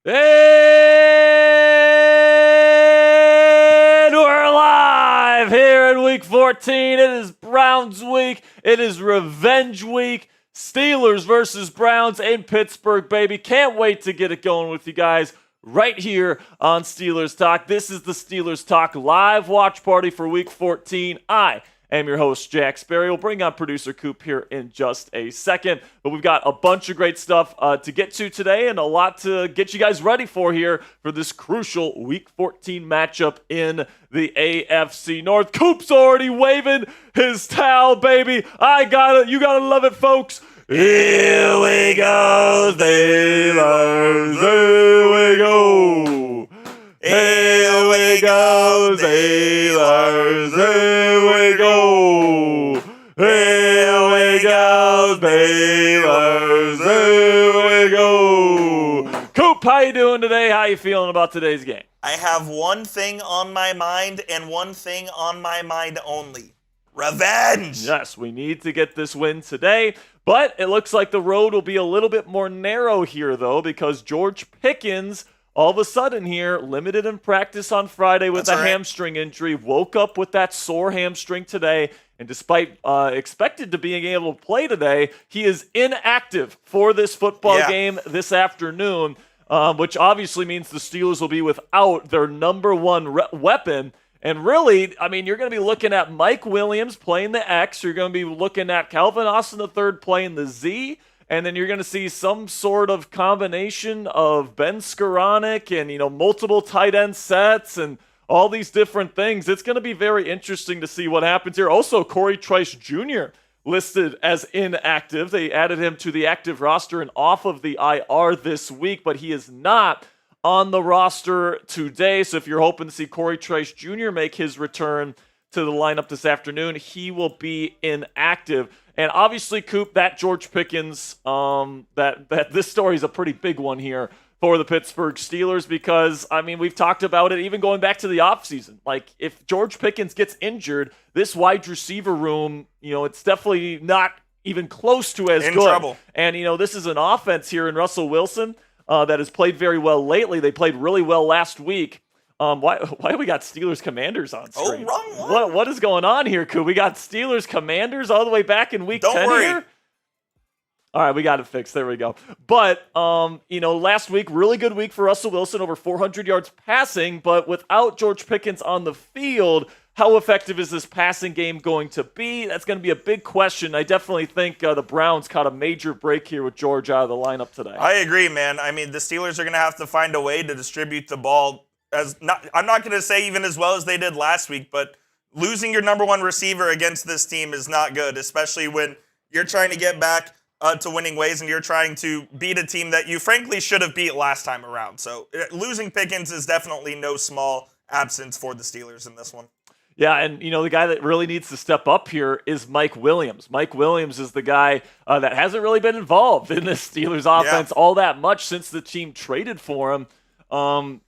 And we're live here in week 14. It is Browns week. It is revenge week. Steelers versus Browns in Pittsburgh, baby. Can't wait to get it going with you guys right here on Steelers Talk. This is the Steelers Talk live watch party for week 14. I am your host, Jack Sperry. We'll bring on producer Coop here in just a second. But we've got a bunch of great stuff to get to today and a lot to get you guys ready for here for this crucial week 14 matchup in the AFC North. Coop's already waving his towel, baby. I got it. You got to love it, folks. Here we go, Steelers. Here we go. Here we go, Steelers. Here we go. Here we go, Steelers. Here we go. Coop, how you doing today? How you feeling about today's game? I have one thing on my mind and one thing on my mind only. Revenge! Yes, we need to get this win today, but it looks like the road will be a little bit more narrow here, though, because George Pickens, all of a sudden here, limited in practice on Friday with hamstring injury, woke up with that sore hamstring today, and despite expected to being able to play today, he is inactive for this football game this afternoon, which obviously means the Steelers will be without their number one weapon. And really, I mean, you're going to be looking at Mike Williams playing the X. You're going to be looking at Calvin Austin III playing the Z. And then you're going to see some sort of combination of Ben Skoranek and, multiple tight end sets and all these different things. It's going to be very interesting to see what happens here. Also, Corey Trice Jr. listed as inactive. They added him to the active roster and off of the IR this week, but he is not on the roster today. So if you're hoping to see Corey Trice Jr. make his return to the lineup this afternoon, he will be inactive. And obviously, Coop, that George Pickens, that this story is a pretty big one here for the Pittsburgh Steelers because, I mean, we've talked about it even going back to the offseason. Like, if George Pickens gets injured, this wide receiver room, it's definitely not even close to as good. In trouble. And, this is an offense here in Russell Wilson that has played very well lately. They played really well last week. Why do we got Steelers Commanders on screen? Oh, wrong one. What is going on here, Coop? We got Steelers Commanders all the way back in week 10 here? All right, we got it fixed. There we go. But, last week, really good week for Russell Wilson, over 400 yards passing. But without George Pickens on the field, how effective is this passing game going to be? That's going to be a big question. I definitely think the Browns caught a major break here with George out of the lineup today. I agree, man. I mean, the Steelers are going to have to find a way to distribute the ball. I'm not going to say even as well as they did last week, but losing your number one receiver against this team is not good, especially when you're trying to get back to winning ways and you're trying to beat a team that you frankly should have beat last time around. So losing Pickens is definitely no small absence for the Steelers in this one. Yeah, and, the guy that really needs to step up here is Mike Williams. Mike Williams is the guy that hasn't really been involved in this Steelers offense all that much since the team traded for him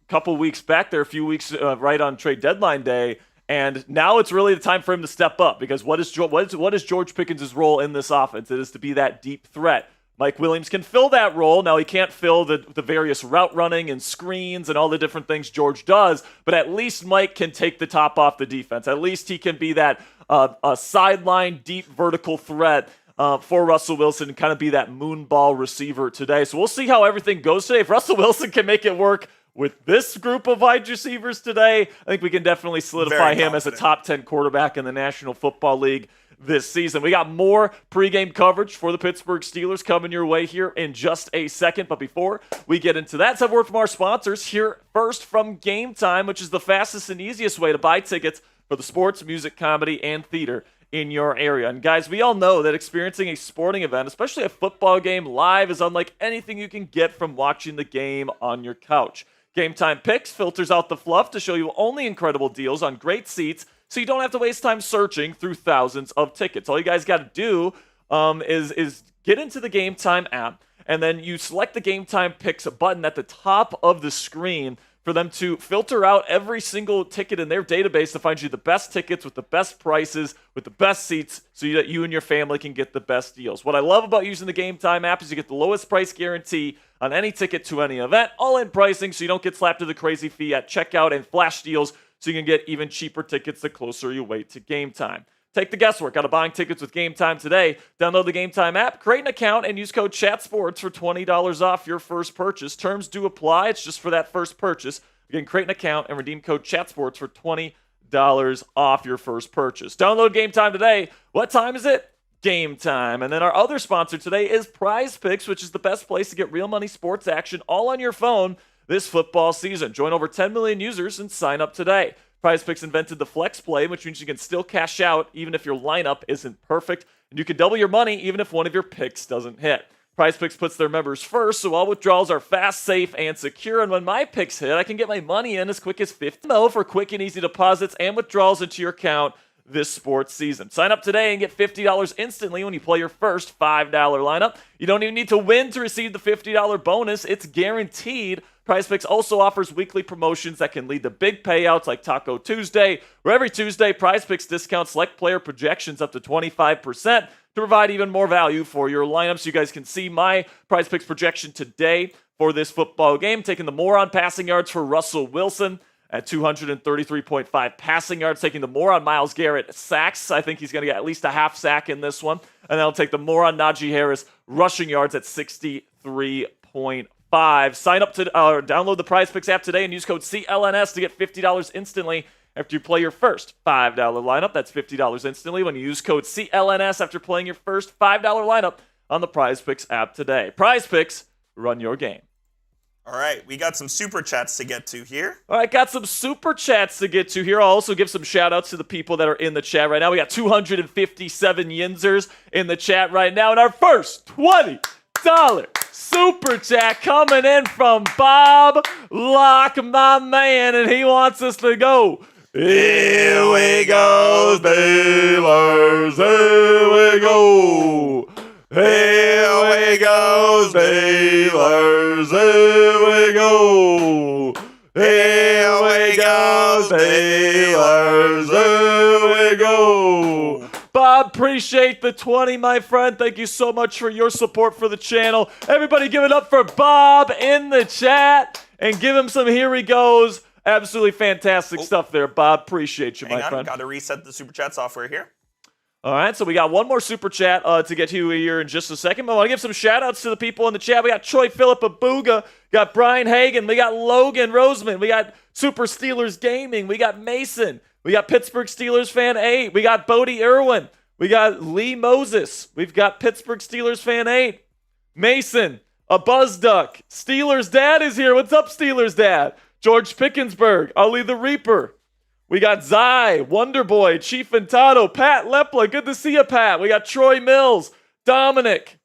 couple weeks back there, a few weeks right on trade deadline day. And now it's really the time for him to step up because what is George Pickens' role in this offense? It is to be that deep threat. Mike Williams can fill that role. Now, he can't fill the various route running and screens and all the different things George does, but at least Mike can take the top off the defense. At least he can be that a sideline, deep vertical threat for Russell Wilson and kind of be that moonball receiver today. So we'll see how everything goes today. If Russell Wilson can make it work with this group of wide receivers today, I think we can definitely solidify him as a top 10 quarterback in the National Football League this season. We got more pregame coverage for the Pittsburgh Steelers coming your way here in just a second. But before we get into that, let's have a word from our sponsors. Here first from Game Time, which is the fastest and easiest way to buy tickets for the sports, music, comedy, and theater in your area. And guys, we all know that experiencing a sporting event, especially a football game live, is unlike anything you can get from watching the game on your couch. Game Time Picks filters out the fluff to show you only incredible deals on great seats, so you don't have to waste time searching through thousands of tickets. All you guys got to do is get into the Game Time app, and then you select the Game Time Picks button at the top of the screen for them to filter out every single ticket in their database to find you the best tickets with the best prices, with the best seats, so that you and your family can get the best deals. What I love about using the Game Time app is you get the lowest price guarantee on any ticket to any event, all-in pricing, so you don't get slapped with a crazy fee at checkout, and flash deals so you can get even cheaper tickets the closer you wait to Game Time. Take the guesswork out of buying tickets with Game Time today. Download the Game Time app, create an account, and use code CHATSPORTS for $20 off your first purchase. Terms do apply. It's just for that first purchase. Again, create an account and redeem code CHATSPORTS for $20 off your first purchase. Download Game Time today. What time is it? Game Time. And then our other sponsor today is Prize Picks, which is the best place to get real money sports action all on your phone this football season. Join over 10 million users and sign up today. Prize Picks invented the flex play, which means you can still cash out even if your lineup isn't perfect, and you can double your money even if one of your picks doesn't hit. Prize Picks puts their members first, so all withdrawals are fast, safe, and secure, and when my picks hit, I can get my money in as quick as $50 for quick and easy deposits and withdrawals into your account this sports season. Sign up today and get $50 instantly when you play your first $5 lineup. You don't even need to win to receive the $50 bonus. It's guaranteed. PrizePicks also offers weekly promotions that can lead to big payouts like Taco Tuesday, where every Tuesday, PrizePicks discounts select player projections up to 25% to provide even more value for your lineup. So you guys can see my PrizePicks projection today for this football game, taking the more on passing yards for Russell Wilson at 233.5 passing yards, taking the more on Myles Garrett sacks. I think he's going to get at least a half sack in this one. And then I'll take the more on Najee Harris rushing yards at 63.5. Sign up to download the PrizePicks app today and use code CLNS to get $50 instantly after you play your first $5 lineup. That's $50 instantly when you use code CLNS after playing your first $5 lineup on the PrizePicks app today. PrizePicks, run your game. All right, we got some super chats to get to here. All right, got some super chats to get to here. I'll also give some shout outs to the people that are in the chat right now. We got 257 Yinzers in the chat right now. And our first $20 super chat coming in from Bob Locke, my man, and he wants us to go. Here we go, Steelers, here we go. Here we go, Steelers, here we go. Here we go, Steelers, here we go. Bob, appreciate the 20, my friend. Thank you so much for your support for the channel. Everybody give it up for Bob in the chat and give him some here he goes. Absolutely fantastic stuff there, Bob. Appreciate you, my friend. Got to reset the super chat software here. All right, so we got one more super chat to get to here in just a second. But I want to give some shout-outs to the people in the chat. We got Troy Phillip Abuga, got Brian Hagan, we got Logan Roseman, we got Super Steelers Gaming, we got Mason, we got Pittsburgh Steelers Fan 8, we got Bodie Irwin, we got Lee Moses, we've got Pittsburgh Steelers Fan 8, Mason, a Buzz Duck, Steelers Dad is here. What's up, Steelers Dad? George Pickensburg, Ali the Reaper. We got Zai, Wonderboy, Chief Ventado, Pat Lepla. Good to see you, Pat. We got Troy Mills, Dominic.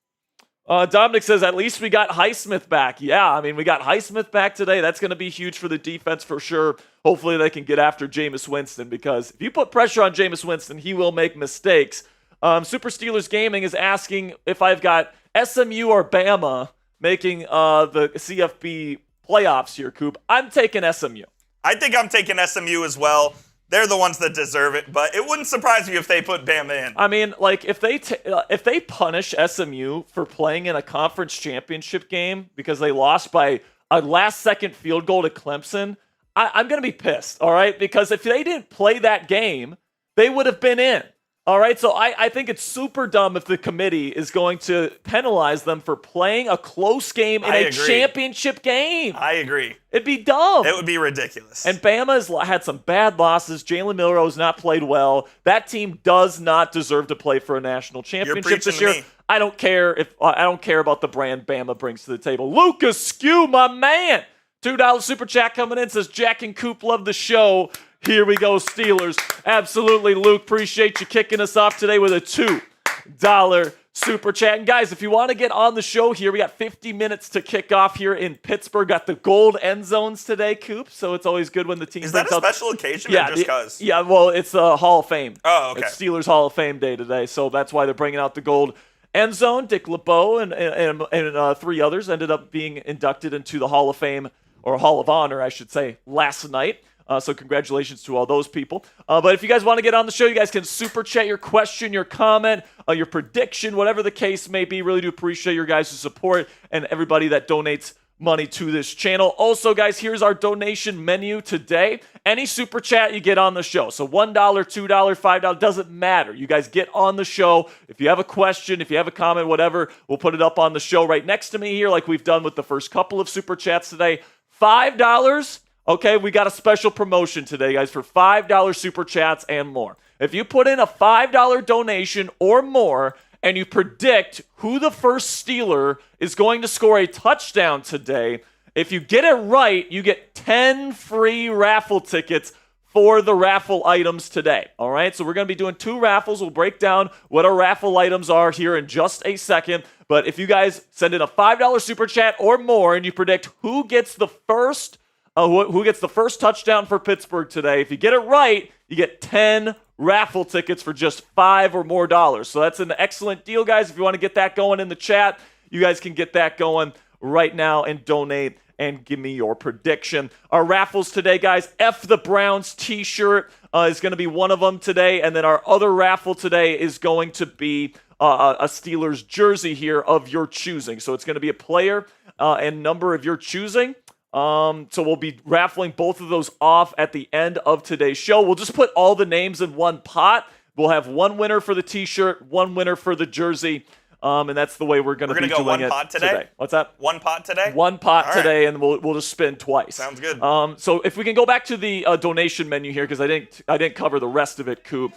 Dominic says, at least we got Highsmith back. Yeah, I mean, we got Highsmith back today. That's going to be huge for the defense for sure. Hopefully they can get after Jameis Winston, because if you put pressure on Jameis Winston, he will make mistakes. Super Steelers Gaming is asking if I've got SMU or Bama making the CFB playoffs here, Coop. I'm taking SMU. I think I'm taking SMU as well. They're the ones that deserve it, but it wouldn't surprise me if they put Bama in. I mean, like, if they punish SMU for playing in a conference championship game because they lost by a last-second field goal to Clemson, I'm going to be pissed, all right? Because if they didn't play that game, they would have been in. All right, so I think it's super dumb if the committee is going to penalize them for playing a close game in a championship game. I agree. It'd be dumb. It would be ridiculous. And Bama's had some bad losses. Jalen Milroe's not played well. That team does not deserve to play for a national championship this year. I don't care about the brand Bama brings to the table. Lucas Skew, my man. $2 super chat coming in, says Jack and Coop love the show. Here we go, Steelers. Absolutely, Luke. Appreciate you kicking us off today with a $2 super chat. And guys, if you want to get on the show here, we got 50 minutes to kick off here in Pittsburgh. Got the gold end zones today, Coop. So it's always good when the team. Is that a special occasion or just because? Yeah, well, it's a Hall of Fame. Oh, okay. It's Steelers Hall of Fame day today, so that's why they're bringing out the gold end zone. Dick LeBeau and three others ended up being inducted into the Hall of Fame or Hall of Honor, I should say, last night. So congratulations to all those people. But if you guys want to get on the show, you guys can super chat your question, your comment, your prediction, whatever the case may be. Really do appreciate your guys' support and everybody that donates money to this channel. Also, guys, here's our donation menu today. Any super chat you get on the show. So $1, $2, $5, doesn't matter. You guys get on the show. If you have a question, if you have a comment, whatever, we'll put it up on the show right next to me here like we've done with the first couple of super chats today. $5, okay, we got a special promotion today, guys, for $5 super chats and more. If you put in a $5 donation or more, and you predict who the first Steeler is going to score a touchdown today, if you get it right, you get 10 free raffle tickets for the raffle items today. All right, so we're going to be doing 2 raffles. We'll break down what our raffle items are here in just a second. But if you guys send in a $5 super chat or more and you predict who gets the first touchdown for Pittsburgh today, if you get it right, you get 10 raffle tickets for just $5 or more. So that's an excellent deal, guys. If you want to get that going in the chat, you guys can get that going right now and donate and give me your prediction. Our raffles today, guys, F the Browns t-shirt is going to be one of them today. And then our other raffle today is going to be a Steelers jersey here of your choosing. So it's going to be a player and number of your choosing. So we'll be raffling both of those off at the end of today's show. We'll just put all the names in one pot. We'll have one winner for the t-shirt, one winner for the jersey, and that's the way we're going to be doing it. We're going to go one pot today? What's that? One pot today? One pot today, and we'll just spin twice. Sounds good. So if we can go back to the donation menu here, because I didn't cover the rest of it, Coop.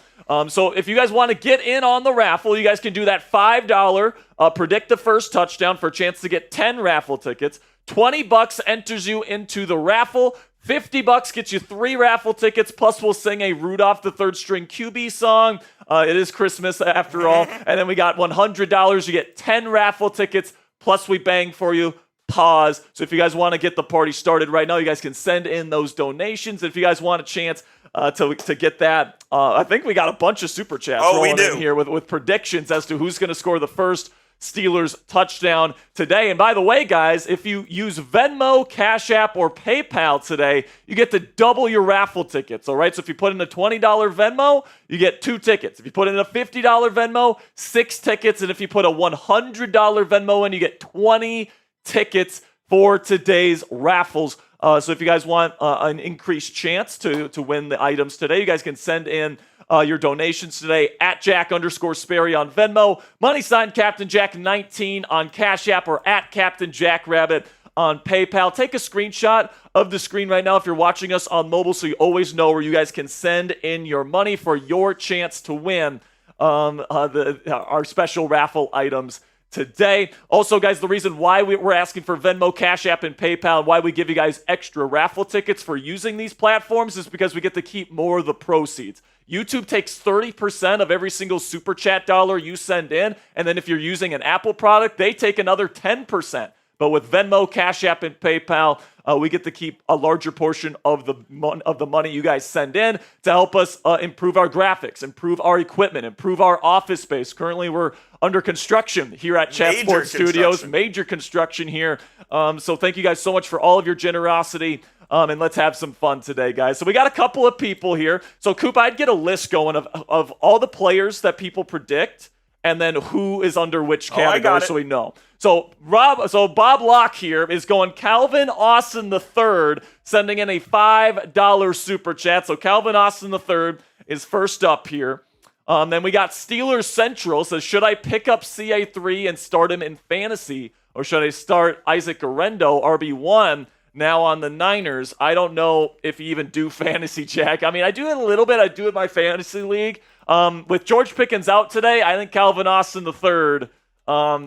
So if you guys want to get in on the raffle, you guys can do that $5 predict the first touchdown for a chance to get 10 raffle tickets. $20 enters you into the raffle. $50 gets you 3 raffle tickets, plus we'll sing a Rudolph the Third String QB song. It is Christmas after all. And then we got $100. You get 10 raffle tickets, plus we bang for you. Pause. So if you guys want to get the party started right now, you guys can send in those donations. If you guys want a chance to get that, I think we got a bunch of super chats rolling in here with predictions as to who's going to score the first Steelers touchdown today. And by the way, guys, if you use Venmo, Cash App, or PayPal today, you get to double your raffle tickets. All right, so if you put in a $20 Venmo, you get 2 tickets. If you put in a $50 Venmo, 6 tickets. And if you put a $100 Venmo in, you get 20 tickets for today's raffles. So if you guys want an increased chance to win the items today, you guys can send in your donations today at Jack_Sperry on Venmo, # Captain Jack 19 on Cash App, or at Captain Jack Rabbit on PayPal. Take a screenshot of the screen right now if you're watching us on mobile, so you always know where you guys can send in your money for your chance to win our special raffle items today. Also, guys, the reason why we're asking for Venmo, Cash App, and PayPal, and why we give you guys extra raffle tickets for using these platforms is because we get to keep more of the proceeds. YouTube takes 30% of every single super chat dollar you send in, and then if you're using an Apple product, they take another 10%. But with Venmo, Cash App, and PayPal, we get to keep a larger portion of the money you guys send in to help us improve our graphics, improve our equipment, improve our office space. Currently, we're under construction here at Chat Sports Studios. Major construction here. So thank you guys so much for all of your generosity. And let's have some fun today, guys. So we got a couple of people here. So, Coop, I'd get a list going of all the players that people predict and then who is under which category so we know. So Bob Locke here is going Calvin Austin III, sending in a $5 super chat. So Calvin Austin III is first up here. Then we got Steelers Central says, should I pick up CA3 and start him in fantasy, or should I start Isaac Arendo, RB1, now on the Niners? I don't know if you even do fantasy, Jack. I mean, I do it a little bit. I do it in my fantasy league. With George Pickens out today, I think Calvin Austin III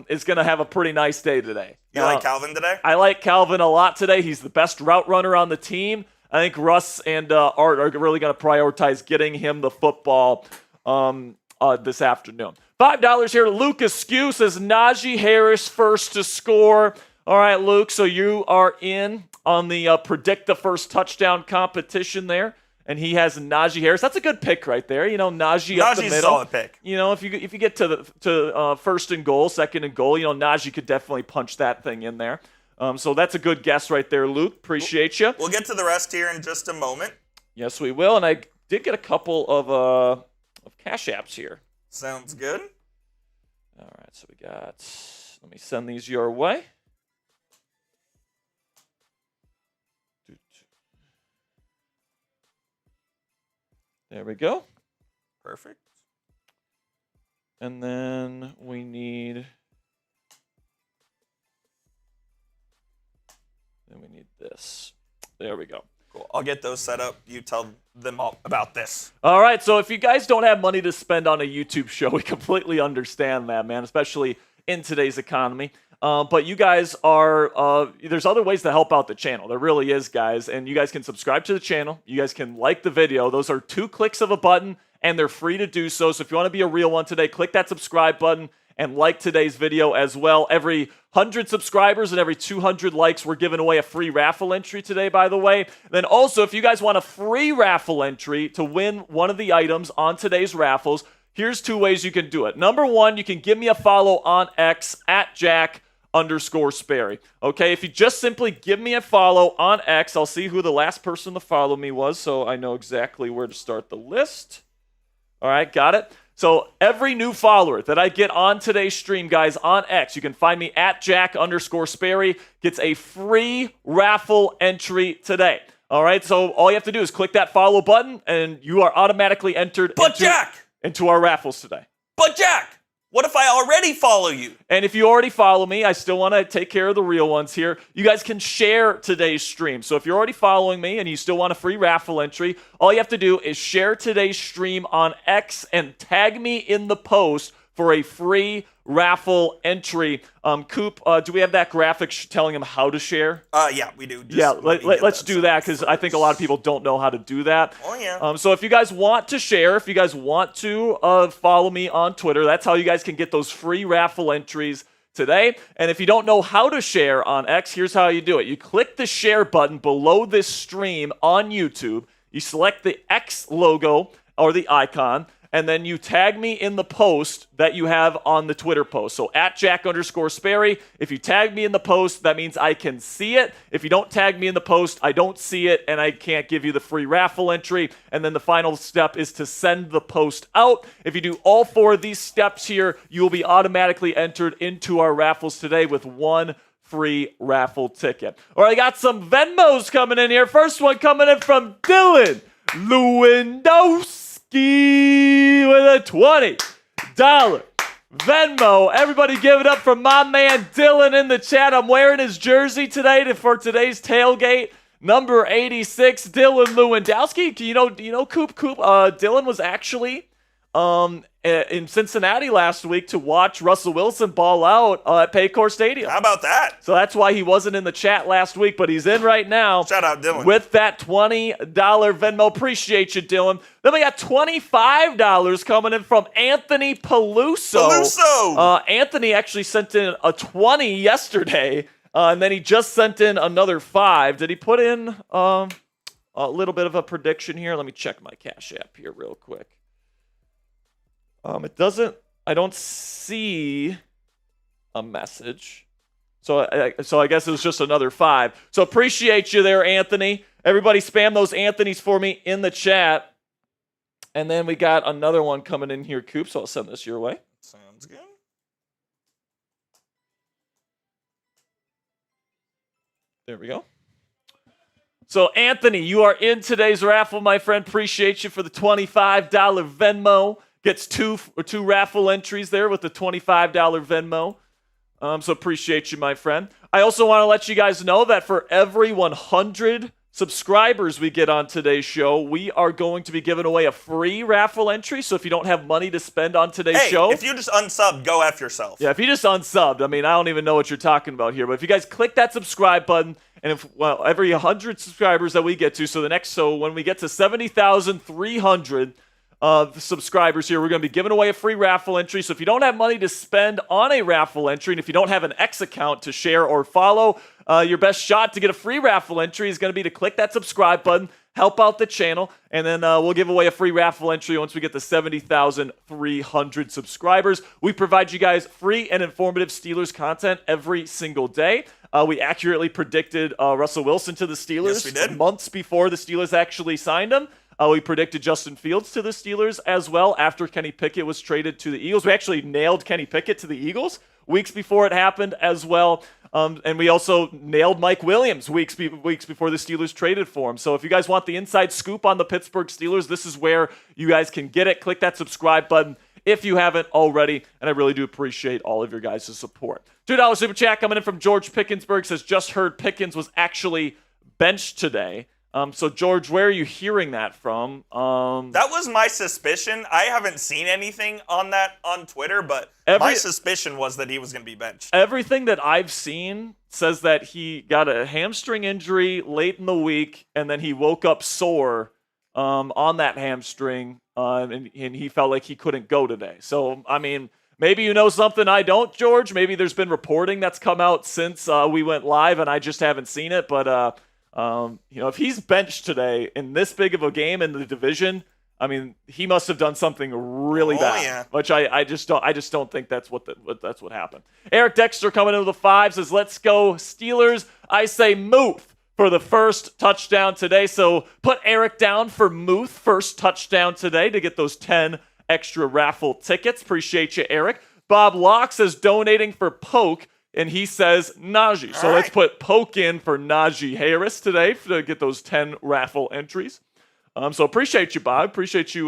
is going to have a pretty nice day today. You like Calvin today? I like Calvin a lot today. He's the best route runner on the team. I think Russ and Art are really going to prioritize getting him the football this afternoon. $5 here. Luke Askew says Najee Harris first to score. All right, Luke, so you are in on the predict the first touchdown competition there, and he has Najee Harris. That's a good pick right there. You know, Najee's up the middle. A solid pick. You know, if you get to first and goal, second and goal, you know, Najee could definitely punch that thing in there. So that's a good guess right there, Luke. Appreciate you. We'll get to the rest here in just a moment. Yes, we will. And I did get a couple of Cash Apps here. Sounds good. All right, so we got, let me send these your way. There we go. Perfect. And then we need this. There we go. Cool. I'll get those set up. You tell them all about this. All right, so if you guys don't have money to spend on a YouTube show, we completely understand that, man, especially in today's economy. But you guys are, there's other ways to help out the channel. There really is, guys. And you guys can subscribe to the channel. You guys can like the video. Those are 2 clicks of a button, and they're free to do so. So if you want to be a real one today, click that subscribe button and like today's video as well. Every 100 subscribers and every 200 likes, we're giving away a free raffle entry today, by the way. Then also, if you guys want a free raffle entry to win one of the items on today's raffles, here's 2 ways you can do it. Number 1, you can give me a follow on X at Jack_Sperry. Okay, if you just simply give me a follow on X, I'll see who the last person to follow me was, so I know exactly where to start the list. All right, got it? So every new follower that I get on today's stream, guys, on X, you can find me at Jack_Sperry, gets a free raffle entry today. All right, so all you have to do is click that follow button, and you are automatically entered into our raffles today. But Jack, what if I already follow you? And if you already follow me, I still want to take care of the real ones here. You guys can share today's stream. So if you're already following me and you still want a free raffle entry, all you have to do is share today's stream on X and tag me in the post for a free raffle entry. Coop, do we have that graphic telling them how to share? Yeah, we do. Let's do that because I think a lot of people don't know how to do that. Oh, yeah. So if you guys want to share, if you guys want to follow me on Twitter, that's how you guys can get those free raffle entries today. And if you don't know how to share on X, here's how you do it. You click the share button below this stream on YouTube. You select the X logo or the icon, and then you tag me in the post that you have on the Twitter post. So at Jack_Sperry, if you tag me in the post, that means I can see it. If you don't tag me in the post, I don't see it, and I can't give you the free raffle entry. And then the final step is to send the post out. If you do all 4 of these steps here, you will be automatically entered into our raffles today with 1 free raffle ticket. All right, I got some Venmos coming in here. First one coming in from Dylan Lewandowski with a $20 Venmo. Everybody give it up for my man Dylan in the chat. I'm wearing his jersey today for today's tailgate. Number 86, Dylan Lewandowski. You know, Coop. Dylan was actually in Cincinnati last week to watch Russell Wilson ball out at Paycor Stadium. How about that? So that's why he wasn't in the chat last week, but he's in right now. Shout out, Dylan. With that $20 Venmo. Appreciate you, Dylan. Then we got $25 coming in from Anthony Peluso. Anthony actually sent in a 20 yesterday, and then he just sent in another 5. Did he put in a little bit of a prediction here? Let me check my Cash App here real quick. I don't see a message. So I guess it was just another 5. So appreciate you there, Anthony. Everybody spam those Anthonys for me in the chat. And then we got another one coming in here, Coop, so I'll send this your way. Sounds good. There we go. So, Anthony, you are in today's raffle, my friend. Appreciate you for the $25 Venmo. Gets two raffle entries there with the $25 Venmo. So appreciate you, my friend. I also want to let you guys know that for every 100 subscribers we get on today's show, we are going to be giving away a free raffle entry. So if you don't have money to spend on today's show. If you just unsubbed, go F yourself. Yeah, if you just unsubbed, I mean, I don't even know what you're talking about here. But if you guys click that subscribe button, and every 100 subscribers that we get to, so when we get to 70,300 subscribers here, we're going to be giving away a free raffle entry. So if you don't have money to spend on a raffle entry, and if you don't have an X account to share or follow, your best shot to get a free raffle entry is going to be to click that subscribe button, help out the channel, and then we'll give away a free raffle entry once we get to 70,300 subscribers. We provide you guys free and informative Steelers content every single day. We accurately predicted Russell Wilson to the Steelers. Yes, we did. Months before the Steelers actually signed him. We predicted Justin Fields to the Steelers as well after Kenny Pickett was traded to the Eagles. We actually nailed Kenny Pickett to the Eagles weeks before it happened as well. And we also nailed Mike Williams weeks before the Steelers traded for him. So if you guys want the inside scoop on the Pittsburgh Steelers, this is where you guys can get it. Click that subscribe button if you haven't already. And I really do appreciate all of your guys' support. $2 super chat coming in from George Pickensburg says, just heard Pickens was actually benched today. So, George, where are you hearing that from? That was my suspicion. I haven't seen anything on that on Twitter, but my suspicion was that he was going to be benched. Everything that I've seen says that he got a hamstring injury late in the week, and then he woke up sore on that hamstring, and he felt like he couldn't go today. So, I mean, maybe you know something I don't, George. Maybe there's been reporting that's come out since we went live, and I just haven't seen it, but if he's benched today in this big of a game in the division, I mean, he must have done something really bad. Yeah. Which I just don't think that's what happened. Eric Dexter coming into the 5 says, "Let's go Steelers." I say Muth for the first touchdown today. So put Eric down for Muth first touchdown today to get those 10 extra raffle tickets. Appreciate you, Eric. Bob Locke says donating for Poke. And he says Najee. So let's put Poke in for Najee Harris today to get those 10 raffle entries. So appreciate you, Bob. Appreciate you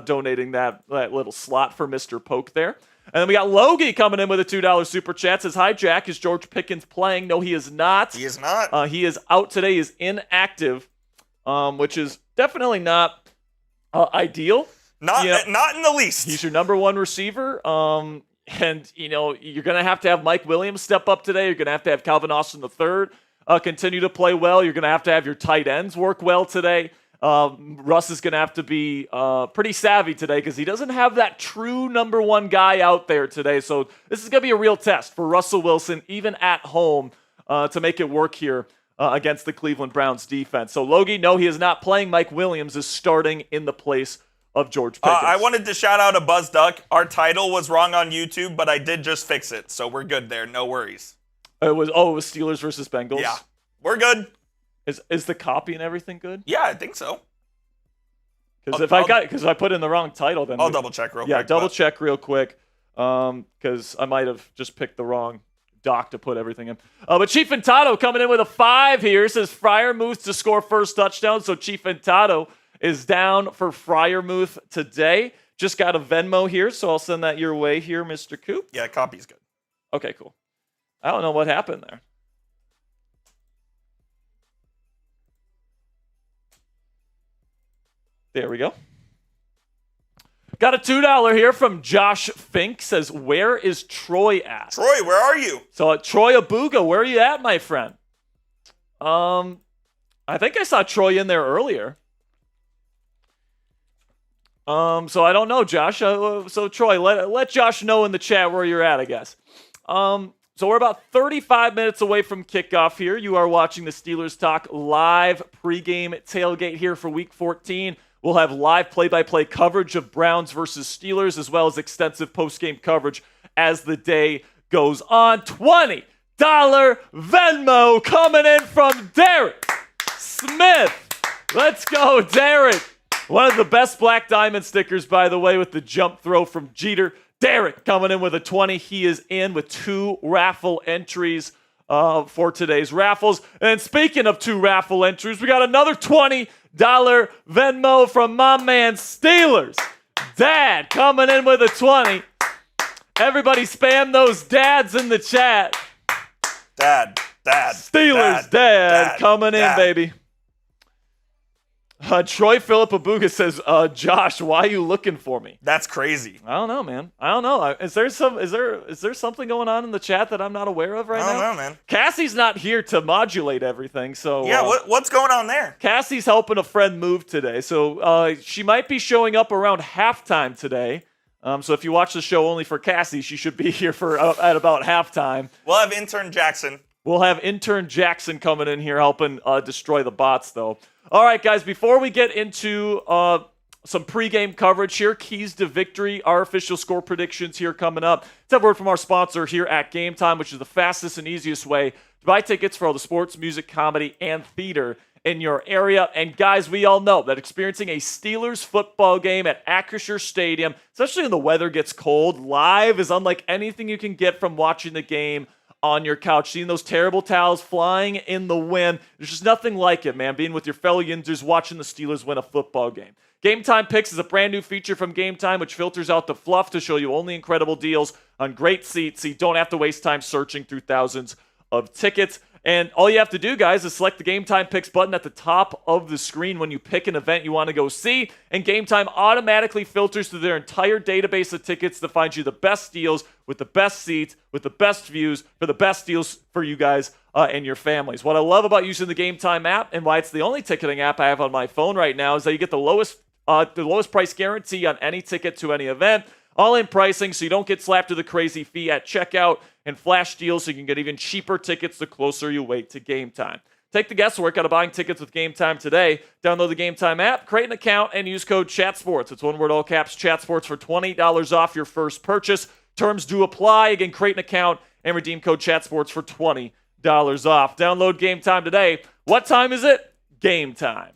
donating that little slot for Mr. Poke there. And then we got Logie coming in with a $2 super chat. Says, hi, Jack. Is George Pickens playing? No, he is not. He is not. He is out today. He is inactive, which is definitely not ideal. Not in the least. He's your number one receiver. And, you're going to have Mike Williams step up today. You're going to have Calvin Austin III continue to play well. You're going to have your tight ends work well today. Russ is going to have to be pretty savvy today because he doesn't have that true number one guy out there today. So this is going to be a real test for Russell Wilson, even at home, to make it work here against the Cleveland Browns defense. So Logie, no, he is not playing. Mike Williams is starting in the place of George Pickens. I wanted to shout out a Buzz Duck. Our title was wrong on YouTube, but I did just fix it, so we're good there. No worries. It was Steelers versus Bengals. Yeah, we're good. Is the copy and everything good? Yeah, I think so. Because if I put in the wrong title, then I'll double check real quick. Yeah, double check real quick. Because I might have just picked the wrong doc to put everything in. But Chief Intado coming in with a 5 here says Freiermuth to score first touchdown. So Chief Intado is down for Freiermuth today. Just got a Venmo here, so I'll send that your way here, Mr. Coop. Yeah, copy's good. Okay, cool. I don't know what happened there. There we go. Got a $2 here from Josh Fink. Says, where is Troy at? Troy, where are you? So Troy Abuga, where are you at, my friend? I think I saw Troy in there earlier. So I don't know, Josh. So Troy, let Josh know in the chat where you're at, I guess. So we're about 35 minutes away from kickoff here. You are watching the Steelers Talk live pregame tailgate here for Week 14. We'll have live play-by-play coverage of Browns versus Steelers, as well as extensive post-game coverage as the day goes on. $20 Venmo coming in from Derek Smith. Let's go, Derek. One of the best Black Diamond stickers, by the way, with the jump throw from Jeter. Derek coming in with a 20. He is in with 2 raffle entries for today's raffles. And speaking of 2 raffle entries, we got another $20 Venmo from my man Steelers. Dad coming in with a 20. Everybody spam those dads in the chat. Dad. Steelers dad coming in, baby. Troy Philip Abuga says, Josh, why are you looking for me? That's crazy. I don't know, man. I don't know. Is there something going on in the chat that I'm not aware of right now? I don't know, man. Cassie's not here to modulate everything, so yeah. What's going on there? Cassie's helping a friend move today, so she might be showing up around halftime today. So if you watch the show only for Cassie, she should be here for at about halftime. We'll have intern Jackson We'll have intern Jackson coming in here helping destroy the bots, though. All right, guys, before we get into some pregame coverage here, keys to victory, our official score predictions here coming up. Let's have a word from our sponsor here at Game Time, which is the fastest and easiest way to buy tickets for all the sports, music, comedy, and theater in your area. And guys, we all know that experiencing a Steelers football game at Acrisure Stadium, especially when the weather gets cold, live is unlike anything you can get from watching the game on your couch. Seeing those terrible towels flying in the wind, there's just nothing like it, man. Being with your fellow Yinzers, watching the Steelers win a football game. Game Time Picks is a brand new feature from Game Time, which filters out the fluff to show you only incredible deals on great seats, so you don't have to waste time searching through thousands of tickets. And all you have to do, guys, is select the Game Time Picks button at the top of the screen when you pick an event you want to go see, and Game Time automatically filters through their entire database of tickets to find you the best deals with the best seats, with the best views, for the best deals for you guys and your families. What I love about using the Game Time app, and why it's the only ticketing app I have on my phone right now, is that you get the lowest price guarantee on any ticket to any event. All-in pricing, so you don't get slapped with a crazy fee at checkout, and flash deals so you can get even cheaper tickets the closer you wait to game time. Take the guesswork out of buying tickets with Game Time today. Download the Game Time app, create an account, and use code CHATSPORTS. It's one word, all caps, CHATSPORTS for $20 off your first purchase. Terms do apply. Again, create an account and redeem code CHATSPORTS for $20 off. Download Game Time today. What time is it? Game time.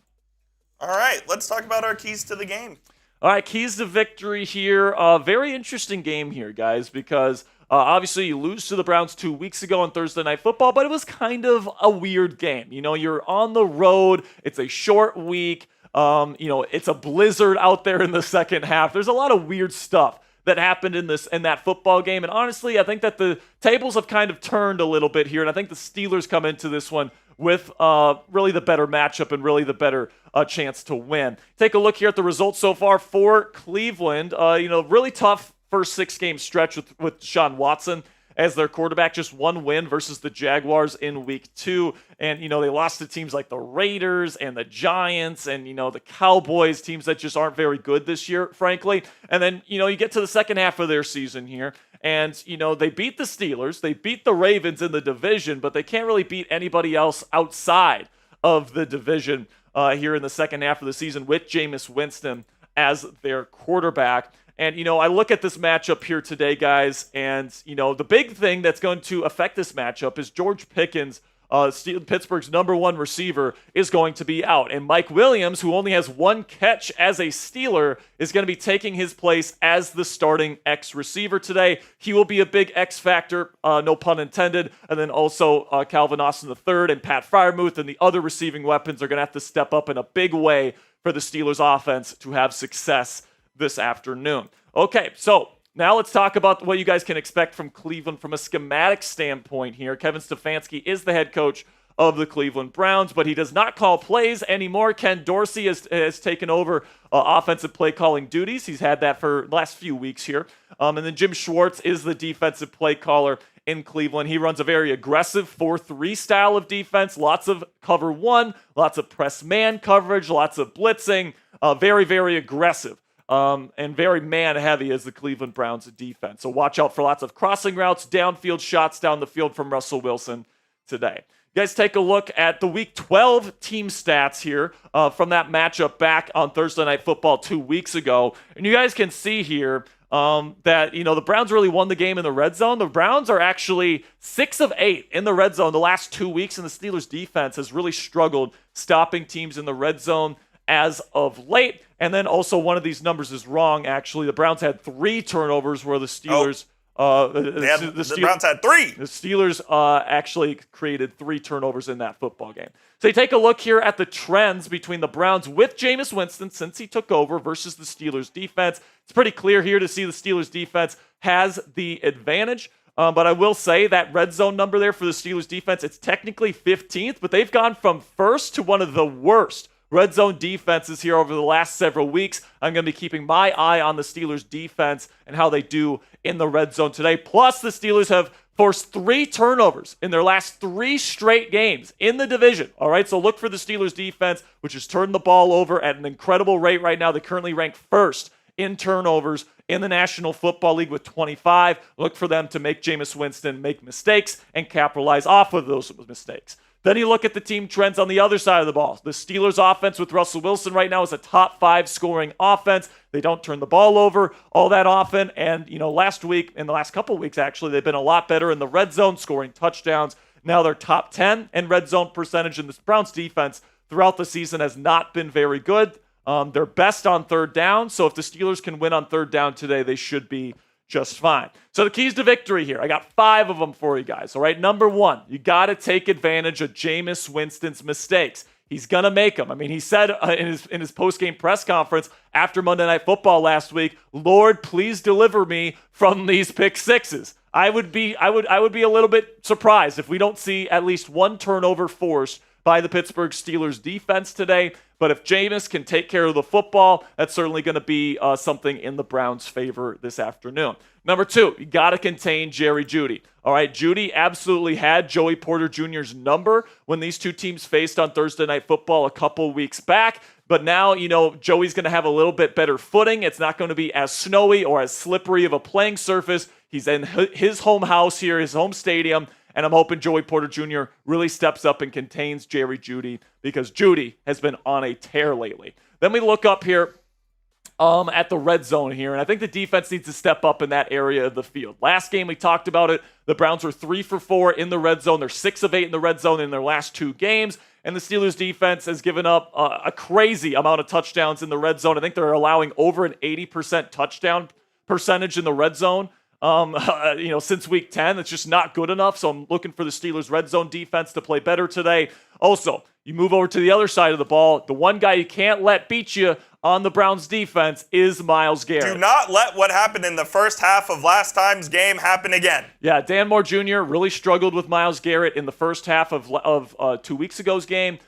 All right, let's talk about our keys to the game. All right, keys to victory here. Very interesting game here, guys, because obviously you lose to the Browns 2 weeks ago on Thursday Night Football, but it was kind of a weird game. You know, you're on the road. It's a short week. It's a blizzard out there in the second half. There's a lot of weird stuff that happened in that football game. And honestly, I think that the tables have kind of turned a little bit here, and I think the Steelers come into this one with really the better matchup and really the better chance to win. Take a look here at the results so far for Cleveland. Really tough first 6-game stretch with Deshaun Watson as their quarterback. Just one win versus the Jaguars in week 2. And, they lost to teams like the Raiders and the Giants and, the Cowboys, teams that just aren't very good this year, frankly. And then, you get to the second half of their season here. And, they beat the Steelers, they beat the Ravens in the division, but they can't really beat anybody else outside of the division here in the second half of the season with Jameis Winston as their quarterback. And, I look at this matchup here today, guys, and, the big thing that's going to affect this matchup is George Pickens, Pittsburgh's number one receiver, is going to be out. And Mike Williams, who only has one catch as a Steeler, is going to be taking his place as the starting X receiver today. He will be a big X factor, no pun intended. And then also Calvin Austin III and Pat Freiermuth and the other receiving weapons are going to have to step up in a big way for the Steelers offense to have success this afternoon. Okay, so now let's talk about what you guys can expect from Cleveland from a schematic standpoint here. Kevin Stefanski is the head coach of the Cleveland Browns, but he does not call plays anymore. Ken Dorsey has taken over offensive play calling duties. He's had that for the last few weeks here. And then Jim Schwartz is the defensive play caller in Cleveland. He runs a very aggressive 4-3 style of defense, lots of cover one, lots of press man coverage, lots of blitzing, very, very aggressive. And very man-heavy as the Cleveland Browns defense. So watch out for lots of crossing routes, downfield shots down the field from Russell Wilson today. You guys take a look at the Week 12 team stats here from that matchup back on Thursday Night Football 2 weeks ago. And you guys can see here that, the Browns really won the game in the red zone. The Browns are actually 6 of 8 in the red zone the last 2 weeks, and the Steelers defense has really struggled stopping teams in the red zone as of late. And then also one of these numbers is wrong, actually. The Browns had 3 turnovers where the Steelers... the Browns had 3. The Steelers actually created 3 turnovers in that football game. So you take a look here at the trends between the Browns with Jameis Winston since he took over versus the Steelers defense. It's pretty clear here to see the Steelers defense has the advantage. But I will say that red zone number there for the Steelers defense, it's technically 15th, but they've gone from first to one of the worst red zone defenses here over the last several weeks. I'm going to be keeping my eye on the Steelers defense and how they do in the red zone today. Plus, the Steelers have forced 3 turnovers in their last 3 straight games in the division. All right, so look for the Steelers defense, which has turned the ball over at an incredible rate right now. They currently rank first in turnovers in the National Football League with 25. Look for them to make Jameis Winston make mistakes and capitalize off of those mistakes. Then you look at the team trends on the other side of the ball. The Steelers offense with Russell Wilson right now is a top 5 scoring offense. They don't turn the ball over all that often. And, last week, in the last couple of weeks, actually, they've been a lot better in the red zone, scoring touchdowns. Now they're top 10 in red zone percentage, and the Browns defense throughout the season has not been very good. They're best on third down. So if the Steelers can win on third down today, they should be just fine. So the keys to victory here, I got 5 of them for you guys. All right, number 1, you got to take advantage of Jameis Winston's mistakes. He's going to make them. I mean, he said in his post-game press conference after Monday Night Football last week, "Lord, please deliver me from these pick sixes." I would be a little bit surprised if we don't see at least one turnover forced by the Pittsburgh Steelers defense today. But if Jameis can take care of the football, that's certainly going to be something in the Browns' favor this afternoon. Number 2, you got to contain Jerry Jeudy. All right, Jeudy absolutely had Joey Porter Jr.'s number when these two teams faced on Thursday Night Football a couple weeks back. But now, Joey's going to have a little bit better footing. It's not going to be as snowy or as slippery of a playing surface. He's in his home house here, his home stadium. And I'm hoping Joey Porter Jr. really steps up and contains Jerry Jeudy, because Jeudy has been on a tear lately. Then we look up here at the red zone here, and I think the defense needs to step up in that area of the field. Last game we talked about it. The Browns were 3 for 4 in the red zone. They're 6 of 8 in the red zone in their last 2 games, and the Steelers defense has given up a crazy amount of touchdowns in the red zone. I think they're allowing over an 80% touchdown percentage in the red zone. Since week 10, it's just not good enough. So I'm looking for the Steelers red zone defense to play better today. Also, you move over to the other side of the ball. The one guy you can't let beat you on the Browns defense is Myles Garrett. Do not let what happened in the first half of last time's game happen again. Yeah, Dan Moore Jr. really struggled with Myles Garrett in the first half of 2 weeks ago's game.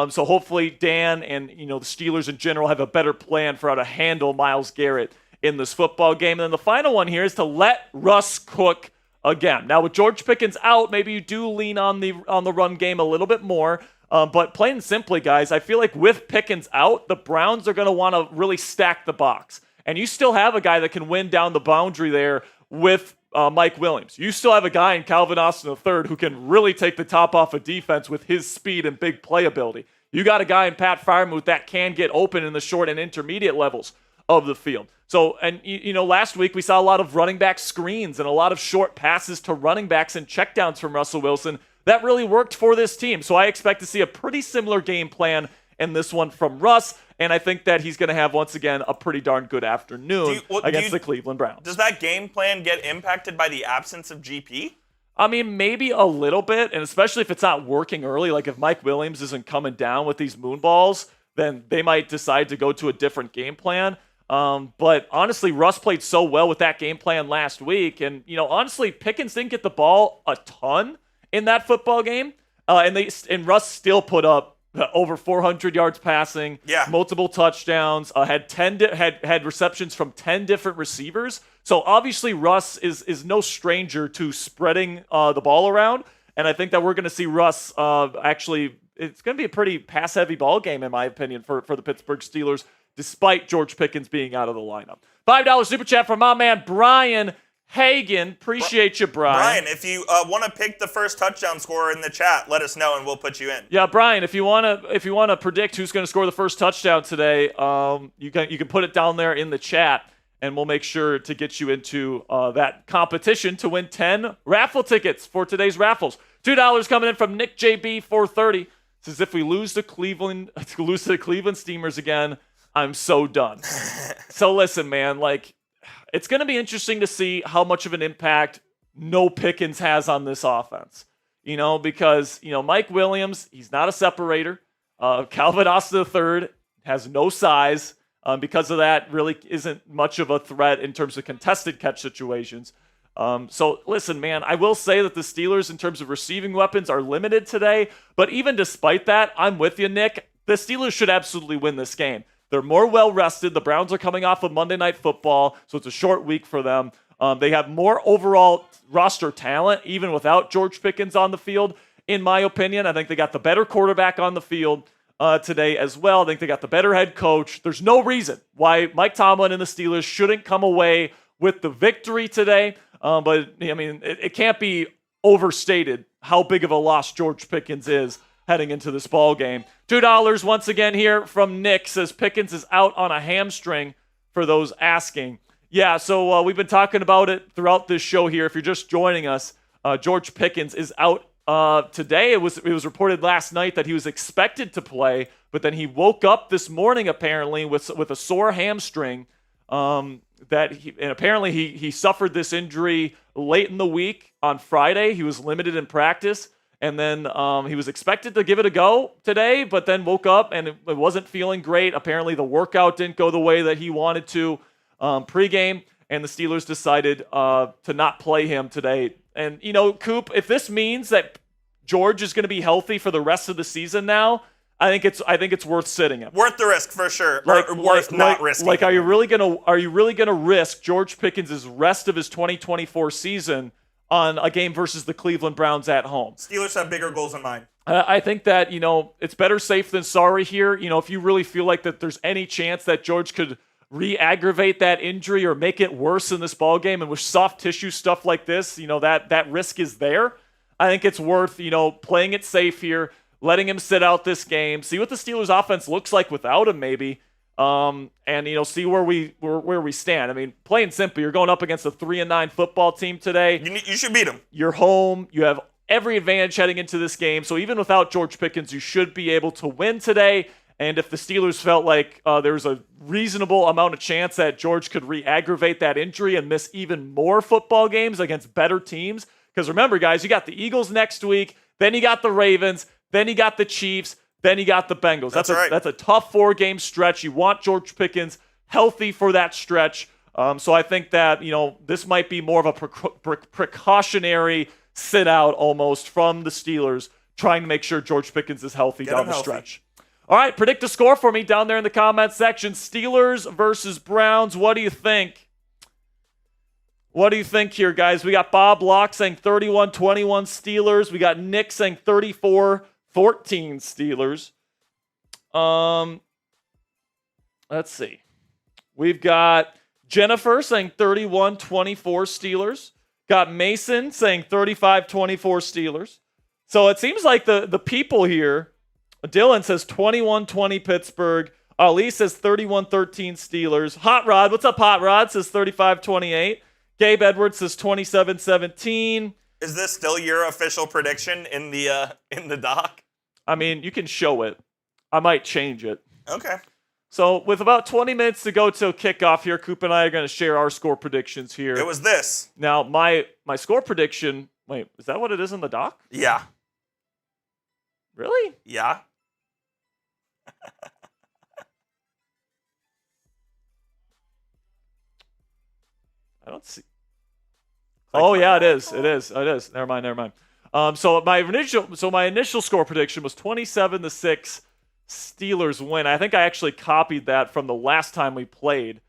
So hopefully Dan and the Steelers in general have a better plan for how to handle Myles Garrett in this football game. And then the final one here is to let Russ cook again. Now with George Pickens out, maybe you do lean on the run game a little bit more. But plain and simply, guys, I feel like with Pickens out, the Browns are going to want to really stack the box. And you still have a guy that can win down the boundary there with Mike Williams. You still have a guy in Calvin Austin III who can really take the top off of defense with his speed and big playability. You got a guy in Pat Freiermuth that can get open in the short and intermediate levels of the field. So, and last week we saw a lot of running back screens and a lot of short passes to running backs and checkdowns from Russell Wilson. That really worked for this team. So I expect to see a pretty similar game plan in this one from Russ. And I think that he's going to have, once again, a pretty darn good afternoon against the Cleveland Browns. Does that game plan get impacted by the absence of GP? I mean, maybe a little bit, and especially if it's not working early. Like if Mike Williams isn't coming down with these moon balls, then they might decide to go to a different game plan. But honestly, Russ played so well with that game plan last week. And, honestly, Pickens didn't get the ball a ton in that football game. And Russ still put up over 400 yards passing, multiple touchdowns, had receptions from 10 different receivers. So obviously Russ is no stranger to spreading the ball around. And I think that we're going to see Russ actually, it's going to be a pretty pass-heavy ball game, in my opinion, for the Pittsburgh Steelers, despite George Pickens being out of the lineup. $5 super chat from my man, Brian Hagan. Appreciate you, Brian. Brian, if you want to pick the first touchdown scorer in the chat, let us know and we'll put you in. Yeah, Brian, if you want to predict who's going to score the first touchdown today, you can put it down there in the chat, and we'll make sure to get you into that competition to win 10 raffle tickets for today's raffles. $2 coming in from Nick JB 430. Says if we lose to the Cleveland Steamers again, I'm so done. So listen, man, it's going to be interesting to see how much of an impact no Pickens has on this offense. Because, Mike Williams, he's not a separator. Calvin Austin III has no size. Because of that, really isn't much of a threat in terms of contested catch situations. So listen, man, I will say that the Steelers, in terms of receiving weapons, are limited today. But even despite that, I'm with you, Nick. The Steelers should absolutely win this game. They're more well-rested. The Browns are coming off of Monday Night Football, so it's a short week for them. They have more overall roster talent, even without George Pickens on the field, in my opinion. I think they got the better quarterback on the field today as well. I think they got the better head coach. There's no reason why Mike Tomlin and the Steelers shouldn't come away with the victory today. But, I mean, it can't be overstated how big of a loss George Pickens is heading into this ball game. $2 once again here from Nick says Pickens is out on a hamstring for those asking. Yeah, so we've been talking about it throughout this show here. If you're just joining us, George Pickens is out today. It was reported last night that he was expected to play, but then he woke up this morning apparently with a sore hamstring. Apparently he suffered this injury late in the week on Friday. He was limited in practice, and then he was expected to give it a go today, but then woke up and it wasn't feeling great. Apparently the workout didn't go the way that he wanted to pregame, and the Steelers decided to not play him today. And, you know, Coop, if this means that George is going to be healthy for the rest of the season now, I think it's worth sitting him. Worth the risk for sure. Worth not risking. Like, are you really gonna risk George Pickens' rest of his 2024 season on a game versus the Cleveland Browns at home? Steelers have bigger goals in mind. I think that, you know, it's better safe than sorry here. You know, if you really feel like that there's any chance that George could re-aggravate that injury or make it worse in this ball game, and with soft tissue stuff like this, you know, that risk is there. I think it's worth, you know, playing it safe here, letting him sit out this game, see what the Steelers offense looks like without him maybe, and, you know, see where we stand. I mean, plain simple, you're going up against a 3-9 football team today. You should beat them. You're home. You have every advantage heading into this game. So even without George Pickens, you should be able to win today. And if the Steelers felt like there was a reasonable amount of chance that George could re-aggravate that injury and miss even more football games against better teams, because remember, guys, you got the Eagles next week, then you got the Ravens, then you got the Chiefs, then you got the Bengals. That's a tough 4-game stretch. You want George Pickens healthy for that stretch. So I think that, you know, this might be more of a precautionary sit-out almost from the Steelers, trying to make sure George Pickens is healthy down the stretch. All right, predict a score for me down there in the comment section. Steelers versus Browns. What do you think? What do you think here, guys? We got Bob Locke saying 31-21 Steelers. We got Nick saying 34-14 Steelers. Let's see. We've got Jennifer saying 31-24 Steelers. Got Mason saying 35-24 Steelers. So it seems like the people here, Dylan says 21-20 Pittsburgh. Ali says 31-13 Steelers. Hot Rod, what's up, Hot Rod? Says 35-28. Gabe Edwards says 27-17. Is this still your official prediction in the doc? I mean, you can show it. I might change it. Okay. So with about 20 minutes to go till kickoff here, Coop and I are going to share our score predictions here. It was this. Now, my score prediction, wait, is that what it is in the doc? Yeah. Really? Yeah. I don't see. Oh yeah, it is. Never mind. So my initial score prediction was 27-6 Steelers win. I think I actually copied that from the last time we played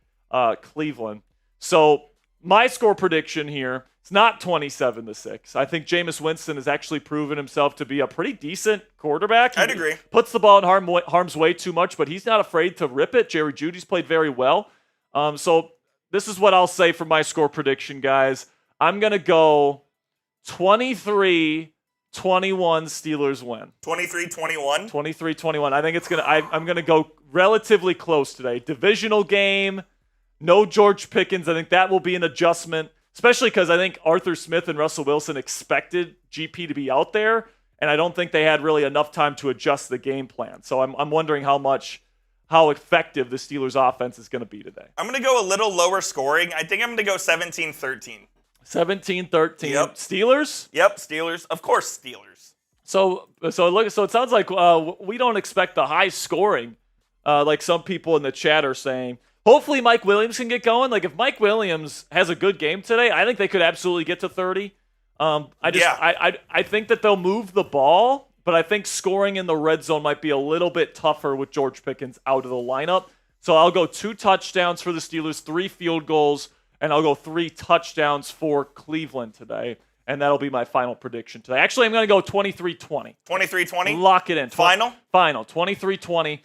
Cleveland. So my score prediction here, it's not 27-6. I think Jameis Winston has actually proven himself to be a pretty decent quarterback. I'd agree. Puts the ball in harm's way too much, but he's not afraid to rip it. Jerry Jeudy's played very well. So this is what I'll say for my score prediction, guys. I'm going to go 23-21 Steelers win. 23-21? 23-21. I think it's going to I'm going to go relatively close today. Divisional game, no George Pickens. I think that will be an adjustment, especially because I think Arthur Smith and Russell Wilson expected GP to be out there, and I don't think they had really enough time to adjust the game plan. So I'm wondering how effective the Steelers offense is going to be today. I'm going to go a little lower scoring. I think I'm going to go 17-13. 17-13. Yep. Steelers? Yep, Steelers. Of course, Steelers. So it sounds like we don't expect the high scoring, like some people in the chat are saying. Hopefully Mike Williams can get going. Like if Mike Williams has a good game today, I think they could absolutely get to 30. I think that they'll move the ball. But I think scoring in the red zone might be a little bit tougher with George Pickens out of the lineup. So I'll go 2 touchdowns for the Steelers, 3 field goals, and I'll go 3 touchdowns for Cleveland today. And that'll be my final prediction today. Actually, I'm going to go 23-20. 23-20? Lock it in. Final? Final. 23-20.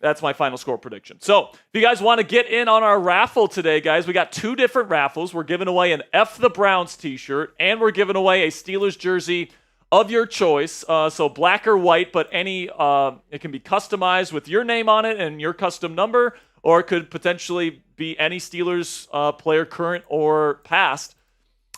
That's my final score prediction. So if you guys want to get in on our raffle today, guys, we got 2 different raffles. We're giving away an F the Browns t-shirt, and we're giving away a Steelers jersey of your choice. So black or white, but it can be customized with your name on it and your custom number, or it could potentially be any Steelers player, current or past,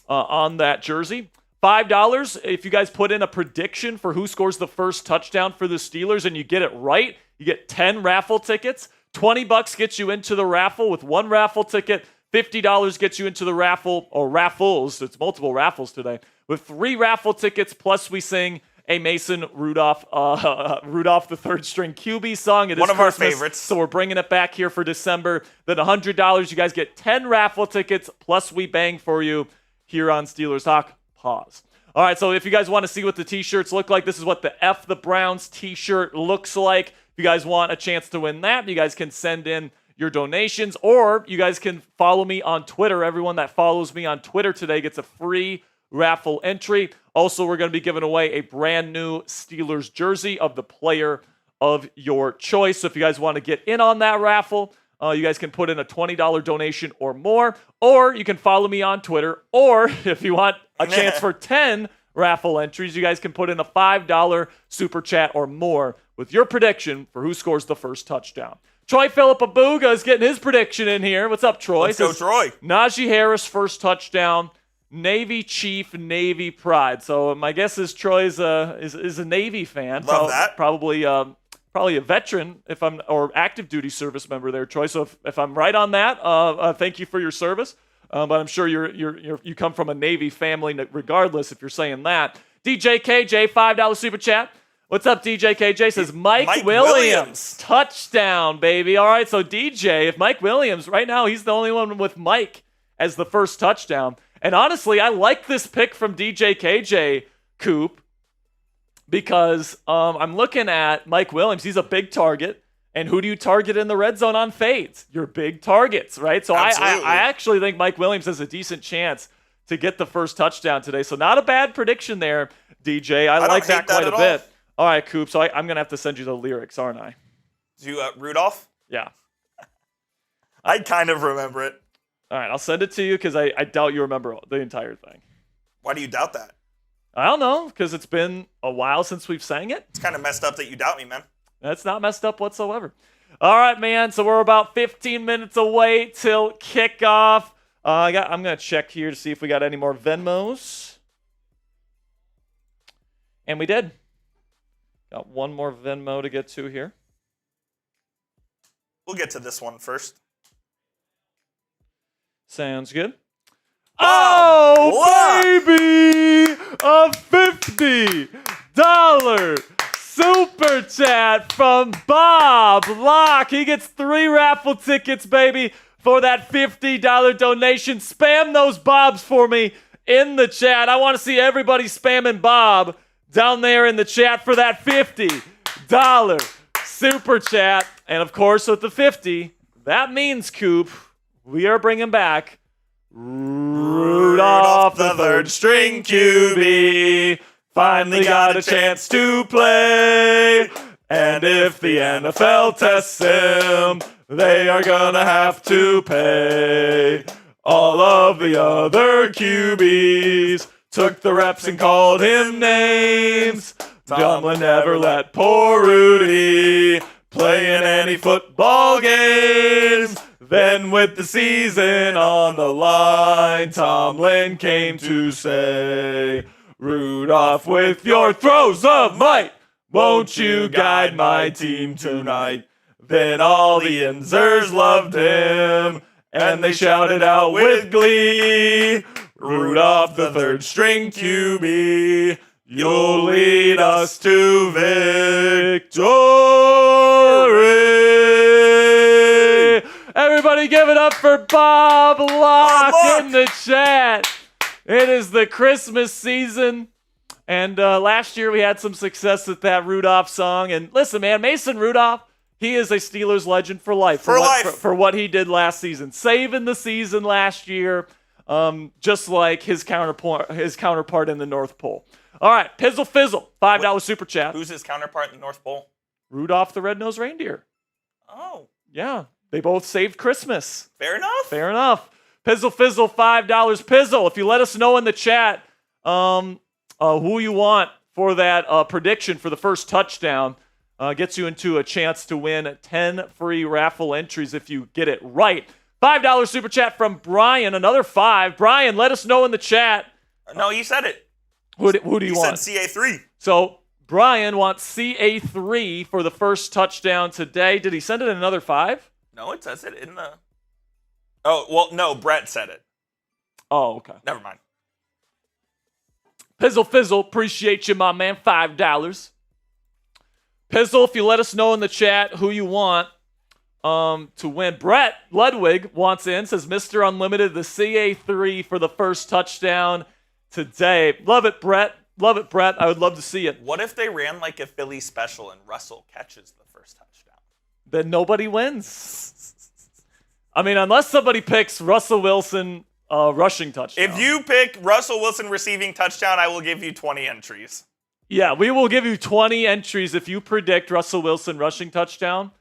on that jersey. $5 if you guys put in a prediction for who scores the first touchdown for the Steelers and you get it right. You get 10 raffle tickets. $20 gets you into the raffle with 1 raffle ticket. $50 gets you into the raffle, or raffles. It's multiple raffles today. With 3 raffle tickets, plus we sing a Mason Rudolph, the third string QB song. It is one of Christmas, our favorites. So we're bringing it back here for December. Then $100, you guys get 10 raffle tickets, plus we bang for you here on Steelers Talk. Pause. All right, so if you guys want to see what the t-shirts look like, this is what the F the Browns t-shirt looks like. If you guys want a chance to win that, you guys can send in your donations, or you guys can follow me on Twitter. Everyone that follows me on Twitter today gets a free raffle entry. Also, we're going to be giving away a brand new Steelers jersey of the player of your choice. So if you guys want to get in on that raffle, you guys can put in a $20 donation or more, or you can follow me on Twitter, or if you want a chance for 10 raffle entries, you guys can put in a $5 super chat or more with your prediction for who scores the first touchdown. Troy Philippa is getting his prediction in here. What's up, Troy? Let's go, Troy. Najee Harris, first touchdown. Navy Chief, Navy Pride. So my guess is Troy is a Navy fan. Love that. Probably a veteran, or active duty service member there, Troy. So if I'm right on that, thank you for your service. But I'm sure you come from a Navy family regardless if you're saying that. DJ KJ, $5 super chat. What's up, DJ KJ? Says Mike Williams. Touchdown, baby. All right, so DJ, if Mike Williams, right now he's the only one with Mike as the first touchdown. And honestly, I like this pick from DJ KJ, Coop, because I'm looking at Mike Williams. He's a big target. And who do you target in the red zone on fades? Your big targets, right? So I actually think Mike Williams has a decent chance to get the first touchdown today. So not a bad prediction there, DJ. I like that quite a bit. All right, Coop. So I'm going to have to send you the lyrics, aren't I? Do Rudolph? Yeah. I kind of remember it. All right, I'll send it to you because I doubt you remember the entire thing. Why do you doubt that? I don't know, because it's been a while since we've sang it. It's kind of messed up that you doubt me, man. That's not messed up whatsoever. All right, man. So we're about 15 minutes away till kickoff. I'm going to check here to see if we got any more Venmos. And we did. Got one more Venmo to get to here. We'll get to this one first. Sounds good. Oh, baby! A $50 super chat from Bob Locke. He gets 3 raffle tickets, baby, for that $50 donation. Spam those Bobs for me in the chat. I want to see everybody spamming Bob down there in the chat for that $50 super chat. And of course, with the 50, that means, Coop, we are bringing back Rudolph, the third string QB. Finally got a chance to play. And if the NFL tests him, they are gonna have to pay. All of the other QBs took the reps and called him names. Tomlin never let poor Rudy play in any football games. Then with the season on the line, Tomlin came to say, Rudolph, with your throws of might, won't you guide my team tonight? Then all the Yinzers loved him, and they shouted out with glee, Rudolph, the third string QB, you'll lead us to victory. Everybody give it up for Bob Locke in the chat. It is the Christmas season, and last year we had some success with that Rudolph song. And listen, man, Mason Rudolph, he is a Steelers legend for life. For what he did last season. Saving the season last year, just like his counterpart in the North Pole. All right, Pizzle Fizzle, $5 super chat. Who's his counterpart in the North Pole? Rudolph the Red-Nosed Reindeer. Oh. Yeah, they both saved Christmas. Fair enough. Fair enough. Pizzle Fizzle, $5. Pizzle, if you let us know in the chat who you want for that prediction for the first touchdown, gets you into a chance to win 10 free raffle entries if you get it right. $5 super chat from Brian, another 5. Brian, let us know in the chat. No, he said it. Who do you want? He said CA3. So Brian wants CA3 for the first touchdown today. Did he send it in another 5? No, it says it in the... Oh, well, no, Brett said it. Oh, okay. Never mind. Pizzle Fizzle, appreciate you, my man. $5. Pizzle, if you let us know in the chat who you want to win. Brett Ludwig wants in, says Mr. Unlimited, the CA3 for the first touchdown today. Love it, Brett. Love it, Brett. I would love to see it. What if they ran like a Philly special and Russell catches the first touchdown? Then nobody wins. I mean, unless somebody picks Russell Wilson rushing touchdown. If you pick Russell Wilson receiving touchdown, I will give you 20 entries. Yeah, we will give you 20 entries if you predict Russell Wilson rushing touchdown.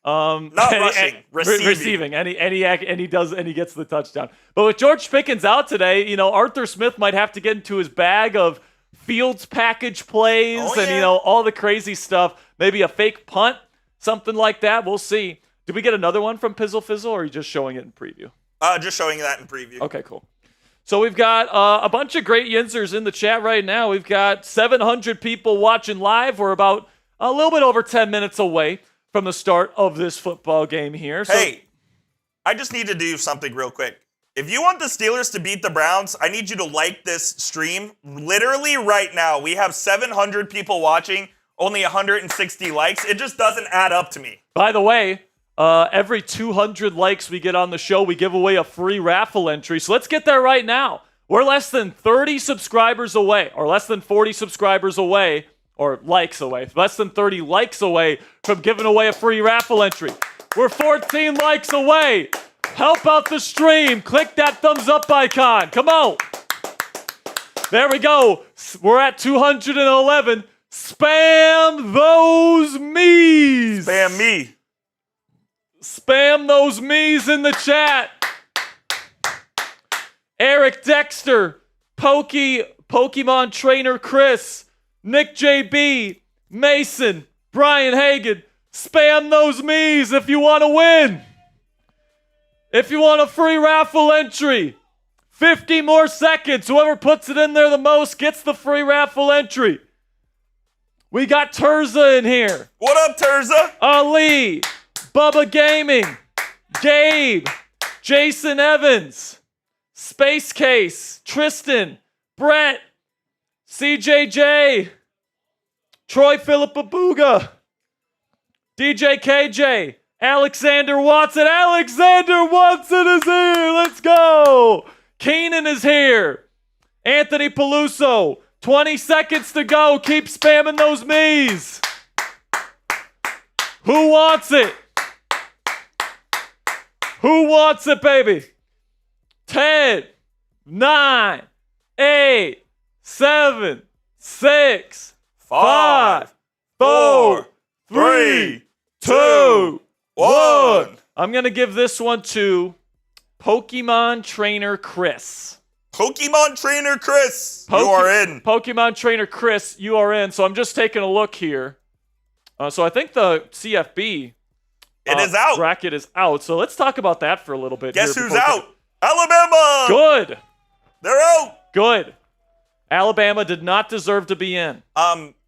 Not rushing, receiving. And he gets the touchdown. But with George Pickens out today, Arthur Smith might have to get into his bag of Fields package plays and all the crazy stuff. Maybe a fake punt, something like that. We'll see. Did we get another one from Pizzle Fizzle, or are you just showing it in preview? Just showing that in preview. Okay, cool. So we've got a bunch of great Yinzers in the chat right now. We've got 700 people watching live. We're about a little bit over 10 minutes away from the start of this football game here. Hey, I just need to do something real quick. If you want the Steelers to beat the Browns, I need you to like this stream. Literally right now, we have 700 people watching, only 160 likes. It just doesn't add up to me. By the way, every 200 likes we get on the show, we give away a free raffle entry. So let's get there right now. We're less than 30 subscribers away, or less than 40 subscribers away, or likes away. Less than 30 likes away from giving away a free raffle entry. We're 14 likes away. Help out the stream. Click that thumbs up icon. Come on. There we go. We're at 211. Spam those me's. Spam me. Spam those me's in the chat. Eric Dexter, Pokemon Trainer Chris, Nick JB, Mason, Brian Hagan. Spam those me's if you want to win. If you want a free raffle entry, 50 more seconds. Whoever puts it in there the most gets the free raffle entry. We got Terza in here. What up, Terza? Ali, Bubba Gaming, Gabe, Jason Evans, Space Case, Tristan, Brett, CJJ, Troy Philippabuga, DJ KJ, Alexander Watson. Alexander Watson is here. Let's go. Keenan is here. Anthony Peluso. 20 seconds to go. Keep spamming those me's. Who wants it? Who wants it, baby? 10, 9, 8, 7, 6, 5, 4, 3, 2, 1. I'm going to give this one to Pokemon Trainer Chris. Pokemon Trainer Chris, you are in. Pokemon Trainer Chris, you are in. So I'm just taking a look here. So I think the CFB is out. bracket is out. So let's talk about that for a little bit. Guess who's out? Alabama. Good. They're out. Good. Alabama did not deserve to be in.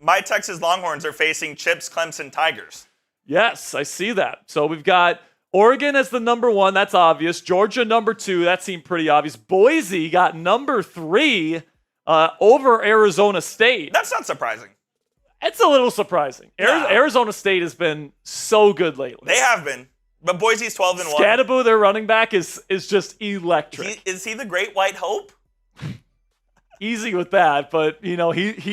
My Texas Longhorns are facing Chip's Clemson Tigers. Yes, I see that. So we've got Oregon as the number 1. That's obvious. Georgia number 2. That seemed pretty obvious. Boise got number 3 over Arizona State. That's not surprising. It's a little surprising. Yeah. Arizona State has been so good lately. They have been. But Boise's 12-1. Scadaboo, their running back, is just electric. Is he the Great White Hope? Easy with that, but he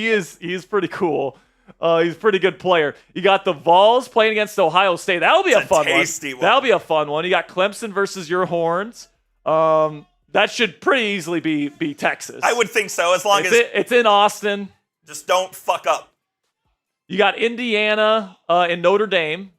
is pretty cool. He's a pretty good player. You got the Vols playing against Ohio State. That'll be a fun one. That'll be a fun one. You got Clemson versus your Horns. That should pretty easily be Texas. I would think so, as long as it's in Austin. Just don't fuck up. You got Indiana and Notre Dame.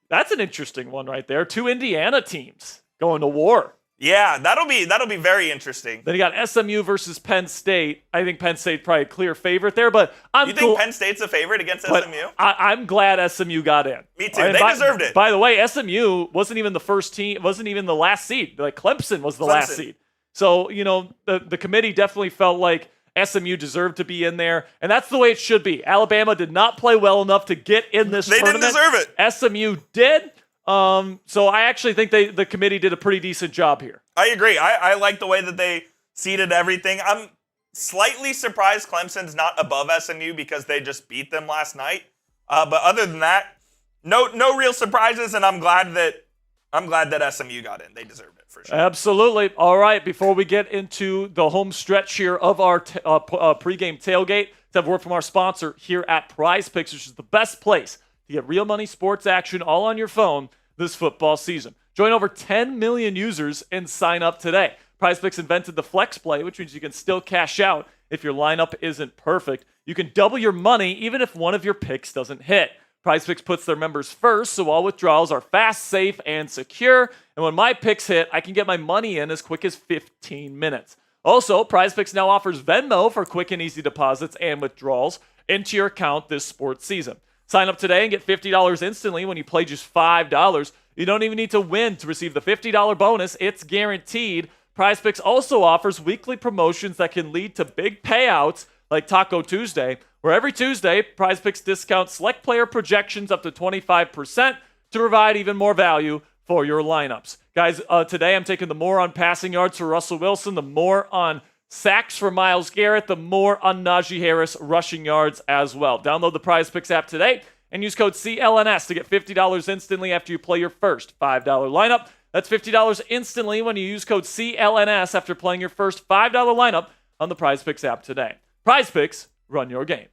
That's an interesting one right there. 2 Indiana teams going to war. Yeah, that'll be very interesting. Then you got SMU versus Penn State. I think Penn State probably a clear favorite there, but You think Penn State's a favorite against SMU? I'm glad SMU got in. Me too. They deserved it. By the way, SMU wasn't even the first team, wasn't even the last seed. Like Clemson was the last seed. So, the committee definitely felt like SMU deserved to be in there, and that's the way it should be. Alabama did not play well enough to get in this tournament. They didn't deserve it. SMU did. So I actually think the committee did a pretty decent job here. I agree. I like the way that they seeded everything. I'm slightly surprised Clemson's not above SMU because they just beat them last night. But other than that, no real surprises, and I'm glad that SMU got in. They deserved it for sure. Absolutely. All right. Before we get into the home stretch here of our pregame tailgate, let's have a word from our sponsor here at Prize Picks, which is the best place to get real money sports action all on your phone this football season. Join over 10 million users and sign up today. Prize Picks invented the flex play, which means you can still cash out if your lineup isn't perfect. You can double your money even if one of your picks doesn't hit. Prize Picks puts their members first, so all withdrawals are fast, safe, and secure. And when my picks hit, I can get my money in as quick as 15 minutes. Also, Prize Picks now offers Venmo for quick and easy deposits and withdrawals into your account this sports season. Sign up today and get $50 instantly when you play just $5. You don't even need to win to receive the $50 bonus. It's guaranteed. Prize Picks also offers weekly promotions that can lead to big payouts like Taco Tuesday, where every Tuesday, Prize Picks discounts select player projections up to 25% to provide even more value for your lineups. Guys, today I'm taking the more on passing yards for Russell Wilson, the more on sacks for Myles Garrett, the more on Najee Harris rushing yards as well. Download the Prize Picks app today and use code CLNS to get $50 instantly after you play your first $5 lineup. That's $50 instantly when you use code CLNS after playing your first $5 lineup on the Prize Picks app today. Prize Picks, run your game.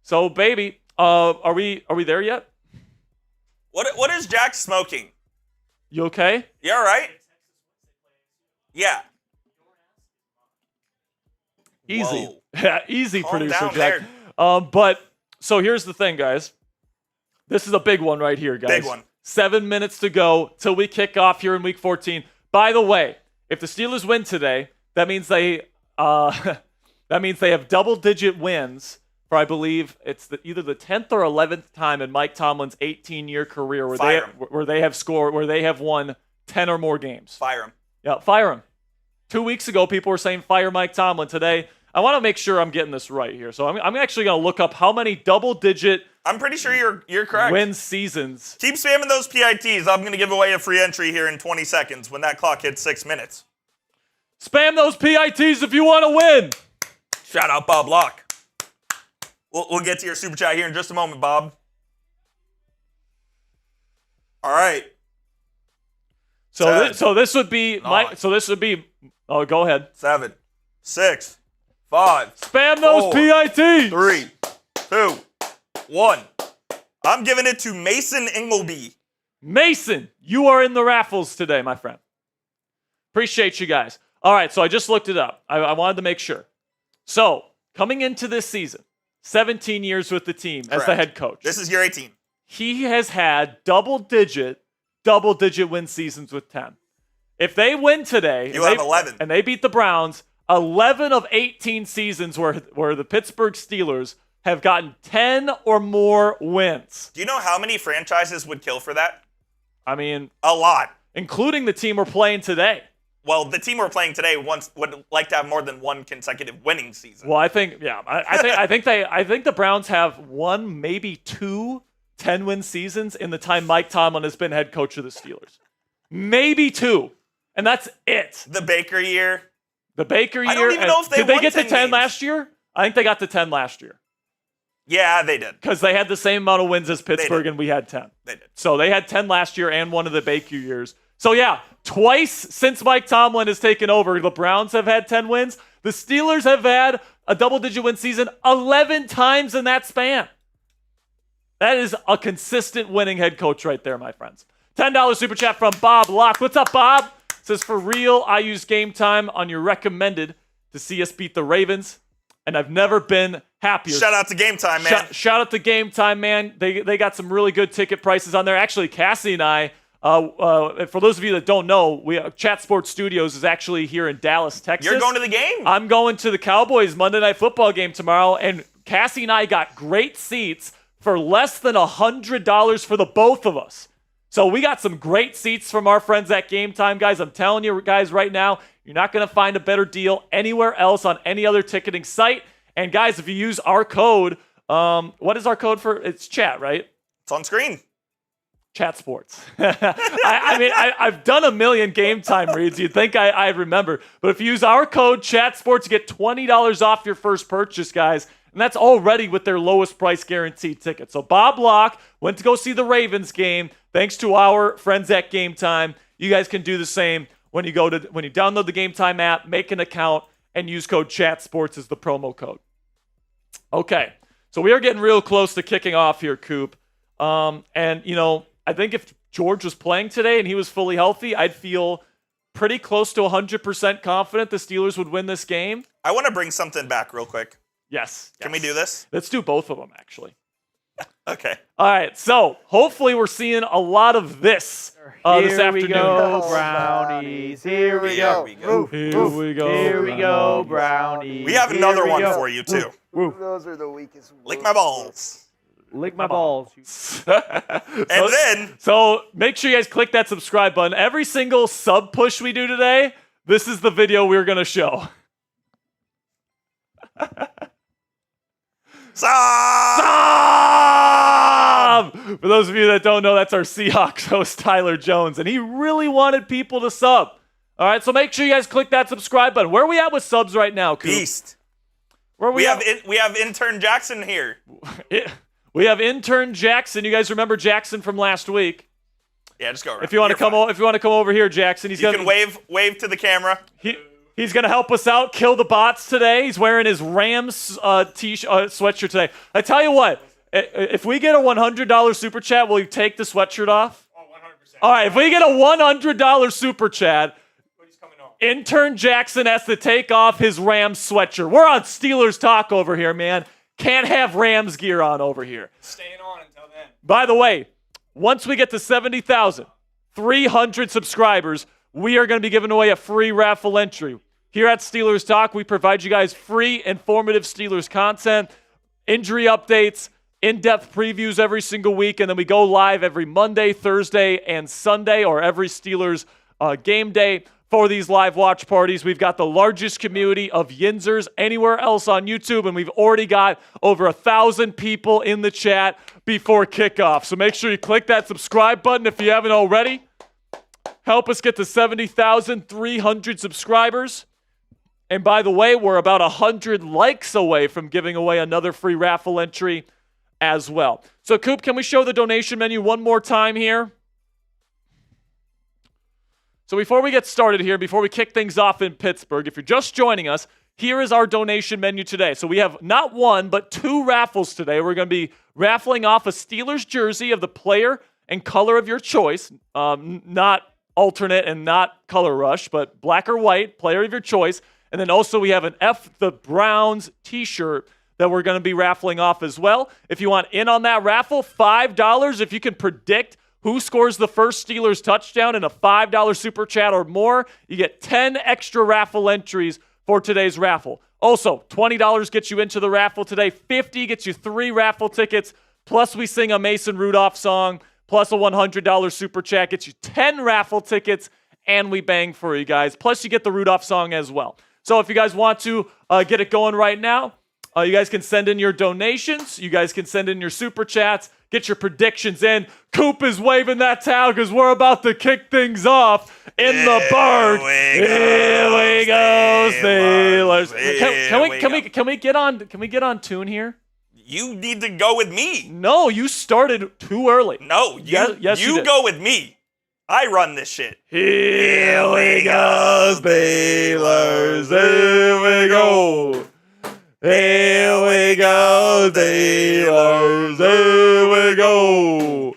So, baby, are we there yet? What is Jack smoking? You okay? You all right? Yeah. Easy. Whoa. Yeah, easy, Calm producer down Jack. there. But so here's the thing, guys. This is a big one right here, guys. Big one. 7 minutes to go till we kick off here in Week 14. By the way, if the Steelers win today, that means they have double-digit wins for, I believe, it's either the 10th or 11th time in Mike Tomlin's 18-year career where they have won 10 or more games. Fire him. Yeah, fire him. 2 weeks ago, people were saying fire Mike Tomlin. Today, I want to make sure I'm getting this right here. So I'm actually going to look up how many double-digit I'm pretty sure you're correct. win seasons. Keep spamming those PITs. I'm going to give away a free entry here in 20 seconds when that clock hits 6 minutes. Spam those PITs if you want to win. Shout out Bob Locke. We'll get to your super chat here in just a moment, Bob. All right. So this would be Oh, go ahead. 7, 6, 5. Spam those 4, PITs. 3, 2, 1. I'm giving it to Mason Ingleby. Mason, you are in the Raffles today, my friend. Appreciate you guys. All right, so I just looked it up. I wanted to make sure. So, coming into this season, 17 years with the team as the head coach. This is year 18. He has had double-digit win seasons with 10. If they win today, You have 11. and they beat the Browns, 11 of 18 seasons where the Pittsburgh Steelers have gotten 10 or more wins. Do you know how many franchises would kill for that? I mean, a lot. Including the team we're playing today. Well, the team we're playing today would like to have more than one consecutive winning season. Well, I think the Browns have one, maybe 2 10-win seasons in the time Mike Tomlin has been head coach of the Steelers. Maybe 2. And that's it. The Baker year. I don't even know if did they won get to 10 10 games. last year? I think they got to 10 last year. Yeah, they did. Because they had the same amount of wins as Pittsburgh, and we had 10. They did. So they had 10 last year and one of the Baker years. So yeah, twice since Mike Tomlin has taken over, the Browns have had 10 wins. The Steelers have had a double-digit win season 11 times in that span. That is a consistent winning head coach right there, my friends. $10 super chat from Bob Locke. What's up, Bob? Says, for real, I use Game Time on your recommended to see us beat the Ravens. and I've never been happier. Shout out to Game Time, man. Shout out to Game Time, man. They got some really good ticket prices on there. Actually, Cassie and I, for those of you that don't know, Chat Sports Studios is actually here in Dallas, Texas. You're going to the game. I'm going to the Cowboys Monday Night Football game tomorrow, and Cassie and I got great seats for less than $100 for the both of us. So we got some great seats from our friends at Game Time, guys. I'm telling you guys right now, you're not going to find a better deal anywhere else on any other ticketing site. And guys, if you use our code, what is our code for? It's chat, right? It's on screen. Chat Sports. I've done a million Game Time reads. You'd think I'd remember. But if you use our code Chat Sports, you get $20 off your first purchase, guys. And that's already with their lowest price guaranteed ticket. So Bob Locke went to go see the Ravens game. Thanks to our friends at Game Time. You guys can do the same when you download the Game Time app, make an account, and use code ChatSports as the promo code. Okay, so we are getting real close to kicking off here, Coop. And, you know, I think if George was playing today and he was fully healthy, I'd feel pretty close to 100% confident the Steelers would win this game. I want to bring something back real quick. Yes. Can we do this? Let's do both of them, actually. Okay. All right, so hopefully we're seeing a lot of this this afternoon. Here we go, brownies. Here we go. Here we go. Here we go, brownies. We have another one for you, too. Those are the weakest. Lick my balls. Lick my balls. So make sure you guys click that subscribe button. Every single sub push we do today, this is the video we're going to show. Sub! For those of you that don't know, that's our Seahawks host, Tyler Jones, and he really wanted people to sub. All right, so make sure you guys click that subscribe button. Where are we at with subs right now, Coop? Beast. Where are we have intern Jackson here. We have intern Jackson. You guys remember Jackson from last week? Yeah, just go around. If you want to come over here, Jackson, you can wave to the camera. He's going to help us out, kill the bots today. He's wearing his Rams sweatshirt today. I tell you what, if we get a $100 super chat, will you take the sweatshirt off? Oh, 100%. All right, if we get a $100 super chat, intern Jackson has to take off his Rams sweatshirt. We're on Steelers talk over here, man. Can't have Rams gear on over here. Staying on until then. By the way, once we get to 70,300 subscribers, we are going to be giving away a free raffle entry. Here at Steelers Talk, we provide you guys free, informative Steelers content, injury updates, in-depth previews every single week, and then we go live every Monday, Thursday, and Sunday, or every Steelers game day for these live watch parties. We've got the largest community of Yinzers anywhere else on YouTube, and we've already got over 1,000 people in the chat before kickoff. So make sure you click that subscribe button if you haven't already. Help us get to 70,300 subscribers. And by the way, we're about 100 likes away from giving away another free raffle entry as well. So, Coop, can we show the donation menu one more time here? So before we get started here, before we kick things off in Pittsburgh, if you're just joining us, here is our donation menu today. So we have not one, but two raffles today. We're going to be raffling off a Steelers jersey of the player and color of your choice, not alternate and not color rush, but black or white, player of your choice. And then also we have an F the Browns t-shirt that we're going to be raffling off as well. If you want in on that raffle, $5. If you can predict who scores the first Steelers touchdown in a $5 super chat or more, you get 10 extra raffle entries for today's raffle. Also, $20 gets you into the raffle today. $50 gets you 3 raffle tickets, plus we sing a Mason Rudolph song, plus a $100 super chat gets you 10 raffle tickets, and we bang for you guys. Plus, you get the Rudolph song as well. So if you guys want to get it going right now, you guys can send in your donations. You guys can send in your super chats. Get your predictions in. Coop is waving that towel because we're about to kick things off in the barn. Here we go, Steelers. Can we get on tune here? You need to go with me. No, you started too early. No, you go with me. I run this shit. Here we go, Steelers. Here we go. Here we go, Steelers. Here we go.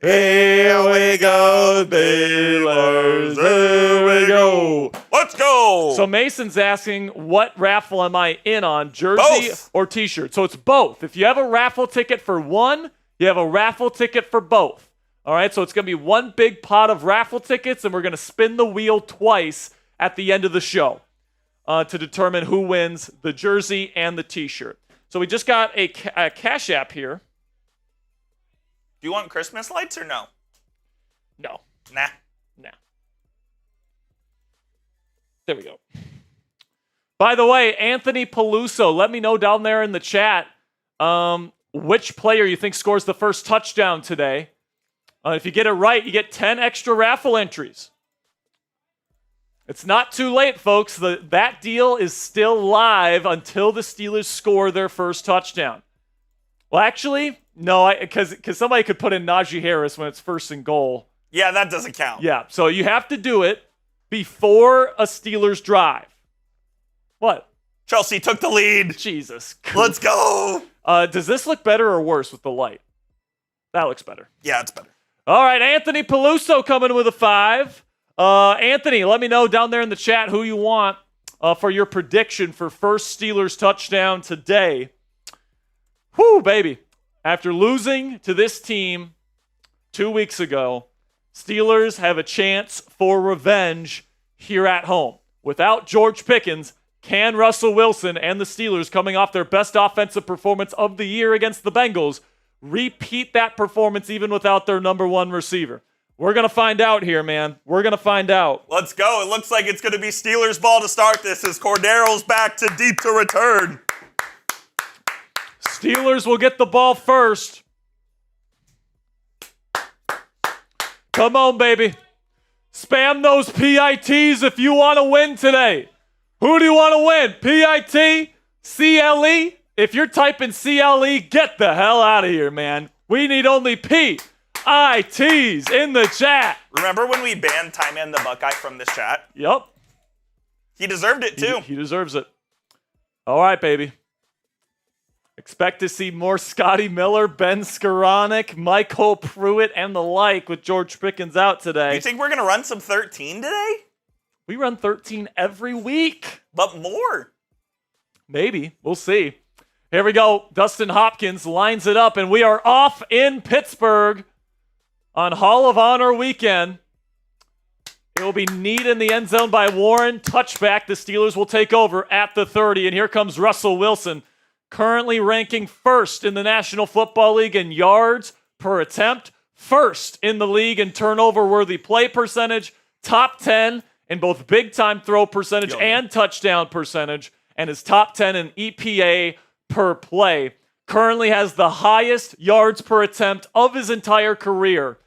Here we go, Steelers. Here we go. Let's go. Oh. So Mason's asking, what raffle am I in on, jersey or T-shirt? So it's both. If you have a raffle ticket for one, you have a raffle ticket for both. All right, so it's going to be one big pot of raffle tickets, and we're going to spin the wheel twice at the end of the show to determine who wins the jersey and the T-shirt. So we just got a Cash App here. Do you want Christmas lights or no? No. Nah. There we go. By the way, Anthony Peluso, let me know down there in the chat which player you think scores the first touchdown today. If you get it right, you get 10 extra raffle entries. It's not too late, folks. That deal is still live until the Steelers score their first touchdown. Well, actually, no, because somebody could put in Najee Harris when it's first and goal. Yeah, that doesn't count. Yeah, so you have to do it before a Steelers drive. What? Chelsea took the lead. Jesus. Let's go. Does this look better or worse with the light? That looks better. Yeah, it's better. All right, Anthony Peluso coming with a 5. Anthony, let me know down there in the chat who you want for your prediction for first Steelers touchdown today. Whew, baby. After losing to this team 2 weeks ago, Steelers have a chance for revenge here at home. Without George Pickens, can Russell Wilson and the Steelers, coming off their best offensive performance of the year against the Bengals, repeat that performance even without their number one receiver? We're going to find out here, man. We're going to find out. Let's go. It looks like it's going to be Steelers ball to start this as Cordero's back to deep to return. Steelers will get the ball first. Come on, baby. Spam those PITs if you want to win today. Who do you want to win? PIT? CLE? If you're typing CLE, get the hell out of here, man. We need only PITs in the chat. Remember when we banned Ty Man the Buckeye from this chat? Yep. He deserved it, too. He deserves it. All right, baby. Expect to see more Scotty Miller, Ben Skoranek, Michael Pruitt, and the like with George Pickens out today. You think we're going to run some 13 today? We run 13 every week. But more. Maybe. We'll see. Here we go. Dustin Hopkins lines it up, and we are off in Pittsburgh on Hall of Honor weekend. It will be kneed in the end zone by Warren. Touchback. The Steelers will take over at the 30, and here comes Russell Wilson, currently ranking first in the National Football League in yards per attempt, first in the league in turnover-worthy play percentage, top 10 in both big-time throw percentage and touchdown percentage, and is top 10 in EPA per play. Currently has the highest yards per attempt of his entire career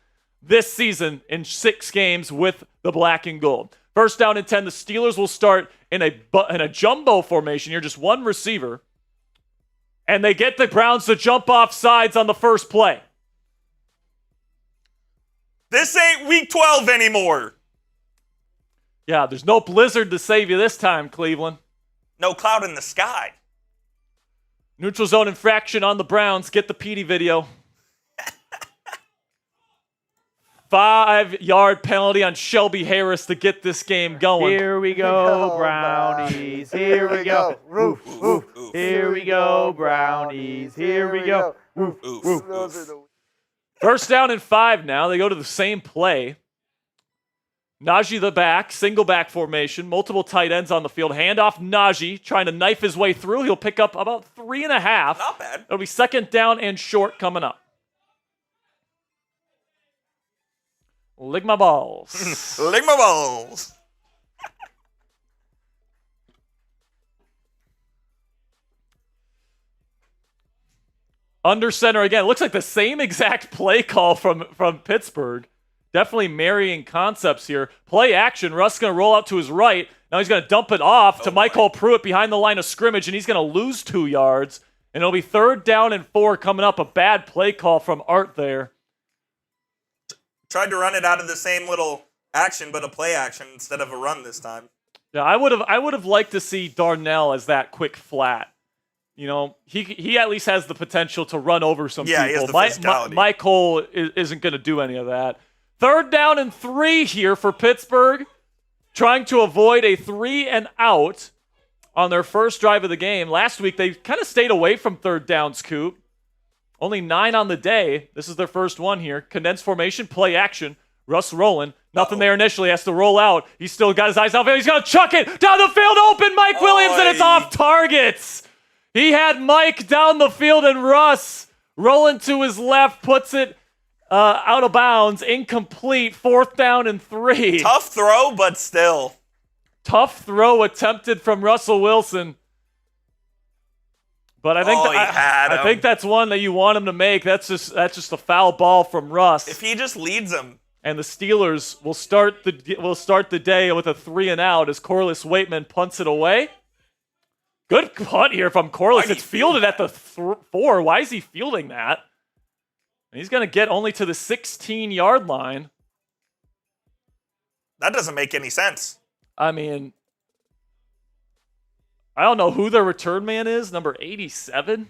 this season in 6 games with the black and gold. First down and 10, the Steelers will start in a jumbo formation here, just one receiver. And they get the Browns to jump off sides on the first play. This ain't week 12 anymore. Yeah, there's no blizzard to save you this time, Cleveland. No cloud in the sky. Neutral zone infraction on the Browns. Get the Petey video. 5-yard penalty on Shelby Harris to get this game going. Here we go, Brownies. Here we go. Roof, roof. Here we go, Brownies. Here we go. Roof, Oof, roof. oof. Those are the First down and 5 now. They go to the same play. Najee the back, single back formation, multiple tight ends on the field. Handoff Najee, trying to knife his way through. He'll pick up about 3.5. Not bad. It'll be second down and short coming up. Lick my balls. Lick my balls. Under center again. Looks like the same exact play call from Pittsburgh. Definitely marrying concepts here. Play action. Russ going to roll out to his right. Now he's going to dump it off to Michael Pruitt behind the line of scrimmage, and he's going to lose 2 yards. And it'll be third down and 4 coming up. A bad play call from Art there. Tried to run it out of the same little action, but a play action instead of a run this time. Yeah, I would have liked to see Darnell as that quick flat. You know, he at least has the potential to run over some people. He has the physicality. Michael isn't going to do any of that. Third down and 3 here for Pittsburgh. trying to avoid a 3-and-out on their first drive of the game. Last week, they kind of stayed away from third downs, Coop. Only 9 on the day. This is their first one here. Condensed formation, play action. Russ rolling. Nothing there initially. Has to roll out. He's still got his eyes out. He's going to chuck it down the field. Open Mike Williams, and it's off targets. He had Mike down the field, and Russ rolling to his left, puts it out of bounds. Incomplete. 4th down and 3. Tough throw, but still. Tough throw attempted from Russell Wilson. But I think I think that's one that you want him to make. That's just a foul ball from Russ. If he just leads him. And the Steelers will start the day with a 3-and-out as Corliss Waitman punts it away. Good punt here from Corliss. It's fielded at the 4. Why is he fielding that? And he's going to get only to the 16-yard line. That doesn't make any sense. I mean, I don't know who their return man is, number 87.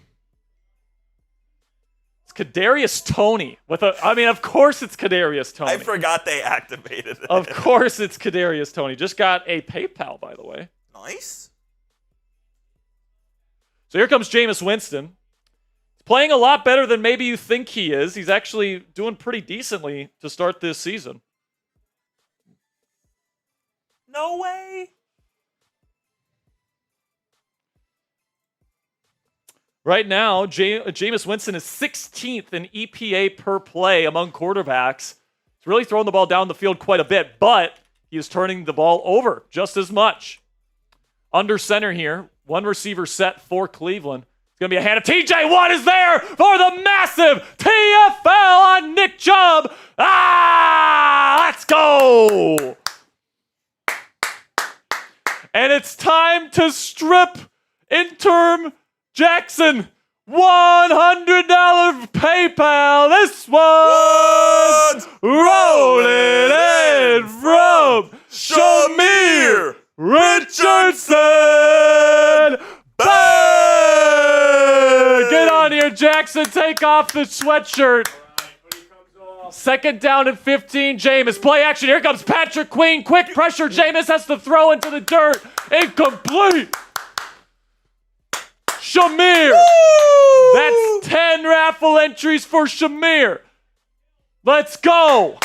It's Kadarius Toney. Of course it's Kadarius Toney. I forgot they activated it. Of course it's Kadarius Toney. Just got a PayPal, by the way. Nice. So here comes Jameis Winston. He's playing a lot better than maybe you think he is. He's actually doing pretty decently to start this season. No way. Right now, Jameis Winston is 16th in EPA per play among quarterbacks. He's really throwing the ball down the field quite a bit, but he is turning the ball over just as much. Under center here, one receiver set for Cleveland. It's going to be a hand of TJ Watt is there for the massive TFL on Nick Chubb. Let's go. And it's time to strip interim Jackson. $100 PayPal. This one's rolling in from Shamir Richardson. Bang! Get on here, Jackson. Take off the sweatshirt. 2nd down and 15. Jameis, play action. Here comes Patrick Queen. Quick pressure. Jameis has to throw into the dirt. Incomplete. Shamir. Woo! That's 10 raffle entries for Shamir. Let's go.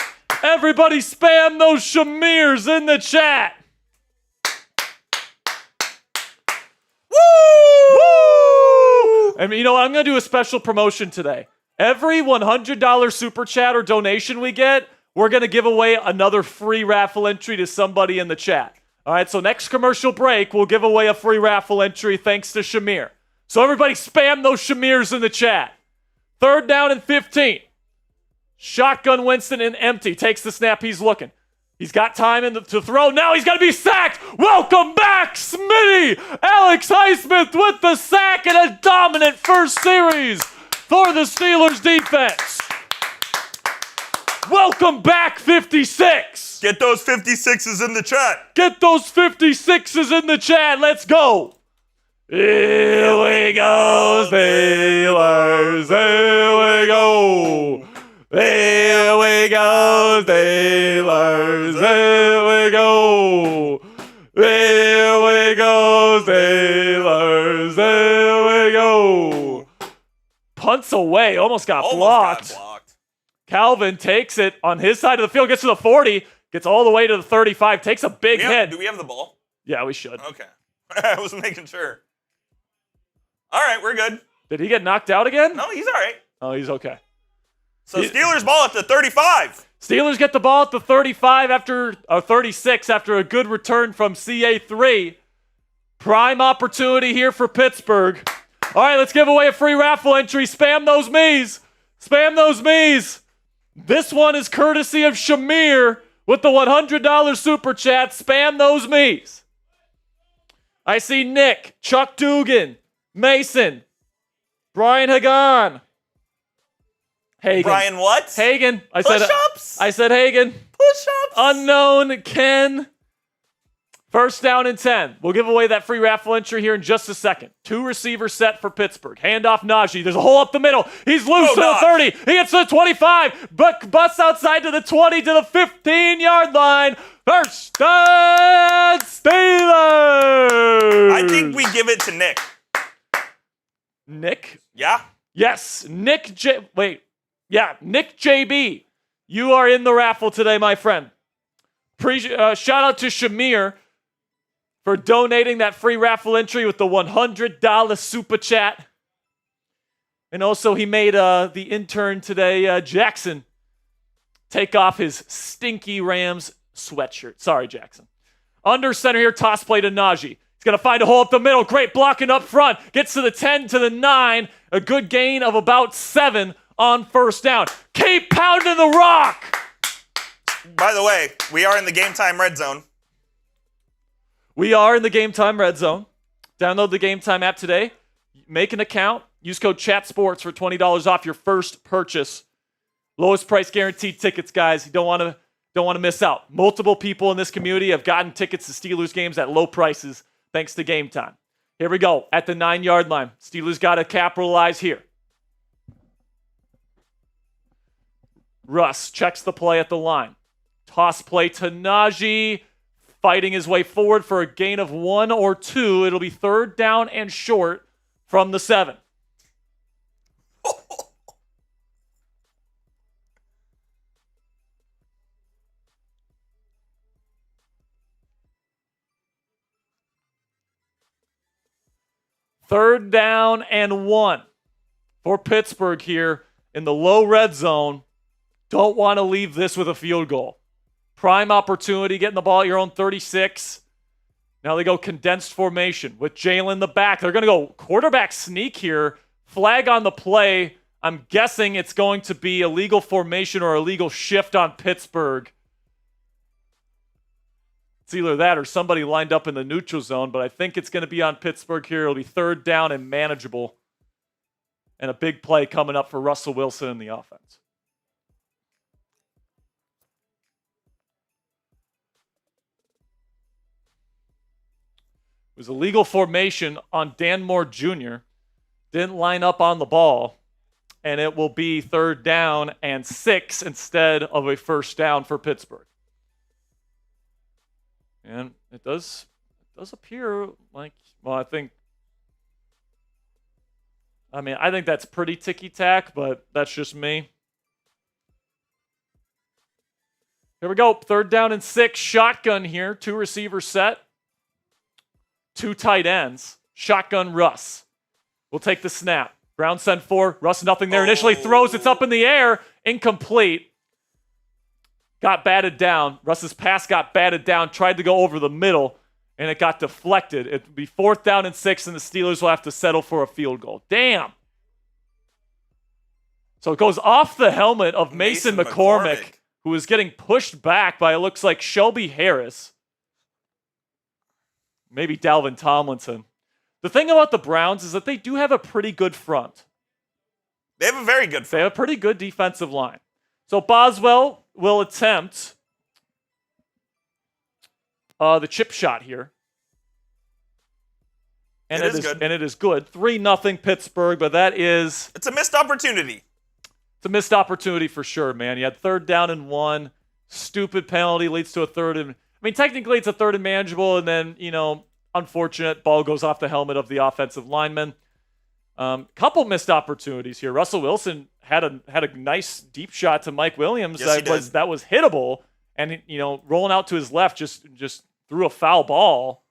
Everybody spam those Shamirs in the chat. Woo! And you know what? I'm going to do a special promotion today. Every $100 super chat or donation we get, we're going to give away another free raffle entry to somebody in the chat. All right, so next commercial break, we'll give away a free raffle entry thanks to Shamir. So everybody spam those Shamirs in the chat. 3rd down and 15. Shotgun Winston in empty. Takes the snap. He's looking. He's got time to throw. Now he's going to be sacked. Welcome back, Smitty. Alex Highsmith with the sack and a dominant first series for the Steelers defense. Welcome back, 56. Get those 56s in the chat. Get those 56s in the chat. Let's go. Here we go, Steelers. Here we go. Here we go, Steelers. Here we go. Here we go, Steelers. Here we go. Punts away. Almost got blocked. Calvin takes it on his side of the field, gets to the 40, gets all the way to the 35, takes a big hit. Do we have the ball? Yeah, we should. Okay. I was making sure. All right, we're good. Did he get knocked out again? No, he's all right. Oh, he's okay. So Steelers ball at the 35. Steelers get the ball at the 35 36 after a good return from CA3. Prime opportunity here for Pittsburgh. All right, let's give away a free raffle entry. Spam those me's. Spam those me's. This one is courtesy of Shamir with the $100 super chat. Spam those me's. I see Nick, Chuck Dugan, Mason, Brian Hagan. Hagan. Brian what? Hagan. Push-ups? I said Hagan. Push-ups? Unknown Ken. 1st down and 10. We'll give away that free raffle entry here in just a second. 2 receivers set for Pittsburgh. Handoff Najee. There's a hole up the middle. He's loose to the 30. He gets to the 25. Busts outside to the 20 to the 15-yard line. First and Steelers! I think we give it to Nick. Nick? Yeah? Yes, Nick JB. You are in the raffle today, my friend. Shout out to Shamir for donating that free raffle entry with the $100 super chat. And also, he made the intern today, Jackson, take off his stinky Rams sweatshirt. Sorry, Jackson. Under center here, toss play to Najee. He's going to find a hole up the middle. Great blocking up front. Gets to the 10, to the 9. A good gain of about 7 on first down. Keep pounding the rock. By the way, we are in the Game Time Red Zone. We are in the Game Time Red Zone. Download the Game Time app today. Make an account. Use code CHATSPORTS for $20 off your first purchase. Lowest price guaranteed tickets, guys. You don't want to miss out. Multiple people in this community have gotten tickets to Steelers games at low prices thanks to Game Time. Here we go. At the 9-yard line. Steelers got to capitalize here. Russ checks the play at the line. Toss play to Najee. Fighting his way forward for a gain of 1 or 2. It'll be third down and short from the 7. Third down and 1 for Pittsburgh here in the low red zone. Don't want to leave this with a field goal. Prime opportunity, getting the ball at your own 36. Now they go condensed formation with Jalen in the back. They're going to go quarterback sneak here. Flag on the play. I'm guessing it's going to be a legal formation or a legal shift on Pittsburgh. It's either that or somebody lined up in the neutral zone, but I think it's going to be on Pittsburgh here. It'll be third down and manageable. And a big play coming up for Russell Wilson in the offense. It was a legal formation on Dan Moore Jr. Didn't line up on the ball. And it will be third down and 6 instead of a first down for Pittsburgh. And it does appear like, well, I think that's pretty ticky-tack, but that's just me. Here we go. Third down and 6. Shotgun here. 2 receivers set. 2 tight ends. Shotgun Russ. We'll take the snap. Brown sent 4. Russ nothing there. Initially throws. It's up in the air. Incomplete. Got batted down. Russ's pass got batted down. Tried to go over the middle, and it got deflected. It'll be fourth down and 6, and the Steelers will have to settle for a field goal. Damn. So it goes off the helmet of Mason McCormick, who is getting pushed back by, it looks like, Shelby Harris. Maybe Dalvin Tomlinson. The thing about the Browns is that they do have a pretty good front. They have a very good front. They have a pretty good defensive line. So Boswell will attempt the chip shot here. And it is good. 3-0 Pittsburgh, but it's a missed opportunity. It's a missed opportunity for sure, man. You had third down and 1. Stupid penalty leads to a third and, technically it's a third and manageable, and then, unfortunate ball goes off the helmet of the offensive lineman. Couple missed opportunities here. Russell Wilson had a nice deep shot to Mike Williams that was hittable, and rolling out to his left just threw a foul ball,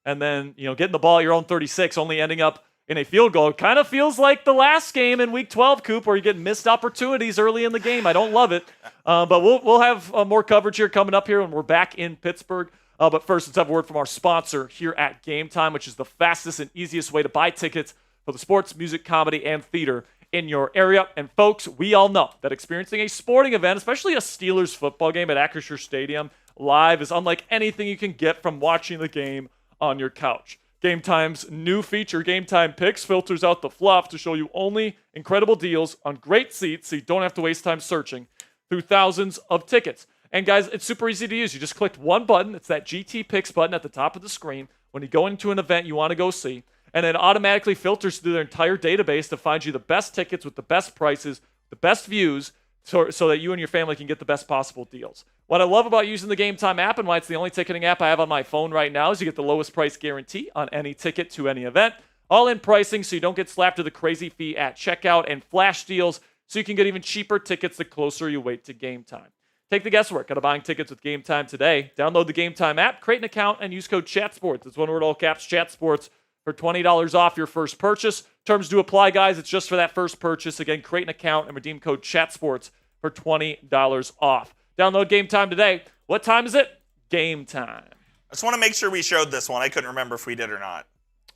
and then getting the ball at your own 36, only ending up in a field goal. It kind of feels like the last game in Week 12, Coop, where you get missed opportunities early in the game. I don't love it, but we'll have more coverage here coming up here when we're back in Pittsburgh. But first, let's have a word from our sponsor here at Game Time, which is the fastest and easiest way to buy tickets for the sports, music, comedy, and theater in your area. And folks, we all know that experiencing a sporting event, especially a Steelers football game at Acrisure Stadium live, is unlike anything you can get from watching the game on your couch. Game Time's new feature, Game Time Picks, filters out the fluff to show you only incredible deals on great seats so you don't have to waste time searching through thousands of tickets. And guys, it's super easy to use. You just click one button. It's that GT Picks button at the top of the screen when you go into an event you want to go see. And it automatically filters through their entire database to find you the best tickets with the best prices, the best views so that you and your family can get the best possible deals. What I love about using the Game Time app and why it's the only ticketing app I have on my phone right now is you get the lowest price guarantee on any ticket to any event. All-in pricing so you don't get slapped with a crazy fee at checkout, and flash deals so you can get even cheaper tickets the closer you wait to game time. Take the guesswork out of buying tickets with Game Time today. Download the Game Time app, create an account, and use code CHATSPORTS. It's one word, all caps, CHATSPORTS, for $20 off your first purchase. Terms do apply, guys. It's just for that first purchase. Again, create an account and redeem code CHATSPORTS for $20 off. Download Game Time today. What time is it? Game time. I just want to make sure we showed this one. I couldn't remember if we did or not.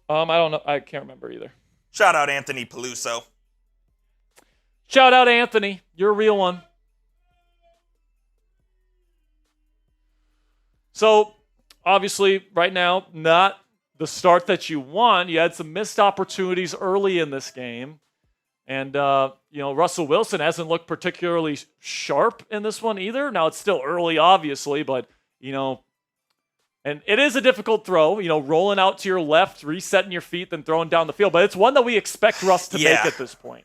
I don't know. I can't remember either. Shout out Anthony Peluso. Shout out Anthony. You're a real one. So, obviously, right now, not the start that you want. You had some missed opportunities early in this game. And, Russell Wilson hasn't looked particularly sharp in this one either. Now, it's still early, obviously, but, and it is a difficult throw, rolling out to your left, resetting your feet, then throwing down the field. But it's one that we expect Russ to make at this point.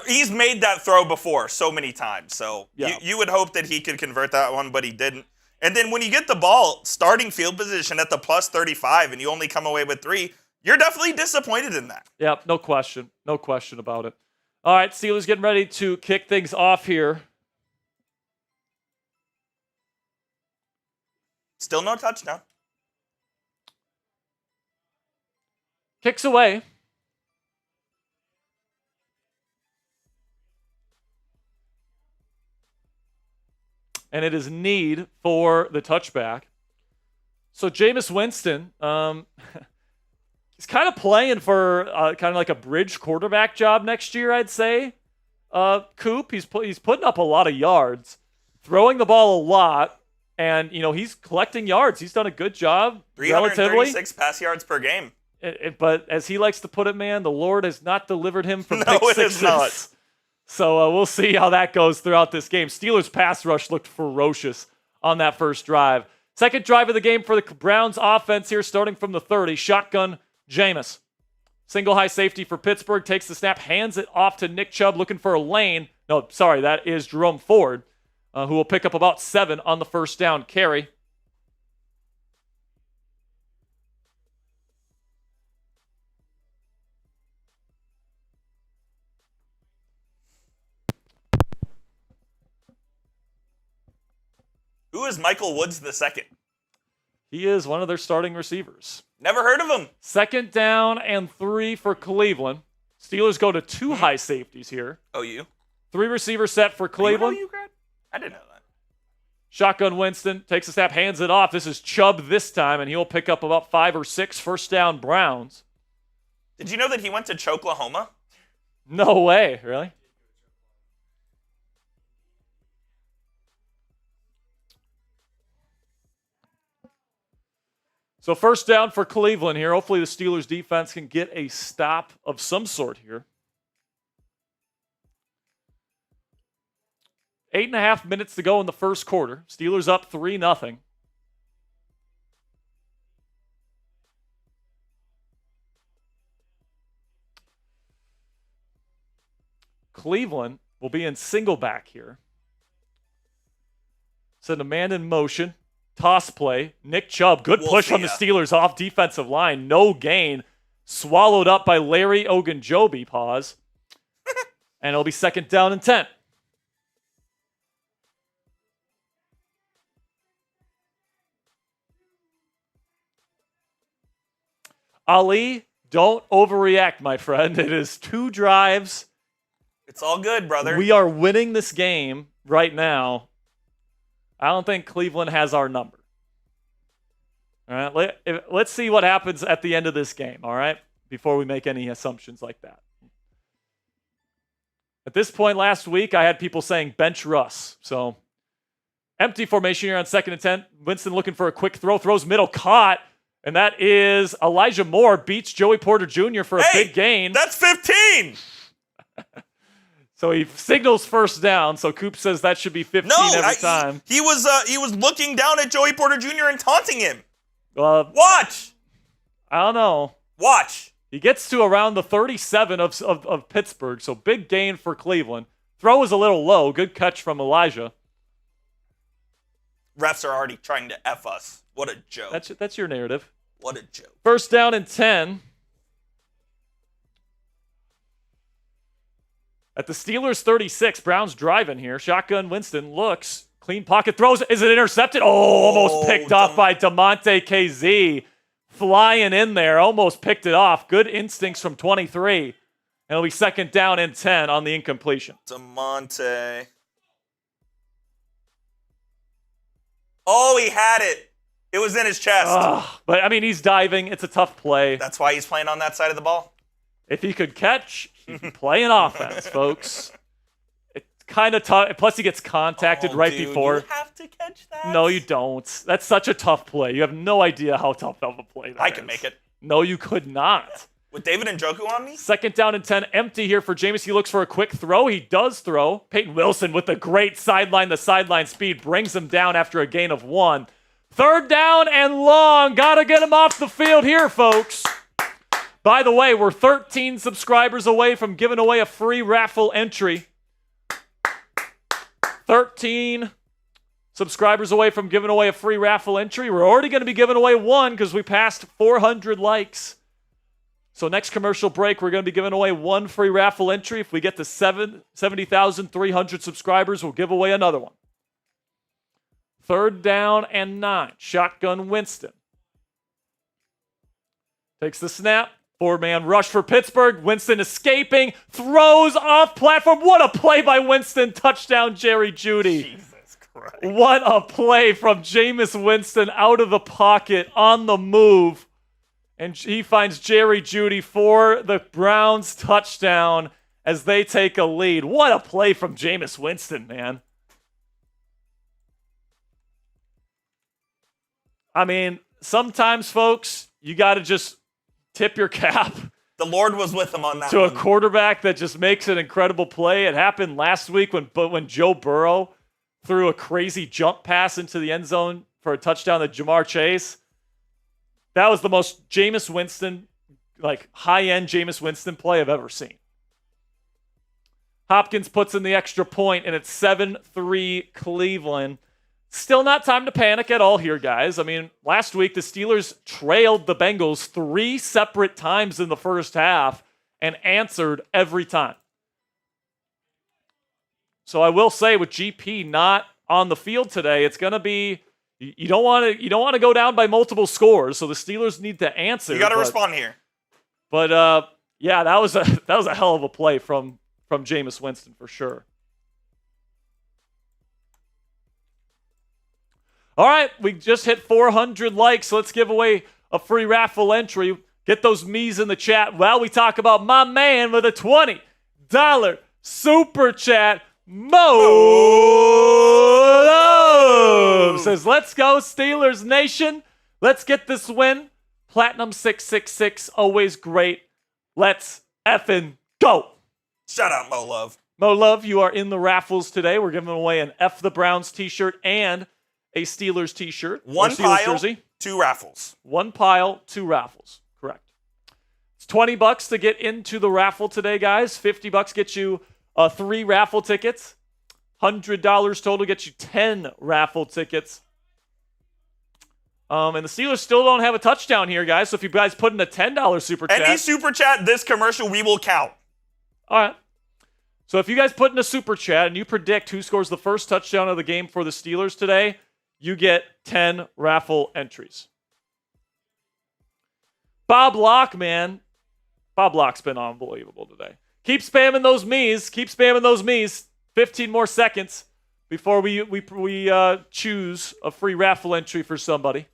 He's made that throw before so many times. So yeah. you would hope that he could convert that one, but he didn't. And then when you get the ball, starting field position at the plus 35, and you only come away with 3, you're definitely disappointed in that. Yeah, no question. No question about it. All right, Steelers getting ready to kick things off here. Still no touchdown. Kicks away. And it is need for the touchback. So Jameis Winston, he's kind of playing for kind of like a bridge quarterback job next year, I'd say. Coop, he's putting up a lot of yards, throwing the ball a lot, and he's collecting yards. He's done a good job, 336 pass yards per game. But as he likes to put it, man, the Lord has not delivered him from No, pick it sixes. is not. So we'll see how that goes throughout this game. Steelers' pass rush looked ferocious on that first drive. Second drive of the game for the Browns offense here, starting from the 30. Shotgun, Jameis. Single high safety for Pittsburgh. Takes the snap, hands it off to Nick Chubb, looking for a lane. No, sorry, that is Jerome Ford, who will pick up about 7 on the first down carry. Who is Michael Woods II? He is one of their starting receivers. Never heard of him. Second down and 3 for Cleveland. Steelers go to 2 high safeties here. OU. 3 receivers set for Cleveland. Are you an OU grad? I didn't know that. Shotgun Winston takes a snap, hands it off. This is Chubb this time, and he'll pick up about 5 or 6 first down Browns. Did you know that he went to Choklahoma? No way, really? So first down for Cleveland here. Hopefully the Steelers defense can get a stop of some sort here. 8.5 minutes to go in the first quarter. Steelers up 3-0. Cleveland will be in single back here. Send a man in motion. Toss play. Nick Chubb. Good push from the Steelers off defensive line. No gain. Swallowed up by Larry Ogunjobi. Pause. And it'll be second down and 10. Ali, don't overreact, my friend. It is 2 drives. It's all good, brother. We are winning this game right now. I don't think Cleveland has our number. All right, let's see what happens at the end of this game, all right, before we make any assumptions like that. At this point last week, I had people saying bench Russ. So empty formation here on second and 10. Winston looking for a quick throw, throws middle, caught, and that is Elijah Moore beats Joey Porter Jr. for a big gain. That's 15! So he signals first down, so Coop says that should be 15 every time. He was looking down at Joey Porter Jr. and taunting him. Watch! I don't know. Watch! He gets to around the 37 of Pittsburgh, so big gain for Cleveland. Throw was a little low. Good catch from Elijah. Refs are already trying to F us. What a joke. That's your narrative. What a joke. First down and 10. At the Steelers 36, Browns driving here. Shotgun Winston looks. Clean pocket throws. Is it intercepted? Oh, almost picked off by DeMonte KZ. Flying in there. Almost picked it off. Good instincts from 23. And it'll be second down and 10 on the incompletion. DeMonte. Oh, he had it. It was in his chest. But, I mean, he's diving. It's a tough play. That's why he's playing on that side of the ball? If he could catch, he'd be playing offense, folks. It's kind of tough. Plus, he gets contacted before. You have to catch that? No, you don't. That's such a tough play. You have no idea how tough of a play that is. I can make it. No, you could not. With David Njoku on me? Second down and 10, empty here for Jameis. He looks for a quick throw. He does throw. Peyton Wilson with a great sideline. The sideline speed brings him down after a gain of 1. Third down and long. Got to get him off the field here, folks. By the way, we're 13 subscribers away from giving away a free raffle entry. 13 subscribers away from giving away a free raffle entry. We're already going to be giving away one because we passed 400 likes. So next commercial break, we're going to be giving away one free raffle entry. If we get to 70,300 subscribers, we'll give away another one. Third down and 9. Shotgun Winston. Takes the snap. 4-man rush for Pittsburgh. Winston escaping. Throws off platform. What a play by Winston. Touchdown, Jerry Jeudy. Jesus Christ. What a play from Jameis Winston out of the pocket on the move. And he finds Jerry Jeudy for the Browns touchdown as they take a lead. What a play from Jameis Winston, man. I mean, sometimes, folks, you got to just tip your cap. The Lord was with him on that to one. A quarterback that just makes an incredible play. It happened last week when Joe Burrow threw a crazy jump pass into the end zone for a touchdown to Jamar Chase. That was the most Jameis Winston, like high-end Jameis Winston play I've ever seen. Hopkins puts in the extra point, and it's 7-3 Cleveland. Still not time to panic at all here, guys. I mean, last week the Steelers trailed the Bengals 3 separate times in the first half and answered every time. So I will say with GP not on the field today, it's going to be you don't want to go down by multiple scores. So the Steelers need to answer. You got to respond here. But yeah, that was a hell of a play from Jameis Winston for sure. All right, we just hit 400 likes. So let's give away a free raffle entry. Get those me's in the chat while we talk about my man with a $20 super chat. Mo says, let's go Steelers Nation. Let's get this win. Platinum 666, always great. Let's effing go. Shout out Mo Love. Mo Love, you are in the raffles today. We're giving away an F the Browns t-shirt and a Steelers t-shirt. One Steelers pile, jersey. 2 raffles. One pile, 2 raffles. Correct. It's $20 to get into the raffle today, guys. $50 gets you 3 raffle tickets. $100 total gets you 10 raffle tickets. And the Steelers still don't have a touchdown here, guys. So if you guys put in a $10 super chat. Any super chat this commercial, we will count. All right. So if you guys put in a super chat and you predict who scores the first touchdown of the game for the Steelers today, you get 10 raffle entries. Bob Locke, man. Bob Locke's been unbelievable today. Keep spamming those me's. Keep spamming those me's. 15 more seconds before we choose a free raffle entry for somebody.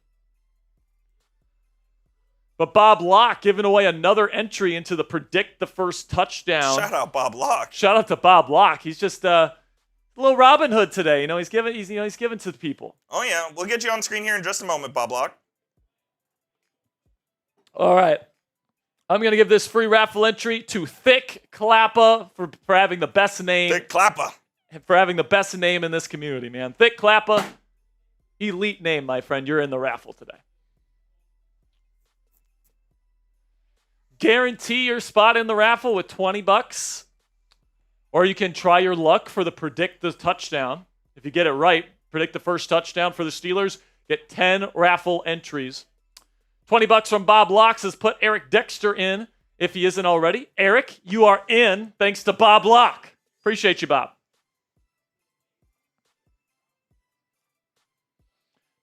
But Bob Locke giving away another entry into the predict the first touchdown. Shout out Bob Locke. Shout out to Bob Locke. He's just a little Robin Hood today. He's giving to the people. Oh yeah, we'll get you on screen here in just a moment, Bob Locke. All right. I'm going to give this free raffle entry to Thick Clappa for having the best name. Thick Clappa. For having the best name in this community, man. Thick Clappa. Elite name, my friend. You're in the raffle today. Guarantee your spot in the raffle with $20. Or you can try your luck for the predict the touchdown. If you get it right, predict the first touchdown for the Steelers, get 10 raffle entries. $20 from Bob Locks has put Eric Dexter in, if he isn't already. Eric, you are in thanks to Bob Lock. Appreciate you, Bob.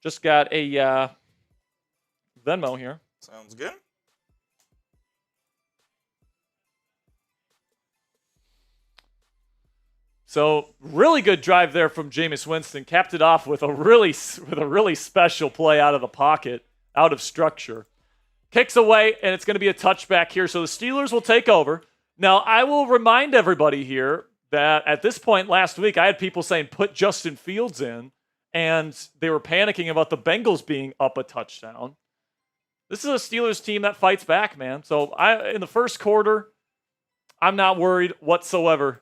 Just got a Venmo here. Sounds good. So really good drive there from Jameis Winston. Capped it off with a really special play out of the pocket, out of structure. Kicks away, and it's going to be a touchback here. So the Steelers will take over. Now, I will remind everybody here that at this point last week, I had people saying put Justin Fields in, and they were panicking about the Bengals being up a touchdown. This is a Steelers team that fights back, man. So in the first quarter, I'm not worried whatsoever.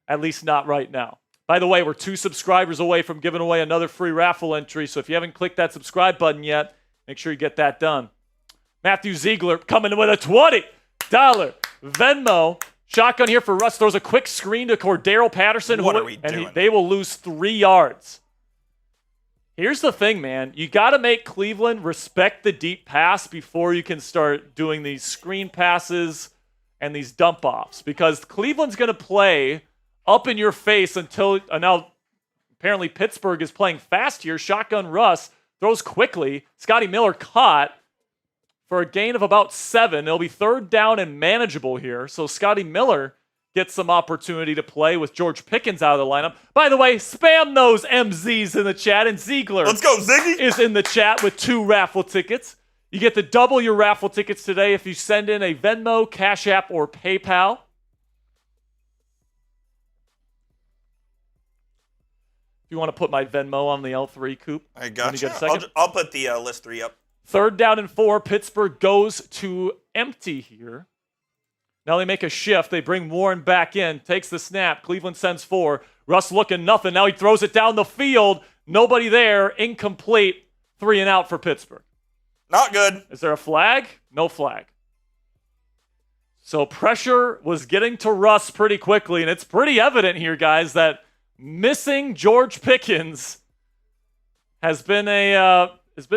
At least not right now. By the way, we're 2 subscribers away from giving away another free raffle entry. So if you haven't clicked that subscribe button yet, make sure you get that done. Matthew Ziegler coming with a $20 Venmo. Shotgun here for Russ. Throws a quick screen to Cordero Patterson. What are we doing? They will lose 3 yards. Here's the thing, man. You got to make Cleveland respect the deep pass before you can start doing these screen passes and these dump-offs. Because Cleveland's going to play up in your face until now apparently Pittsburgh is playing fast here. Shotgun Russ throws quickly. Scotty Miller caught for a gain of about 7. It'll be 3rd down and manageable here. So Scotty Miller gets some opportunity to play with George Pickens out of the lineup. By the way, spam those MZs in the chat, and Ziegler Let's go, Ziggy! is in the chat with 2 raffle tickets. You get to double your raffle tickets today if you send in a Venmo, Cash App, or PayPal. If you want to put my Venmo on the L3, Coop. I got you. I'll put the list 3 up. 3rd down and 4. Pittsburgh goes to empty here. Now they make a shift. They bring Warren back in. Takes the snap. Cleveland sends 4. Russ looking nothing. Now he throws it down the field. Nobody there. Incomplete. 3 and out for Pittsburgh. Not good. Is there a flag? No flag. So pressure was getting to Russ pretty quickly, and it's pretty evident here, guys, that missing George Pickens has been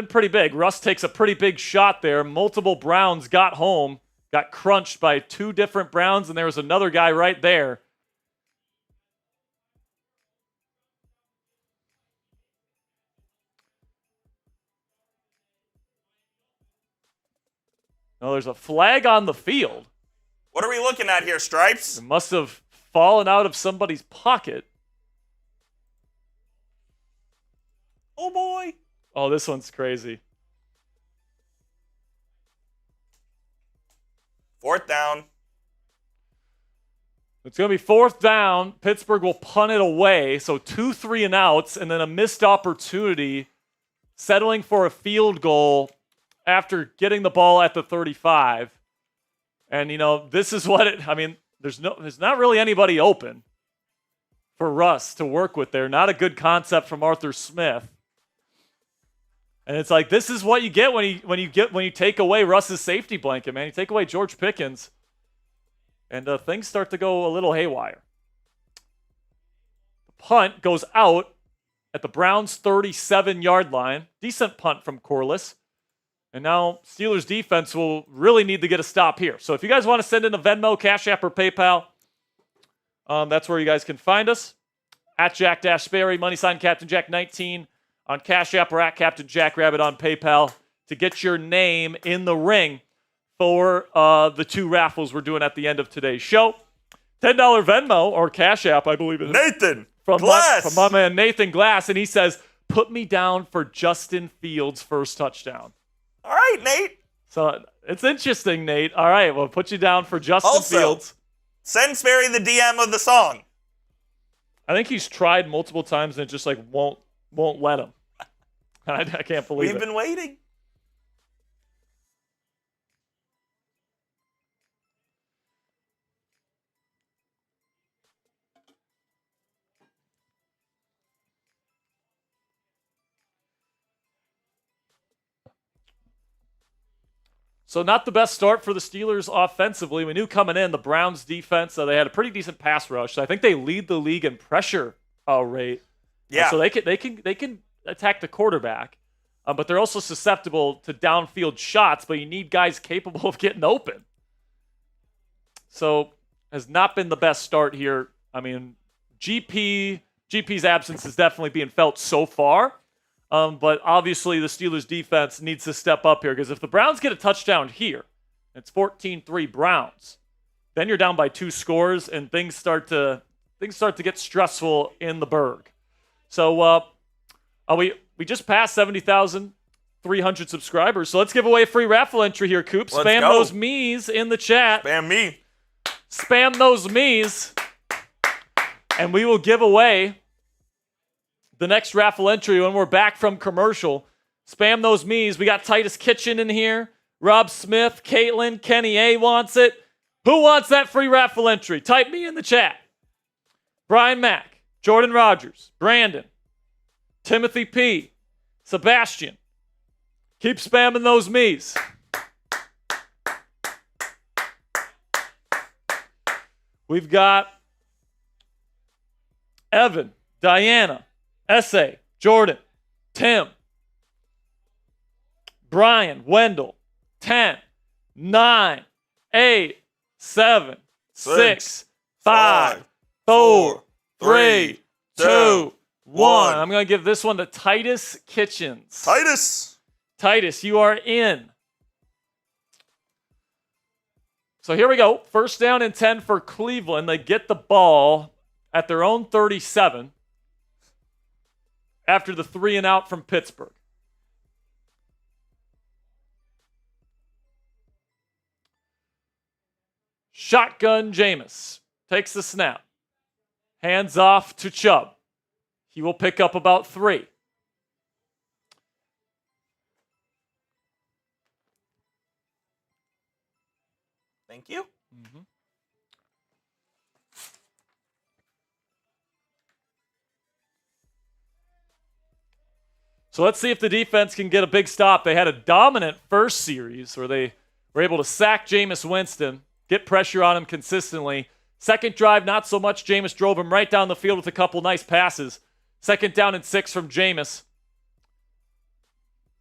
pretty big. Russ takes a pretty big shot there. Multiple Browns got home, got crunched by 2 different Browns, and there was another guy right there. No, there's a flag on the field. What are we looking at here, Stripes? It must have fallen out of somebody's pocket. Oh, boy. Oh, this one's crazy. 4th down. It's going to be 4th down. Pittsburgh will punt it away. So 2 3-and-outs, and then a missed opportunity, settling for a field goal after getting the ball at the 35. And, this is what there's not really anybody open for Russ to work with there. Not a good concept from Arthur Smith. And it's like, this is what you get when you take away Russ's safety blanket, man. You take away George Pickens, and things start to go a little haywire. The punt goes out at the Browns' 37-yard line. Decent punt from Corliss. And now Steelers defense will really need to get a stop here. So if you guys want to send in a Venmo, Cash App, or PayPal, that's where you guys can find us. At Jack-Sperry, # Captain Jack 19 on Cash App, or at Captain Jack Rabbit on PayPal to get your name in the ring for the 2 raffles we're doing at the end of today's show. $10 Venmo or Cash App, I believe it is. Nathan from Glass. my man Nathan Glass, and he says, put me down for Justin Fields' first touchdown. All right, Nate. So it's interesting, Nate. All right, we'll put you down for Justin Fields. Send Sperry the DM of the song. I think he's tried multiple times and it just won't let him. I can't believe it. We've been waiting. So not the best start for the Steelers offensively. We knew coming in the Browns defense, they had a pretty decent pass rush. So I think they lead the league in pressure rate. Yeah. So they can attack the quarterback, but they're also susceptible to downfield shots. But you need guys capable of getting open. So has not been the best start here. I mean, GP's absence is definitely being felt so far. But obviously the Steelers defense needs to step up here because if the Browns get a touchdown here, it's 14-3 Browns. Then you're down by 2 scores and things start to get stressful in the Berg. So we just passed 70,300 subscribers. So let's give away a free raffle entry here, Coop. Spam those me's in the chat. Spam me. Spam those me's. And we will give away the next raffle entry when we're back from commercial. Spam those me's. We got Titus Kitchen in here. Rob Smith, Caitlin, Kenny A wants it. Who wants that free raffle entry? Type me in the chat. Brian Mack, Jordan Rogers, Brandon, Timothy P, Sebastian. Keep spamming those me's. We've got Evan, Diana, Essay, Jordan, Tim, Brian, Wendell, 10, 9, 8, 7, 6, 5, 4, 3, 2, 1. I'm going to give this one to Titus Kitchens. Titus, you are in. So here we go. First down and 10 for Cleveland. They get the ball at their own 37 after the 3 and out from Pittsburgh. Shotgun Jameis takes the snap. Hands off to Chubb. He will pick up about 3. Thank you. Mm-hmm. So let's see if the defense can get a big stop. They had a dominant first series where they were able to sack Jameis Winston, get pressure on him consistently. Second drive, not so much. Jameis drove him right down the field with a couple nice passes. Second down and 6 from Jameis.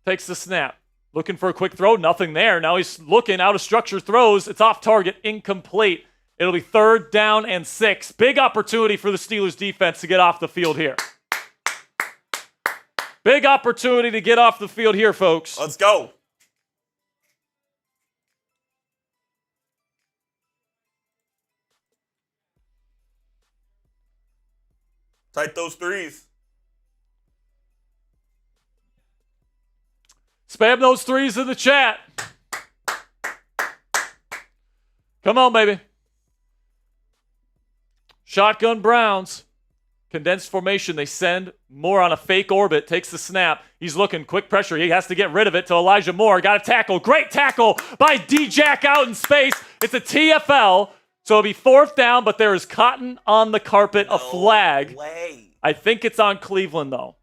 Takes the snap. Looking for a quick throw. Nothing there. Now he's looking out of structure. Throws. It's off target. Incomplete. It'll be 3rd down and 6. Big opportunity for the Steelers defense to get off the field here. Big opportunity to get off the field here, folks. Let's go. Tight those threes. Spam those threes in the chat. Come on, baby. Shotgun Browns. Condensed formation. They send Moore on a fake orbit. Takes the snap. He's looking. Quick pressure. He has to get rid of it to Elijah Moore. Got a tackle. Great tackle by D-Jack out in space. It's a TFL. So it'll be 4th down, but there is cotton on the carpet, a flag. Way. I think it's on Cleveland, though.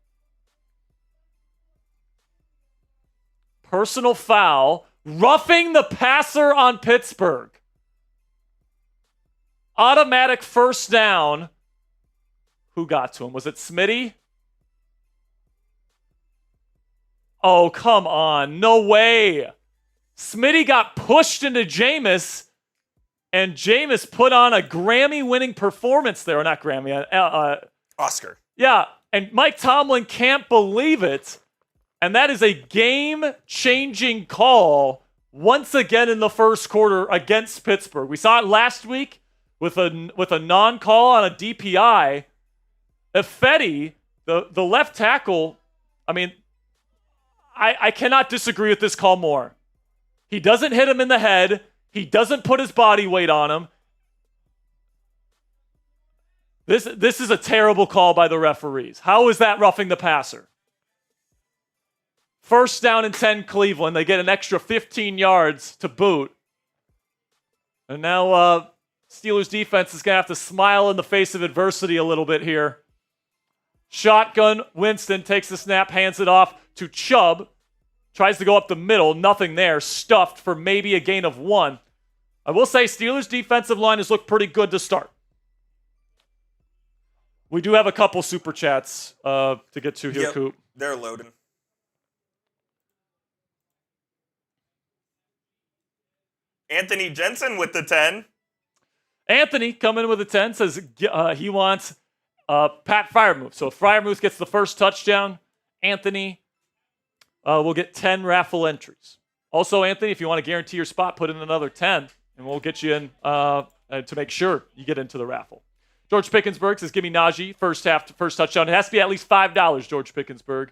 Personal foul. Roughing the passer on Pittsburgh. Automatic 1st down. Who got to him? Was it Smitty? Oh, come on. No way. Smitty got pushed into Jameis, and Jameis put on a Grammy-winning performance there. Or not Grammy. Oscar. Yeah, and Mike Tomlin can't believe it. And that is a game-changing call once again in the first quarter against Pittsburgh. We saw it last week with a non-call on a DPI. Effetti, the left tackle, I mean, I cannot disagree with this call more. He doesn't hit him in the head. He doesn't put his body weight on him. This is a terrible call by the referees. How is that roughing the passer? 1st down and 10 Cleveland. They get an extra 15 yards to boot. And now Steelers defense is going to have to smile in the face of adversity a little bit here. Shotgun Winston takes the snap, hands it off to Chubb. Tries to go up the middle. Nothing there. Stuffed for maybe a gain of 1. I will say Steelers' defensive line has looked pretty good to start. We do have a couple super chats to get to here, Coop. They're loading. Anthony Jensen with the 10. Anthony coming in with a 10 says he wants Pat Freiermuth. So if Freiermuth gets the first touchdown, Anthony will get 10 raffle entries. Also, Anthony, if you want to guarantee your spot, put in another 10, and we'll get you in to make sure you get into the raffle. George Pickensburg says, give me Najee, first touchdown. It has to be at least $5, George Pickensburg.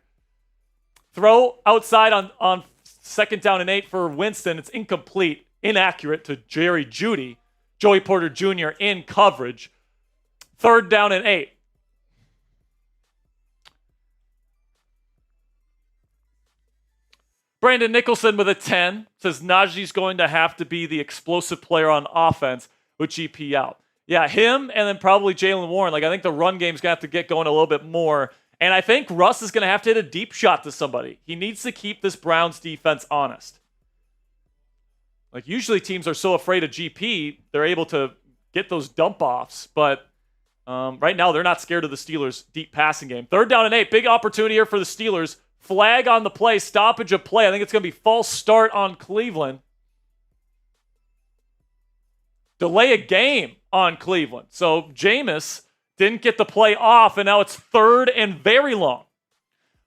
Throw outside on 2nd down and 8 for Winston. It's incomplete. Inaccurate to Jerry Jeudy. Joey Porter Jr. in coverage. 3rd down and 8. Brandon Nicholson with a 10 says Najee's going to have to be the explosive player on offense with GP out. Yeah, him and then probably Jaylen Warren. I think the run game's going to have to get going a little bit more. And I think Russ is going to have to hit a deep shot to somebody. He needs to keep this Browns defense honest. Usually teams are so afraid of GP, they're able to get those dump-offs. But right now, they're not scared of the Steelers' deep passing game. 3rd down and 8. Big opportunity here for the Steelers. Flag on the play. Stoppage of play. I think it's going to be false start on Cleveland. Delay a game on Cleveland. So Jameis didn't get the play off, and now it's 3rd and very long.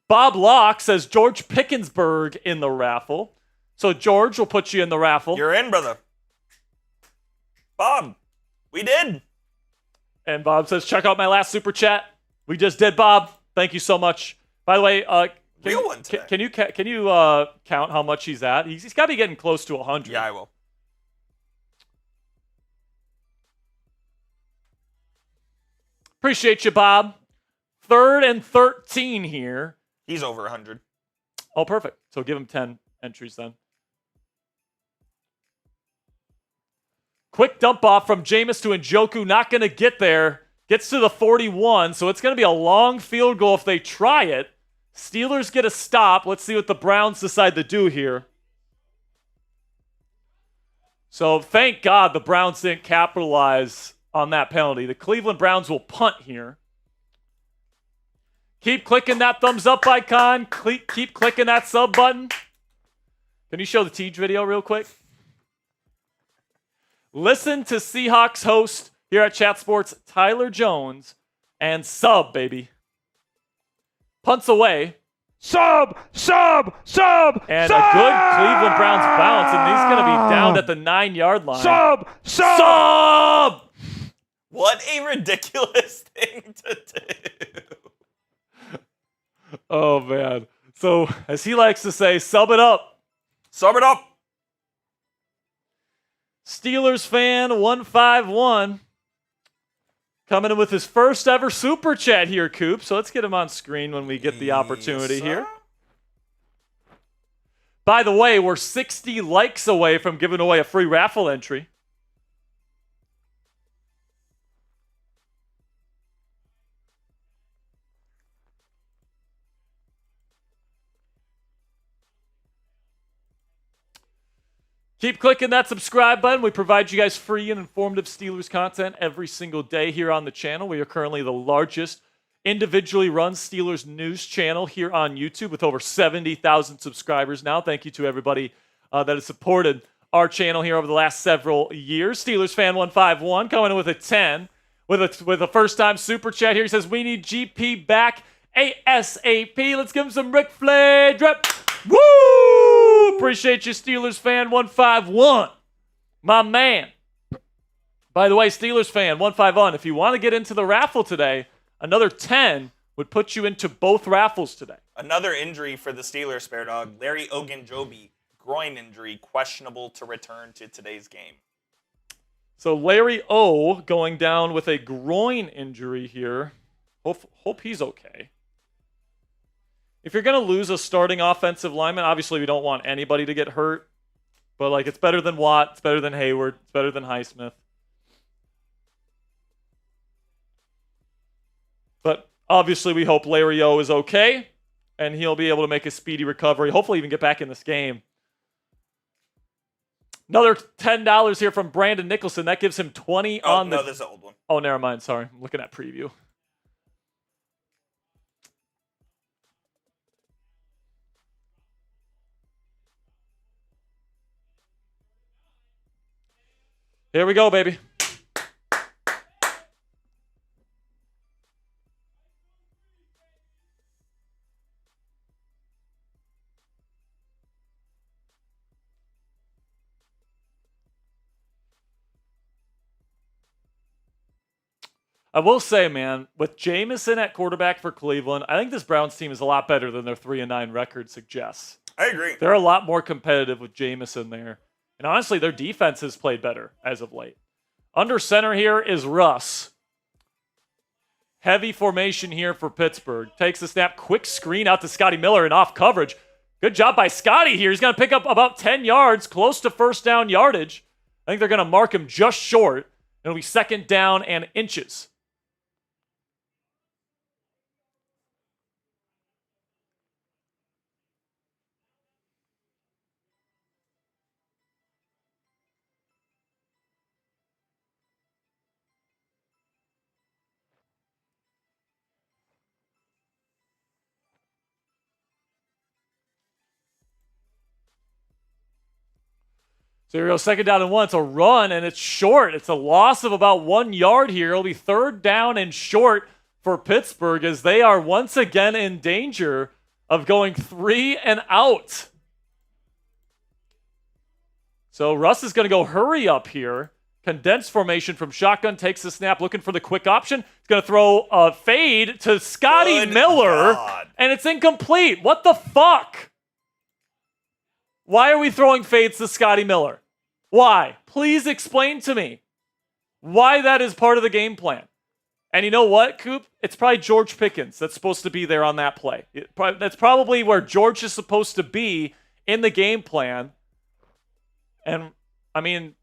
Bob Locke says George Pickensburg in the raffle. So George will put you in the raffle. You're in, brother. Bob, we did. And Bob says, check out my last super chat. We just did, Bob. Thank you so much. By the way, real one today. Can you count how much he's at? He's got to be getting close to 100. Yeah, I will. Appreciate you, Bob. 3rd and 13 here. He's over 100. Oh, perfect. So give him 10 entries then. Quick dump off from Jameis to Njoku. Not going to get there. Gets to the 41, so it's going to be a long field goal if they try it. Steelers get a stop. Let's see what the Browns decide to do here. So thank God the Browns didn't capitalize on that penalty. The Cleveland Browns will punt here. Keep clicking that thumbs up icon. Keep clicking that sub button. Can you show the Teej video real quick? Listen to Seahawks host here at Chat Sports, Tyler Jones, and sub, baby. Punts away. Sub! And sub! a good Cleveland Browns bounce, and he's going to be down at the 9-yard line. Sub! What a ridiculous thing to do. Oh, man. So, as he likes to say, sub it up. Sub it up. Steelers fan 151 coming in with his first ever super chat here, Coop. So let's get him on screen when we get the opportunity here. By the way, we're 60 likes away from giving away a free raffle entry. Keep clicking that subscribe button. We provide you guys free and informative Steelers content every single day here on the channel. We are currently the largest individually run Steelers news channel here on YouTube with over 70,000 subscribers now. Thank you to everybody that has supported our channel here over the last several years. Steelers fan 151 coming in with a 10 with a first-time super chat here. He says, we need GP back ASAP. Let's give him some Ric Flair drip. Woo! Appreciate you, Steelers fan 151. My man. By the way, Steelers fan 151, if you want to get into the raffle today, another 10 would put you into both raffles today. Another injury for the Steelers, Spare Dog. Larry Ogunjobi, groin injury, questionable to return to today's game. So Larry O going down with a groin injury here. Hope he's okay. If you're going to lose a starting offensive lineman, obviously we don't want anybody to get hurt. But it's better than Watt, it's better than Hayward, it's better than Highsmith. But obviously we hope Larry O is okay. and he'll be able to make a speedy recovery, hopefully even get back in this game. Another $10 here from Brandon Nicholson. That gives him 20 on the... No, this is an old one. Oh, never mind. Sorry. I'm looking at preview. Here we go, baby. I will say, man, with Jameson at quarterback for Cleveland, I think this Browns team is a lot better than their 3-9 record suggests. I agree. They're a lot more competitive with Jameson there. And honestly, their defense has played better as of late. Under center here is Russ. Heavy formation here for Pittsburgh. Takes the snap, quick screen out to Scotty Miller and off coverage. Good job by Scotty here. He's going to pick up about 10 yards, close to first down yardage. I think they're going to mark him just short. It'll be second down and inches. So here we go, second down and 1. It's a run, and it's short. It's a loss of about 1 yard here. It'll be third down and short for Pittsburgh as they are once again in danger of going 3 and out. So Russ is going to go hurry up here. Condensed formation from shotgun, takes the snap, looking for the quick option. He's going to throw a fade to Scotty Miller, and it's incomplete. What the fuck? Why are we throwing fades to Scotty Miller? Why? Please explain to me why that is part of the game plan. And you know what, Coop? It's probably George Pickens that's supposed to be there on that play. That's probably where George is supposed to be in the game plan. And, I mean,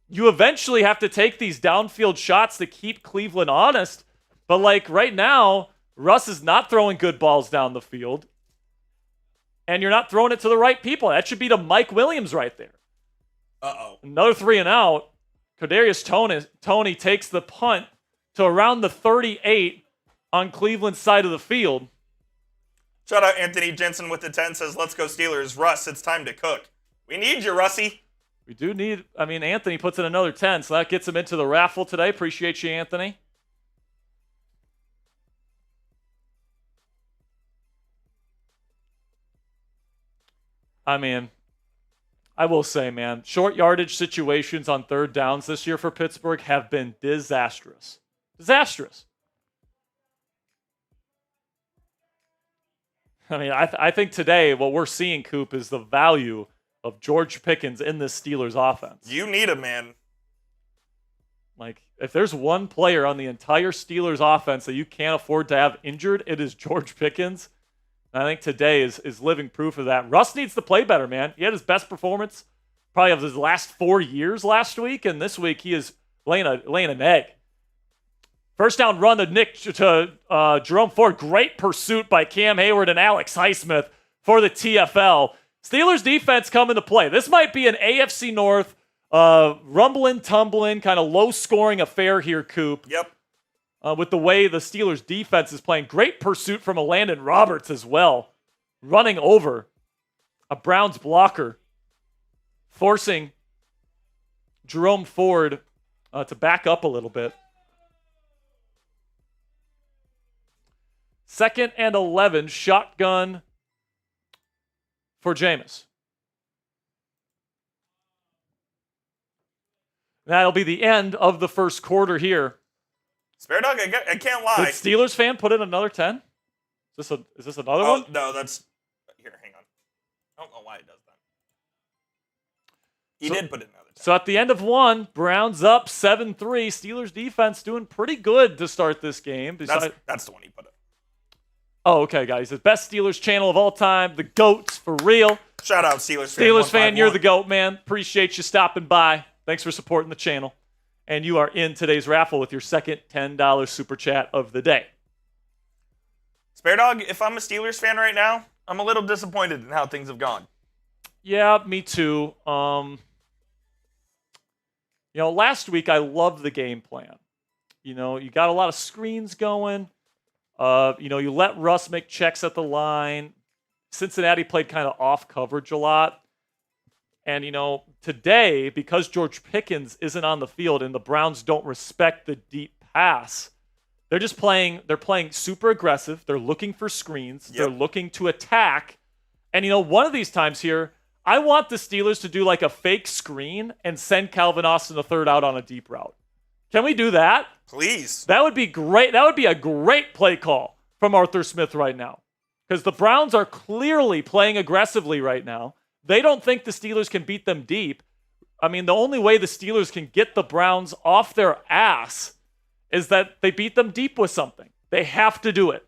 you eventually have to take these downfield shots to keep Cleveland honest. But, like, right now, Russ is not throwing good balls down the field. And you're not throwing it to the right people. That should be to Mike Williams right there. Uh-oh. Another 3 and out. Kadarius Toney takes the punt to around the 38 on Cleveland's side of the field. Shout out Anthony Jensen with the 10 says, let's go Steelers. Russ, it's time to cook. We need you, Russie. We do need, Anthony puts in another 10, so that gets him into the raffle today. Appreciate you, Anthony. I will say, man, short yardage situations on third downs this year for Pittsburgh have been disastrous. Disastrous. I think today what we're seeing, Coop, is the value of George Pickens in this Steelers offense. You need him, man. Like, if there's one player on the entire Steelers offense that you can't afford to have injured, it is George Pickens. I think today is living proof of that. Russ needs to play better, man. He had his best performance probably of his last 4 years last week, and this week he is laying an egg. First down run to Jerome Ford. Great pursuit by Cam Hayward and Alex Highsmith for the TFL. Steelers defense come into play. This might be an AFC North rumbling, tumbling, kind of low-scoring affair here, Coop. Yep. With the way the Steelers defense is playing. Great pursuit from a Landon Roberts as well. Running over a Browns blocker. Forcing Jerome Ford to back up a little bit. 2nd and 11, shotgun for Jameis. That'll be the end of the first quarter here. Spare Dog, I can't lie. Did Steelers fan put in another 10? Is this another one? No, that's... Here, hang on. I don't know why it does that. He did put in another 10. So at the end of one, Browns up 7-3. Steelers defense doing pretty good to start this game. That's the one he put in. Oh, okay, guys. The best Steelers channel of all time. The GOATs, for real. Shout out Steelers fan. Steelers fan, you're the GOAT, man. Appreciate you stopping by. Thanks for supporting the channel. And you are in today's raffle with your second $10 super chat of the day. Spare Dog, if I'm a Steelers fan right now, I'm a little disappointed in how things have gone. Yeah, me too. Last week I loved the game plan. You got a lot of screens going. You let Russ make checks at the line. Cincinnati played kind of off coverage a lot. And, today, because George Pickens isn't on the field and the Browns don't respect the deep pass, they're playing super aggressive. They're looking for screens. Yep. They're looking to attack. And, one of these times here, I want the Steelers to do like a fake screen and send Calvin Austin III out on a deep route. Can we do that? Please. That would be great. That would be a great play call from Arthur Smith right now. Because the Browns are clearly playing aggressively right now. They don't think the Steelers can beat them deep. I mean, the only way the Steelers can get the Browns off their ass is that they beat them deep with something. They have to do it.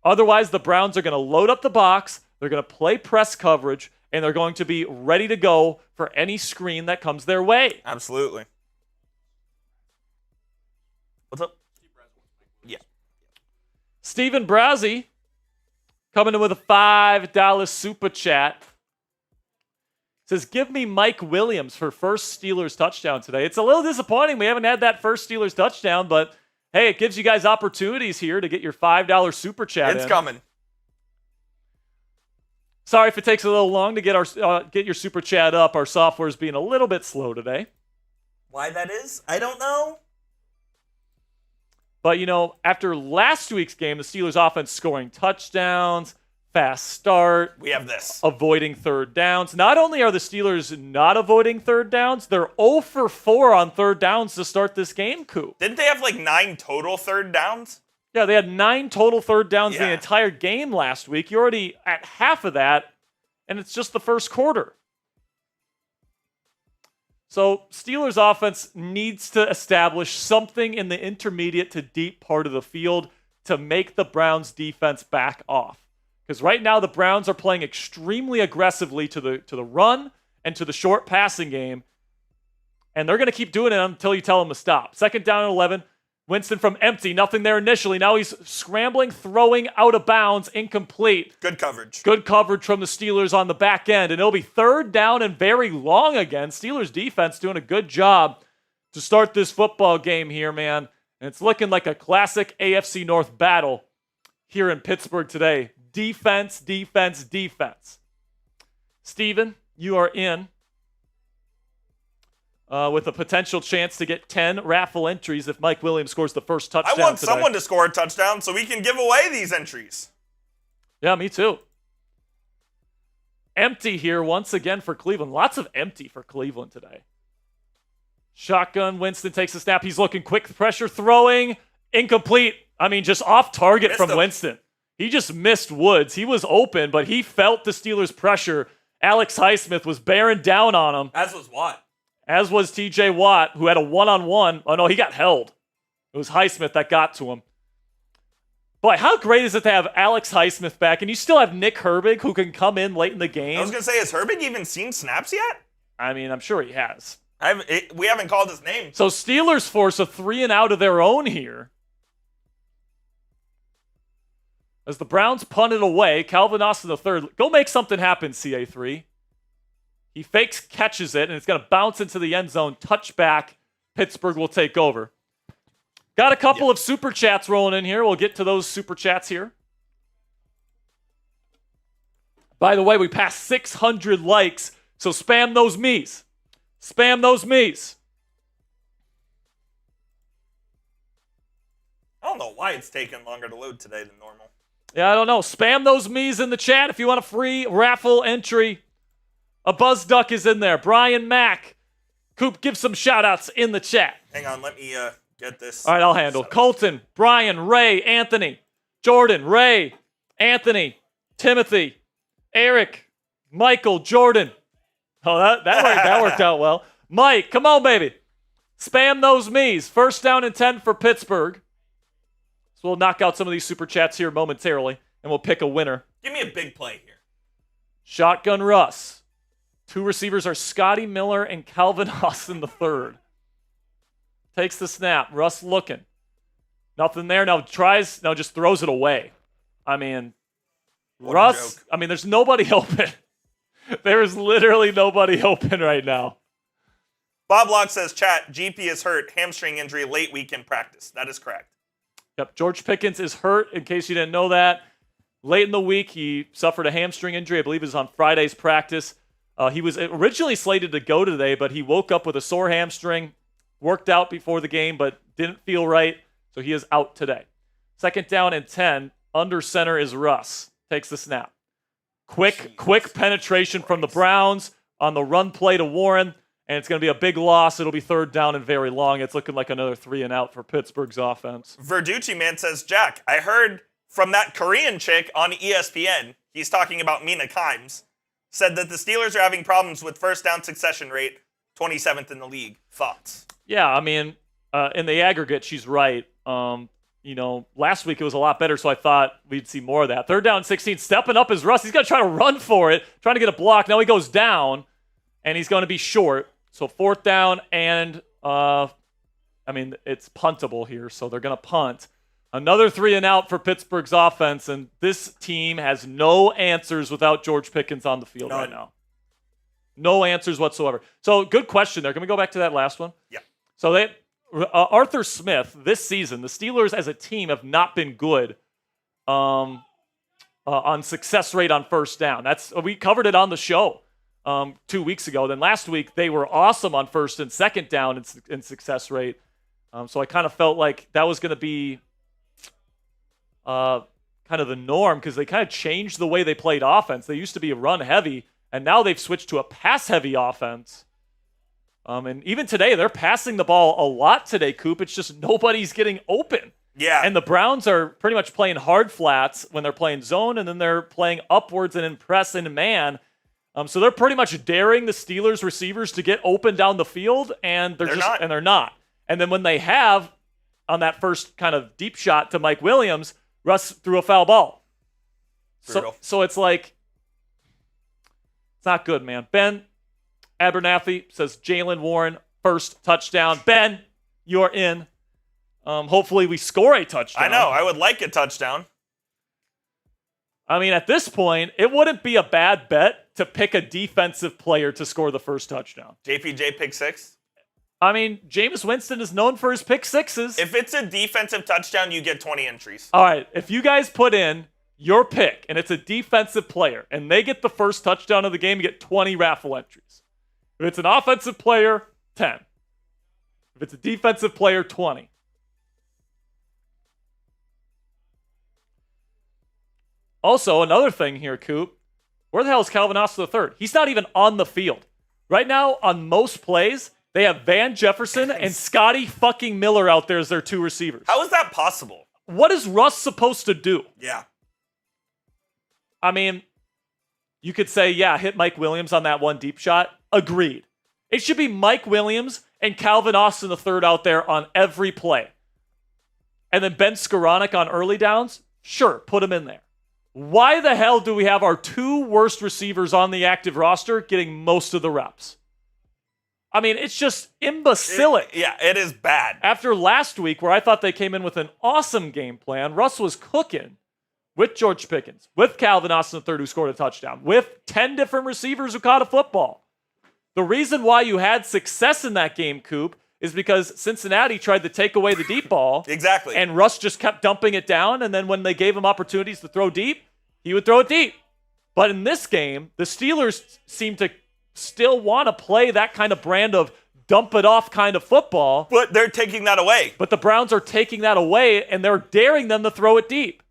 Otherwise, the Browns are going to load up the box, they're going to play press coverage, and they're going to be ready to go for any screen that comes their way. Absolutely. What's up? Yeah. Steven Brazzi coming in with a $5 super chat. Says, give me Mike Williams for first Steelers touchdown today. It's a little disappointing. We haven't had that first Steelers touchdown, but hey, it gives you guys opportunities here to get your $5 super chat It's coming. Sorry if it takes a little long to get your super chat up. Our software is being a little bit slow today. Why that is, I don't know. But, after last week's game, the Steelers offense scoring touchdowns, fast start. We have this. Avoiding third downs. Not only are the Steelers not avoiding third downs, they're 0 for 4 on third downs to start this game, Coop. Didn't they have like 9 total third downs? Yeah, they had 9 total third downs the entire game last week. You're already at half of that, and it's just the first quarter. So Steelers offense needs to establish something in the intermediate to deep part of the field to make the Browns defense back off. Because right now the Browns are playing extremely aggressively to the run and to the short passing game. And they're going to keep doing it until you tell them to stop. 2nd down and 11. Winston from empty. Nothing there initially. Now he's scrambling, throwing out of bounds, incomplete. Good coverage. Good coverage from the Steelers on the back end. And it'll be 3rd down and very long again. Steelers defense doing a good job to start this football game here, man. And it's looking like a classic AFC North battle here in Pittsburgh today. Defense, defense, defense. Steven, you are in with a potential chance to get 10 raffle entries if Mike Williams scores the first touchdown I want today. someone to score a touchdown so we can give away these entries. Yeah, me too. Empty here once again for Cleveland. Lots of empty for Cleveland today. Shotgun, Winston takes a snap. He's looking quick, pressure throwing, incomplete. I mean, just off target from Winston. He just missed Woods. He was open, but he felt the Steelers' pressure. Alex Highsmith was bearing down on him. As was Watt. As was TJ Watt, who had a one-on-one. Oh, no, he got held. It was Highsmith that got to him. Boy, how great is it to have Alex Highsmith back, and you still have Nick Herbig, who can come in late in the game. I was going to say, has Herbig even seen snaps yet? I mean, I'm sure he has. We haven't called his name. So Steelers force a 3-and-out of their own here. As the Browns punt it away, Calvin Austin III, go make something happen, CA3. He fakes, catches it, and it's going to bounce into the end zone. Touchback. Pittsburgh will take over. Got a couple of super chats rolling in here. We'll get to those super chats here. By the way, we passed 600 likes, so spam those me's. Spam those me's. I don't know why it's taking longer to load today than normal. Yeah, I don't know. Spam those me's in the chat if you want a free raffle entry. A Buzz Duck is in there. Brian Mack. Coop, give some shout-outs in the chat. Hang on, let me get this. All right, I'll handle. Colton, Brian, Ray, Anthony, Jordan, Ray, Anthony, Timothy, Eric, Michael, Jordan. Oh, that worked out well. Mike, come on, baby. Spam those me's. 1st down and 10 for Pittsburgh. So we'll knock out some of these super chats here momentarily, and we'll pick a winner. Give me a big play here. Shotgun Russ. 2 receivers are Scotty Miller and Calvin Austin III. Takes the snap. Russ looking. Nothing there. Now just throws it away. I mean, What a Russ, joke. I mean, there's nobody open. There is literally nobody open right now. Bob Locke says, chat, GP is hurt, hamstring injury, late week in practice. That is correct. Yep, George Pickens is hurt, in case you didn't know that. Late in the week, he suffered a hamstring injury. I believe it was on Friday's practice. He was originally slated to go today, but he woke up with a sore hamstring, worked out before the game, but didn't feel right, so he is out today. 2nd down and 10, under center is Russ. Takes the snap. Quick penetration from the Browns on the run play to Warren, and it's going to be a big loss. It'll be 3rd down and very long. It's looking like another 3 and out for Pittsburgh's offense. Verducci man says, Jack, I heard from that Korean chick on ESPN, he's talking about Mina Kimes, said that the Steelers are having problems with 1st down succession rate, 27th in the league. Thoughts? Yeah, I mean, in the aggregate, she's right. Last week it was a lot better, so I thought we'd see more of that. 3rd down, 16, stepping up is Russ. He's going to try to run for it, trying to get a block. Now he goes down, and he's going to be short. So 4th down, and it's puntable here, so they're going to punt. Another 3 and out for Pittsburgh's offense, and this team has no answers without George Pickens on the field right now. No answers whatsoever. So good question there. Can we go back to that last one? Yeah. So Arthur Smith, this season, the Steelers as a team have not been good on success rate on 1st down. We covered it on the show 2 weeks ago. Then last week, they were awesome on 1st and 2nd down in success rate. So I kind of felt like that was going to be kind of the norm because they kind of changed the way they played offense. They used to be a run-heavy, and now they've switched to a pass-heavy offense. And even today, they're passing the ball a lot today, Coop. It's just nobody's getting open. Yeah. And the Browns are pretty much playing hard flats when they're playing zone, and then they're playing upwards and in press and man. So they're pretty much daring the Steelers receivers to get open down the field, and they're not. And then when they have, on that first kind of deep shot to Mike Williams, Russ threw a foul ball. So it's like, it's not good, man. Ben Abernathy says Jalen Warren, 1st touchdown. Ben, you're in. Hopefully we score a touchdown. I know. I would like a touchdown. I mean, at this point, it wouldn't be a bad bet to pick a defensive player to score the 1st touchdown. JPJ pick 6? I mean, Jameis Winston is known for his pick 6s. If it's a defensive touchdown, you get 20 entries. All right, if you guys put in your pick, and it's a defensive player, and they get the 1st touchdown of the game, you get 20 raffle entries. If it's an offensive player, 10. If it's a defensive player, 20. Also, another thing here, Coop. Where the hell is Calvin Austin III? He's not even on the field. Right now, on most plays, they have Van Jefferson and Scotty fucking Miller out there as their 2 receivers. How is that possible? What is Russ supposed to do? Yeah. I mean, you could say, yeah, hit Mike Williams on that one deep shot. Agreed. It should be Mike Williams and Calvin Austin III out there on every play. And then Ben Skoranek on early downs? Sure, put him in there. Why the hell do we have our 2 worst receivers on the active roster getting most of the reps? I mean, it's just imbecilic. It is bad. After last week, where I thought they came in with an awesome game plan, Russ was cooking with George Pickens, with Calvin Austin III, who scored a touchdown, with 10 different receivers who caught a football. The reason why you had success in that game, Coop, is because Cincinnati tried to take away the deep ball. Exactly. And Russ just kept dumping it down, and then when they gave him opportunities to throw deep, he would throw it deep. But in this game, the Steelers seem to still want to play that kind of brand of dump it off kind of football. But they're taking that away. But the Browns are taking that away, and they're daring them to throw it deep.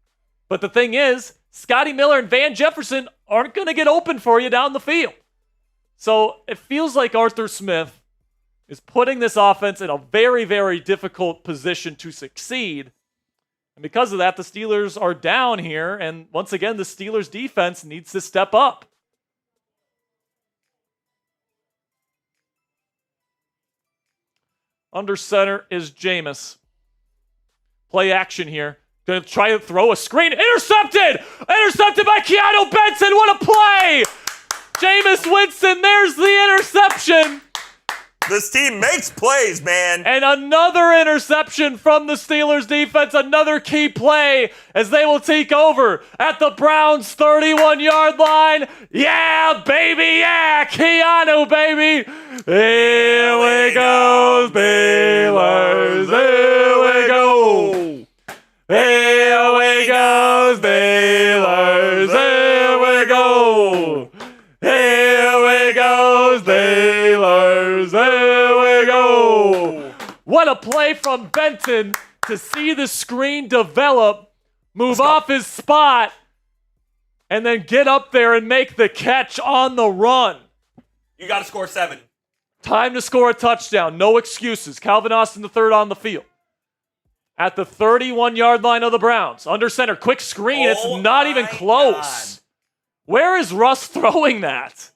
But the thing is, Scotty Miller and Van Jefferson aren't going to get open for you down the field. So it feels like Arthur Smith is putting this offense in a very, very difficult position to succeed. And because of that, the Steelers are down here. And once again, the Steelers defense needs to step up. Under center is Jameis. Play action here. Going to try to throw a screen. Intercepted! Intercepted by Keanu Benson. What a play! Jameis Winston, there's the interception. This team makes plays, man. And another interception from the Steelers defense, another key play as they will take over at the Browns' 31-yard line. Yeah, baby, yeah, Keanu, baby. Here we go, Steelers. Here we go. Here we go, Steelers. Here we go. Here we go, Steelers. Here we go. What a play from Benton to see the screen develop, move off his spot, and then get up there and make the catch on the run. You got to score 7. Time to score a touchdown. No excuses. Calvin Austin III on the field. At the 31-yard line of the Browns. Under center. Quick screen. It's not even close. God. Where is Russ throwing that?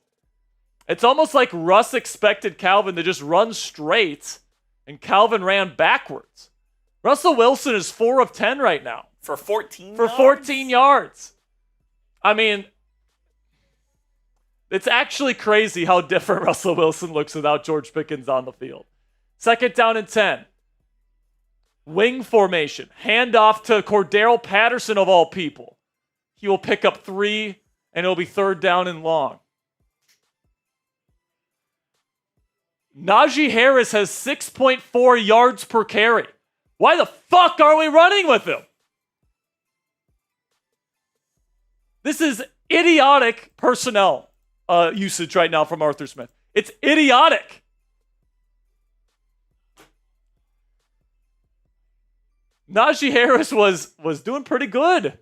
It's almost like Russ expected Calvin to just run straight, and Calvin ran backwards. Russell Wilson is 4 of 10 right now. For 14 For 14 yards. I mean, it's actually crazy how different Russell Wilson looks without George Pickens on the field. 2nd down and 10. Wing formation. Handoff to Cordero Patterson of all people. He will pick up 3, and it'll be 3rd down and long. Najee Harris has 6.4 yards per carry. Why the fuck are we running with him? This is idiotic personnel usage right now from Arthur Smith. It's idiotic. Najee Harris was doing pretty good.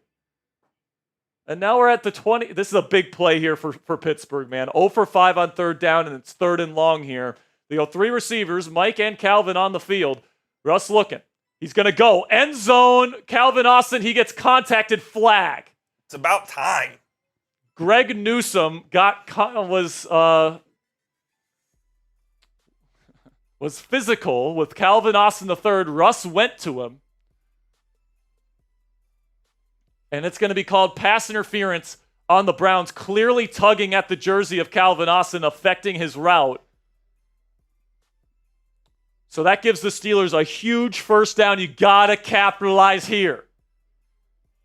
And now we're at the 20. This is a big play here for Pittsburgh, man. 0 for 5 on 3rd down, and it's 3rd and long here. They go 3 receivers, Mike and Calvin on the field. Russ looking. He's going to go. End zone. Calvin Austin, he gets contacted. Flag. It's about time. Greg Newsome was physical with Calvin Austin III. Russ went to him. And it's going to be called pass interference on the Browns, clearly tugging at the jersey of Calvin Austin, affecting his route. So that gives the Steelers a huge 1st down. You got to capitalize here.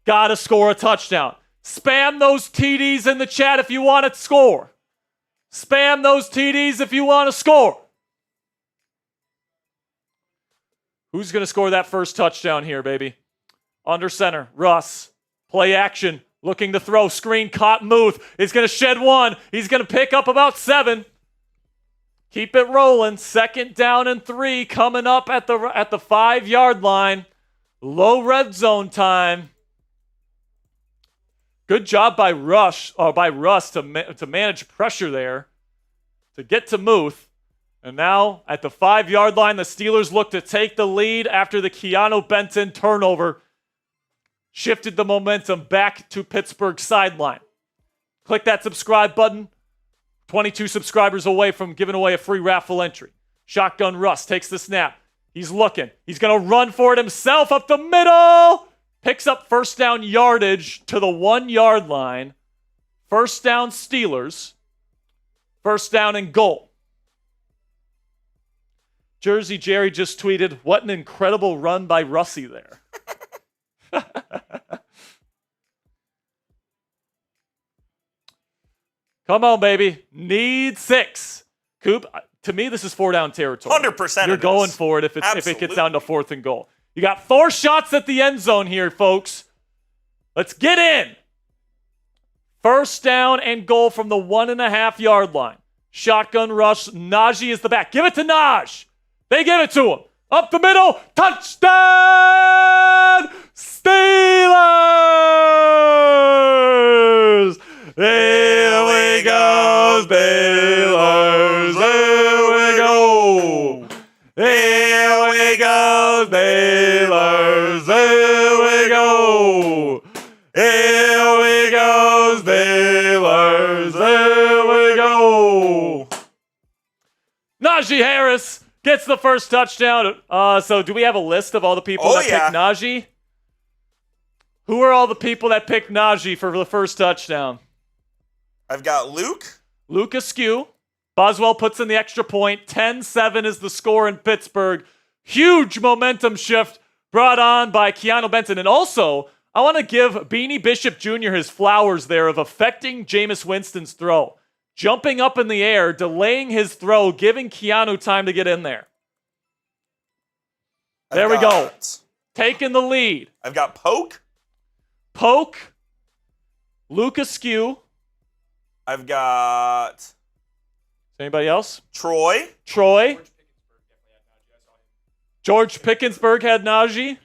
Got to score a touchdown. Spam those TDs in the chat if you want to score. Spam those TDs if you want to score. Who's going to score that first touchdown here, baby? Under center, Russ. Play action, looking to throw, screen, caught, Muth. He's going to shed 1. He's going to pick up about 7. Keep it rolling. 2nd down and 3 coming up at the 5-yard line. Low red zone time. Good job by Russ to manage pressure there, to get to Muth. And now at the 5-yard line, the Steelers look to take the lead after the Keanu Benton turnover shifted the momentum back to Pittsburgh's sideline. Click that subscribe button. 22 subscribers away from giving away a free raffle entry. Shotgun Russ takes the snap. He's looking. He's going to run for it himself up the middle. Picks up 1st down yardage to the 1-yard line. 1st down Steelers. 1st down and goal. Jersey Jerry just tweeted, what an incredible run by Russie there. Come on, baby. Need 6. Coop, to me, this is 4 down territory. 100%. You're going for it if it gets down to 4th and goal. You got 4 shots at the end zone here, folks. Let's get in. 1st down and goal from the 1.5-yard line. Shotgun rush. Najee is the back. Give it to Naj. They give it to him. Up the middle. Touchdown! Steelers! Here we go, Steelers. Here we go. Here we go, Steelers. Here we go. Here we go, Steelers. Here we go. Najee Harris gets the first touchdown. So do we have a list of all the people that picked Najee? Who are all the people that picked Najee for the first touchdown? I've got Luke. Luke Askew. Boswell puts in the extra point. 10-7 is the score in Pittsburgh. Huge momentum shift brought on by Keanu Benton. And also, I want to give Beanie Bishop Jr. his flowers there of affecting Jameis Winston's throw. Jumping up in the air, delaying his throw, giving Keanu time to get in there. There we go. Taking the lead. I've got Poke. Lucas Skew. I've got... Anybody else? Troy. George Pickensburg had Najee.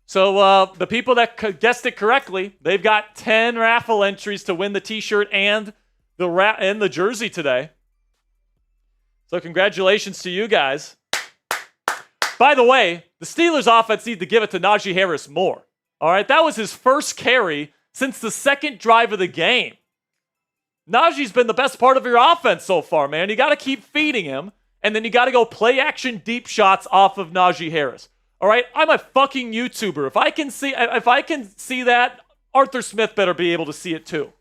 So the people that guessed it correctly, they've got 10 raffle entries to win the T-shirt and the jersey today. So congratulations to you guys. By the way, the Steelers offense need to give it to Najee Harris more. All right, that was his first carry since the second drive of the game. Najee's been the best part of your offense so far, man. You got to keep feeding him, and then you got to go play action deep shots off of Najee Harris. All right, I'm a fucking YouTuber. If I can see that, Arthur Smith better be able to see it too.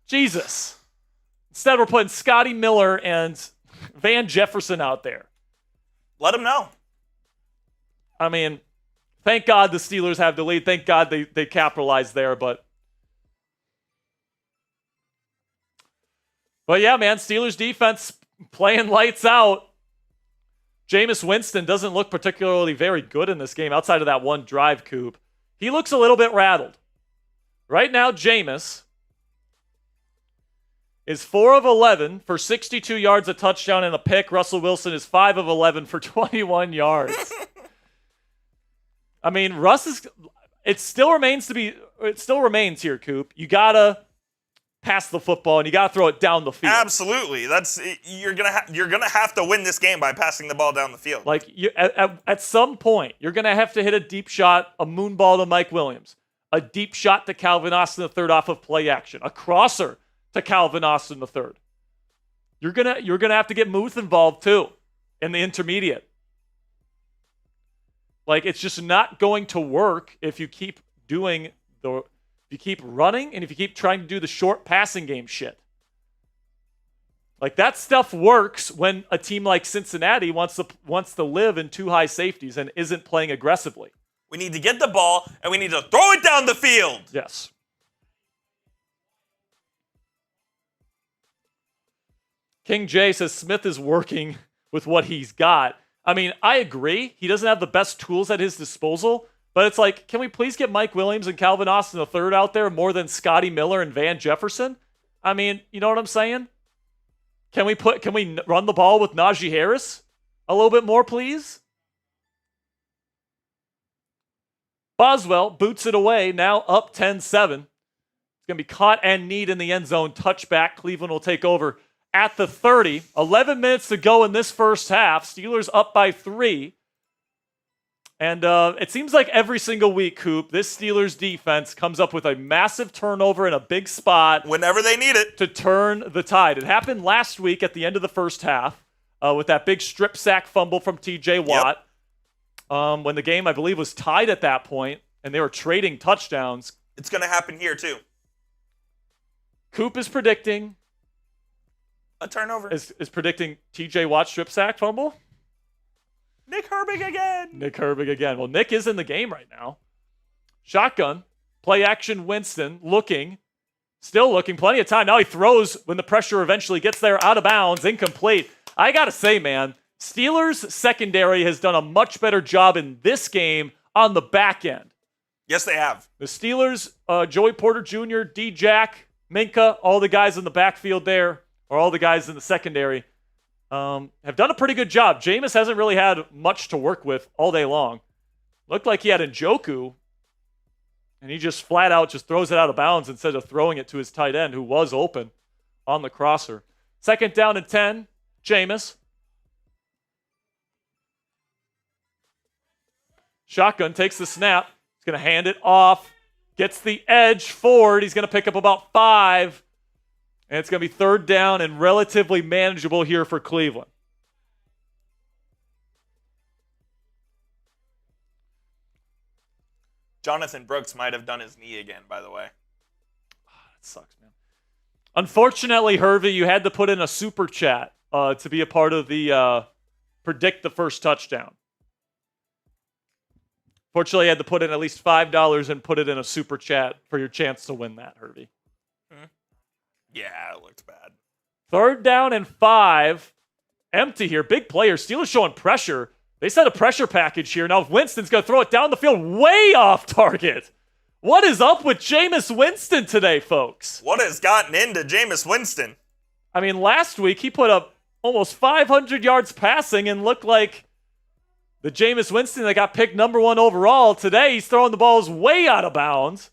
Jesus. Instead, we're putting Scotty Miller and Van Jefferson out there. Let him know. I mean, thank God the Steelers have the lead. Thank God they capitalized there, but yeah, man, Steelers defense playing lights out. Jameis Winston doesn't look particularly very good in this game outside of that one drive, Coop. He looks a little bit rattled. Right now, Jameis is 4 of 11 for 62 yards, a touchdown, and a pick. Russell Wilson is 5 of 11 for 21 yards. I mean, it still remains here, Coop. You gotta pass the football and you gotta throw it down the field. Absolutely. You're gonna have to win this game by passing the ball down the field. Like at some point, you're gonna have to hit a deep shot, a moon ball to Mike Williams, a deep shot to Calvin Austin III off of play action, a crosser to Calvin Austin III. You're gonna have to get Muth involved too in the intermediate. Like, it's just not going to work if you keep running and if you keep trying to do the short passing game shit. Like, that stuff works when a team like Cincinnati wants to live in 2 high safeties and isn't playing aggressively. We need to get the ball and we need to throw it down the field. Yes. King J says Smith is working with what he's got. I mean, I agree. He doesn't have the best tools at his disposal, but it's like, can we please get Mike Williams and Calvin Austin III out there more than Scotty Miller and Van Jefferson? I mean, you know what I'm saying? Can we run the ball with Najee Harris a little bit more, please? Boswell boots it away, now up 10-7. It's going to be caught and need in the end zone. Touchback. Cleveland will take over at the 30. 11 minutes to go in this first half. Steelers up by 3. And it seems like every single week, Coop, this Steelers defense comes up with a massive turnover in a big spot. Whenever they need it. To turn the tide. It happened last week at the end of the first half with that big strip sack fumble from T.J. Watt. Yep. When the game, I believe, was tied at that point, and they were trading touchdowns. It's going to happen here, too. Coop is predicting... A turnover. Is predicting T.J. Watt strip sack fumble? Nick Herbig again. Well, Nick is in the game right now. Shotgun. Play action Winston. Still looking. Plenty of time. Now he throws when the pressure eventually gets there. Out of bounds. Incomplete. I got to say, man, Steelers secondary has done a much better job in this game on the back end. Yes, they have. The Steelers, Joey Porter Jr., D-Jack, Minka, all the guys in the backfield there, or all the guys in the secondary, have done a pretty good job. Jameis hasn't really had much to work with all day long. Looked like he had Njoku, and he just flat out just throws it out of bounds instead of throwing it to his tight end, who was open on the crosser. 2nd down and 10, Jameis. Shotgun takes the snap. He's going to hand it off. Gets the edge forward. He's going to pick up about 5. And it's going to be 3rd down and relatively manageable here for Cleveland. Jonathan Brooks might have done his knee again, by the way. That sucks, man. Unfortunately, Hervey, you had to put in a super chat to be a part of the predict the first touchdown. Fortunately, you had to put in at least $5 and put it in a super chat for your chance to win that, Hervey. Yeah, it looked bad. 3rd down and 5. Empty here. Big players. Steelers showing pressure. They set a pressure package here. Now Winston's going to throw it down the field way off target. What is up with Jameis Winston today, folks? What has gotten into Jameis Winston? I mean, last week he put up almost 500 yards passing and looked like the Jameis Winston that got picked number 1 overall. Today he's throwing the balls way out of bounds.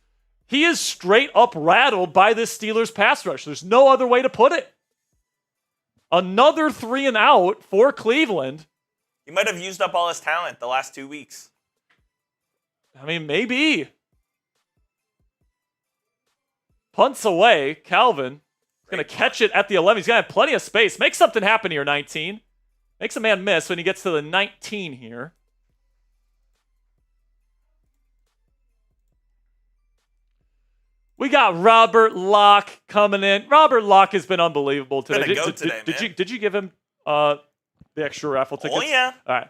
He is straight up rattled by this Steelers pass rush. There's no other way to put it. Another 3 and out for Cleveland. He might have used up all his talent the last 2 weeks. I mean, maybe. Punts away. Calvin is going to catch it at the 11. He's going to have plenty of space. Make something happen here, 19. Makes a man miss when he gets to the 19 here. We got Robert Locke coming in. Robert Locke has been unbelievable today. Did you give him the extra raffle tickets? Oh, yeah. All right.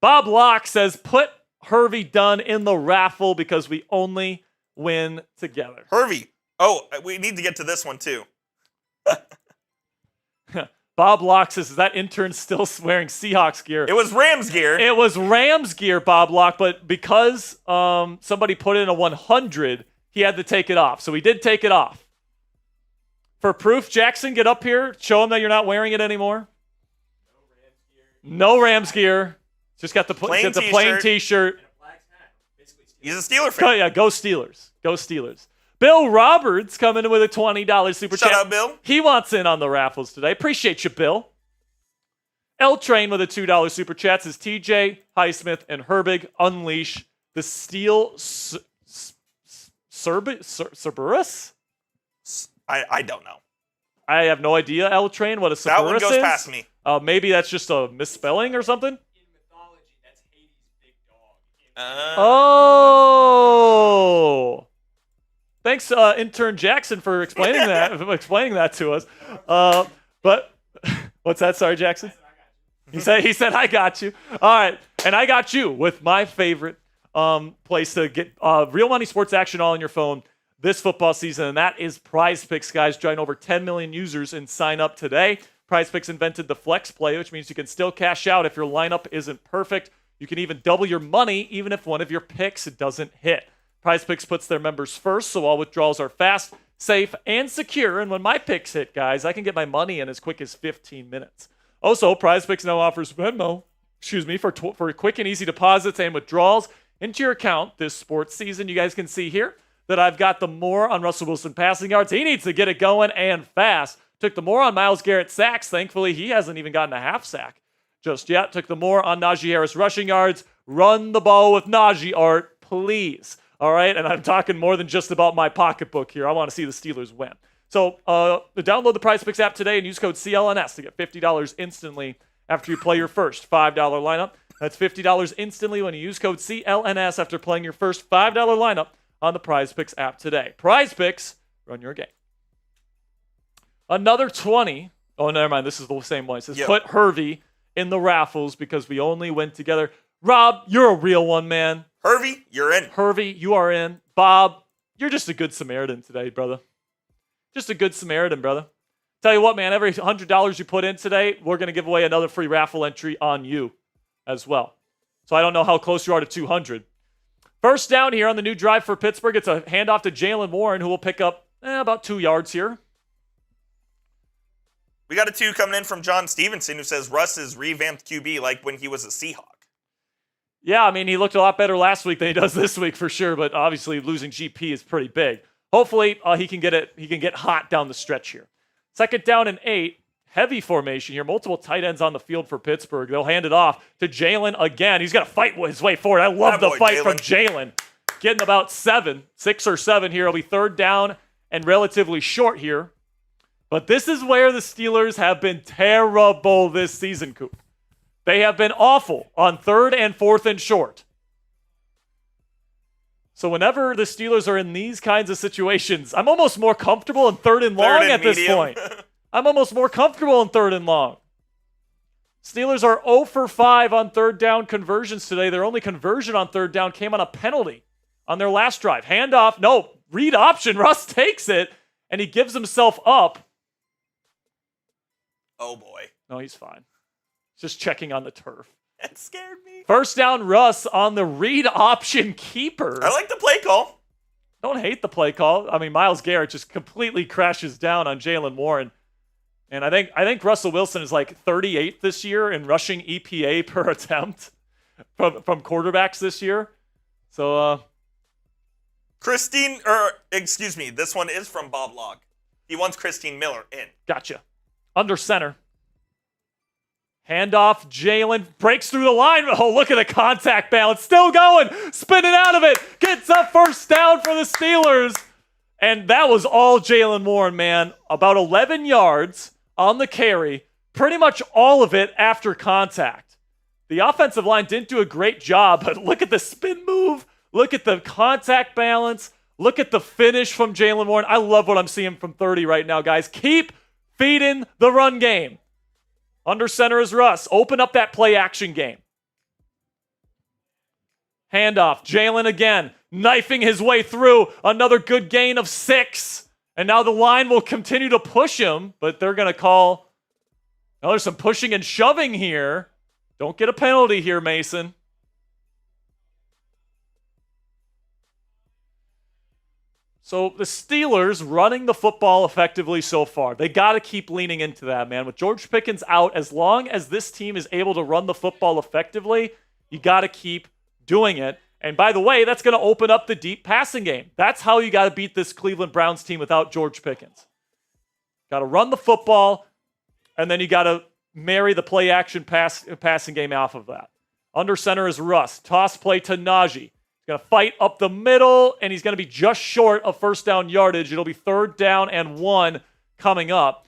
Bob Locke says, put Hervey Dunn in the raffle because we only win together. Hervey. Oh, we need to get to this one, too. Bob Locke says, is that intern still wearing Seahawks gear? It was Rams gear. It was Rams gear, Bob Locke, but because somebody put in a 100, he had to take it off. So he did take it off. For proof, Jackson, get up here. Show him that you're not wearing it anymore. No Rams gear. Just got the plain t-shirt. He's a Steeler fan. Oh, yeah, go Steelers. Go Steelers. Bill Roberts coming in with a $20 super chat. Shout out, Bill. He wants in on the raffles today. Appreciate you, Bill. L Train with a $2 super chat says TJ, Highsmith, and Herbig unleash the Steel Cerberus? I don't know. I have no idea, L Train, what a Cerberus is. That one goes past me. Maybe that's just a misspelling or something? In mythology, that's Hades' big dog. Oh. Thanks, intern Jackson, for explaining that to us. But what's that? Sorry, Jackson. He said I got you. All right, and I got you with my favorite place to get real money sports action all on your phone this football season, and that is Prize Picks, guys. Join over 10 million users and sign up today. Prize Picks invented the flex play, which means you can still cash out if your lineup isn't perfect. You can even double your money even if one of your picks doesn't hit. Prize Picks puts their members first, so all withdrawals are fast, safe, and secure. And when my picks hit, guys, I can get my money in as quick as 15 minutes. Also, Prize Picks now offers Venmo, for quick and easy deposits and withdrawals into your account this sports season. You guys can see here that I've got the more on Russell Wilson passing yards. He needs to get it going and fast. Took the more on Myles Garrett sacks. Thankfully, he hasn't even gotten a half sack just yet. Took the more on Najee Harris rushing yards. Run the ball with Najee, Art, please. All right, and I'm talking more than just about my pocketbook here. I want to see the Steelers win. So download the Prize Picks app today and use code CLNS to get $50 instantly after you play your first $5 lineup. That's $50 instantly when you use code CLNS after playing your first $5 lineup on the Prize Picks app today. Prize Picks, run your game. Another 20. Oh, never mind. This is the same one. It says, put Hervey in the raffles because we only win together. Rob, you're a real one, man. Hervey, you're in. Hervey, you are in. Bob, you're just a good Samaritan today, brother. Just a good Samaritan, brother. Tell you what, man, every $100 you put in today, we're going to give away another free raffle entry on you as well. So I don't know how close you are to 200. First down here on the new drive for Pittsburgh. It's a handoff to Jalen Warren, who will pick up about 2 yards here. We got a 2 coming in from John Stevenson, who says Russ is revamped QB like when he was a Seahawk. Yeah, I mean, he looked a lot better last week than he does this week for sure, but obviously losing GP is pretty big. Hopefully, he can get hot down the stretch here. Second down and 8. Heavy formation here. Multiple tight ends on the field for Pittsburgh. They'll hand it off to Jalen again. He's got to fight his way forward. I love the fight from Jalen. Getting about 6 or 7 here. It'll be third down and relatively short here. But this is where the Steelers have been terrible this season, Coop. They have been awful on 3rd and 4th and short. So whenever the Steelers are in these kinds of situations, I'm almost more comfortable in third and long at this point. I'm almost more comfortable in third and long. Steelers are 0 for 5 on third down conversions today. Their only conversion on third down came on a penalty on their last drive. Handoff. No, read option. Russ takes it, and he gives himself up. Oh, boy. No, he's fine. Just checking on the turf. That scared me. First down, Russ on the read option keeper. I like the play call. Don't hate the play call. I mean, Myles Garrett just completely crashes down on Jalen Warren. And I think Russell Wilson is like 38th this year in rushing EPA per attempt from quarterbacks this year. So, this one is from Bob Log. He wants Christine Miller in. Gotcha. Under center. Handoff, Jalen breaks through the line. Oh, look at the contact balance. Still going. Spinning out of it. Gets up first down for the Steelers. And that was all Jalen Warren, man. About 11 yards on the carry. Pretty much all of it after contact. The offensive line didn't do a great job, but look at the spin move. Look at the contact balance. Look at the finish from Jalen Warren. I love what I'm seeing from 30 right now, guys. Keep feeding the run game. Under center is Russ. Open up that play action game. Handoff. Jalen again. Knifing his way through. Another good gain of 6. And now the line will continue to push him. But they're going to call. Now there's some pushing and shoving here. Don't get a penalty here, Mason. So the Steelers running the football effectively so far. They got to keep leaning into that, man. With George Pickens out, as long as this team is able to run the football effectively, you got to keep doing it. And by the way, that's going to open up the deep passing game. That's how you got to beat this Cleveland Browns team without George Pickens. Got to run the football, and then you got to marry the play action passing game off of that. Under center is Russ. Toss play to Najee. Going to fight up the middle, and he's going to be just short of first down yardage. It'll be 3rd down and 1 coming up.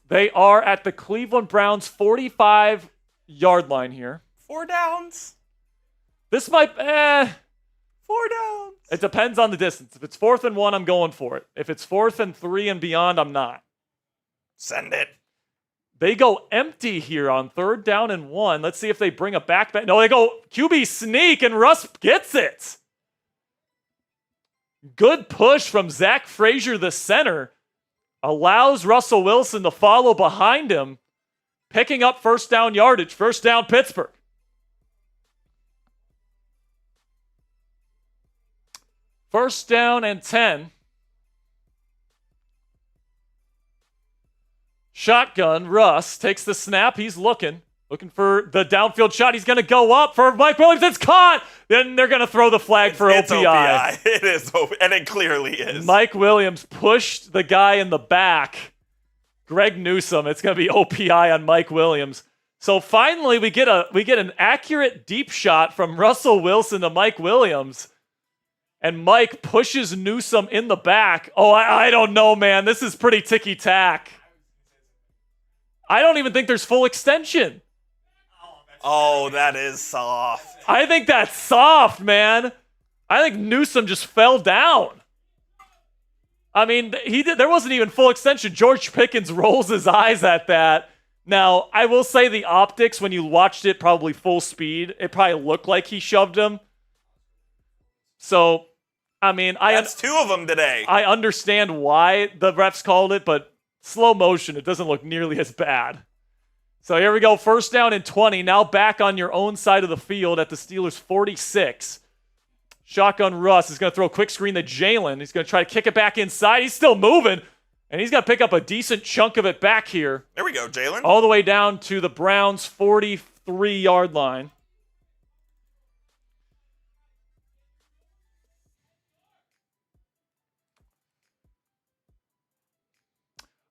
They are at the Cleveland Browns 45-yard line here. 4 downs. This might... 4 downs. It depends on the distance. If it's 4th and 1, I'm going for it. If it's 4th and 3 and beyond, I'm not. Send it. They go empty here on 3rd down and 1. Let's see if they bring a back. No, they go QB sneak, and Russ gets it. Good push from Zach Frazier, the center. Allows Russell Wilson to follow behind him, picking up first down yardage. First down, Pittsburgh. First down and 10. Shotgun, Russ takes the snap. He's looking for the downfield shot. He's going to go up for Mike Williams. It's caught. Then they're going to throw the flag for it's OPI. It is, and it clearly is. Mike Williams pushed the guy in the back. Greg Newsome. It's going to be OPI on Mike Williams. So finally, we get an accurate deep shot from Russell Wilson to Mike Williams. And Mike pushes Newsome in the back. Oh, I don't know, man. This is pretty ticky-tack. I don't even think there's full extension. Oh, that is soft. I think that's soft, man. I think Newsome just fell down. I mean, there wasn't even full extension. George Pickens rolls his eyes at that. Now, I will say the optics, when you watched it probably full speed, it probably looked like he shoved him. So, I mean, that's 2 of them today. I understand why the refs called it, but slow motion, it doesn't look nearly as bad. So here we go. First down and 20. Now back on your own side of the field at the Steelers 46. Shotgun Russ is going to throw a quick screen to Jalen. He's going to try to kick it back inside. He's still moving, and he's got to pick up a decent chunk of it back here. There we go, Jalen. All the way down to the Browns' 43-yard line.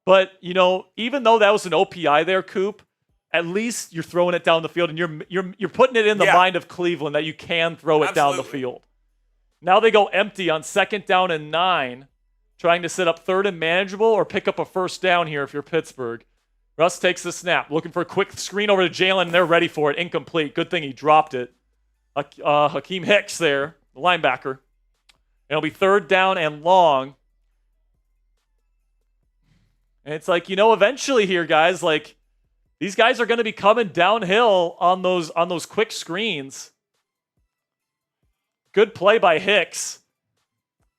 But, you know, even though that was an OPI there, Coop, at least you're throwing it down the field, and you're putting it in the mind of Cleveland that you can throw it down the field. Now they go empty on 2nd down and 9, trying to set up 3rd and manageable or pick up a first down here if you're Pittsburgh. Russ takes the snap, looking for a quick screen over to Jalen, and they're ready for it. Incomplete. Good thing he dropped it. Hakeem Hicks there, the linebacker. It'll be 3rd down and long. And it's like, eventually here, guys, like these guys are going to be coming downhill on those quick screens. Good play by Hicks.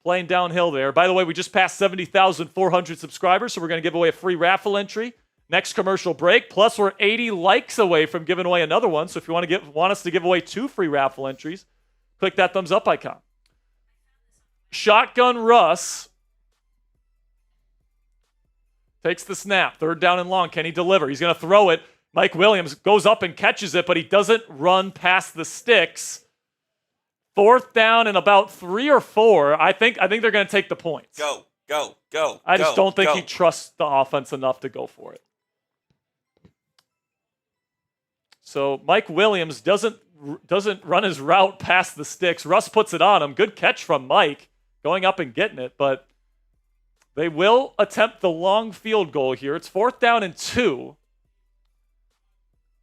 Playing downhill there. By the way, we just passed 70,400 subscribers, so we're going to give away a free raffle entry. Next commercial break. Plus, we're 80 likes away from giving away another one. So if you want us to give away 2 free raffle entries, click that thumbs up icon. Shotgun Russ takes the snap. 3rd down and long. Can he deliver? He's going to throw it. Mike Williams goes up and catches it, but he doesn't run past the sticks. 4th down and about 3 or 4. I think they're going to take the points. Go. I just don't think he trusts the offense enough to go for it. So Mike Williams doesn't run his route past the sticks. Russ puts it on him. Good catch from Mike going up and getting it, but they will attempt the long field goal here. It's 4th down and 2.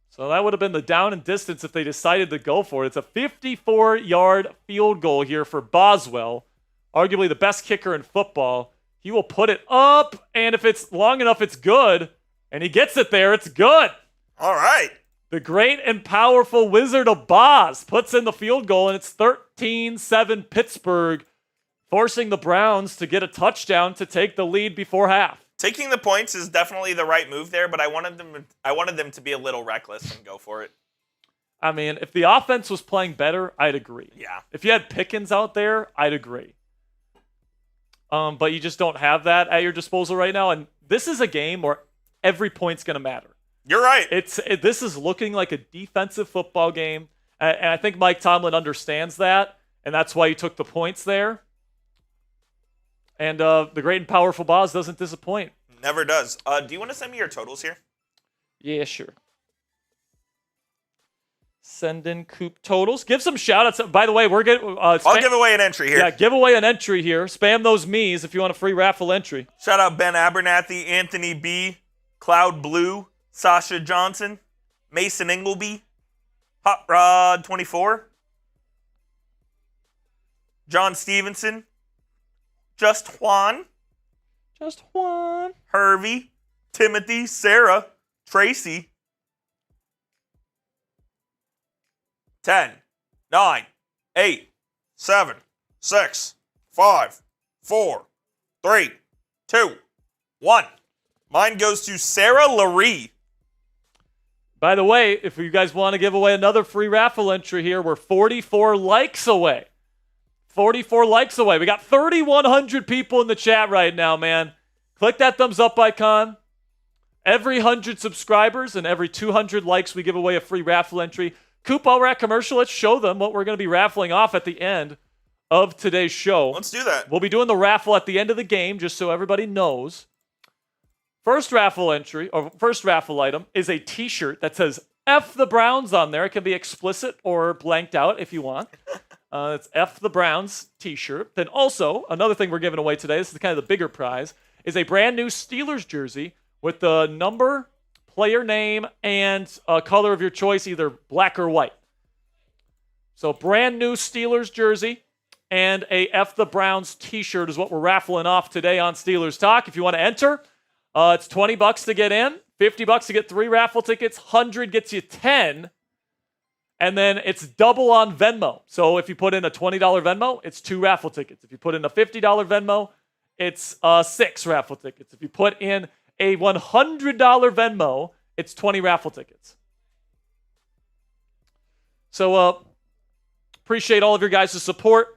So that would have been the down and distance if they decided to go for it. It's a 54-yard field goal here for Boswell, arguably the best kicker in football. He will put it up, and if it's long enough, it's good. And he gets it there. It's good. All right. The great and powerful Wizard of Boz puts in the field goal, and it's 13-7 Pittsburgh, forcing the Browns to get a touchdown to take the lead before half. Taking the points is definitely the right move there, but I wanted them to be a little reckless and go for it. I mean, if the offense was playing better, I'd agree. Yeah. If you had Pickens out there, I'd agree. But you just don't have that at your disposal right now, and this is a game where every point's going to matter. You're right. This is looking like a defensive football game, and I think Mike Tomlin understands that, and that's why he took the points there. And the great and powerful Boz doesn't disappoint. Never does. Do you want to send me your totals here? Yeah, sure. Send in Coop totals. Give some shout-outs. By the way, we're getting... I'll give away an entry here. Yeah, give away an entry here. Spam those me's if you want a free raffle entry. Shout out Ben Abernathy, Anthony B., Cloud Blue, Sasha Johnson, Mason Ingleby, Hot Rod 24, John Stevenson, Just Juan, Hervey, Timothy, Sarah, Tracy. 10, 9, 8, 7, 6, 5, 4, 3, 2, 1. Mine goes to Sarah Laree. By the way, if you guys want to give away another free raffle entry here, we're 44 likes away. 44 likes away. We got 3,100 people in the chat right now, man. Click that thumbs up icon. Every 100 subscribers and every 200 likes, we give away a free raffle entry. Coop, while we're at commercial, let's show them what we're going to be raffling off at the end of today's show. Let's do that. We'll be doing the raffle at the end of the game, just so everybody knows. First raffle entry, or first raffle item, is a t-shirt that says F the Browns on there. It can be explicit or blanked out if you want. It's F the Browns t-shirt. Then also, another thing we're giving away today, this is kind of the bigger prize, is a brand new Steelers jersey with the number, player name, and color of your choice, either black or white. So brand new Steelers jersey and a F the Browns t-shirt is what we're raffling off today on Steelers Talk. If you want to enter, it's $20 to get in, $50 to get 3 raffle tickets, $100 gets you 10, and then it's double on Venmo. So if you put in a $20 Venmo, it's 2 raffle tickets. If you put in a $50 Venmo, it's 6 raffle tickets. If you put in a $100 Venmo, it's 20 raffle tickets. So appreciate all of your guys' support.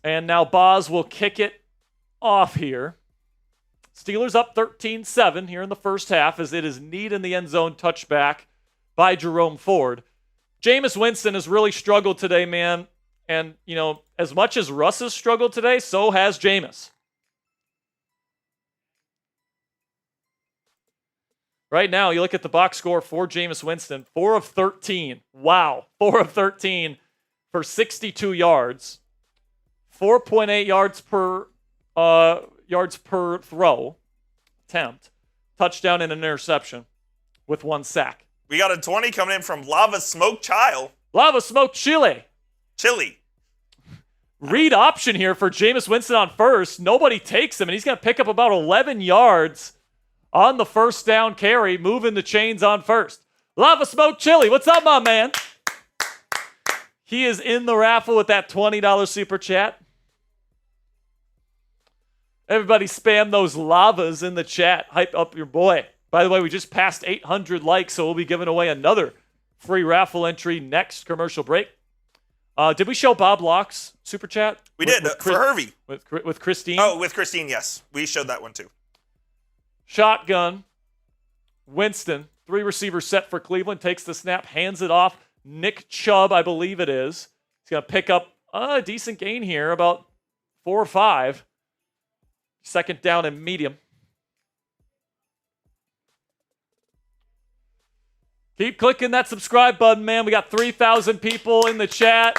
And now Boz will kick it off here. Steelers up 13-7 here in the first half as it is Need in the end zone touchback by Jerome Ford. Jameis Winston has really struggled today, man. And, you know, as much as Russ has struggled today, so has Jameis. Right now, you look at the box score for Jameis Winston, 4 of 13. Wow, 4 of 13 for 62 yards. 4.8 yards per throw attempt, touchdown and an interception with 1 sack. We got a 20 coming in from Lava Smoke Chile. Lava Smoke Chile. Chili. Read option here for Jameis Winston on first. Nobody takes him, and he's going to pick up about 11 yards on the first down carry, moving the chains on first. Lava Smoke Chili, what's up, my man? He is in the raffle with that $20 super chat. Everybody spam those lavas in the chat. Hype up your boy. By the way, we just passed 800 likes, so we'll be giving away another free raffle entry next commercial break. Did we show Bob Locke's super chat? We did, for Hervey. With Christine? Oh, with Christine, yes. We showed that one too. Shotgun. Winston. 3 receivers set for Cleveland. Takes the snap, hands it off. Nick Chubb, I believe it is. He's going to pick up a decent gain here, about 4 or 5. Second down and medium. Keep clicking that subscribe button, man. We got 3,000 people in the chat.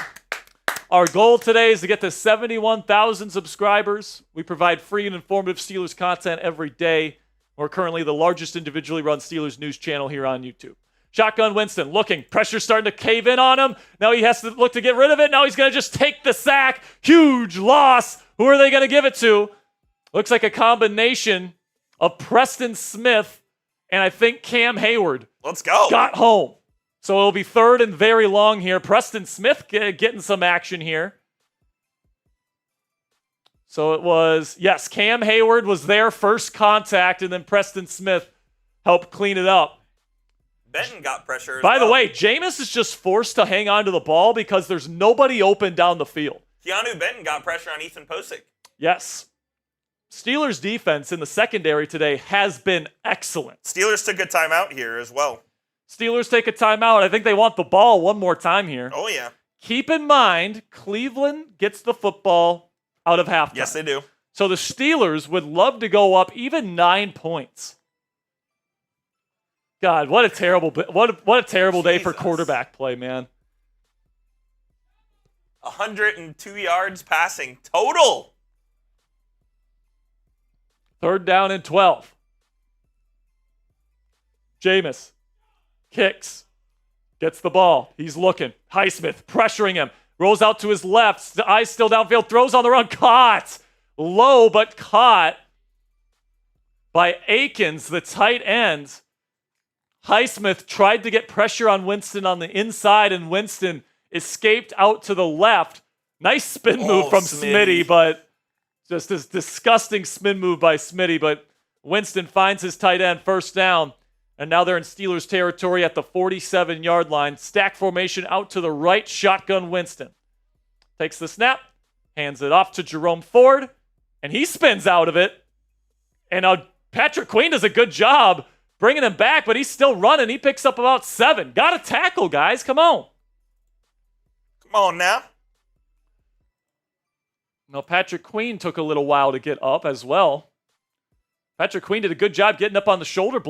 Our goal today is to get to 71,000 subscribers. We provide free and informative Steelers content every day. We're currently the largest individually run Steelers news channel here on YouTube. Shotgun Winston looking. Pressure starting to cave in on him. Now he has to look to get rid of it. Now he's going to just take the sack. Huge loss. Who are they going to give it to? Looks like a combination of Preston Smith and I think Cam Hayward. Let's go. Got home. So it'll be third and very long here. Preston Smith getting some action here. So it was, yes, Cam Hayward was there first contact, and then Preston Smith helped clean it up. Benton got pressure as By well. the way, Jameis is just forced to hang on to the ball because there's nobody open down the field. Keanu Benton got pressure on Ethan Posick. Yes. Steelers defense in the secondary today has been excellent. Steelers took a timeout here as well. Steelers take a timeout. I think they want the ball one more time here. Oh, yeah. Keep in mind, Cleveland gets the football out of halftime. Yes, they do. So the Steelers would love to go up even 9 points. God, what a terrible day for quarterback play, man. 102 yards passing total. Third down and 12. Jameis kicks, gets the ball. He's looking. Highsmith pressuring him. Rolls out to his left. The eyes still downfield. Throws on the run. Caught. Low, but caught by Akins, the tight end. Highsmith tried to get pressure on Winston on the inside, and Winston escaped out to the left. Nice spin move from Smitty, but just this disgusting spin move by Smitty. But Winston finds his tight end first down, and now they're in Steelers territory at the 47-yard line. Stack formation out to the right. Shotgun Winston takes the snap, hands it off to Jerome Ford, and he spins out of it. And Patrick Queen does a good job bringing him back, but he's still running. He picks up about 7. Got to tackle, guys. Come on. Come on now. Now, Patrick Queen took a little while to get up as well. Patrick Queen did a good job getting up on the shoulder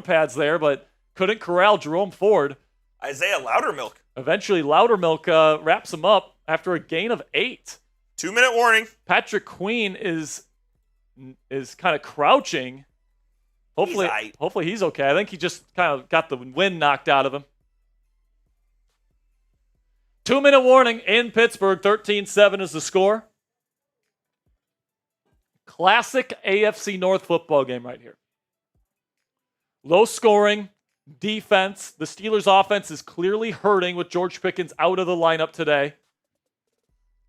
pads there, but couldn't corral Jerome Ford. Isaiah Loudermilk. Eventually, Loudermilk wraps him up after a gain of 8. 2-minute warning. Patrick Queen is kind of crouching. Hopefully he's okay. I think he just kind of got the wind knocked out of him. 2-minute warning in Pittsburgh. 13-7 is the score. Classic AFC North football game right here. Low scoring, defense. The Steelers' offense is clearly hurting with George Pickens out of the lineup today.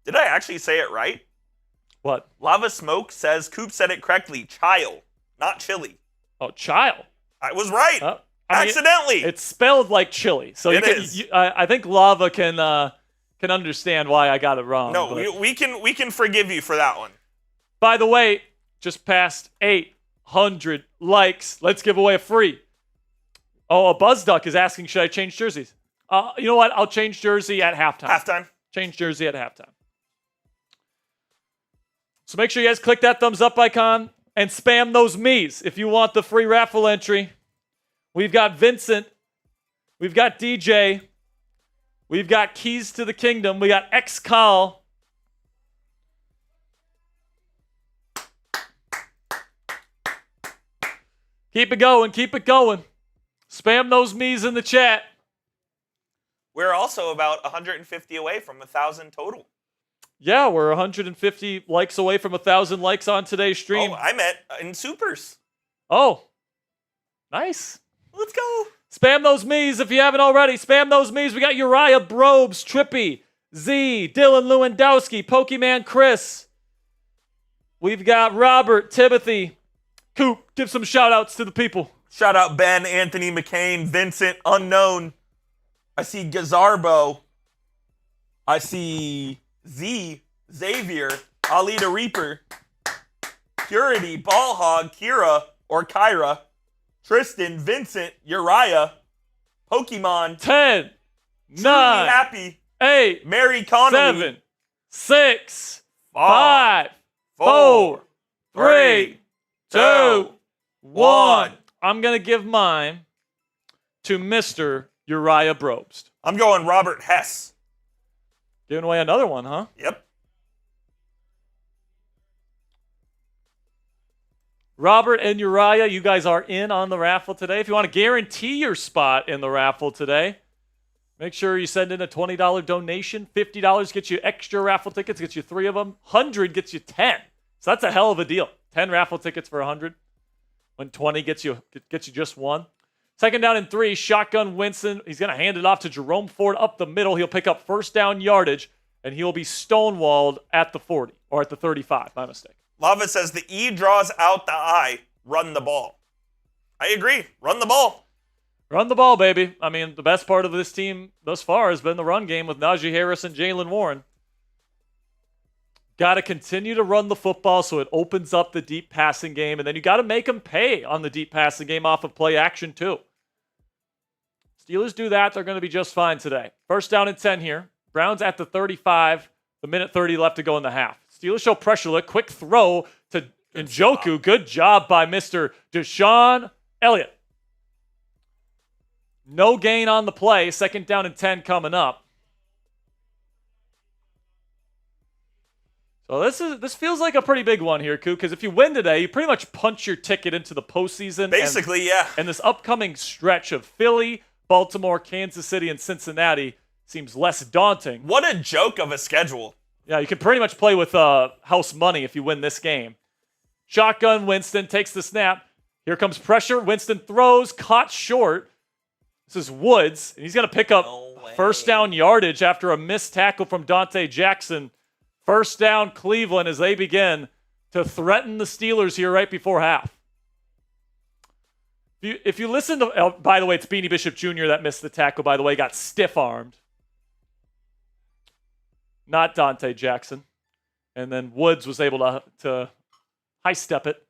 Did I actually say it right? What? Lava Smoke says Coop said it correctly. Chile, not chili. Oh, Chile. I was right. I mean, accidentally. It's spelled like chili. So I think Lava can understand why I got it wrong. No, we can forgive you for that one. By the way, just passed 800 likes. Let's give away a free. Oh, a Buzz Duck is asking, should I change jerseys? You know what? I'll change jersey at halftime. Halftime? Change jersey at halftime. So make sure you guys click that thumbs up icon and spam those me's if you want the free raffle entry. We've got Vincent. We've got DJ. We've got Keys to the Kingdom. We got X-Call. Keep it going. Keep it going. Spam those me's in the chat. We're also about 150 away from 1,000 total. Yeah, we're 150 likes away from 1,000 likes on today's stream. Oh, I meant in supers. Oh, nice. Let's go. Spam those me's if you haven't already. Spam those me's. We got Uriah Brobes, Trippy, Z, Dylan Lewandowski, Pokemon Chris. We've got Robert, Timothy. Coop, give some shout-outs to the people. Shout out Ben, Anthony McCain, Vincent, Unknown. I see Gazarbo. I see Z, Xavier, Ali the Reaper, Purity, Ballhog, Kira, or Kyra, Tristan, Vincent, Uriah, Pokemon, 10, Truly 9, Happy, 8, Mary Connolly, 7, 6, 5, 4, 3, 2, 1. I'm going to give mine to Mr. Uriah Brobst. I'm going Robert Hess. Giving away another one, huh? Yep. Robert and Uriah, you guys are in on the raffle today. If you want to guarantee your spot in the raffle today, make sure you send in a $20 donation. $50 gets you extra raffle tickets, gets you 3 of them. 100 gets you 10. So that's a hell of a deal. 10 raffle tickets for 100. When 20 gets you just 1. Second down and 3, shotgun Winston. He's going to hand it off to Jerome Ford up the middle. He'll pick up first down yardage, and he'll be stonewalled at the 40, or at the 35, my mistake. Lava says the E draws out the I. Run the ball. I agree. Run the ball. Run the ball, baby. I mean, the best part of this team thus far has been the run game with Najee Harris and Jaylen Warren. Got to continue to run the football so it opens up the deep passing game, and then you got to make them pay on the deep passing game off of play action too. Steelers do that, they're going to be just fine today. First down and 10 here. Browns at the 35, the minute 30 left to go in the half. Steelers show pressure look, quick throw to Njoku. Good job by Mr. Deshaun Elliott. No gain on the play. Second down and 10 coming up. So this feels like a pretty big one here, Koo, because if you win today, you pretty much punch your ticket into the postseason. Basically, yeah. And this upcoming stretch of Philly, Baltimore, Kansas City, and Cincinnati seems less daunting. What a joke of a schedule. Yeah, you can pretty much play with house money if you win this game. Shotgun Winston takes the snap. Here comes pressure. Winston throws, caught short. This is Woods, and he's going to pick up first down yardage after a missed tackle from Dante Jackson. First down Cleveland as they begin to threaten the Steelers here right before half. If you listen to, by the way, it's Beanie Bishop Jr. that missed the tackle, by the way, got stiff-armed. Not Dante Jackson. And then Woods was able to high-step it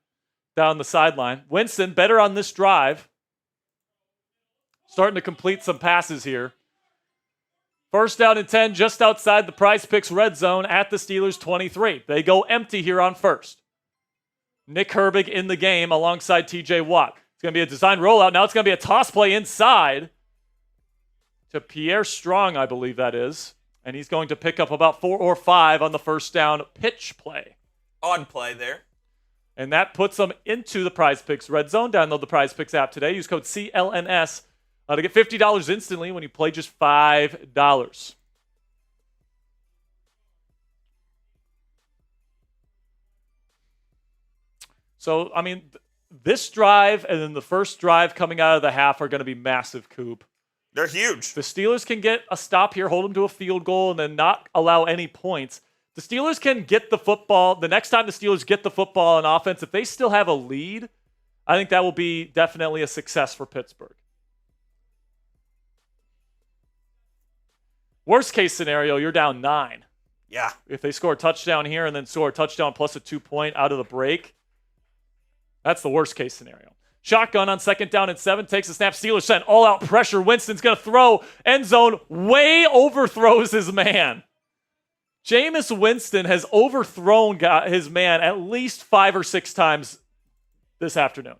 down the sideline. Winston, better on this drive. Starting to complete some passes here. First down and 10, just outside the Prize Picks red zone at the Steelers' 23. They go empty here on first. Nick Herbig in the game alongside TJ Watt. It's going to be a design rollout. Now it's going to be a toss play inside to Pierre Strong, I believe that is. And he's going to pick up about 4 or 5 on the first down pitch play. Odd play there. And that puts them into the Prize Picks red zone. Download the Prize Picks app today. Use code CLNS to get $50 instantly when you play just $5. So, I mean, this drive and then the first drive coming out of the half are going to be massive, Coop. They're huge. The Steelers can get a stop here, hold them to a field goal, and then not allow any points. The Steelers can get the football. The next time the Steelers get the football on offense, if they still have a lead, I think that will be definitely a success for Pittsburgh. Worst case scenario, you're down 9. Yeah. If they score a touchdown here and then score a touchdown plus a 2-point out of the break, that's the worst case scenario. Shotgun on second down and 7, takes the snap. Steelers send all-out pressure. Winston's going to throw. End zone, way overthrows his man. Jameis Winston has overthrown his man at least 5 or 6 times this afternoon.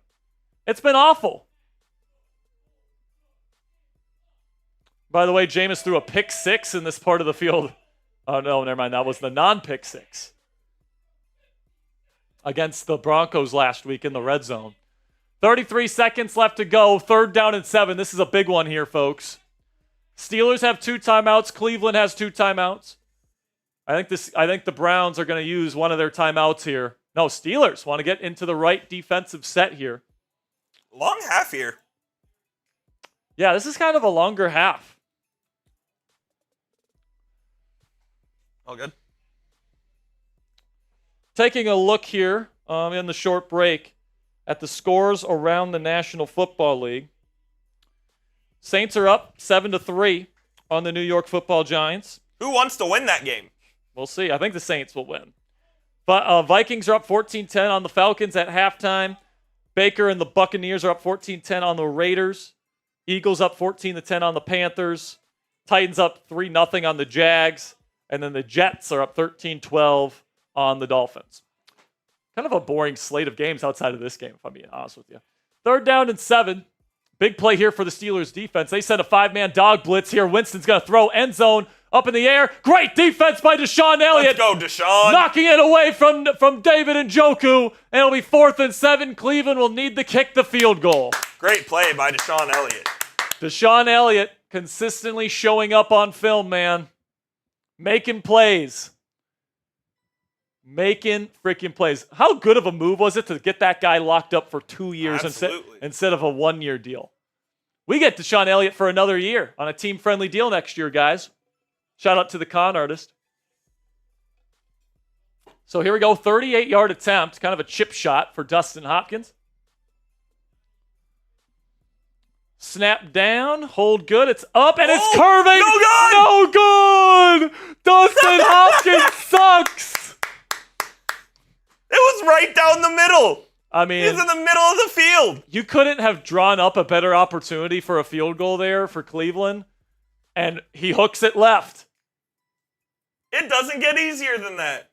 It's been awful. By the way, Jameis threw a pick 6 in this part of the field. Oh, no, never mind. That was the non-pick 6 against the Broncos last week in the red zone. 33 seconds left to go. 3rd down and 7. This is a big one here, folks. Steelers have 2 timeouts. Cleveland has 2 timeouts. I think the Browns are going to use one of their timeouts here. No, Steelers want to get into the right defensive set here. Long half here. Yeah, this is kind of a longer half. All good. Taking a look here in the short break at the scores around the National Football League. Saints are up 7-3 on the New York Football Giants. Who wants to win that game? We'll see. I think the Saints will win. But Vikings are up 14-10 on the Falcons at halftime. Baker and the Buccaneers are up 14-10 on the Raiders. Eagles up 14-10 on the Panthers. Titans up 3-0 on the Jags. And then the Jets are up 13-12 on the Dolphins. Kind of a boring slate of games outside of this game, if I'm being honest with you. 3rd down and 7. Big play here for the Steelers defense. They sent a 5-man dog blitz here. Winston's going to throw end zone up in the air. Great defense by Deshaun Elliott. Let's go, Deshaun. Knocking it away from David Njoku. And it'll be 4th and 7. Cleveland will need to kick the field goal. Great play by Deshaun Elliott. Deshaun Elliott consistently showing up on film, man. Making plays. Making freaking plays. How good of a move was it to get that guy locked up for 2 years instead of a 1-year deal? We get Deshaun Elliott for another year on a team-friendly deal next year, guys. Shout out to the con artist. So here we go. 38-yard attempt. Kind of a chip shot for Dustin Hopkins. Snap down. Hold good. It's up and it's curving. No good. Dustin Hopkins sucks. It was right down the middle. I mean, he's in the middle of the field. You couldn't have drawn up a better opportunity for a field goal there for Cleveland, and he hooks it left. It doesn't get easier than that.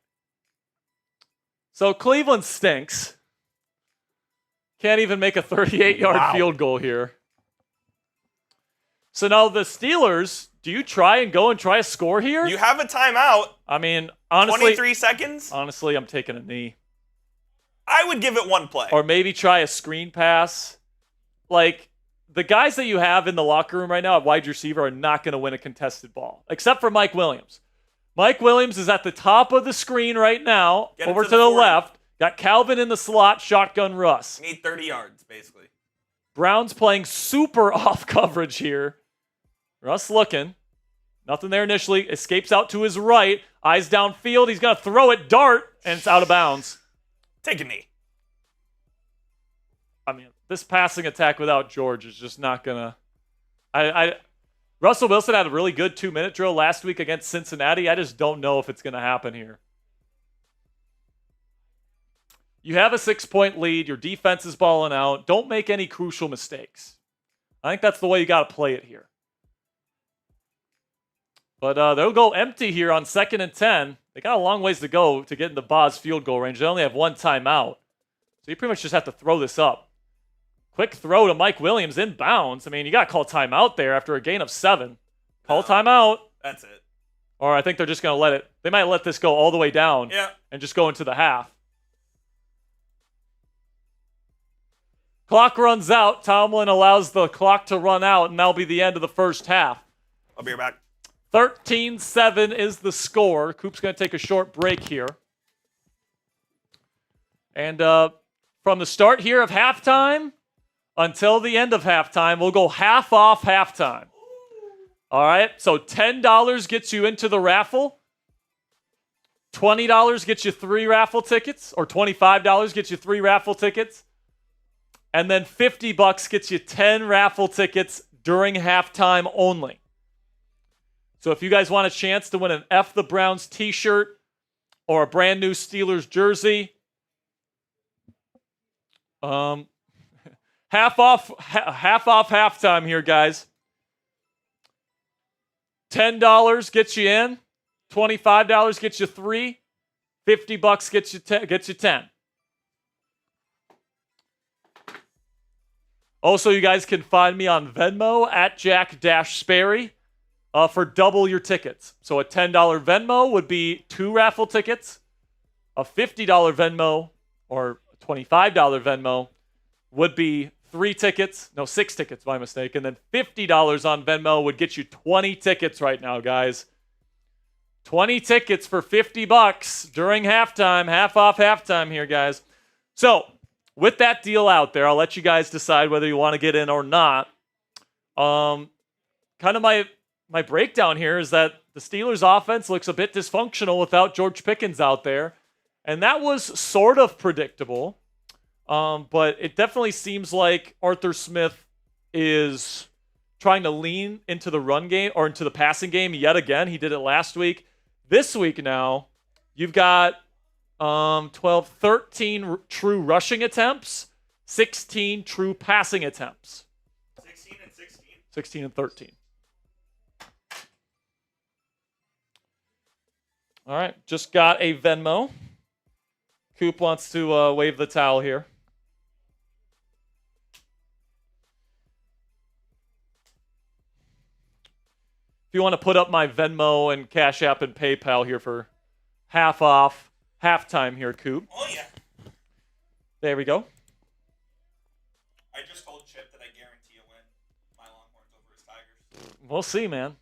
So Cleveland stinks. Can't even make a 38-yard field goal here. So now the Steelers, do you try a score here? You have a timeout. I mean, honestly, 23 seconds? Honestly, I'm taking a knee. I would give it one play. Or maybe try a screen pass. Like, the guys that you have in the locker room right now at wide receiver are not going to win a contested ball, except for Mike Williams. Mike Williams is at the top of the screen right now, over to the left. Got Calvin in the slot, shotgun Russ. Need 30 yards, basically. Browns playing super off coverage here. Russ looking. Nothing there initially. Escapes out to his right. Eyes downfield. He's going to throw it dart, and it's out of bounds. Take a knee. I mean, this passing attack without George is just not going to... Russell Wilson had a really good 2-minute drill last week against Cincinnati. I just don't know if it's going to happen here. You have a 6-point lead. Your defense is balling out. Don't make any crucial mistakes. I think that's the way you got to play it here. But they'll go empty here on 2nd and 10. They got a long ways to go to get in the Boz field goal range. They only have 1 timeout. So you pretty much just have to throw this up. Quick throw to Mike Williams inbounds. I mean, you got to call timeout there after a gain of 7. Call timeout. That's it. Or I think they're just going to let it. They might let this go all the way down and just go into the half. Clock runs out. Tomlin allows the clock to run out, and that'll be the end of the first half. I'll be right back. 13-7 is the score. Coop's going to take a short break here. And from the start here of halftime until the end of halftime, we'll go half off halftime. All right, so $10 gets you into the raffle. $20 gets you 3 raffle tickets, or $25 gets you 3 raffle tickets. And then $50 gets you 10 raffle tickets during halftime only. So if you guys want a chance to win an F the Browns t-shirt or a brand new Steelers jersey, half off halftime here, guys. $10 gets you in, $25 gets you 3, $50 gets you 10. Also, you guys can find me on Venmo at Jack-Sperry for double your tickets. So a $10 Venmo would be 2 raffle tickets. A $50 Venmo or $25 Venmo would be 6 tickets, my mistake. And then $50 on Venmo would get you 20 tickets right now, guys. 20 tickets for $50 during halftime, half off halftime here, guys. So, with that deal out there, I'll let you guys decide whether you want to get in or not. Kind of my breakdown here is that the Steelers offense looks a bit dysfunctional without George Pickens out there. And that was sort of predictable. But it definitely seems like Arthur Smith is trying to lean into the run game or into the passing game yet again. He did it last week. This week now, you've got 13 true rushing attempts, 16 true passing attempts. 16 and 16. 16 and 13. All right, just got a Venmo. Coop wants to wave the towel here. If you want to put up my Venmo and Cash App and PayPal here for half off, halftime here, Coop. Oh, yeah. There we go. I just told Chip that I guarantee a win. My Longhorns over his Tigers. We'll see, man.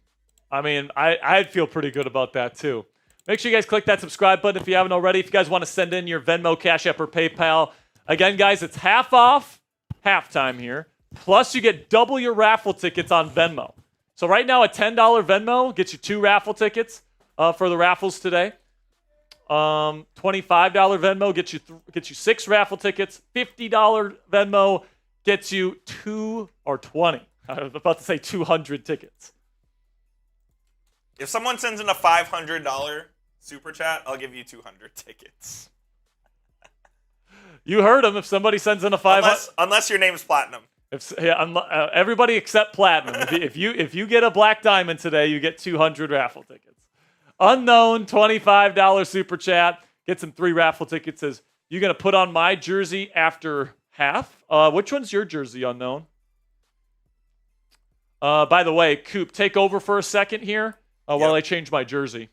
I mean, I'd feel pretty good about that, too. Make sure you guys click that subscribe button if you haven't already. If you guys want to send in your Venmo, Cash App, or PayPal. Again, guys, it's half off, halftime here. Plus, you get double your raffle tickets on Venmo. So right now, a $10 Venmo gets you 2 raffle tickets for the raffles today. $25 Venmo gets you 6 raffle tickets. $50 Venmo gets you 2 or 20. I was about to say 200 tickets. If someone sends in a $500 super chat, I'll give you 200 tickets. You heard him. If somebody sends in a $500, unless your name's Platinum. Everybody except Platinum. If you get a Black Diamond today, you get 200 raffle tickets. Unknown $25 super chat gets him 3 raffle tickets. Says you gonna put on my jersey after half? Which one's your jersey, Unknown? By the way, Coop, take over for a second here while I change my jersey.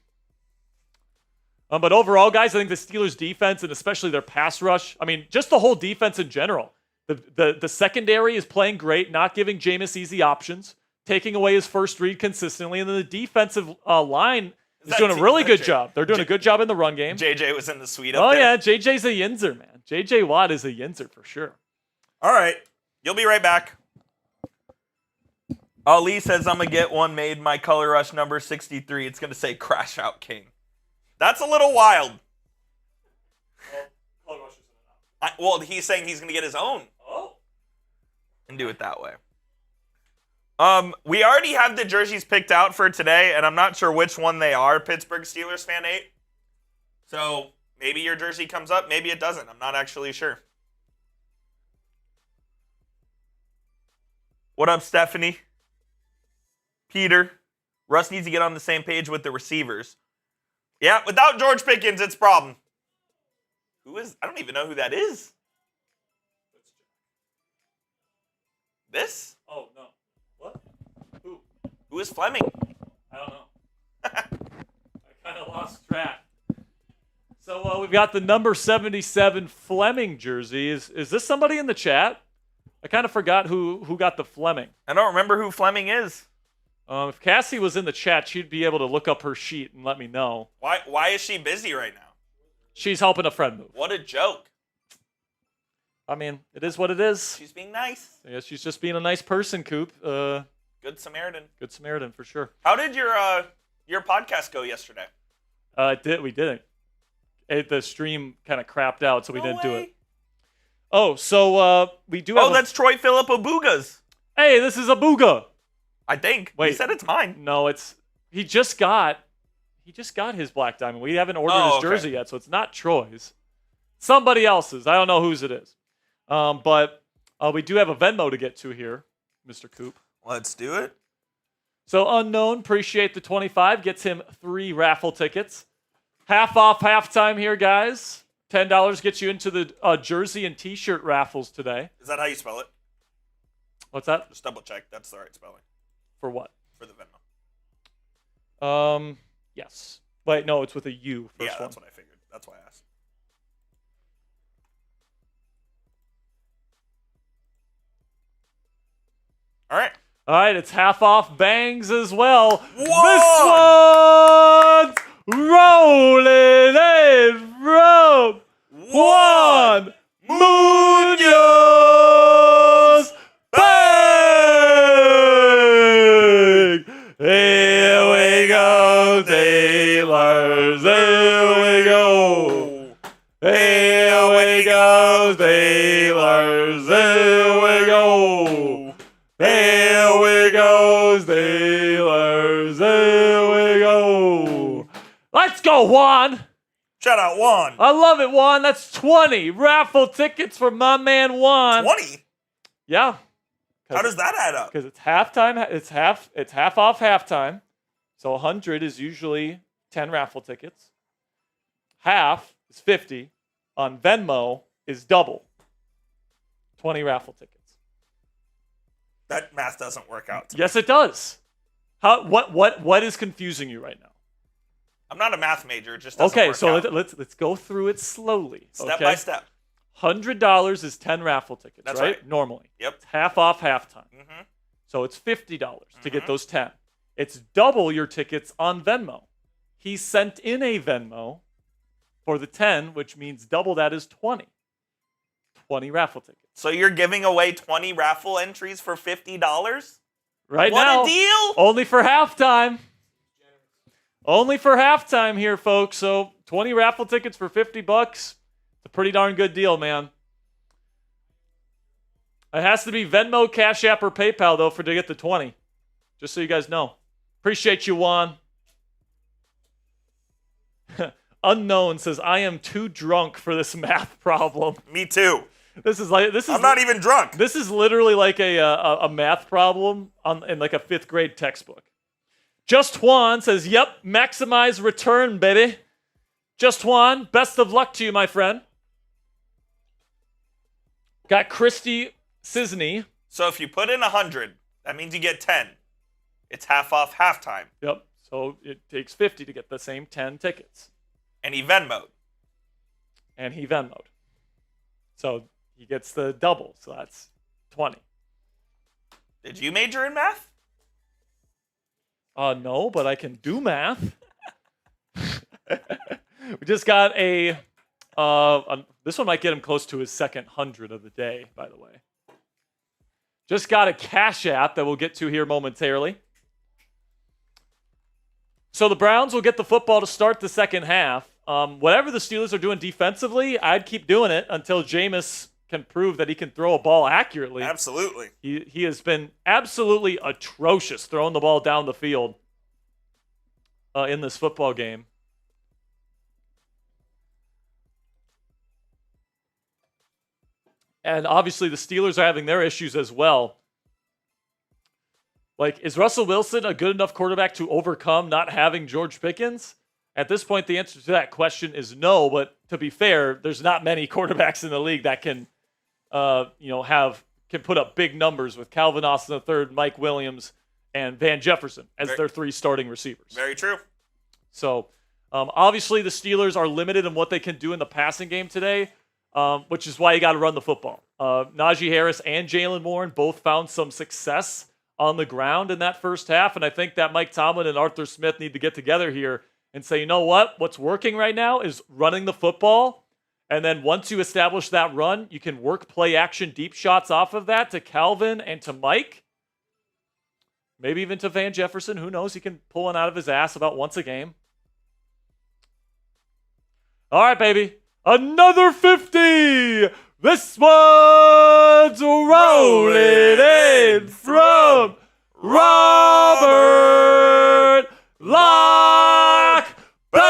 But overall, guys, I think the Steelers' defense and especially their pass rush. I mean, just the whole defense in general. The secondary is playing great, not giving Jameis easy options, taking away his first read consistently, and then the defensive line is doing a really good job. They're doing a good job in the run game. JJ was in the suite up there. Yeah, JJ's a Yinzer, man. JJ Watt is a Yinzer for sure. All right. You'll be right back. Ali says I'm going to get one made. My color rush number 63. It's going to say Crash Out King. That's a little wild. Well, he's saying he's going to get his own. Oh. And do it that way. We already have the jerseys picked out for today, and I'm not sure which one they are, Pittsburgh Steelers Fan 8. So maybe your jersey comes up, maybe it doesn't. I'm not actually sure. What up, Stephanie? Peter? Russ needs to get on the same page with the receivers. Yeah, without George Pickens, it's a problem. Who is? I don't even know who that is. This? Oh, no. What? Who? Who is Fleming? I don't know. I kind of lost track. So we've got the number 77 Fleming jersey. Is this somebody in the chat? I kind of forgot who got the Fleming. I don't remember who Fleming is. If Cassie was in the chat, she'd be able to look up her sheet and let me know. Why is she busy right now? She's helping a friend move. What a joke. I mean, it is what it is. She's being nice. Yeah, she's just being a nice person, Coop. Good Samaritan. Good Samaritan, for sure. How did your podcast go yesterday? We didn't. The stream kind of crapped out, so we didn't do it. Oh, so we do have that's Troy Phillip Abuga's. Hey, this is Abuga. I think. Wait. He said it's mine. No, he just got his Black Diamond. We haven't ordered his jersey yet, so it's not Troy's. Somebody else's. I don't know whose it is. But we do have a Venmo to get to here, Mr. Coop. Let's do it. So Unknown, appreciate the 25, gets him 3 raffle tickets. Half off halftime here, guys. $10 gets you into the jersey and T-shirt raffles today. Is that how you spell it? What's that? Just double check. That's the right spelling. For what? For the Venmo. Yes. Wait, no, it's with a U. First yeah, that's one. what I figured. That's why I asked. All right. All right, it's half off bangs as well. One. This one's rolling in from Juan Munoz. Bang! Here we go, Steelers. Here we go. Here we go, Steelers. Here we go. Here we go, Steelers. Here we go. Let's go, Juan. Shout out Juan. I love it, Juan. That's 20 raffle tickets for my man Juan. 20? Yeah. How does that add up? Because it's halftime. It's half off halftime. So 100 is usually 10 raffle tickets. Half is 50. On Venmo is double. 20 raffle tickets. That math doesn't work out to me. Yes, it does. What is confusing you right now? I'm not a math major. It just doesn't Okay, work so out. let's go through it slowly. Step by step. $100 is 10 raffle tickets, That's right? right. Normally. Yep. It's half off halftime. Mm-hmm. So it's $50 to get those 10. It's double your tickets on Venmo. He sent in a Venmo for the 10, which means double that is 20. 20 raffle tickets. So you're giving away 20 raffle entries for $50? Right What now, a deal! only for halftime. Only for halftime here, folks. So 20 raffle tickets for $50. It's a pretty darn good deal, man. It has to be Venmo, Cash App, or PayPal, though, to get the 20. Just so you guys know. Appreciate you, Juan. Unknown says, I am too drunk for this math problem. Me too. I'm not even drunk. This is literally like a math problem in like a 5th grade textbook. Just Juan says, yep, maximize return, baby. Just Juan, best of luck to you, my friend. Got Christy Cisney. So if you put in 100, that means you get 10. It's half off halftime. Yep. So it takes 50 to get the same 10 tickets. And he Venmo'd. And he Venmo'd. So he gets the double. So that's 20. Did you major in math? No, but I can do math. We just got this one might get him close to his second 100 of the day, by the way. Just got a Cash App that we'll get to here momentarily. So the Browns will get the football to start the second half. Whatever the Steelers are doing defensively, I'd keep doing it until Jameis can prove that he can throw a ball accurately. Absolutely. He has been absolutely atrocious throwing the ball down the field in this football game. And obviously the Steelers are having their issues as well. Like, is Russell Wilson a good enough quarterback to overcome not having George Pickens? At this point, the answer to that question is no, but to be fair, there's not many quarterbacks in the league that can put up big numbers with Calvin Austin III, Mike Williams, and Van Jefferson as their 3 starting receivers. Very true. So, obviously, the Steelers are limited in what they can do in the passing game today, which is why you got to run the football. Najee Harris and Jalen Warren both found some success on the ground in that first half, and I think that Mike Tomlin and Arthur Smith need to get together here and say, you know what? What's working right now is running the football. And then once you establish that run, you can work play action deep shots off of that to Calvin and to Mike. Maybe even to Van Jefferson. Who knows? He can pull one out of his ass about once a game. All right, baby. Another 50. This one's rolling in from Robert Lock. Bang!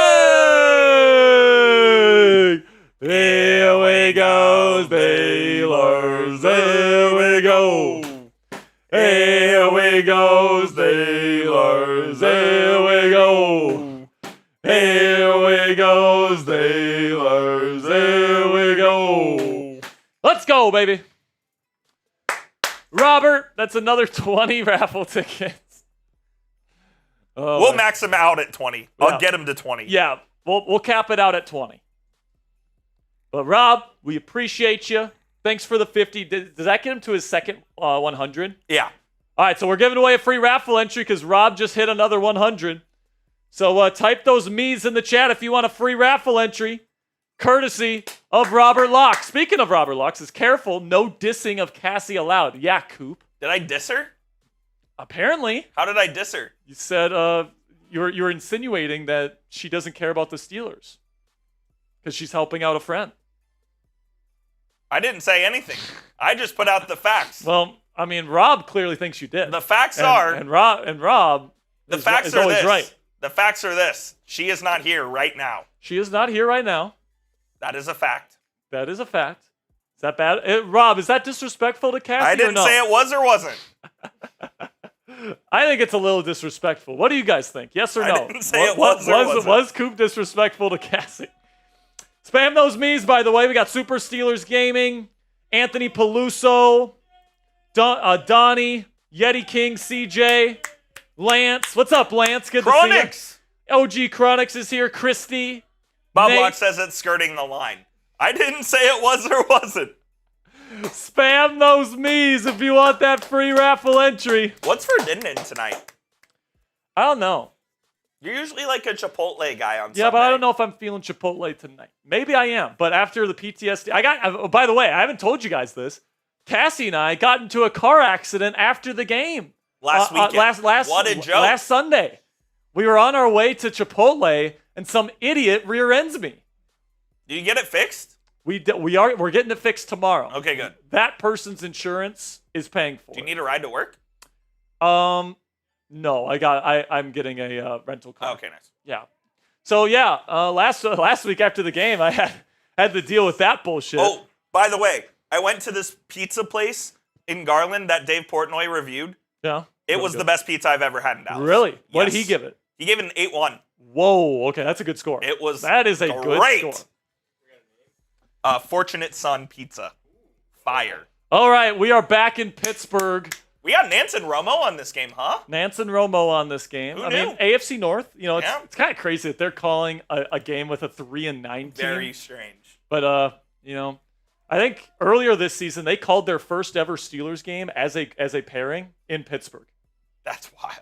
Here we go, Steelers. Here we go. Here we go, Steelers. Here we go. Here we go, Steelers. Here we go. Let's go, baby. Robert, that's another 20 raffle tickets. Oh, We'll max him out at 20. I'll Yeah. get him to 20. Yeah, we'll cap it out at 20. But Rob, we appreciate you. Thanks for the 50. Does that get him to his second 100? Yeah. All right, so we're giving away a free raffle entry because Rob just hit another 100. So type those me's in the chat if you want a free raffle entry, courtesy of Robert Locke. Speaking of Robert Locke, says careful, no dissing of Cassie allowed. Yeah, Coop. Did I diss her? Apparently. How did I diss her? You said you're insinuating that she doesn't care about the Steelers because she's helping out a friend. I didn't say anything. I just put out the facts. Well, I mean, Rob clearly thinks you did. The facts are... And Rob the is, facts is are always this. right. The facts are this. She is not here right now. She is not here right now. That is a fact. That is a fact. Is that bad? Rob, is that disrespectful to Cassie I didn't or no? say it was or wasn't. I think it's a little disrespectful. What do you guys think? Yes or no? I didn't say it was or wasn't. Was Coop disrespectful to Cassie? Spam those me's, by the way. We got Super Steelers Gaming, Anthony Peluso, Donnie, Yeti King, CJ, Lance. What's up, Lance? Good to see you. OG Chronics is here. Christy. Bob Nate. Locke says it's skirting the line. I didn't say it was or wasn't. Spam those me's if you want that free raffle entry. What's for dinner tonight? I don't know. You're usually like a Chipotle guy on Sunday. Yeah, but I don't know if I'm feeling Chipotle tonight. Maybe I am, but after the PTSD, by the way, I haven't told you guys this. Cassie and I got into a car accident after the game. Last weekend. What a joke. Last Sunday. We were on our way to Chipotle, and some idiot rear ends me. Did you get it fixed? We're getting it fixed tomorrow. Okay, good. That person's insurance is paying for it. Do you need a ride to work? No, I'm getting a rental car. Okay, nice. Yeah. So yeah, last week after the game, I had to deal with that bullshit. Oh, by the way, I went to this pizza place in Garland that Dave Portnoy reviewed. Yeah. It was the best pizza I've ever had in Dallas. Really? What did Yes. he give it? He gave it an 8-1. Whoa. Okay, that's a good score. That is a great. good score. Fortunate Son Pizza. Fire. All right, we are back in Pittsburgh. We got Nance and Romo on this game, huh? Nance and Romo on this game. Who I knew? mean, AFC North. You know, Yeah. it's kind of crazy that they're calling a game with a 3-9 team. Very strange. But you know, I think earlier this season they called their first ever Steelers game as a pairing in Pittsburgh. That's wild.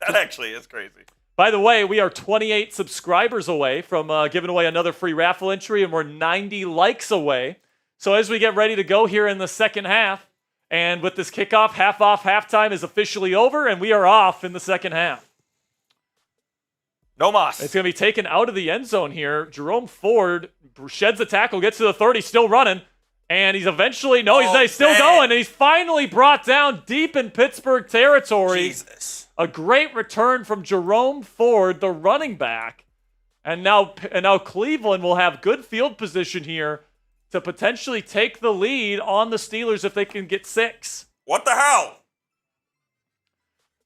That actually is crazy. By the way, we are 28 subscribers away from giving away another free raffle entry, and we're 90 likes away. So as we get ready to go here in the second half, and with this kickoff, half off, halftime is officially over, and we are off in the second half. No mas. It's going to be taken out of the end zone here. Jerome Ford sheds the tackle, gets to the 30, still running. And he's eventually, he's still going. And he's finally brought down deep in Pittsburgh territory. Jesus. A great return from Jerome Ford, the running back. And now Cleveland will have good field position here to potentially take the lead on the Steelers if they can get 6. What the hell?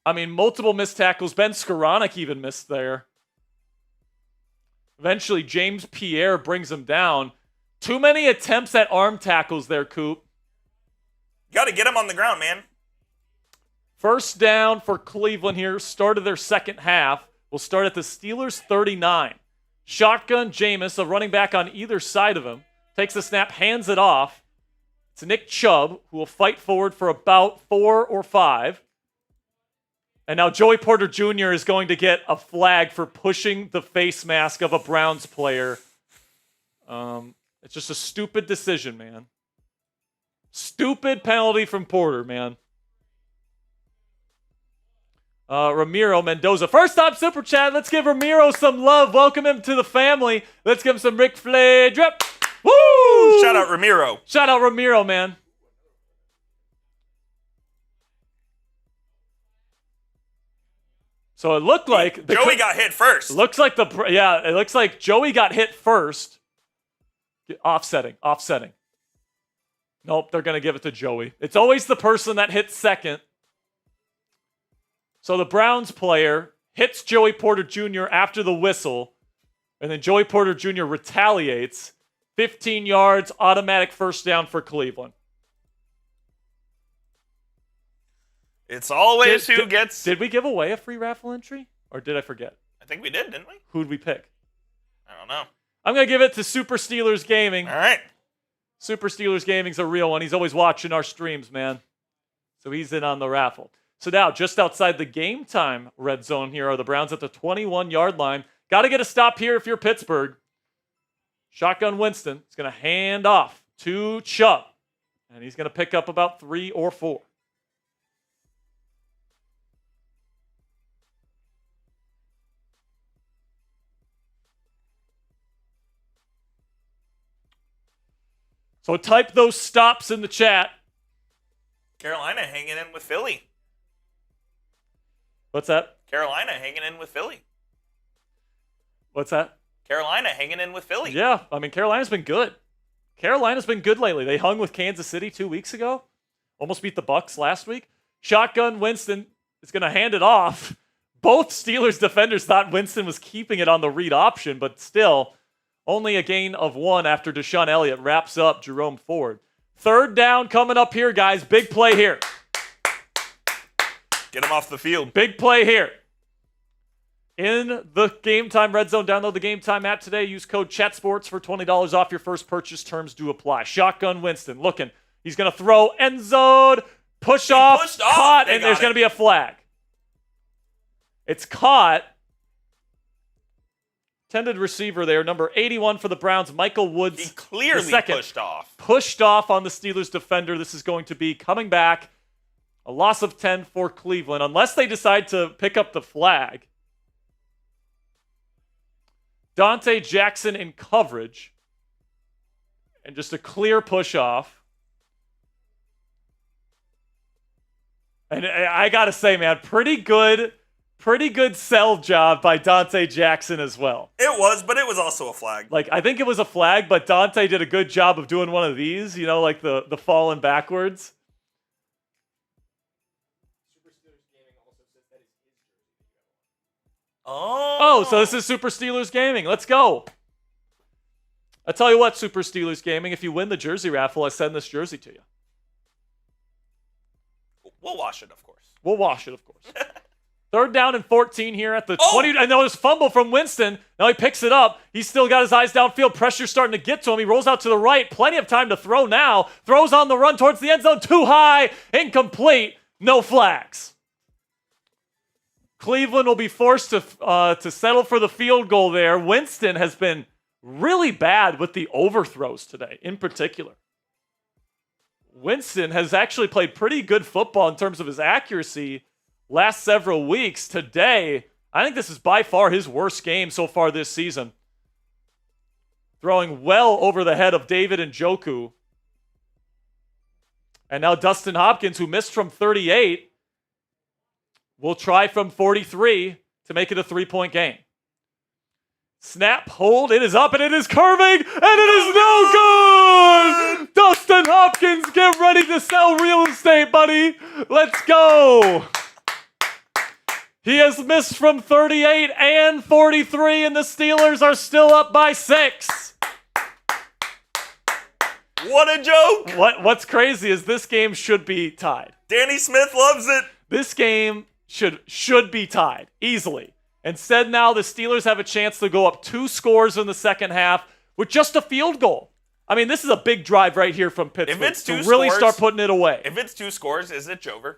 I mean, multiple missed tackles. Ben Skoranek even missed there. Eventually, James Pierre brings him down. Too many attempts at arm tackles there, Coop. You got to get him on the ground, man. First down for Cleveland here. Start of their second half. We'll start at the Steelers 39. Shotgun Jameis, a running back on either side of him. Takes the snap, hands it off. It's Nick Chubb, who will fight forward for about 4 or 5. And now Joey Porter Jr. is going to get a flag for pushing the face mask of a Browns player. It's just a stupid decision, man. Stupid penalty from Porter, man. Ramiro Mendoza. First time Super Chat. Let's give Ramiro some love. Welcome him to the family. Let's give him some Ric Flair drip. Woo! Shout out Ramiro. Shout out Ramiro, man. So it looked like Joey got hit first. It looks like Joey got hit first. Offsetting. Nope, they're going to give it to Joey. It's always the person that hits second. So the Browns player hits Joey Porter Jr. after the whistle, and then Joey Porter Jr. retaliates. 15 yards, automatic first down for Cleveland. It's always who gets... Did we give away a free raffle entry? Or did I forget? I think we did, didn't we? Who'd we pick? I don't know. I'm going to give it to Super Steelers Gaming. All right. Super Steelers Gaming's a real one. He's always watching our streams, man. So he's in on the raffle. So now, just outside the game time red zone here are the Browns at the 21-yard line. Got to get a stop here if you're Pittsburgh. Shotgun Winston is going to hand off to Chubb. And he's going to pick up about 3 or 4. So type those stops in the chat. Carolina hanging in with Philly. What's that? Carolina hanging in with Philly. What's that? Carolina hanging in with Philly. Yeah, I mean, Carolina's been good. Carolina's been good lately. They hung with Kansas City 2 weeks ago. Almost beat the Bucs last week. Shotgun Winston is going to hand it off. Both Steelers defenders thought Winston was keeping it on the read option, but still, only a gain of 1 after Deshaun Elliott wraps up Jerome Ford. 3rd down coming up here, guys. Big play here. Get him off the field. Big play here. In the Game Time Red Zone, download the Game Time app today. Use code CHATSPORTS for $20 off your first purchase. Terms do apply. Shotgun Winston looking. He's going to throw end zone. Push off. Caught, and there's going to be a flag. It's caught. Intended receiver there, number 81 for the Browns, Michael Woods. He clearly pushed off. Pushed off on the Steelers defender. This is going to be coming back. A loss of 10 for Cleveland, unless they decide to pick up the flag. Dante Jackson in coverage. And just a clear push off. And I got to say, man, pretty good sell job by Dante Jackson as well. It was, but it was also a flag. Like, I think it was a flag, but Dante did a good job of doing one of these, you know, like the falling backwards. Oh, so this is Super Steelers Gaming. Let's go. I tell you what, Super Steelers Gaming, if you win the jersey raffle, I send this jersey to you. We'll wash it, of course. We'll wash it, of course. 3rd down and 14 here at the 20. I know there's fumble from Winston. Now he picks it up. He's still got his eyes downfield. Pressure starting to get to him. He rolls out to the right. Plenty of time to throw now. Throws on the run towards the end zone. Too high. Incomplete. No flags. Cleveland will be forced to settle for the field goal there. Winston has been really bad with the overthrows today, in particular. Winston has actually played pretty good football in terms of his accuracy last several weeks. Today, I think this is by far his worst game so far this season. Throwing well over the head of David Njoku. And now Dustin Hopkins, who missed from 38, will try from 43 to make it a 3-point game. Snap, hold, it is up, and it is curving, and it is no good! Dustin Hopkins, get ready to sell real estate, buddy! Let's go! He has missed from 38 and 43, and the Steelers are still up by 6. What a joke! What's crazy is this game should be tied. Danny Smith loves it. This game should be tied easily. Instead, now the Steelers have a chance to go up 2 scores in the second half with just a field goal. I mean, this is a big drive right here from Pittsburgh if it's two to really scores, start putting it away. If it's 2 scores, is it Jover?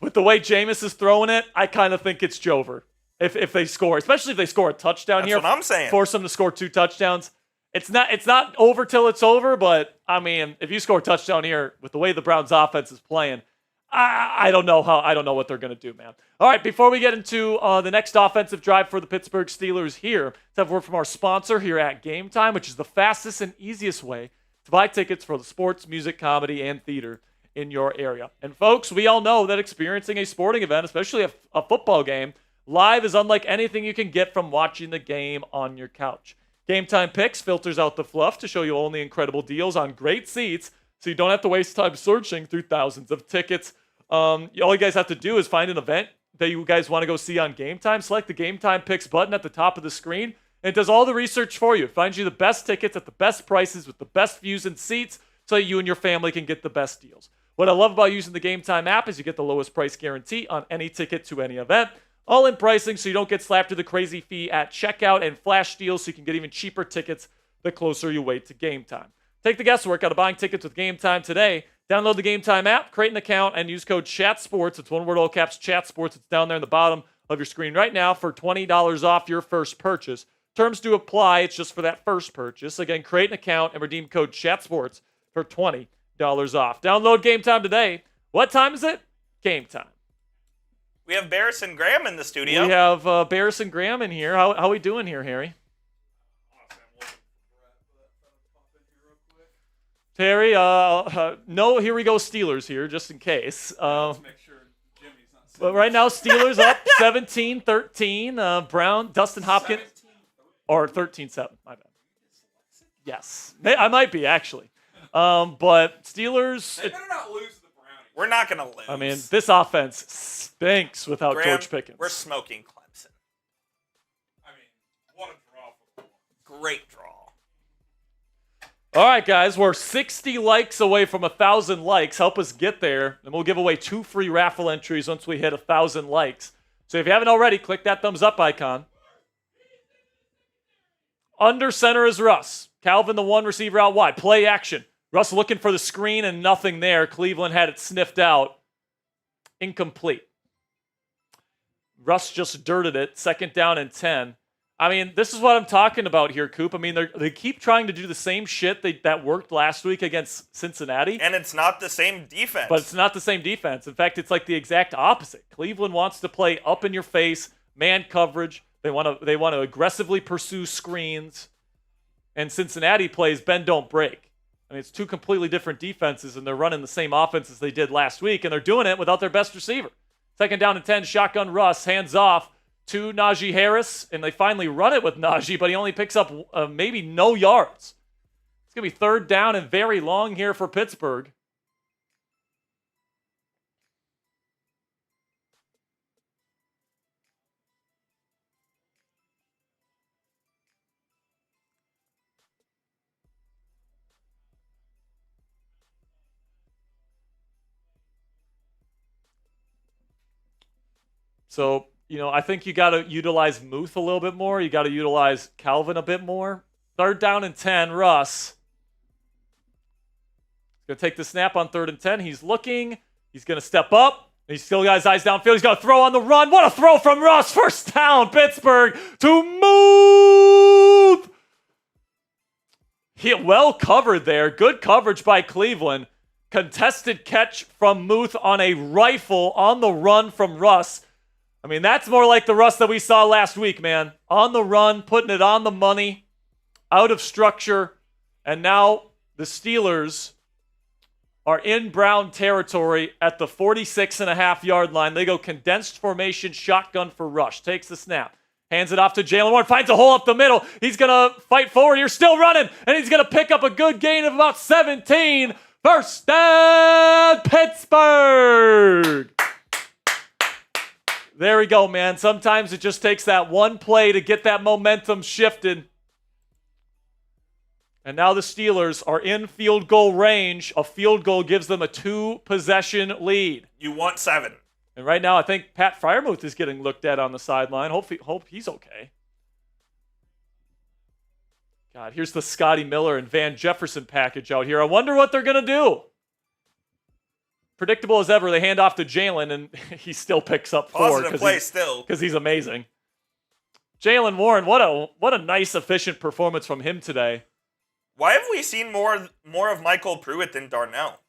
With the way Jameis is throwing it, I kind of think it's Jover. If they score, especially if they score a touchdown here. That's what I'm saying. Force them to score 2 touchdowns. It's not over till it's over, but I mean, if you score a touchdown here with the way the Browns offense is playing, I don't know what they're going to do, man. All right, before we get into the next offensive drive for the Pittsburgh Steelers here, let's have a word from our sponsor here at Game Time, which is the fastest and easiest way to buy tickets for the sports, music, comedy, and theater in your area. And folks, we all know that experiencing a sporting event, especially a football game, live is unlike anything you can get from watching the game on your couch. Game Time Picks filters out the fluff to show you only incredible deals on great seats, so you don't have to waste time searching through thousands of tickets. All you guys have to do is find an event that you guys want to go see on Game Time. Select the Game Time Picks button at the top of the screen, and it does all the research for you. It finds you the best tickets at the best prices with the best views and seats so that you and your family can get the best deals. What I love about using the Game Time app is you get the lowest price guarantee on any ticket to any event. All in pricing so you don't get slapped with a crazy fee at checkout, and flash deals so you can get even cheaper tickets the closer you wait to Game Time. Take the guesswork out of buying tickets with Game Time today. Download the Game Time app, create an account, and use code CHATSPORTS. It's one word, all caps, CHATSPORTS. It's down there in the bottom of your screen right now for $20 off your first purchase. Terms do apply. It's just for that first purchase. Again, create an account and redeem code CHATSPORTS for $20 off. Download Game Time today. What time is it? Game time. We have Barris and Graham in the studio. We have Barris and Graham in here. How are we doing here, Harry? Terry, no, here we go Steelers here, just in case. Let's make sure Jimmy's not But right now, Steelers up 17-13. Brown, Dustin Hopkins, or 13-7, my bad. Yes, I might be, actually. But Steelers... They better not lose the Brownies. We're not going to lose. I mean, this offense stinks without Graham, George Pickens. We're smoking Clemson. I mean, what a draw for the Browns. Great draw. All right, guys, we're 60 likes away from 1,000 likes. Help us get there, and we'll give away 2 free raffle entries once we hit 1,000 likes. So if you haven't already, click that thumbs up icon. Under center is Russ. Calvin, the one receiver out wide. Play action. Russ looking for the screen and nothing there. Cleveland had it sniffed out. Incomplete. Russ just dirted it. 2nd down and 10. I mean, this is what I'm talking about here, Coop. I mean, they keep trying to do the same shit that worked last week against Cincinnati. And it's not the same defense. But it's not the same defense. In fact, it's like the exact opposite. Cleveland wants to play up in your face, man coverage. They want to aggressively pursue screens. And Cincinnati plays bend, don't break. I mean, it's 2 completely different defenses, and they're running the same offense as they did last week, and they're doing it without their best receiver. 2nd down and 10, shotgun Russ, hands off to Najee Harris, and they finally run it with Najee, but he only picks up maybe no yards. It's going to be 3rd down and very long here for Pittsburgh. So, I think you got to utilize Muth a little bit more. You got to utilize Calvin a bit more. 3rd down and 10, Russ. He's going to take the snap on 3rd and 10. He's looking. He's going to step up. He's still got his eyes downfield. He's going to throw on the run. What a throw from Russ. 1st down, Pittsburgh to Muth. He well covered there. Good coverage by Cleveland. Contested catch from Muth on a rifle on the run from Russ. I mean, that's more like the Russ that we saw last week, man. On the run, putting it on the money, out of structure, and now the Steelers are in Brown territory at the 46.5-yard line. They go condensed formation, shotgun for Rush. Takes the snap, hands it off to Jalen Warren, finds a hole up the middle. He's going to fight forward. You're still running, and he's going to pick up a good gain of about 17. 1st down, Pittsburgh. There we go, man. Sometimes it just takes that one play to get that momentum shifted. And now the Steelers are in field goal range. A field goal gives them a 2-possession lead. You want 7. And right now, I think Pat Freiermuth is getting looked at on the sideline. Hope he's okay. God, here's the Scotty Miller and Van Jefferson package out here. I wonder what they're going to do. Predictable as ever, they hand off to Jalen, and he still picks up 4. Positive play still. Because he's amazing. Jalen Warren, what a nice, efficient performance from him today. Why have we seen more of Michael Pruitt than Darnell?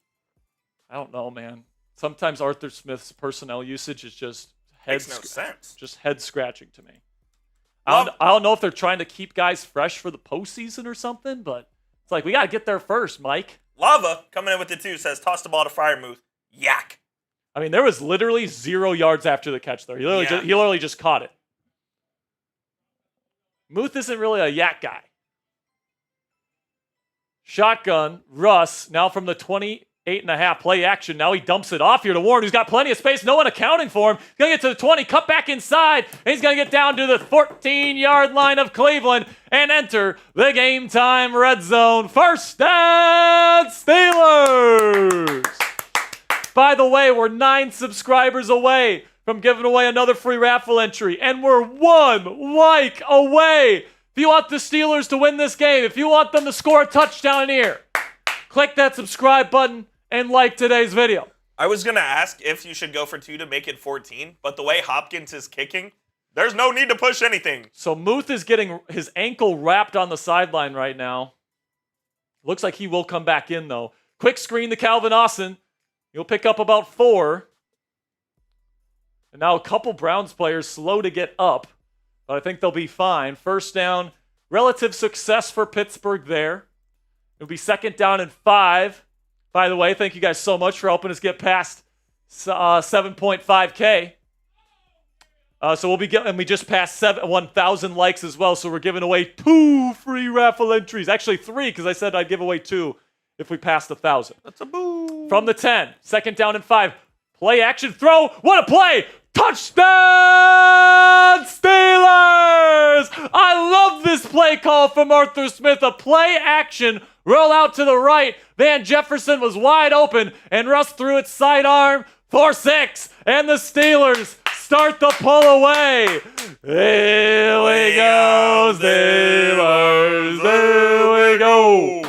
I don't know, man. Sometimes Arthur Smith's personnel usage is just Makes no sense. Just head-scratching to me. I don't know if they're trying to keep guys fresh for the postseason or something, but it's like, we got to get there first, Mike. Lava, coming in with the 2, says, toss the ball to Freiermuth. Yak. I mean, there was literally 0 yards after the catch there. He literally just caught it. Muth isn't really a yak guy. Shotgun, Russ, now from the 28.5 play action. Now he dumps it off here to Warren, who's got plenty of space. No one accounting for him. He's going to get to the 20, cut back inside, and he's going to get down to the 14-yard line of Cleveland and enter the Game Time red zone. 1st down, Steelers! By the way, we're 9 subscribers away from giving away another free raffle entry, and we're 1 like away. If you want the Steelers to win this game, if you want them to score a touchdown here, click that subscribe button and like today's video. I was going to ask if you should go for 2 to make it 14, but the way Hopkins is kicking, there's no need to push anything. So Muth is getting his ankle wrapped on the sideline right now. Looks like he will come back in, though. Quick screen to Calvin Austin. He'll pick up about 4. And now a couple Browns players slow to get up, but I think they'll be fine. First down, relative success for Pittsburgh there. It'll be 2nd down and 5. By the way, thank you guys so much for helping us get past 7.5K. So we just passed 1,000 likes as well, so we're giving away 2 free raffle entries. Actually 3, because I said I'd give away 2 if we passed 1,000. That's a boo. From the 10, 2nd down and 5. Play action throw. What a play! Touchdown Steelers! I love this play call from Arthur Smith. A play action roll out to the right. Van Jefferson was wide open, and Russ threw it sidearm for 6. And the Steelers start the pull away. Here we go, Steelers. Here we go.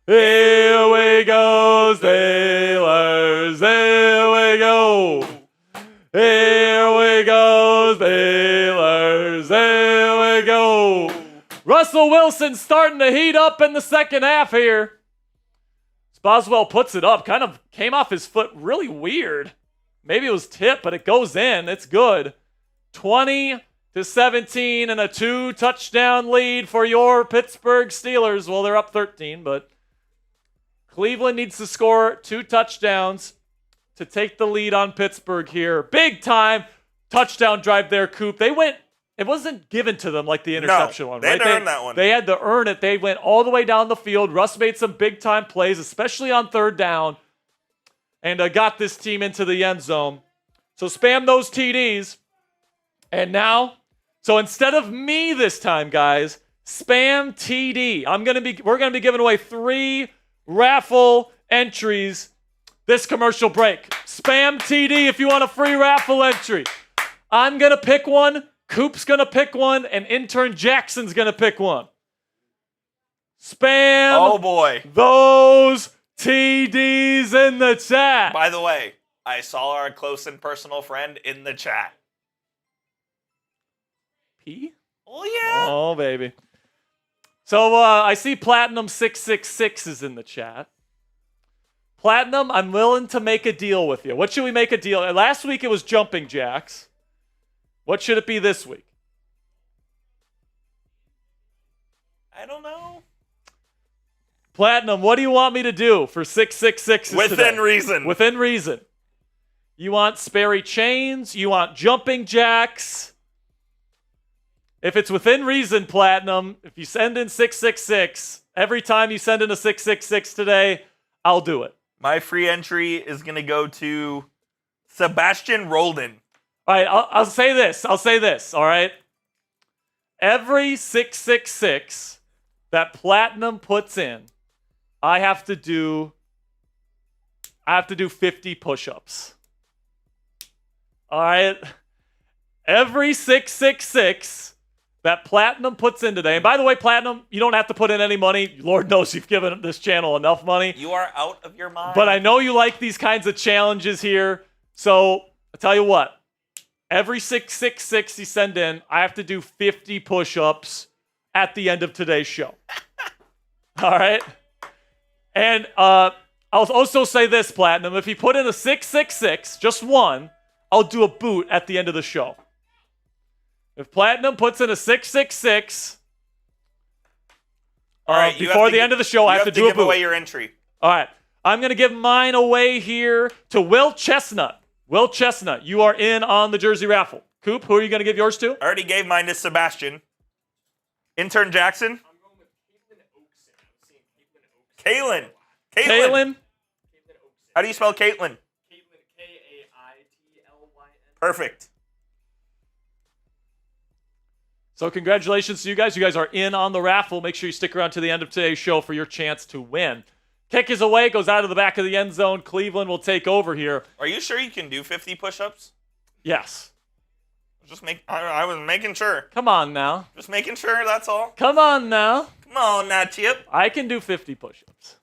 Here we go, Steelers. Here we go. Here we go, Steelers. Here we go. Russell Wilson starting to heat up in the second half here. Boswell puts it up. Kind of came off his foot really weird. Maybe it was tipped, but it goes in. It's good. 20-17 and a 2-touchdown lead for your Pittsburgh Steelers. Well, they're up 13, but Cleveland needs to score 2 touchdowns to take the lead on Pittsburgh here. Big time touchdown drive there, Coop. It wasn't given to them like the interception one, right? They had to earn that one. They had to earn it. They went all the way down the field. Russ made some big time plays, especially on 3rd down, and got this team into the end zone. So spam those TDs. And now, so instead of me this time, guys, spam TD. We're gonna be giving away 3 raffle entries this commercial break. Spam TD if you want a free raffle entry. I'm gonna pick one. Coop's gonna pick one, and intern Jackson's gonna pick one. Spam. Oh boy. Those TDs in the chat. By the way, I saw our close and personal friend in the chat. P? Oh yeah. Oh baby. So I see Platinum 666 is in the chat. Platinum, I'm willing to make a deal with you. What should we make a deal? Last week it was jumping jacks. What should it be this week? I don't know. Platinum, what do you want me to do for 666 Within reason. Within reason. You want Sperry chains? You want jumping jacks? If it's within reason, Platinum, if you send in 666, every time you send in a 666 today, I'll do it. My free entry is going to go to Sebastian Roldan. All right, I'll say this, all right? Every 666 that Platinum puts in, I have to do 50 push-ups. All right? Every 666 that Platinum puts in today, and by the way, Platinum, you don't have to put in any money. Lord knows you've given this channel enough money. You are out of your mind. But I know you like these kinds of challenges here, so I'll tell you what. Every 666 you send in, I have to do 50 push-ups at the end of today's show. All right? And I'll also say this, Platinum. If you put in a 666, just one, I'll do a boot at the end of the show. If Platinum puts in a 666, all right, before the end of the show, I have to do a boot. Give away your entry. All right. I'm going to give mine away here to Will Chestnut. Will Chestnut, you are in on the jersey raffle. Coop, who are you going to give yours to? I already gave mine to Sebastian. Intern Jackson. I'm going with Caitlin Oakson. Caitlin. How do you spell Caitlin? Caitlin, K-A-I-T-L-Y-N. Perfect. So congratulations to you guys. You guys are in on the raffle. Make sure you stick around to the end of today's show for your chance to win. Kick is away, goes out of the back of the end zone. Cleveland will take over here. Are you sure you can do 50 push-ups? Yes. I was making sure. Come on now. Just making sure, that's all. Come on now. Come on now, Chip. I can do 50 push-ups.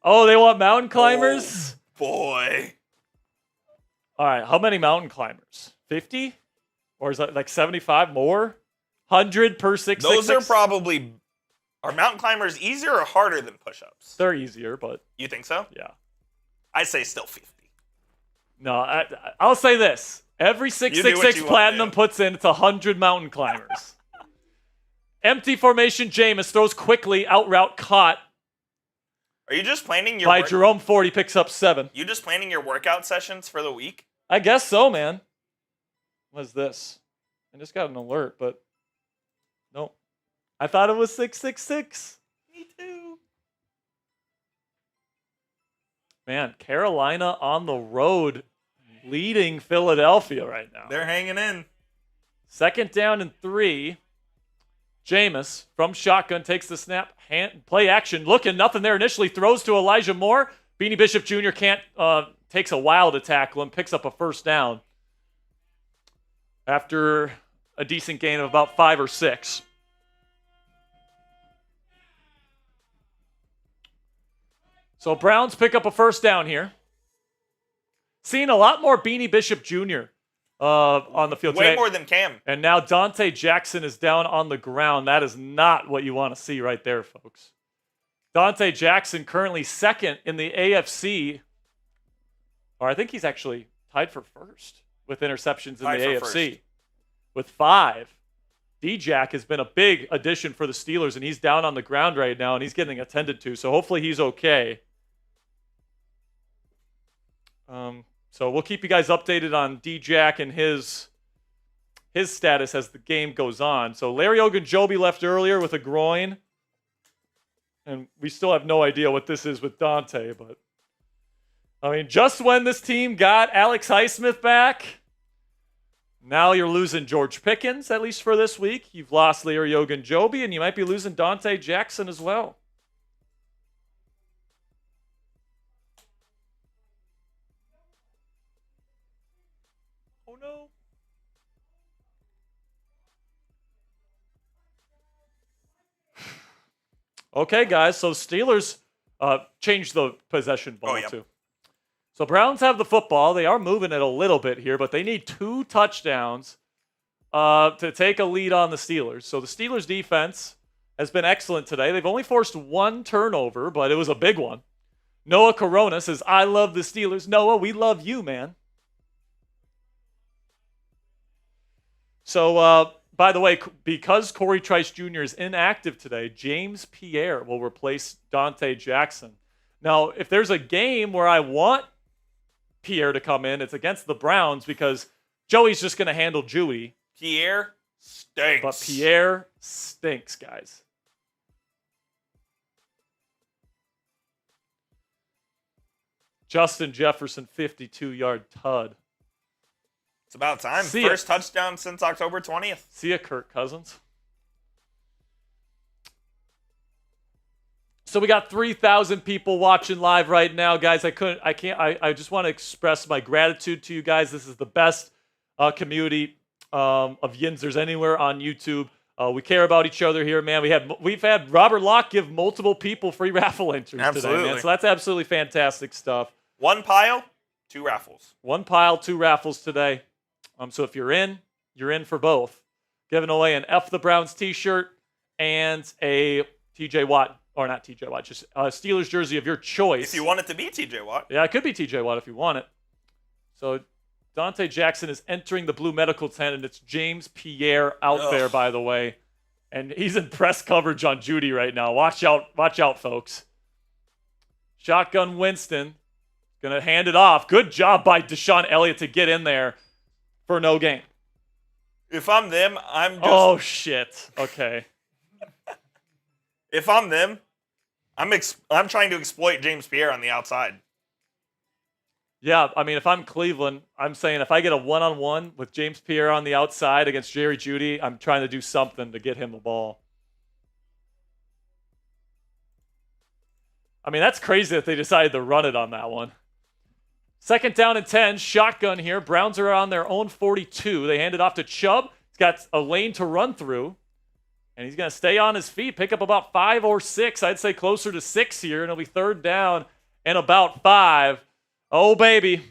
Oh, they want mountain climbers? Oh, boy. All right, how many mountain climbers? 50? Or is that like 75 more? 100 per 666? Those are probably... Are mountain climbers easier or harder than push-ups? They're easier, but... You think so? Yeah. I say still 50. No, I'll say this. Every 666 Platinum puts in, it's 100 mountain climbers. Empty formation, Jameis throws quickly, out route caught. Are you just planning your... By Jerome Ford, he picks up 7. You just planning your workout sessions for the week? I guess so, man. What's this? I just got an alert, but... Nope. I thought it was 666. Me too. Man, Carolina on the road leading Philadelphia right now. They're hanging in. 2nd down and 3. Jameis from shotgun takes the snap. Play action. Looking, nothing there initially. Throws to Elijah Moore. Beanie Bishop Jr. takes a while to tackle him. Picks up a 1st down. After a decent gain of about 5 or 6. So Browns pick up a 1st down here. Seeing a lot more Beanie Bishop Jr. On the field today. Way more than Cam. And now Dante Jackson is down on the ground. That is not what you want to see right there, folks. Dante Jackson currently 2nd in the AFC. Or I think he's actually tied for 1st with interceptions in the AFC. First. With 5. D-Jack has been a big addition for the Steelers, and he's down on the ground right now, and he's getting attended to. So hopefully he's okay. So we'll keep you guys updated on D-Jack and his status as the game goes on. So Larry Ogunjobi left earlier with a groin. And we still have no idea what this is with Dante. But, I mean, just when this team got Alex Highsmith back, now you're losing George Pickens, at least for this week. You've lost Larry Ogunjobi, and you might be losing Dante Jackson as well. No. Okay, guys. So Steelers changed the possession ball too. So Browns have the football. They are moving it a little bit here, but they need 2 touchdowns to take a lead on the Steelers. So the Steelers defense has been excellent today. They've only forced 1 turnover, but it was a big one. Noah Corona says, "I love the Steelers." Noah, we love you, man. So, by the way, because Corey Trice Jr. is inactive today, James Pierre will replace Dante Jackson. Now, if there's a game where I want Pierre to come in, it's against the Browns because Joey's just going to handle Judy. Pierre stinks. But Pierre stinks, guys. Justin Jefferson, 52-yard tud. It's about time. First touchdown since October 20th. See ya, Kirk Cousins. So we got 3,000 people watching live right now, guys. I just want to express my gratitude to you guys. This is the best community of Yinzers anywhere on YouTube. We care about each other here, man. We've had Robert Locke give multiple people free raffle entries today, man. So that's absolutely fantastic stuff. 1 pile, 2 raffles. 1 pile, 2 raffles today. So if you're in for both. Giving away an F the Browns t-shirt and a TJ Watt, or not TJ Watt, just a Steelers jersey of your choice. If you want it to be TJ Watt. Yeah, it could be TJ Watt if you want it. So Dante Jackson is entering the blue medical tent, and it's James Pierre out there, by the way. And he's in press coverage on Judy right now. Watch out, folks. Shotgun Winston. Going to hand it off. Good job by Deshaun Elliott to get in there for no gain. If I'm them, I'm just... Oh, shit. Okay. If I'm them, I'm trying to exploit James Pierre on the outside. Yeah, I mean, if I'm Cleveland, I'm saying if I get a one-on-one with James Pierre on the outside against Jerry Jeudy, I'm trying to do something to get him the ball. I mean, that's crazy that they decided to run it on that one. 2nd down and 10, shotgun here. Browns are on their own 42. They hand it off to Chubb. He's got a lane to run through, and he's going to stay on his feet, pick up about 5 or 6. I'd say closer to 6 here, and it'll be 3rd down and about 5. Oh, baby.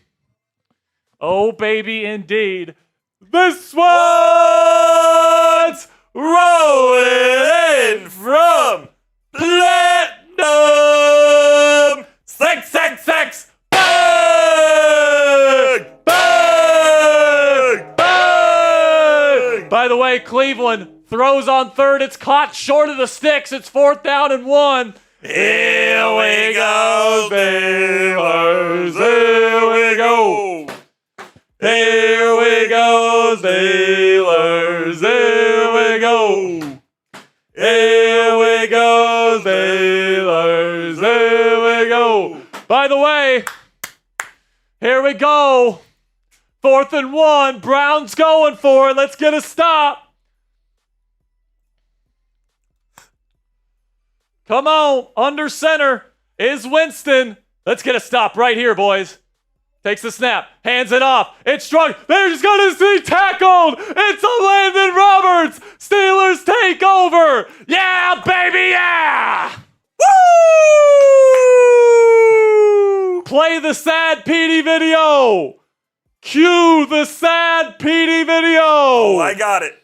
Oh, baby, indeed. This one's rolling in from Platinum. Sex. Bang! By the way, Cleveland throws on third. It's caught short of the sticks. It's 4th down and 1. Here we go, Steelers. Here we go. Here we go, Steelers. Here we go. Here we go, Steelers. Here we go. By the way, here we go. 4th and 1. Brown's going for it. Let's get a stop. Come on. Under center is Winston. Let's get a stop right here, boys. Takes the snap. Hands it off. It's strong. They're just going to be tackled. It's a Landon Roberts. Steelers take over. Yeah, baby, yeah. Woo! Play the sad Petey video. Cue the sad Petey video. Oh, I got it.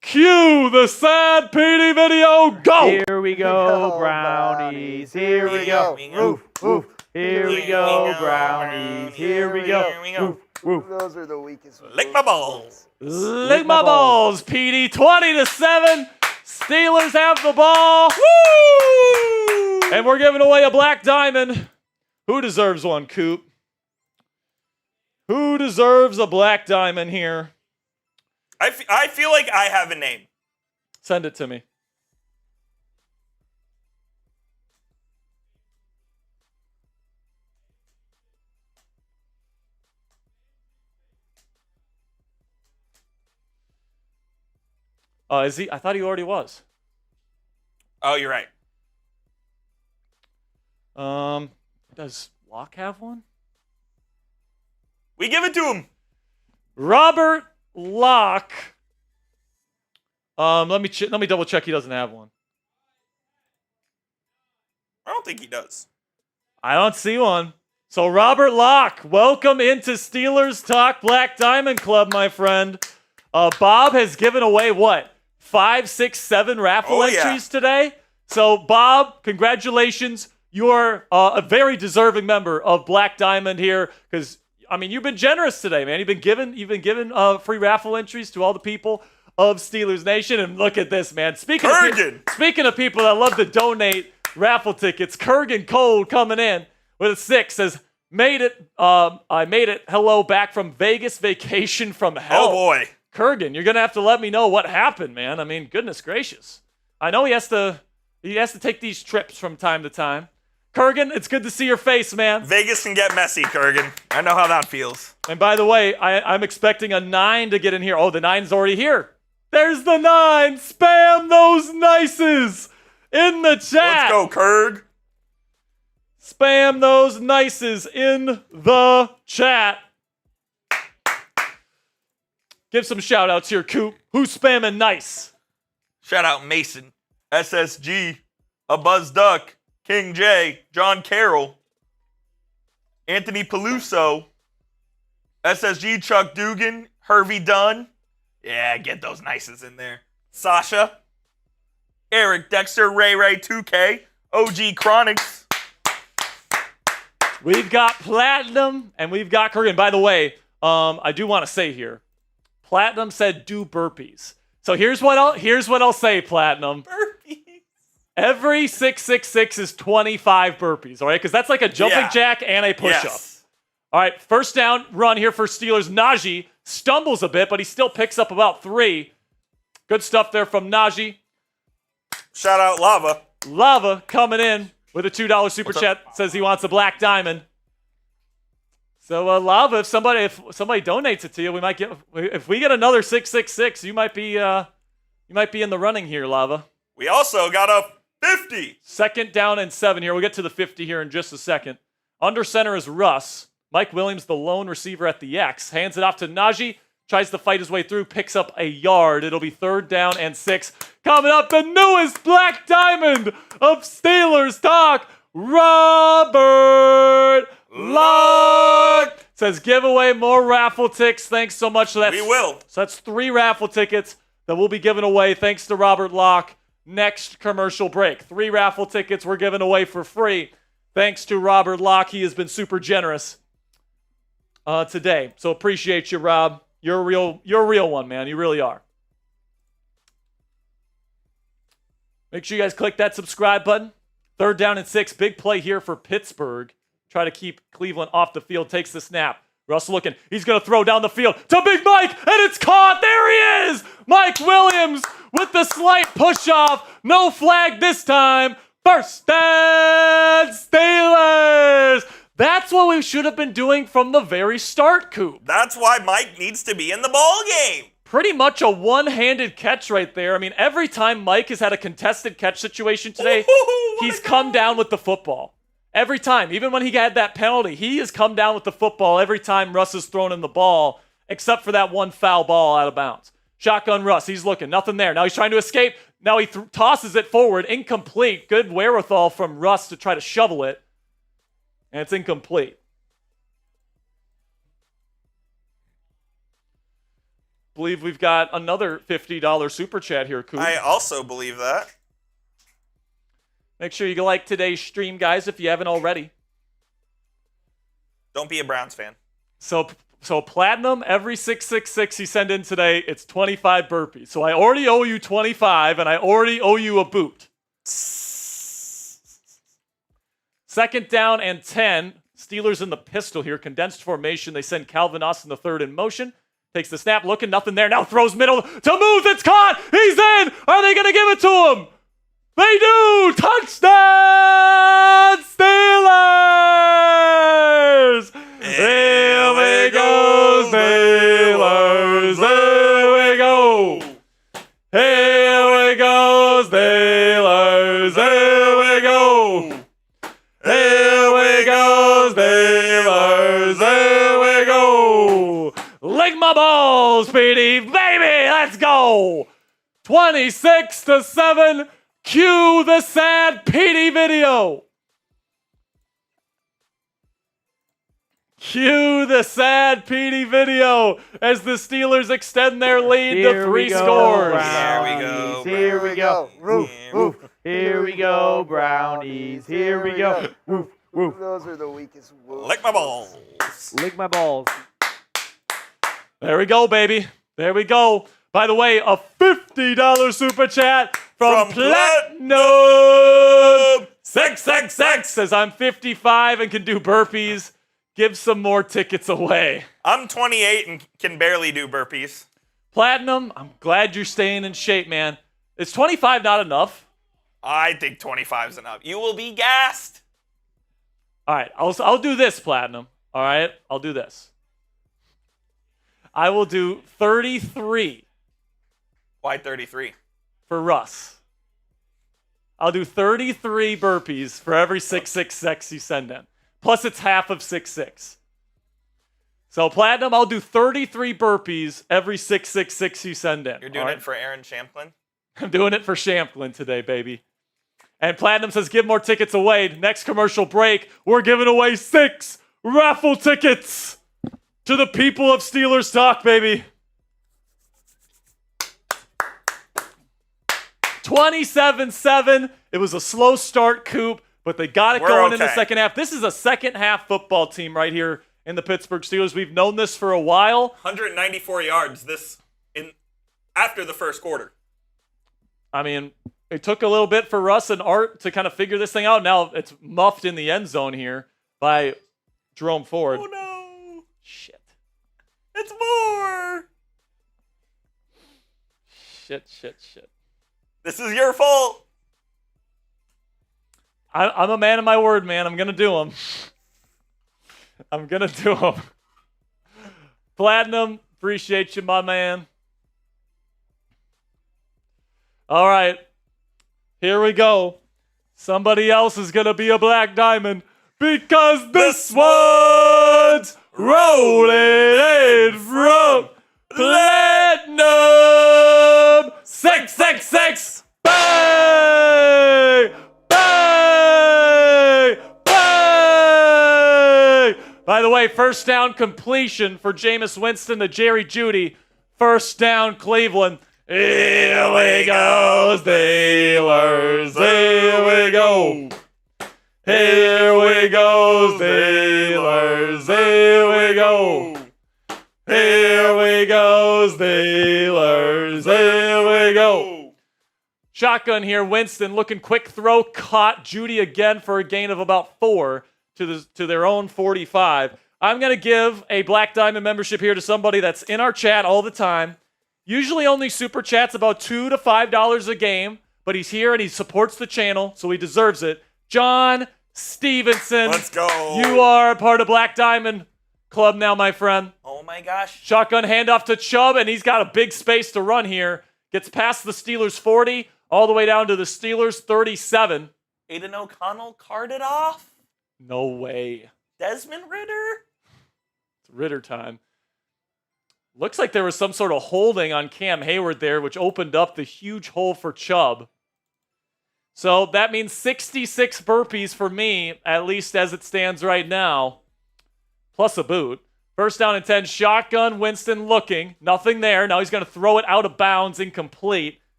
Cue the sad Petey video. Go. Here we go, Brownies. Here we go. Woof, woof. Here we go, Brownies. Here we go. Woof, woof. Those are the weakest ones. Lick my balls. Lick my balls, Petey. 20-7. Steelers have the ball. Woo! And we're giving away a black diamond. Who deserves one, Coop? Who deserves a black diamond here? I feel like I have a name. Send it to me. Is he? I thought he already was. Oh, you're right. Does Locke have one? We give it to him. Robert Locke. Let me double check he doesn't have one. I don't think he does. I don't see one. So Robert Locke, welcome into Steelers Talk Black Diamond Club, my friend. Bob has given away what? 5, 6, 7 raffle entries today. So Bob, congratulations. You're a very deserving member of Black Diamond here because I mean, you've been generous today, man. You've been given free raffle entries to all the people of Steelers Nation. And look at this, man. Speaking of people that love to donate raffle tickets, Kurgan Cole coming in with a 6 says, made it. I made it. Hello, back from Vegas vacation from hell. Oh, boy. Kurgan, you're going to have to let me know what happened, man. I mean, goodness gracious. I know he has to take these trips from time to time. Kurgan, it's good to see your face, man. Vegas can get messy, Kurgan. I know how that feels. And by the way, I'm expecting a 9 to get in here. Oh, the 9's already here. There's the 9. Spam those nices in the chat. Let's go, Kurg. Spam those nices in the chat. Give some shout outs here, Coop. Who's spamming nice? Shout out Mason, SSG, A Buzz Duck, King J, John Carroll, Anthony Peluso, SSG, Chuck Dugan, Hervey Dunn. Yeah, get those nices in there. Sasha, Eric Dexter, Ray 2K, OG Chronics. We've got Platinum and we've got Kurgan. By the way, I do want to say here, Platinum said do burpees. So here's what I'll say, Platinum. Burpees. Every 666 is 25 burpees, all right? Because that's like a jumping jack and a push-up. Yes. All right, first down run here for Steelers. Najee stumbles a bit, but he still picks up about 3. Good stuff there from Najee. Shout out Lava. Lava coming in with a $2 super chat. Says he wants a black diamond. So Lava, if somebody donates it to you, we might get. If we get another 666, you might be in the running here, Lava. We also got a 50. Second down and 7 here. We'll get to the 50 here in just a second. Under center is Russ. Mike Williams, the lone receiver at the X, hands it off to Najee. Tries to fight his way through, picks up a yard. It'll be 3rd down and 6. Coming up, the newest black diamond of Steelers Talk Robert Luck says, give away more raffle tickets. Thanks so much. We will. So that's 3 raffle tickets that will be given away thanks to Robert Locke. Next commercial break. 3 raffle tickets we're giving away for free thanks to Robert Locke. He has been super generous today. So appreciate you, Rob. You're a real one, man. You really are. Make sure you guys click that subscribe button. 3rd down and 6. Big play here for Pittsburgh. Try to keep Cleveland off the field. Takes the snap. Russ looking. He's going to throw down the field to Big Mike, and it's caught. There he is. Mike Williams with the slight push-off. No flag this time. First and Steelers. That's what we should have been doing from the very start, Coop. That's why Mike needs to be in the ball game. Pretty much a one-handed catch right there. I mean, every time Mike has had a contested catch situation today, he's come down with the football. Every time. Even when he had that penalty, he has come down with the football every time Russ has thrown him the ball, except for that one foul ball out of bounds. Shotgun Russ. He's looking. Nothing there. Now he's trying to escape. Now he tosses it forward. Incomplete. Good wherewithal from Russ to try to shovel it. And it's incomplete. Believe we've got another $50 super chat here, Coop. I also believe that. Make sure you like today's stream, guys, if you haven't already. Don't be a Browns fan. So Platinum, every 666 you send in today, it's 25 burpees. So I already owe you 25, and I already owe you a boot. 2nd down and 10. Steelers in the pistol here. Condensed formation. They send Calvin Austin the 3rd in motion. Takes the snap, looking, nothing there. Now throws middle to Muth. It's caught. He's in. Are they going to give it to him? They do. Touchdown, Steelers. Here we go, Steelers. Here we go. Here we go, Steelers. Here we go. Here we go, Steelers. Here we go. Lick my balls, Petey, baby. Let's go. 26-7. Cue the sad Petey video. Cue the sad Petey video as the Steelers extend their lead to 3 scores. Here we go. Here we go. Roof, roof. Here we go, Brownies. Here we go. Roof, roof. Those are the weakest. Lick my balls. Lick my balls. There we go, baby. There we go. By the way, a $50 super chat from Platinum 666 says, I'm 55 and can do burpees. Give some more tickets away. I'm 28 and can barely do burpees. Platinum, I'm glad you're staying in shape, man. Is 25 not enough? I think 25 is enough. You will be gassed. All right, I'll do this, Platinum. All right, I'll do this. I will do 33. Why 33? For Russ. I'll do 33 burpees for every 666 you send in. Plus it's half of 6-6. So Platinum, I'll do 33 burpees every 666 you send in. You're doing it for Aaron Champlin? I'm doing it for Champlin today, baby. And Platinum says, give more tickets away. Next commercial break, we're giving away 6 raffle tickets to the people of Steelers Talk, baby. 27-7. It was a slow start, Coop, but they got it going in the second half. This is a second half football team right here in the Pittsburgh Steelers. We've known this for a while. 194 yards after the first quarter. I mean, it took a little bit for Russ and Art to kind of figure this thing out. Now it's muffed in the end zone here by Jerome Ford. Oh, no. Shit. It's more. Shit. This is your fault. I'm a man of my word, man. I'm going to do them. Platinum, appreciate you, my man. All right. Here we go. Somebody else is going to be a black diamond because this one's rolling in from Platinum 666. Bang! Bang! away. First down completion for Jameis Winston to Jerry Jeudy. First down, Cleveland. Here we go, Steelers. Here we go. Here we go, Steelers. Here we go. Here we go, Steelers. Here we go. Shotgun here. Winston looking quick throw. Caught Jeudy again for a gain of about 4 to their own 45. I'm going to give a Black Diamond membership here to somebody that's in our chat all the time. Usually only super chats about $2 to $5 a game, but he's here and he supports the channel, so he deserves it. John Stevenson. Let's go. You are a part of Black Diamond Club now, my friend. Oh my gosh. Shotgun handoff to Chubb, and he's got a big space to run here. Gets past the Steelers 40, all the way down to the Steelers 37. Aiden O'Connell carded off. No way. Desmond Ridder. It's Ridder time. Looks like there was some sort of holding on Cam Hayward there, which opened up the huge hole for Chubb. So that means 66 burpees for me, at least as it stands right now, plus a boot. First down and 10, shotgun, Winston looking. Nothing there. Now he's going to throw it out of bounds, incomplete.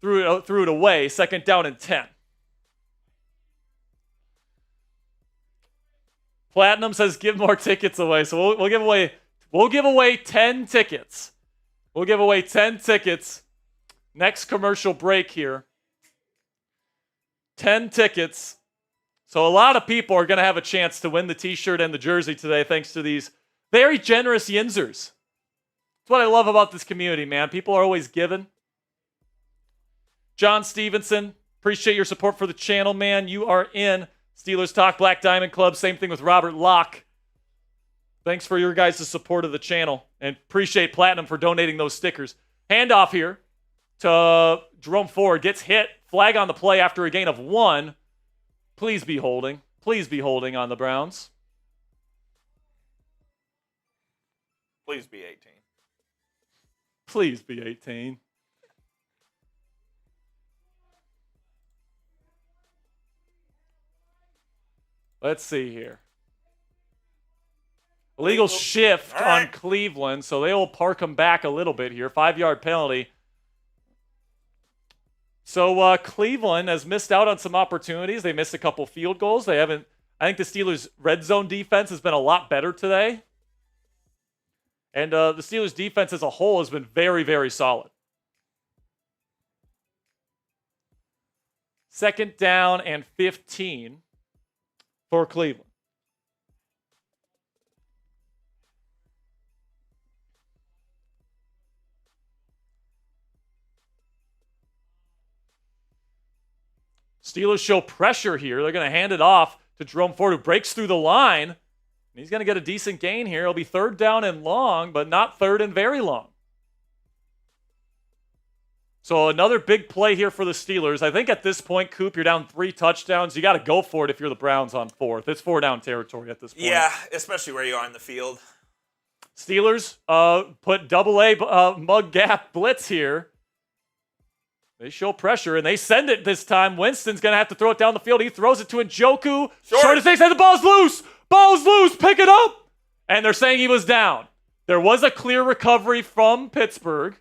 Threw it away. Second down and 10. Platinum says give more tickets away. So we'll give away 10 tickets. We'll give away 10 tickets. Next commercial break here. 10 tickets. So a lot of people are going to have a chance to win the t-shirt and the jersey today thanks to these very generous Yinzers. That's what I love about this community, man. People are always giving. John Stevenson, appreciate your support for the channel, man. You are in Steelers Talk Black Diamond Club. Same thing with Robert Locke. Thanks for your guys' support of the channel. And appreciate Platinum for donating those stickers. Handoff here to Jerome Ford. Gets hit. Flag on the play after a gain of 1. Please be holding. Please be holding on the Browns. Please be 18. Please be 18. Let's see here. Illegal shift on Cleveland, so they will park them back a little bit here. 5-yard penalty. So Cleveland has missed out on some opportunities. They missed a couple field goals. They haven't. I think the Steelers' red zone defense has been a lot better today. And the Steelers' defense as a whole has been very, very solid. Second down and 15 for Cleveland. Steelers show pressure here. They're going to hand it off to Jerome Ford, who breaks through the line. And he's going to get a decent gain here. It'll be third down and long, but not third and very long. So another big play here for the Steelers. I think at this point, Coop, you're down 3 touchdowns. You got to go for it if you're the Browns on 4th. It's 4-down territory at this point. Yeah, especially where you are in the field. Steelers put AA mug gap blitz here. They show pressure, and they send it this time. Winston's going to have to throw it down the field. He throws it to Njoku. Short as they say, the ball's loose. Ball's loose. Pick it up. And they're saying he was down. There was a clear recovery from Pittsburgh.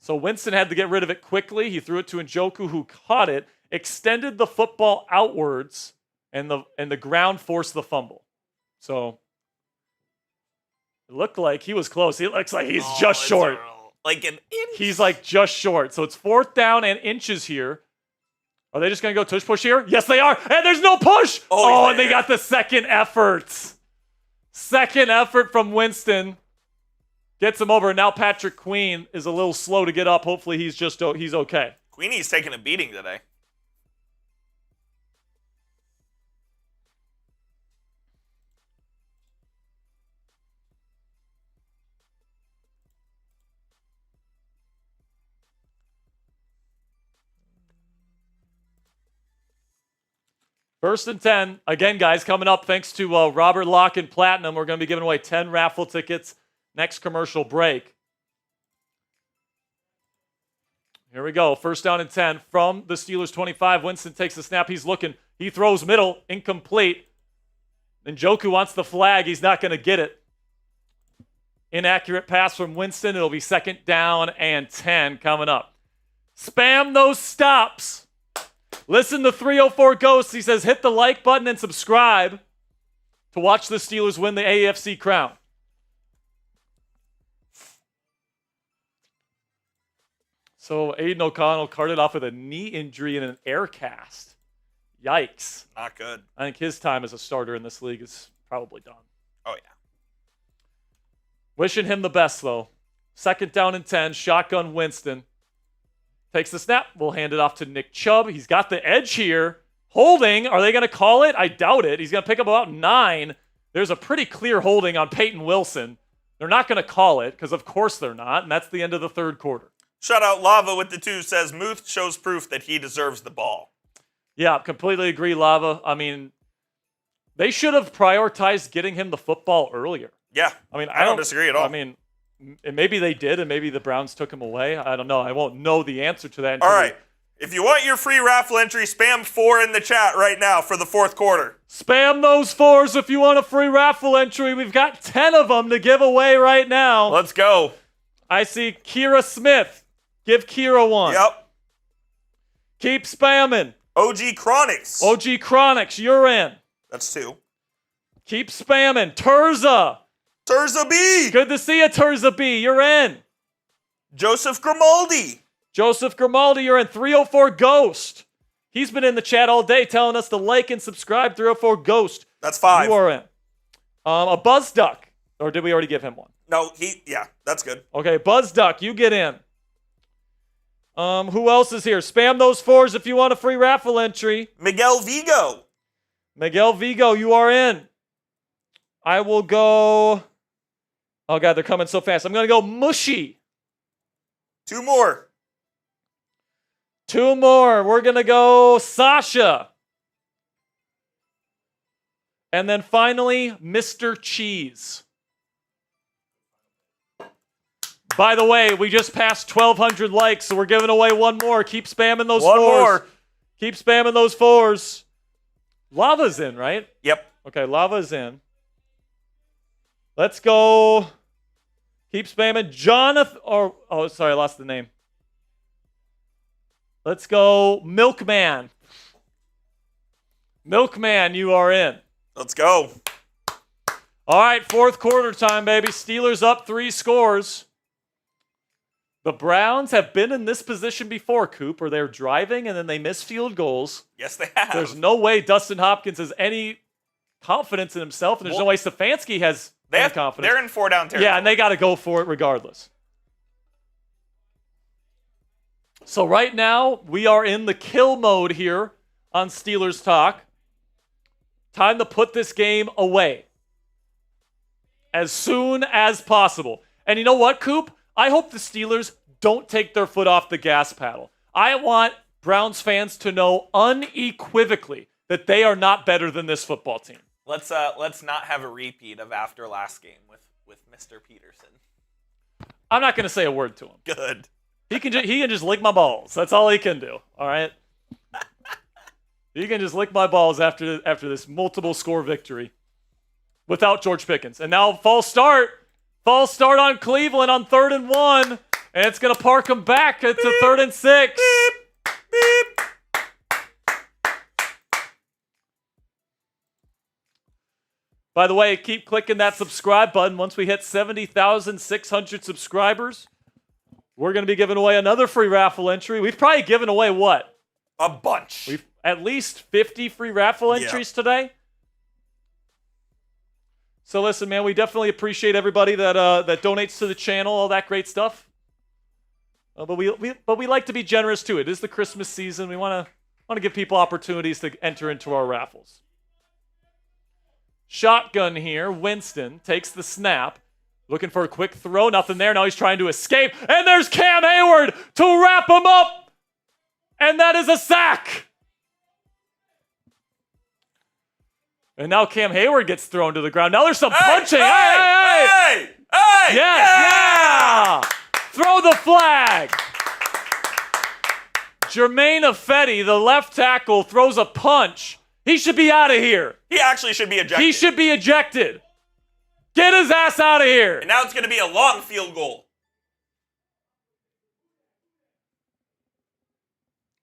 So Winston had to get rid of it quickly. He threw it to Njoku, who caught it, extended the football outwards, and the ground forced the fumble. So it looked like he was close. It looks like he's just short. Like an inch. He's like just short. So it's 4th down and inches here. Are they just going to go tush push here? Yes, they are. And there's no push. Oh, and they got the second effort. Second effort from Winston. Gets him over. And now Patrick Queen is a little slow to get up. Hopefully he's okay. Queenie's taking a beating today. First and 10. Again, guys, coming up, thanks to Robert Locke and Platinum, we're going to be giving away 10 raffle tickets next commercial break. Here we go. First down and 10 from the Steelers 25. Winston takes the snap. He's looking. He throws middle. Incomplete. Njoku wants the flag. He's not going to get it. Inaccurate pass from Winston. It'll be second down and 10 coming up. Spam those stops. Listen to 304 Ghosts. He says hit the like button and subscribe to watch the Steelers win the AFC crown. So Aiden O'Connell carted off with a knee injury and an air cast. Yikes. Not good. I think his time as a starter in this league is probably done. Oh, yeah. Wishing him the best, though. Second down and 10. Shotgun Winston. Takes the snap. We'll hand it off to Nick Chubb. He's got the edge here. Holding. Are they going to call it? I doubt it. He's going to pick up about 9. There's a pretty clear holding on Peyton Wilson. They're not going to call it because, of course, they're not. And that's the end of the third quarter. Shout out Lava with the 2 says Muth shows proof that he deserves the ball. Yeah, completely agree, Lava. I mean, they should have prioritized getting him the football earlier. Yeah, I mean, I don't disagree at all. I mean, and maybe they did, and maybe the Browns took him away. I don't know. I won't know the answer to that. All right. If you want your free raffle entry, spam 4 in the chat right now for the fourth quarter. Spam those 4s if you want a free raffle entry. We've got 10 of them to give away right now. Let's go. I see Kira Smith. Give Kira one. Yep. Keep spamming. OG Chronics. OG Chronics, you're in. That's 2. Keep spamming. Turza. Turza B. Good to see you, Turza B. You're in. Joseph Grimaldi. Joseph Grimaldi, you're in. 304 Ghost. He's been in the chat all day telling us to like and subscribe. 304 Ghost. That's 5. You are in. A Buzz Duck. Or did we already give him one? No, yeah, that's good. Okay, Buzz Duck, you get in. Who else is here? Spam those 4s if you want a free raffle entry. Miguel Vigo. Miguel Vigo, you are in. I will go... Oh, God, they're coming so fast. I'm going to go Mushy. 2 more. 2 more. We're going to go Sasha. And then finally, Mr. Cheese. By the way, we just passed 1,200 likes, so we're giving away 1 more. Keep spamming those 4s. 1 more. Keep spamming those 4s. Lava's in, right? Yep. Okay, Lava's in. Let's go. Keep spamming. Jonathan. Oh, sorry, I lost the name. Let's go Milkman. Milkman, you are in. Let's go. All right, fourth quarter time, baby. Steelers up 3 scores. The Browns have been in this position before, Coop, where they're driving and then they miss field goals. Yes, they have. There's no way Dustin Hopkins has any confidence in himself, and there's no way Stefanski has any confidence. They're in 4-down territory. Yeah, and they got to go for it regardless. So right now, we are in the kill mode here on Steelers Talk. Time to put this game away as soon as possible. And you know what, Coop? I hope the Steelers don't take their foot off the gas pedal. I want Browns fans to know unequivocally that they are not better than this football team. Let's not have a repeat of after last game with Mr. Peterson. I'm not going to say a word to him. Good. He can just lick my balls. That's all he can do. All right. He can just lick my balls after this multiple score victory without George Pickens. And now false start on Cleveland on 3rd and 1, and it's going to park them back to 3rd and 6. Beep, beep. By the way, keep clicking that subscribe button. Once we hit 70,600 subscribers, we're going to be giving away another free raffle entry. We've probably given away what? A bunch. We've at least 50 free raffle entries today. So listen, man, we definitely appreciate everybody that donates to the channel, all that great stuff. But we like to be generous too. It is the Christmas season. We want to give people opportunities to enter into our raffles. Shotgun here. Winston takes the snap. Looking for a quick throw. Nothing there. Now he's trying to escape. And there's Cam Hayward to wrap him up. And that is a sack. And now Cam Hayward gets thrown to the ground. Now there's some punching. Hey! Yes, yeah! Throw the flag. Jermaine Ifedi, the left tackle, throws a punch. He should be out of here. He actually should be ejected. He should be ejected. Get his ass out of here. And now it's going to be a long field goal.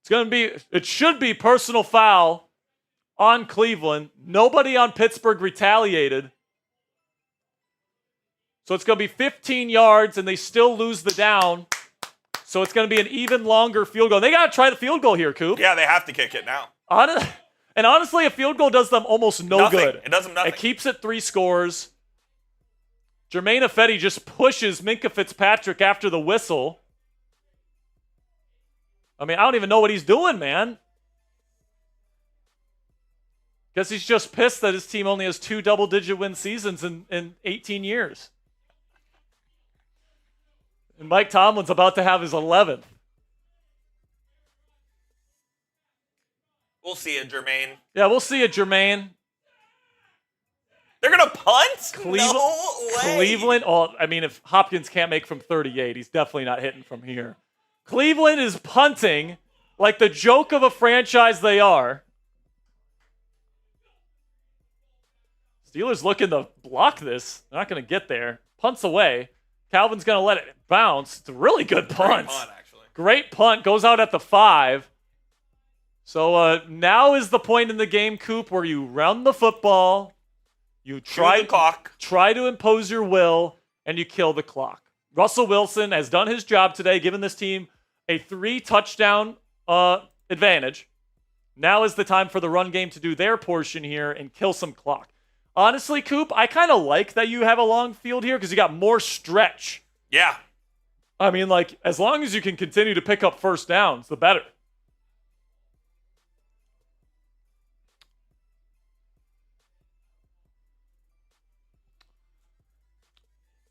It should be personal foul on Cleveland. Nobody on Pittsburgh retaliated. So it's going to be 15 yards, and they still lose the down. So it's going to be an even longer field goal. They got to try the field goal here, Coop. Yeah, they have to kick it now. And honestly, a field goal does them almost no good. It does them nothing. It keeps it 3 scores. Jermaine Ifedi just pushes Minkah Fitzpatrick after the whistle. I mean, I don't even know what he's doing, man. Guess he's just pissed that his team only has 2 double-digit win seasons in 18 years. And Mike Tomlin's about to have his 11th. We'll see it, Jermaine. Yeah, we'll see it, Jermaine. They're going to punt? Cleveland, No way. Cleveland, I mean, if Hopkins can't make from 38, he's definitely not hitting from here. Cleveland is punting like the joke of a franchise they are. Steelers looking to block this. They're not going to get there. Punts away. Calvin's going to let it bounce. It's a really good punt. Great punt, actually. Great punt. Goes out at the 5. So now is the point in the game, Coop, where you run the football, you try to impose your will, and you kill the clock. Russell Wilson has done his job today, giving this team a 3-touchdown advantage. Now is the time for the run game to do their portion here and kill some clock. Honestly, Coop, I kind of like that you have a long field here because you got more stretch. Yeah. I mean, like, as long as you can continue to pick up first downs, the better.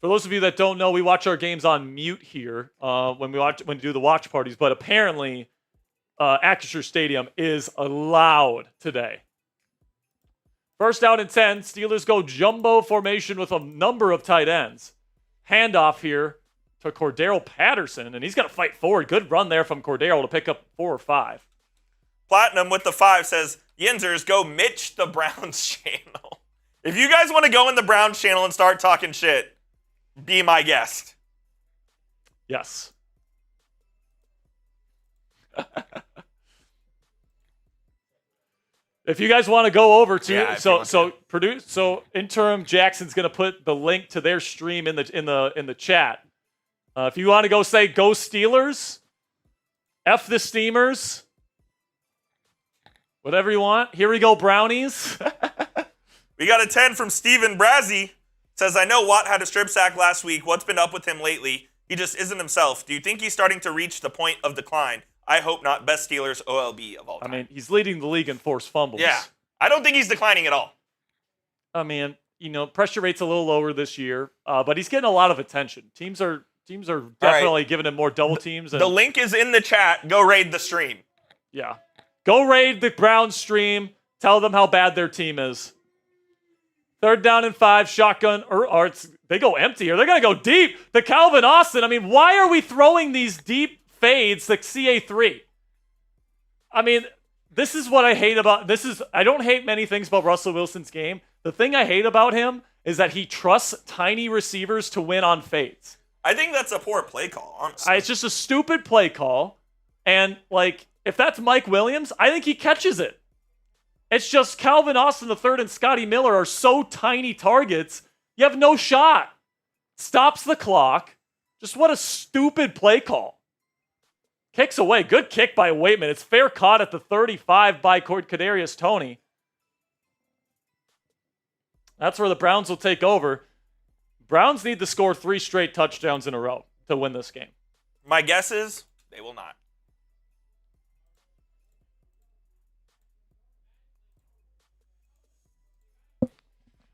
For those of you that don't know, we watch our games on mute here when we do the watch parties. But apparently, Acrisure Stadium is loud today. First down and 10. Steelers go jumbo formation with a number of tight ends. Handoff here to Cordero Patterson, and he's got to fight forward. Good run there from Cordero to pick up 4 or 5. Platinum with the 5 says, Yinzers, go Mitch the Browns channel. If you guys want to go in the Browns channel and start talking shit, be my guest. Yes. If you guys want to go over to interim Jackson's going to put the link to their stream in the chat. If you want to go say go Steelers, F the Steamers, whatever you want. Here we go, Brownies. We got a 10 from Steven Brazzi. Says, I know Watt had a strip sack last week. What's been up with him lately? He just isn't himself. Do you think he's starting to reach the point of decline? I hope not. Best Steelers OLB of all time. I mean, he's leading the league in forced fumbles. Yeah. I don't think he's declining at all. I mean, pressure rate's a little lower this year, but he's getting a lot of attention. Teams are definitely giving him more double teams. The link is in the chat. Go raid the stream. Yeah. Go raid the Browns stream. Tell them how bad their team is. 3rd down and 5, shotgun, they go empty here. They're going to go deep. The Calvin Austin. I mean, why are we throwing these deep fades like CA3? I mean, this is what I hate about I don't hate many things about Russell Wilson's game. The thing I hate about him is that he trusts tiny receivers to win on fades. I think that's a poor play call, honestly. It's just a stupid play call. And, if that's Mike Williams, I think he catches it. It's just Calvin Austin III and Scotty Miller are so tiny targets, you have no shot. Stops the clock. Just what a stupid play call. Kicks away. Good kick by Waitman. It's fair caught at the 35 by Kadarius Toney. That's where the Browns will take over. Browns need to score 3 straight touchdowns in a row to win this game. My guess is they will not.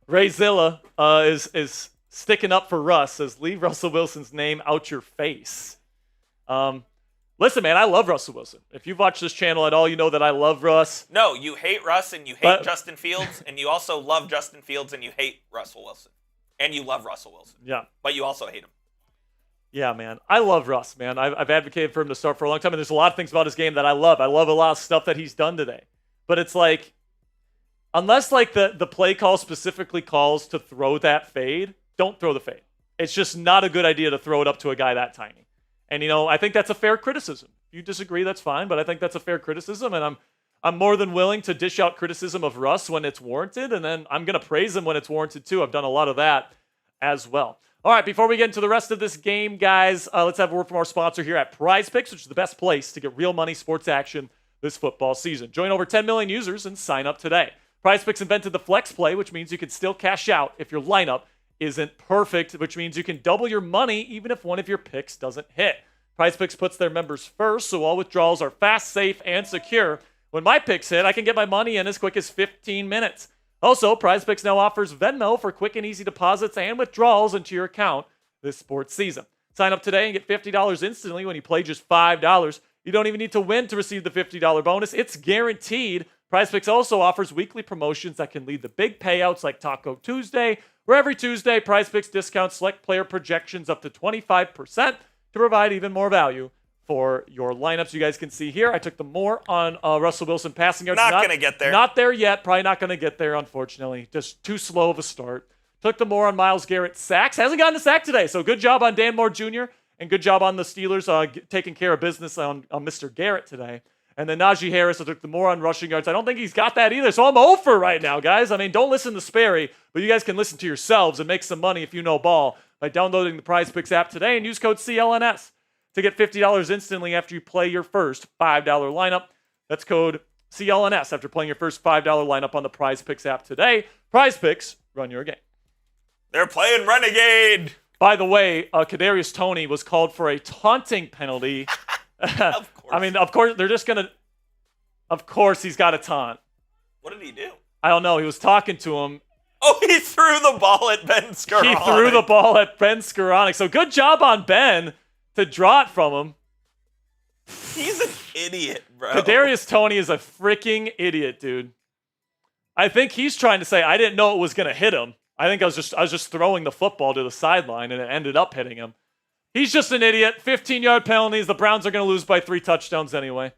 Ray Zilla is sticking up for Russ, says, leave Russell Wilson's name out your face. Listen, man, I love Russell Wilson. If you've watched this channel at all, you know that I love Russ. No, you hate Russ and you hate Justin Fields, and you also love Justin Fields and you hate Russell Wilson. And you love Russell Wilson. Yeah. But you also hate him. Yeah, man. I love Russ, man. I've advocated for him to start for a long time, and there's a lot of things about his game that I love. I love a lot of stuff that he's done today. But it's like, unless like the play call specifically calls to throw that fade, don't throw the fade. It's just not a good idea to throw it up to a guy that tiny. And, I think that's a fair criticism. If you disagree, that's fine, but I think that's a fair criticism, and I'm more than willing to dish out criticism of Russ when it's warranted, and then I'm going to praise him when it's warranted too. I've done a lot of that as well. All right, before we get into the rest of this game, guys, let's have a word from our sponsor here at Prize Picks, which is the best place to get real money sports action this football season. Join over 10 million users and sign up today. Prize Picks invented the flex play, which means you can still cash out if your lineup isn't perfect, which means you can double your money even if one of your picks doesn't hit. Prize Picks puts their members first, so all withdrawals are fast, safe, and secure. When my picks hit, I can get my money in as quick as 15 minutes. Also, Prize Picks now offers Venmo for quick and easy deposits and withdrawals into your account this sports season. Sign up today and get $50 instantly when you play just $5. You don't even need to win to receive the $50 bonus. It's guaranteed. Prize Picks also offers weekly promotions that can lead to big payouts like Taco Tuesday, where every Tuesday, Prize Picks discounts select player projections up to 25% to provide even more value for your lineups. You guys can see here, I took the more on Russell Wilson passing yards. Not going to get there. Not there yet. Probably not going to get there, unfortunately. Just too slow of a start. Took the more on Myles Garrett sacks. Hasn't gotten a sack today, so good job on Dan Moore Jr. and good job on the Steelers taking care of business on Mr. Garrett today. And then Najee Harris, I took the more on rushing yards. I don't think he's got that either, so I'm over right now, guys. I mean, don't listen to Sperry, but you guys can listen to yourselves and make some money if you know ball by downloading the Prize Picks app today and use code CLNS to get $50 instantly after you play your first $5 lineup. That's code CLNS after playing your first $5 lineup on the Prize Picks app today. Prize Picks, run your game. They're playing Renegade. By the way, Kadarius Toney was called for a taunting penalty. Of course. I mean, of course, they're just going to... Of course he's got a taunt. What did he do? I don't know. He was talking to him. Oh, he threw the ball at Ben Skoranek. He threw the ball at Ben Skoranek. So good job on Ben to draw it from him. He's an idiot, bro. Kadarius Toney is a freaking idiot, dude. I think he's trying to say, I didn't know it was going to hit him. I think I was just throwing the football to the sideline, and it ended up hitting him. He's just an idiot. 15-yard penalties. The Browns are going to lose by 3 touchdowns anyway.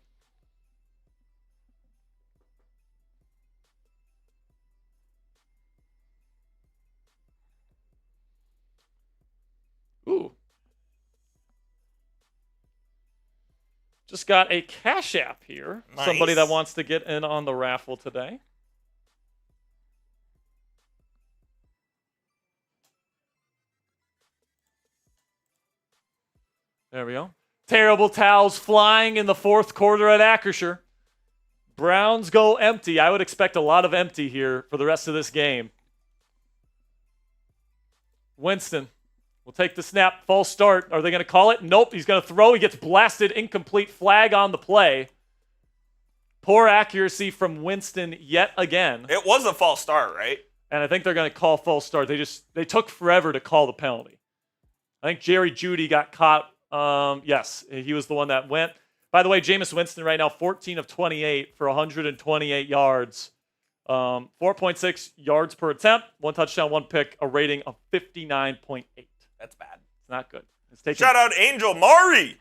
Ooh. Just got a Cash App here. Nice. Somebody that wants to get in on the raffle today. There we go. Terrible towels flying in the fourth quarter at Acrisure. Browns go empty. I would expect a lot of empty here for the rest of this game. Winston will take the snap. False start. Are they going to call it? Nope. He's going to throw. He gets blasted. Incomplete. Flag on the play. Poor accuracy from Winston yet again. It was a false start, right? And I think they're going to call false start. They took forever to call the penalty. I think Jerry Jeudy got caught. Yes, he was the one that went. By the way, Jameis Winston right now, 14 of 28 for 128 yards. 4.6 yards per attempt, 1 touchdown, 1 pick, a rating of 59.8. That's bad. It's not good. It's taking... Shout out Angel Murray.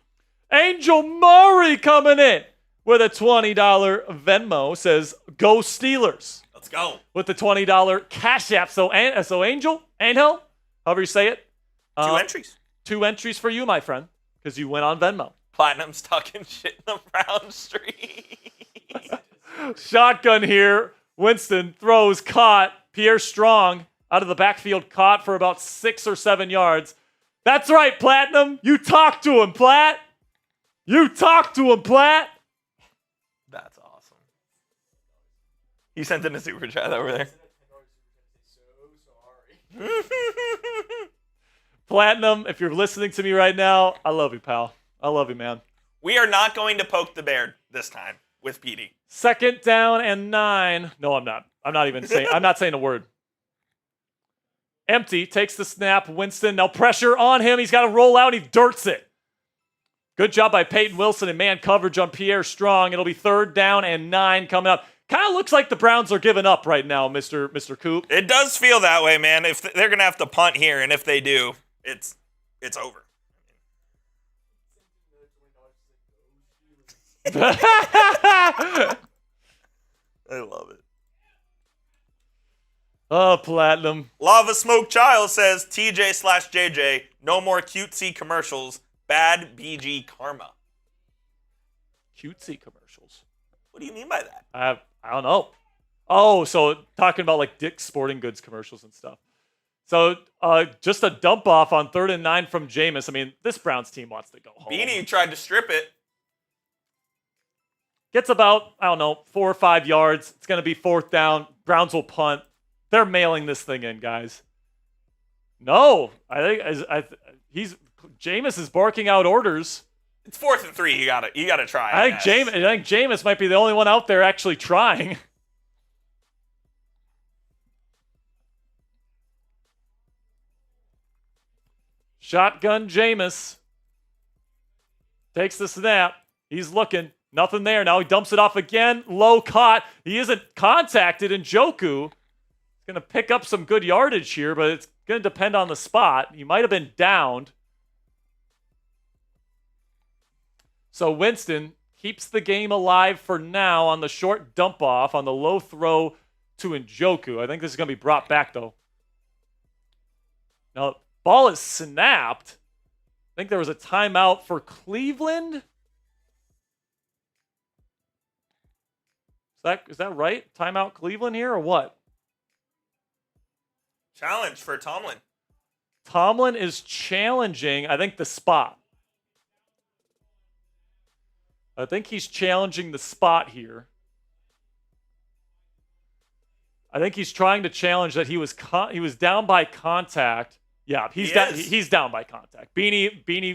Angel Murray coming in with a $20 Venmo, says, go Steelers. Let's go. With the $20 Cash App. So Angel, however you say it. 2 entries. 2 entries for you, my friend, because you went on Venmo. Platinum's talking shit in the Brown Street. Shotgun here. Winston throws, caught. Pierre Strong out of the backfield, caught for about 6 or 7 yards. That's right, Platinum. You talk to him, Platt. You talk to him, Platt. That's awesome. He sent in a super chat over there. Platinum, if you're listening to me right now, I love you, pal. I love you, man. We are not going to poke the bear this time with PD. 2nd down and 9. No, I'm not. I'm not saying a word. Empty, takes the snap. Winston, now pressure on him. He's got to roll out. He dirts it. Good job by Peyton Wilson and man coverage on Pierre Strong. It'll be 3rd down and 9 coming up. Kind of looks like the Browns are giving up right now, Mr. Coop. It does feel that way, man. If they're going to have to punt here, and if they do, it's over. I love it. Oh, Platinum. Lava Smoke Child says, TJ/JJ, no more cutesy commercials. Bad BG karma. Cutesy commercials. What do you mean by that? I don't know. Oh, so talking about like Dick's Sporting Goods commercials and stuff. So just a dump off on 3rd and 9 from Jameis. I mean, this Browns team wants to go home. Beanie tried to strip it. Gets about, 4 or 5 yards. It's going to be 4th down. Browns will punt. They're mailing this thing in, guys. No, I think Jameis is barking out orders. It's 4th and 3. You gotta try. I think Jameis might be the only one out there actually trying. Shotgun Jameis takes the snap. He's looking. Nothing there. Now he dumps it off again. Low caught. He isn't contacted. And Njoku is going to pick up some good yardage here, but it's going to depend on the spot. He might have been downed. So Winston keeps the game alive for now on the short dump off, on the low throw to Njoku. I think this is going to be brought back, though. Now, ball is snapped. I think there was a timeout for Cleveland. Is that right? Timeout Cleveland here or what? Challenge for Tomlin. Tomlin is challenging, I think, the spot. I think he's challenging the spot here. I think he's trying to challenge that he was down by contact. Yeah, he's down by contact. Beanie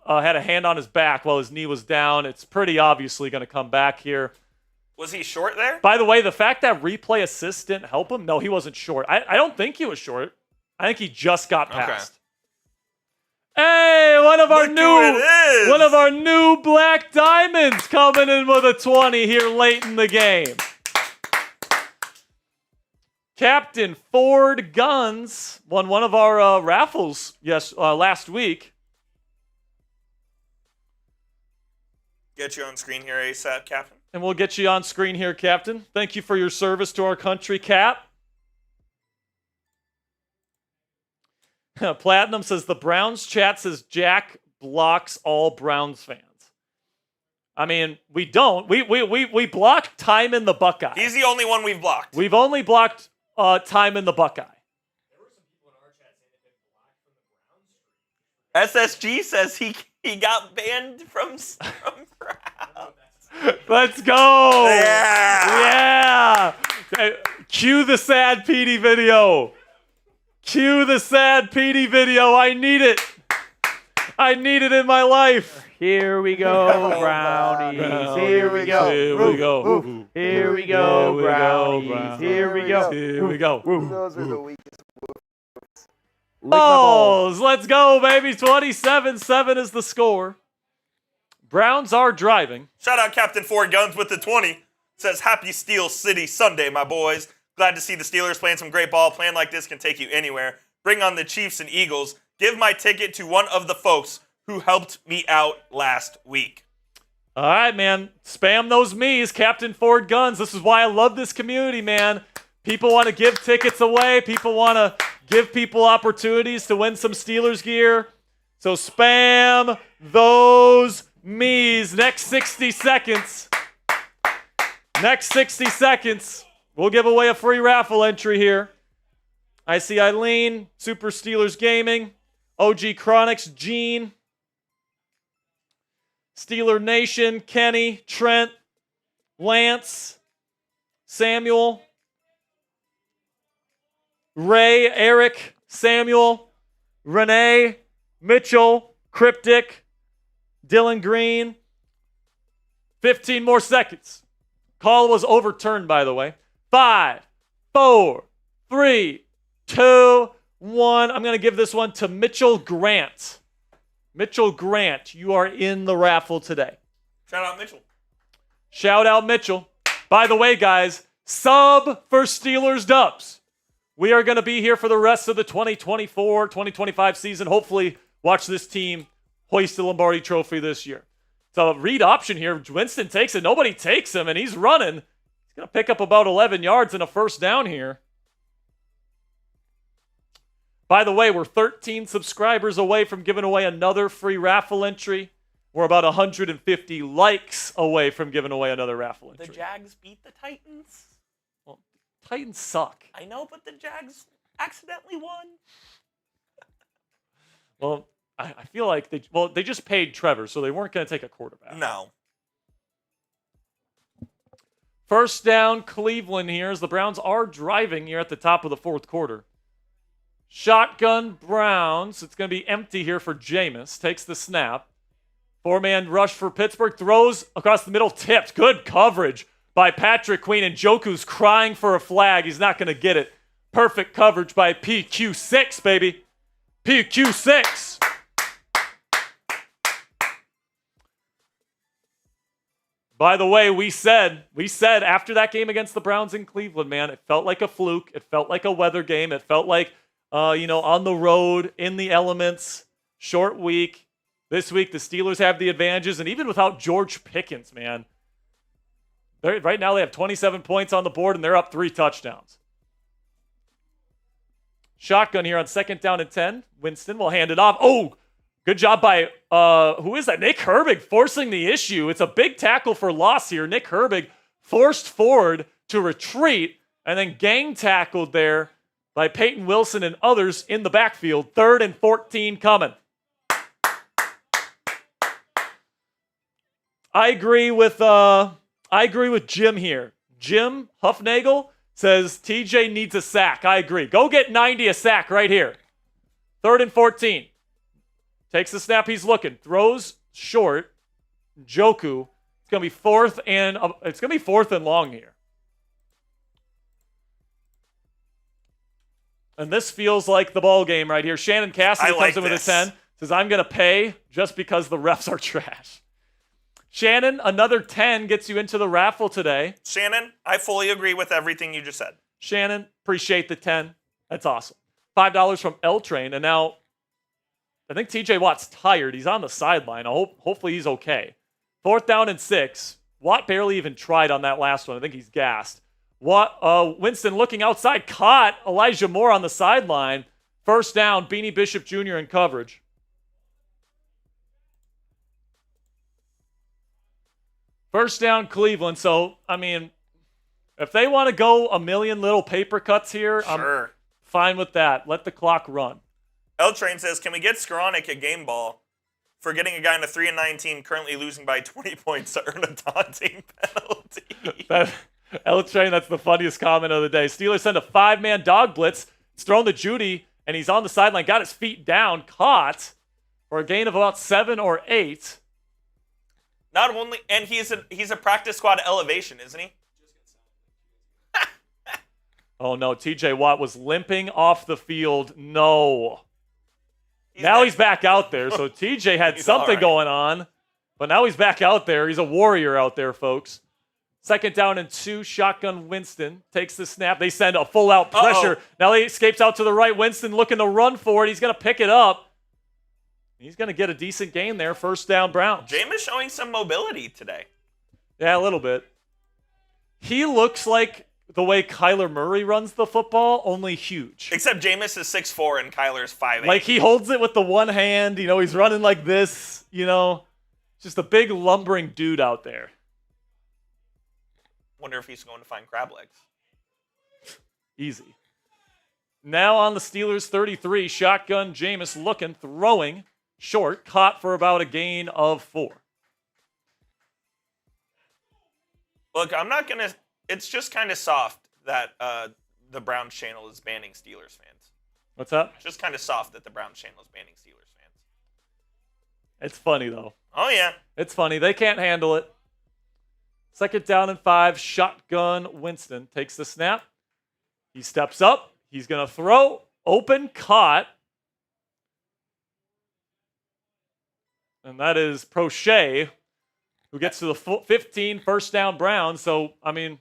had a hand on his back while his knee was down. It's pretty obviously going to come back here. Was he short there? By the way, the fact that replay assist didn't help him, no, he wasn't short. I don't think he was short. I think he just got past. Okay. Hey, one of our new Black Diamonds coming in with a 20 here late in the game. Captain Ford Guns won one of our raffles last week. Get you on screen here ASAP, Captain. And we'll get you on screen here, Captain. Thank you for your service to our country, Cap. Platinum says the Browns chat says Jack blocks all Browns fans. I mean, we don't. We blocked Time in the Buckeye. He's the only one we've blocked. We've only blocked Time in the Buckeye. There were some people in our chat saying they've been blocked from the Browns. SSG says he got banned from Browns. Let's go. Yeah. Yeah. Cue the sad Petey video. Cue the sad Petey video. I need it. I need it in my life. Here we go, brownies. Here we go. Here we go. Here we go, brownies. Here we go. Here we go. Those are the weakest. Balls. Let's go, baby. 27-7 is the score. Browns are driving. Shout out Captain Ford Guns with the 20. Says, happy Steel City Sunday, my boys. Glad to see the Steelers playing some great ball. Playing like this can take you anywhere. Bring on the Chiefs and Eagles. Give my ticket to one of the folks who helped me out last week. All right, man. Spam those me's, Captain Ford Guns. This is why I love this community, man. People want to give tickets away. People want to give people opportunities to win some Steelers gear. So spam those me's. Next 60 seconds. We'll give away a free raffle entry here. I see Eileen, Super Steelers Gaming, OG Chronics, Gene, Steeler Nation, Kenny, Trent, Lance, Samuel, Ray, Eric, Samuel, Renee, Mitchell, Cryptic, Dylan Green. 15 more seconds. Call was overturned, by the way. 5, 4, 3, 2, 1. I'm going to give this one to Mitchell Grant. Mitchell Grant, you are in the raffle today. Shout out Mitchell. Shout out Mitchell. By the way, guys, sub for Steelers Dubs. We are going to be here for the rest of the 2024-2025 season. Hopefully, watch this team hoist the Lombardi Trophy this year. It's a read option here. Winston takes it. Nobody takes him, and he's running. He's going to pick up about 11 yards and a first down here. By the way, we're 13 subscribers away from giving away another free raffle entry. We're about 150 likes away from giving away another raffle entry. The Jags beat the Titans. Well, Titans suck. I know, but the Jags accidentally won. Well, I feel like they just paid Trevor, so they weren't going to take a quarterback. No. First down, Cleveland here, as the Browns are driving here at the top of the fourth quarter. Shotgun Browns. It's going to be empty here for Jameis. Takes the snap. Four-man rush for Pittsburgh. Throws across the middle. Tipped. Good coverage by Patrick Queen. And Njoku's crying for a flag. He's not going to get it. Perfect coverage by PQ6, baby. PQ6. By the way, we said after that game against the Browns in Cleveland, man, it felt like a fluke. It felt like a weather game. It felt like, on the road, in the elements, short week. This week, the Steelers have the advantages, and even without George Pickens, man, right now they have 27 points on the board, and they're up 3 touchdowns. Shotgun here on second down and 10. Winston will hand it off. Oh, good job by, who is that? Nick Herbig forcing the issue. It's a big tackle for loss here. Nick Herbig forced forward to retreat and then gang tackled there by Peyton Wilson and others in the backfield. 3rd and 14 coming. I agree with Jim here. Jim Huffnagel says TJ needs a sack. I agree. Go get 90 a sack right here. 3rd and 14. Takes the snap. He's looking. Throws short. Njoku. It's gonna be 4th and long here. And this feels like the ball game right here. Shannon Cassidy comes in with a 10. Says, I'm gonna pay just because the refs are trash. Shannon, another 10 gets you into the raffle today. Shannon, I fully agree with everything you just said. Shannon, appreciate the 10. That's awesome. $5 from L Train, and now I think TJ Watt's tired. He's on the sideline. Hopefully he's okay. 4th down and 6. Watt barely even tried on that last one. I think he's gassed. Winston looking outside, caught Elijah Moore on the sideline. First down, Beanie Bishop Jr. in coverage. First down, Cleveland. So, I mean, if they want to go a million little paper cuts here, sure. I'm fine with that. Let the clock run. L Train says, can we get Skoranek a game ball for getting a guy in a 3-19 currently losing by 20 points to earn a daunting penalty? L Train, that's the funniest comment of the day. Steelers send a 5-man dog blitz. It's thrown to Judy, and he's on the sideline. Got his feet down, caught for a gain of about 7 or 8. Not only, and he's a practice squad elevation, isn't he? Oh no, TJ Watt was limping off the field. No. He's back out there. So TJ had something going on, but now he's back out there. He's a warrior out there, folks. 2nd down and 2, shotgun Winston takes the snap. They send a full-out pressure. Now he escapes out to the right. Winston looking to run for it. He's going to pick it up. He's going to get a decent gain there. First down, Browns. Jameis showing some mobility today. Yeah, a little bit. He looks like the way Kyler Murray runs the football, only huge. Except Jameis is 6'4" and Kyler's 5'8". Like, he holds it with the one hand. He's running like this. Just a big lumbering dude out there. Wonder if he's going to find crab legs. Easy. Now on the Steelers 33, shotgun Jameis looking, throwing. Short, caught for about a gain of 4. Look, I'm not going to... It's just kind of soft that the Browns channel is banning Steelers fans. What's that? It's just kind of soft that the Browns channel is banning Steelers fans. It's funny, though. Oh, yeah. It's funny. They can't handle it. 2nd down and 5, shotgun Winston takes the snap. He steps up. He's going to throw. Open, caught. And that is Prochet, who gets to the 15, first down Browns. So, I mean,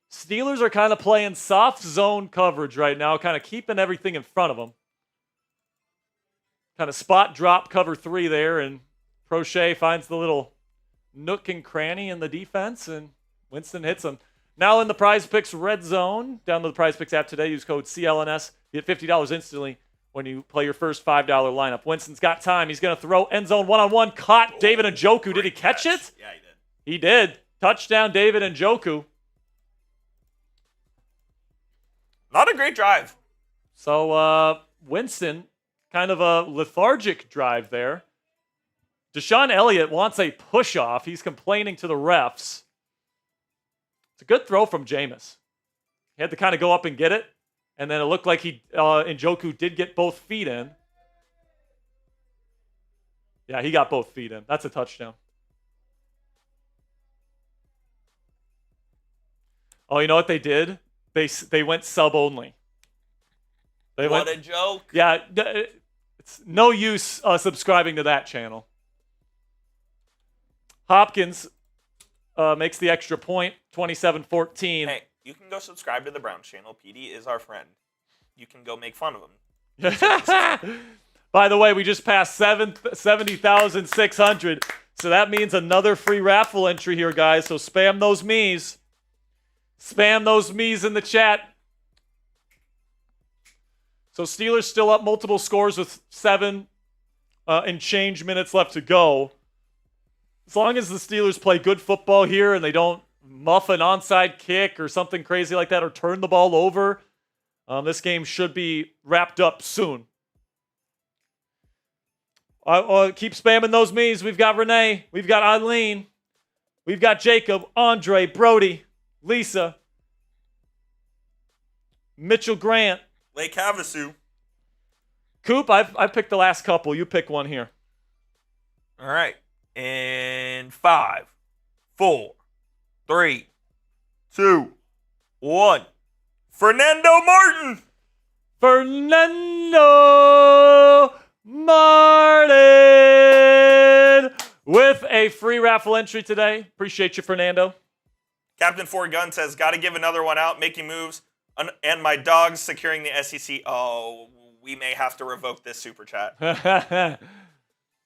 Steelers are kind of playing soft zone coverage right now, kind of keeping everything in front of them. Kind of spot drop cover 3 there, and Prochet finds the little nook and cranny in the defense, and Winston hits him. Now in the Prize Picks red zone. Download the Prize Picks app today. Use code CLNS. You get $50 instantly when you play your first $5 lineup. Winston's got time. He's going to throw end zone one-on-one. Caught David Njoku. Did he catch it? Yeah, he did. He did. Touchdown, David Njoku. Not a great drive. So Winston, kind of a lethargic drive there. Deshaun Elliott wants a push-off. He's complaining to the refs. It's a good throw from Jameis. He had to kind of go up and get it, and then it looked like Njoku did get both feet in. Yeah, he got both feet in. That's a touchdown. Oh, you know what they did? They went sub-only. What a joke. Yeah, it's no use subscribing to that channel. Hopkins makes the extra point, 27-14. Hey, you can go subscribe to the Browns channel. PD is our friend. You can go make fun of him. By the way, we just passed 70,600. So that means another free raffle entry here, guys. So spam those me's. Spam those me's in the chat. So Steelers still up multiple scores with 7 and change minutes left to go. As long as the Steelers play good football here and they don't muff an onside kick or something crazy like that or turn the ball over, this game should be wrapped up soon. Keep spamming those me's. We've got Renee. We've got Eileen. We've got Jacob, Andre, Brody, Lisa, Mitchell Grant. Lake Havasu. Coop, I've picked the last couple. You pick one here. All right. In 5, 4, 3, 2, 1. Fernando Martin. Fernando Martin with a free raffle entry today. Appreciate you, Fernando. Captain Ford Gunn says, got to give another one out, making moves, and my dog's securing the SEC. Oh, we may have to revoke this super chat.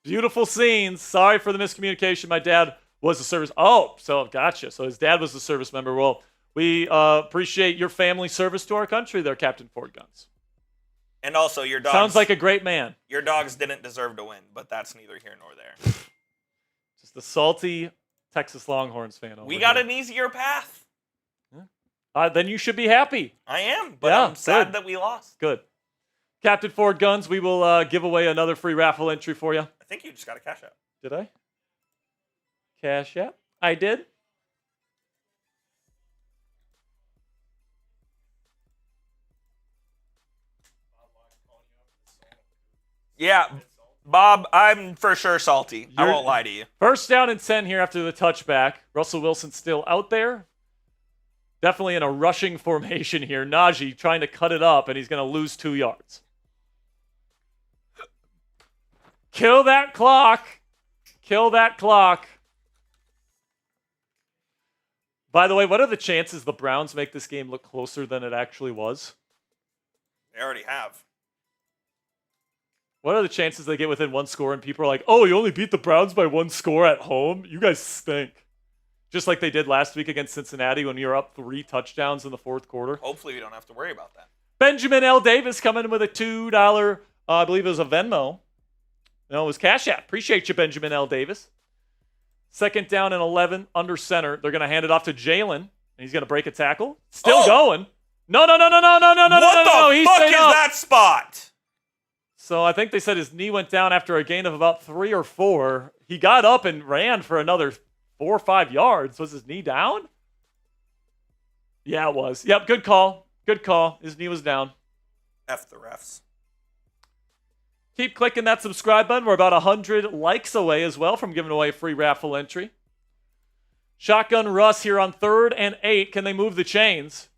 Beautiful scenes. Sorry for the miscommunication. My dad was a service. Oh, so gotcha. So his dad was a service member. Well, we appreciate your family service to our country there, Captain Ford Guns. And also, your dogs. Sounds like a great man. Your dogs didn't deserve to win, but that's neither here nor there. Just a salty Texas Longhorns fan. We got an easier path. Yeah. Then you should be happy. I am, but I'm sad that we lost. Good. Captain Ford Guns, we will give away another free raffle entry for you. I think you just got a cash out. Did I? Cash app? I did. Yeah, Bob, I'm for sure salty. I won't lie to you. First down and 10 here after the touchback. Russell Wilson still out there. Definitely in a rushing formation here. Najee trying to cut it up, and he's going to lose 2 yards. Kill that clock. Kill that clock. By the way, what are the chances the Browns make this game look closer than it actually was? They already have. What are the chances they get within 1 score and people are like, oh, you only beat the Browns by 1 score at home? You guys stink. Just like they did last week against Cincinnati when you're up 3 touchdowns in the 4th quarter. Hopefully we don't have to worry about that. Benjamin L. Davis coming in with a $2, I believe it was a Venmo. No, it was Cash App. Appreciate you, Benjamin L. Davis. 2nd down and 11 under center. They're going to hand it off to Jalen, and he's going to break a tackle. Still going. No. What the fuck is that spot? So I think they said his knee went down after a gain of about 3 or 4. He got up and ran for another 4 or 5 yards. Was his knee down? Yeah, it was. Yep, good call. Good call. His knee was down. F the refs. Keep clicking that subscribe button. We're about 100 likes away as well from giving away a free raffle entry. Shotgun Russ here on 3rd and 8. Can they move the chains?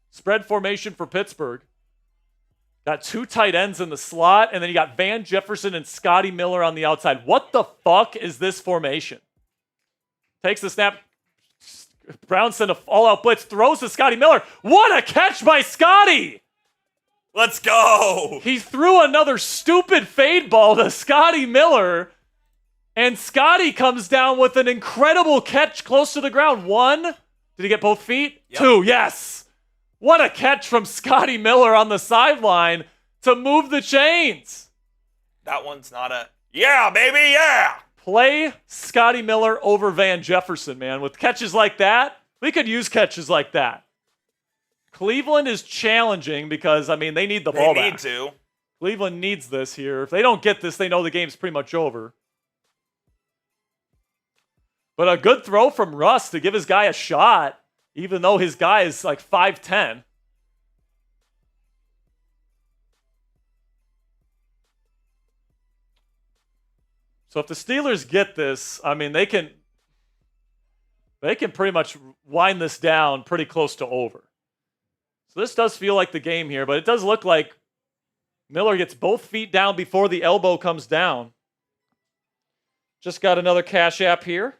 Spread formation for Pittsburgh. Got 2 tight ends in the slot, and then you got Van Jefferson and Scotty Miller on the outside. What the fuck is this formation? Takes the snap. Browns send an all-out blitz. Throws to Scotty Miller. What a catch by Scotty! Let's go! He threw another stupid fade ball to Scotty Miller. And Scotty comes down with an incredible catch close to the ground. 1, did he get both feet? Yep. 2, yes. What a catch from Scotty Miller on the sideline to move the chains. That one's not a, yeah, baby, yeah. Play Scotty Miller over Van Jefferson, man. With catches like that, we could use catches like that. Cleveland is challenging because, I mean, they need the ball back. They need to. Cleveland needs this here. If they don't get this, they know the game's pretty much over. But a good throw from Russ to give his guy a shot, even though his guy is like 5'10". So if the Steelers get this, I mean, they can pretty much wind this down pretty close to over. So this does feel like the game here, but it does look like Miller gets both feet down before the elbow comes down. Just got another Cash App here.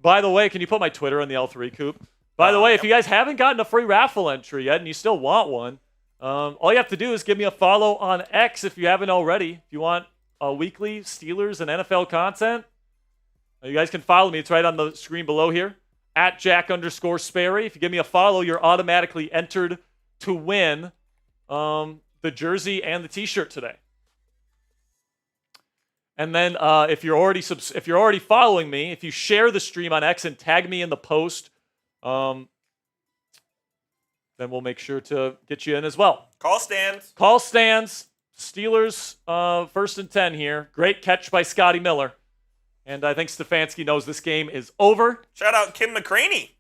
By the way, can you put my Twitter in the L3 Coop? By the way, if you guys haven't gotten a free raffle entry yet and you still want one, all you have to do is give me a follow on X if you haven't already. If you want weekly Steelers and NFL content, you guys can follow me. It's right on the screen below here, at Jack_Sperry. If you give me a follow, you're automatically entered to win the jersey and the T-shirt today. And then if you're already following me, if you share the stream on X and tag me in the post, then we'll make sure to get you in as well. Call stands. Call stands. Steelers 1st and 10 here. Great catch by Scotty Miller. And I think Stefanski knows this game is over. Shout out Kim McCraney.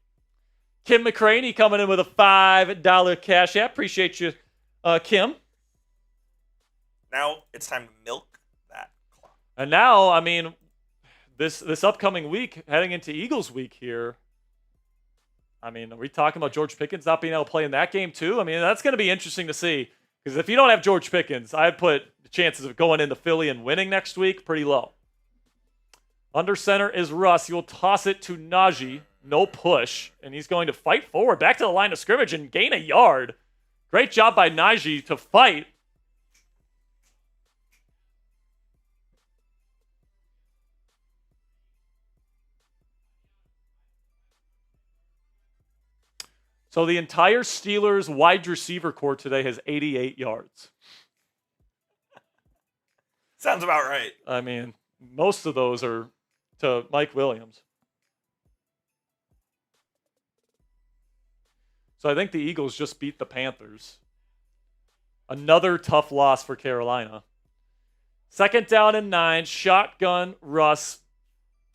Kim McCraney coming in with a $5 cash app. Appreciate you, Kim. Now it's time to milk that clock. And now, I mean, this upcoming week, heading into Eagles week here, I mean, are we talking about George Pickens not being able to play in that game too? I mean, that's going to be interesting to see. Because if you don't have George Pickens, I'd put the chances of going into Philly and winning next week pretty low. Under center is Russ. He will toss it to Najee. No push. And he's going to fight forward. Back to the line of scrimmage and gain a yard. Great job by Najee to fight. So the entire Steelers wide receiver core today has 88 yards. Sounds about right. I mean, most of those are to Mike Williams. So I think the Eagles just beat the Panthers. Another tough loss for Carolina. 2nd down and 9. Shotgun Russ.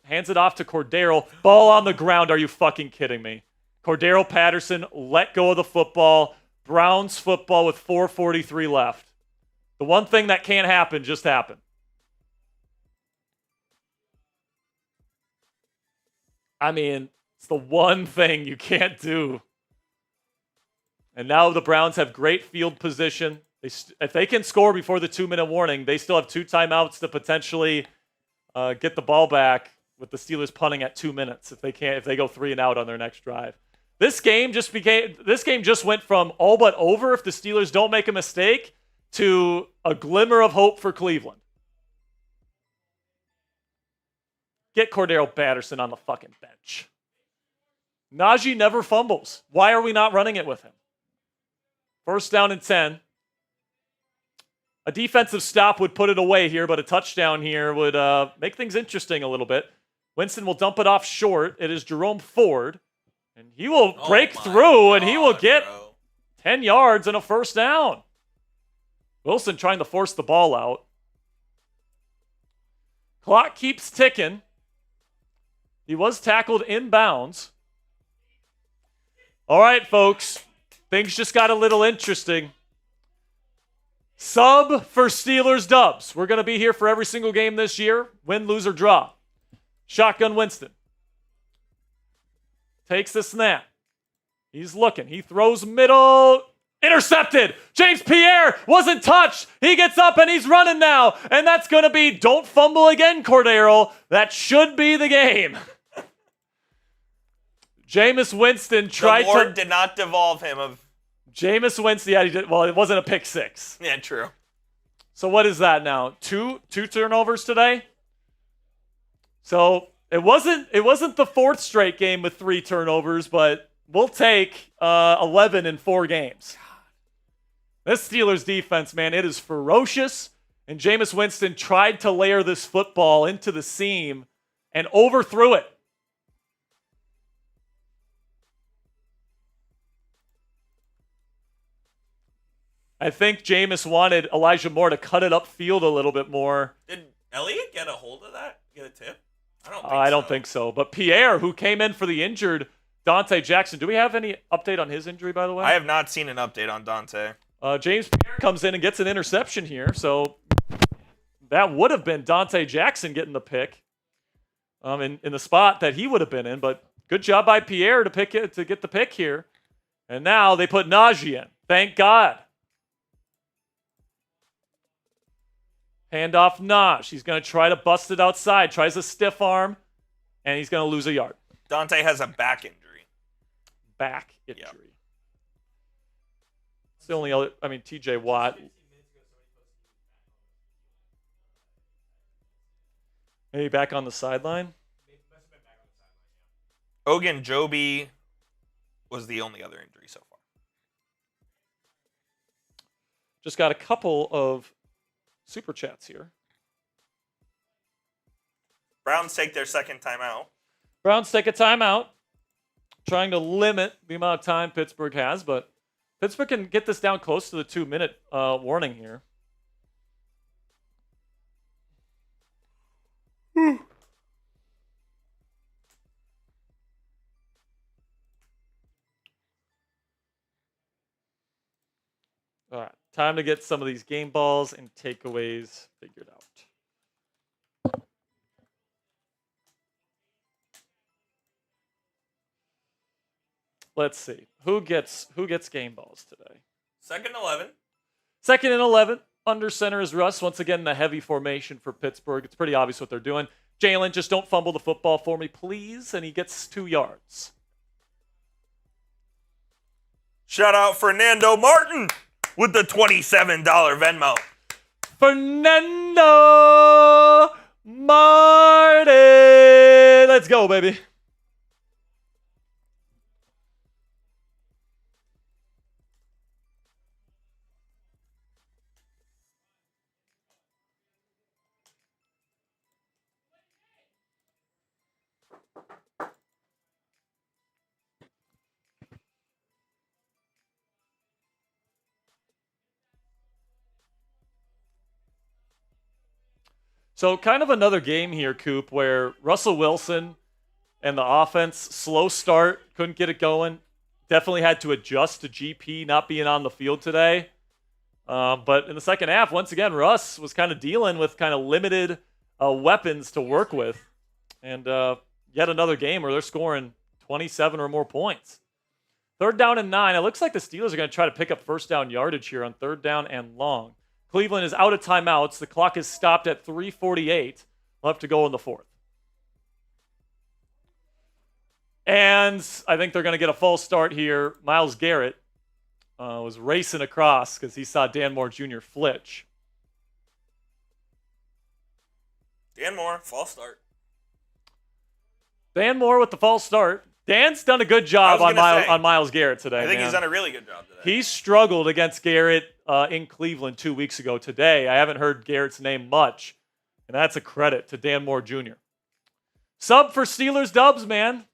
Hands it off to Cordero. Ball on the ground. Are you fucking kidding me? Cordero Patterson let go of the football. Browns football with 4:43 left. The one thing that can't happen just happened. I mean, it's the one thing you can't do. And now the Browns have great field position. If they can score before the 2-minute warning, they still have 2 timeouts to potentially get the ball back with the Steelers punting at 2 minutes if they go 3 and out on their next drive. This game just went from all but over if the Steelers don't make a mistake to a glimmer of hope for Cleveland. Get Cordero Patterson on the fucking bench. Najee never fumbles. Why are we not running it with him? 1st down and 10. A defensive stop would put it away here, but a touchdown here would make things interesting a little bit. Winston will dump it off short. It is Jerome Ford. And he will break through, and he will get 10 yards and a 1st down. Wilson trying to force the ball out. Clock keeps ticking. He was tackled inbounds. All right, folks. Things just got a little interesting. Sub for Steelers dubs. We're going to be here for every single game this year. Win, lose, or draw. Shotgun Winston. Takes the snap. He's looking. He throws middle. Intercepted. James Pierre wasn't touched. He gets up and he's running now. And that's going to be don't fumble again, Cordero. That should be the game. Jameis Winston tried the Lord to... did not devolve him of... Jameis Winston, yeah, he did. Well, it wasn't a pick six. Yeah, true. So what is that now? Two turnovers today? So it wasn't the fourth straight game with 3 turnovers, but we'll take 11 in 4 games. This Steelers defense, man, it is ferocious. And Jameis Winston tried to layer this football into the seam and overthrew it. I think Jameis wanted Elijah Moore to cut it upfield a little bit more. Did Elliott get a hold of that? Get a tip? I don't think so. But Pierre, who came in for the injured Dante Jackson, do we have any update on his injury, by the way? I have not seen an update on Dante. James Pierre comes in and gets an interception here, so that would have been Dante Jackson getting the pick in the spot that he would have been in. But good job by Pierre to get the pick here. And now they put Najee in. Thank God. Hand off Naj. He's going to try to bust it outside. Tries a stiff arm, and he's going to lose a yard. Dante has a back injury. Back injury. Yep. It's the only other, TJ Watt. Maybe back on the sideline? Ogunjobi was the only other injury so far. Just got a couple of super chats here. Browns take their second timeout. Browns take a timeout, trying to limit the amount of time Pittsburgh has, but Pittsburgh can get this down close to the 2-minute warning here. All right, time to get some of these game balls and takeaways figured out. Let's see. Who gets game balls today? Second 11. Second and 11. Under center is Russ. Once again, the heavy formation for Pittsburgh. It's pretty obvious what they're doing. Jalen, just don't fumble the football for me, please. And he gets 2 yards. Shout out Fernando Martin with the $27 Venmo. Fernando Martin. Let's go, baby. So kind of another game here, Coop, where Russell Wilson and the offense, slow start, couldn't get it going. Definitely had to adjust to GP not being on the field today. But in the second half, once again, Russ was kind of dealing with kind of limited weapons to work with. And yet another game where they're scoring 27 or more points. 3rd down and 9. It looks like the Steelers are going to try to pick up first down yardage here on 3rd down and long. Cleveland is out of timeouts. The clock is stopped at 3:48. We'll have to go in the 4th. And I think they're going to get a false start here. Myles Garrett was racing across because he saw Dan Moore Jr. flitch. Dan Moore, false start. Dan Moore with the false start. Dan's done a good job on Myles Garrett today. I think man. He's done a really good job today. He struggled against Garrett in Cleveland 2 weeks ago. Today, I haven't heard Garrett's name much, and that's a credit to Dan Moore Jr. Sub for Steelers dubs, man.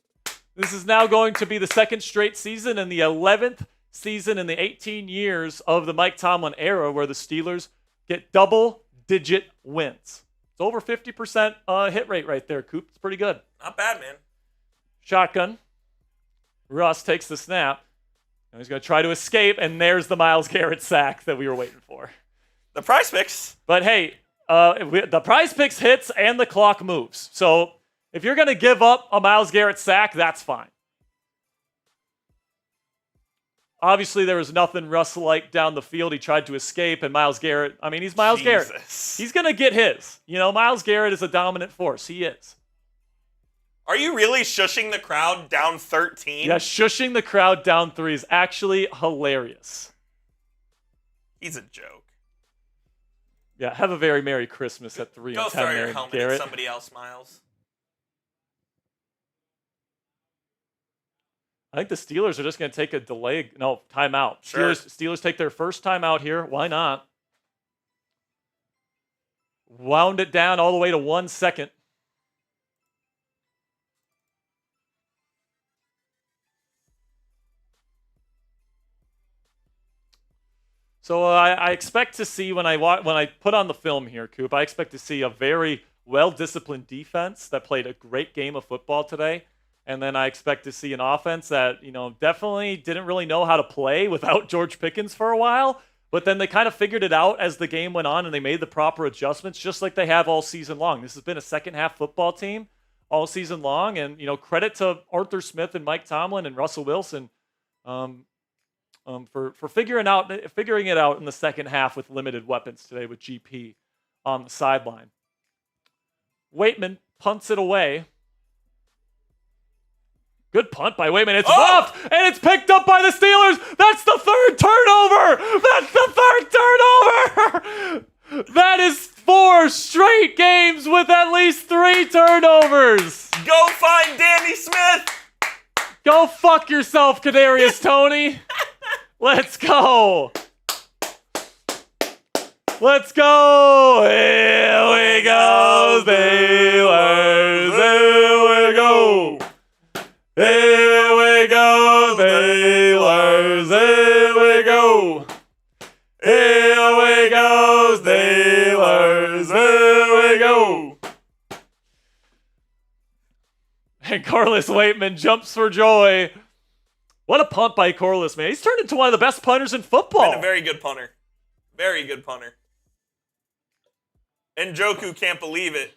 This is now going to be the 2nd straight season and the 11th season in the 18 years of the Mike Tomlin era where the Steelers get double-digit wins. It's over 50% hit rate right there, Coop. It's pretty good. Not bad, man. Shotgun. Russ takes the snap. And he's going to try to escape, and there's the Myles Garrett sack that we were waiting for. The prize picks. But hey, the prize picks hits and the clock moves. So if you're going to give up a Myles Garrett sack, that's fine. Obviously, there was nothing Russ-like down the field. He tried to escape, and Myles Garrett, he's Myles Garrett. He's going to get his. Myles Garrett is a dominant force. He is. Are you really shushing the crowd down 13? Yeah, shushing the crowd down 3 is actually hilarious. He's a joke. Yeah, have a very Merry Christmas at 3 Go and 10 throw there, your helmet Garrett. at somebody else, Miles. I think the Steelers are just going to take a timeout. Sure. Steelers take their first timeout here. Why not? Wound it down all the way to 1 second. So I expect to see when I put on the film here, Coop, I expect to see a very well-disciplined defense that played a great game of football today. And then I expect to see an offense that, definitely didn't really know how to play without George Pickens for a while. But then they kind of figured it out as the game went on and they made the proper adjustments just like they have all season long. This has been a second-half football team all season long. And, credit to Arthur Smith and Mike Tomlin and Russell Wilson for figuring it out in the second half with limited weapons today with GP on the sideline. Waitman punts it away. Good punt by Waitman. It's off, and it's picked up by the Steelers. That's the third turnover. That is 4 straight games with at least 3 turnovers. Go find Danny Smith. Go fuck yourself, Kadarius Toney. Let's go. Let's go. Here we go, Steelers. Here we go. Here we go, Steelers. Here we go. Here we go, Steelers. Here we go. And Corliss Waitman jumps for joy. What a punt by Corliss, man. He's turned into one of the best punters in football. Been a very good punter. Very good punter. And Njoku can't believe it.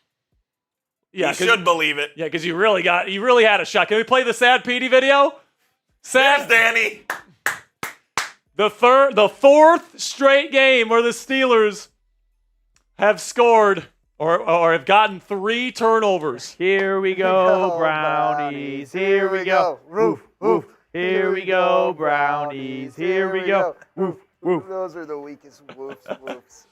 Yeah, he should believe it. Yeah, because you really had a shot. Can we play the Sad Petey video? There's Danny. The 4th straight game where the Steelers have scored or have gotten 3 turnovers. Here we go, Brownies. Here we go. Roof, roof. Here we go, Brownies. Here we go. Woof, woof. Those are the weakest whoops.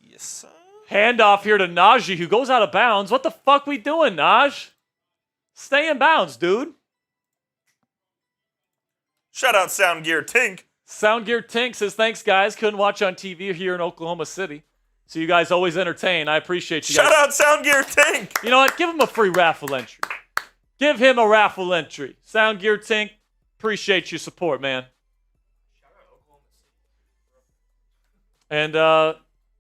Yes, sir. Handoff here to Najee, who goes out of bounds. What the fuck we doing, Naj? Stay in bounds, dude. Shout out Sound Gear Tink. Sound Gear Tink says, thanks, guys. Couldn't watch on TV here in Oklahoma City. So you guys always entertain. I appreciate you guys. Shout out Sound Gear Tink. You know what? Give him a free raffle entry. Give him a raffle entry. Sound Gear Tink, appreciate your support, man. And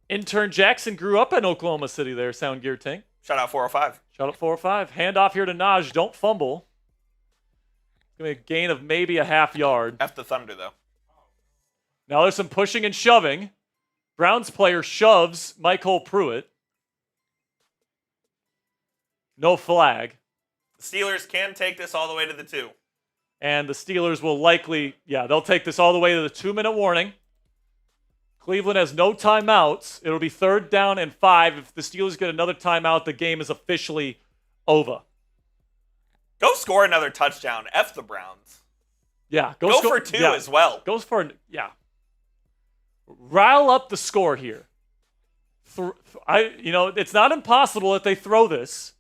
intern Jackson grew up in Oklahoma City there, Sound Gear Tink. Shout out 405. Shout out 405. Handoff here to Naj. Don't fumble. It's going to be a gain of maybe a half yard. F the Thunder, though. Now there's some pushing and shoving. Browns player shoves Michael Pruitt. No flag. The Steelers can take this all the way to the 2. And the Steelers will likely, they'll take this all the way to the 2-minute warning. Cleveland has no timeouts. It'll be 3rd down and 5. If the Steelers get another timeout, the game is officially over. Go score another touchdown. F the Browns. Yeah. Go for 2 as well. Goes for, rile up the score here. It's not impossible that they throw this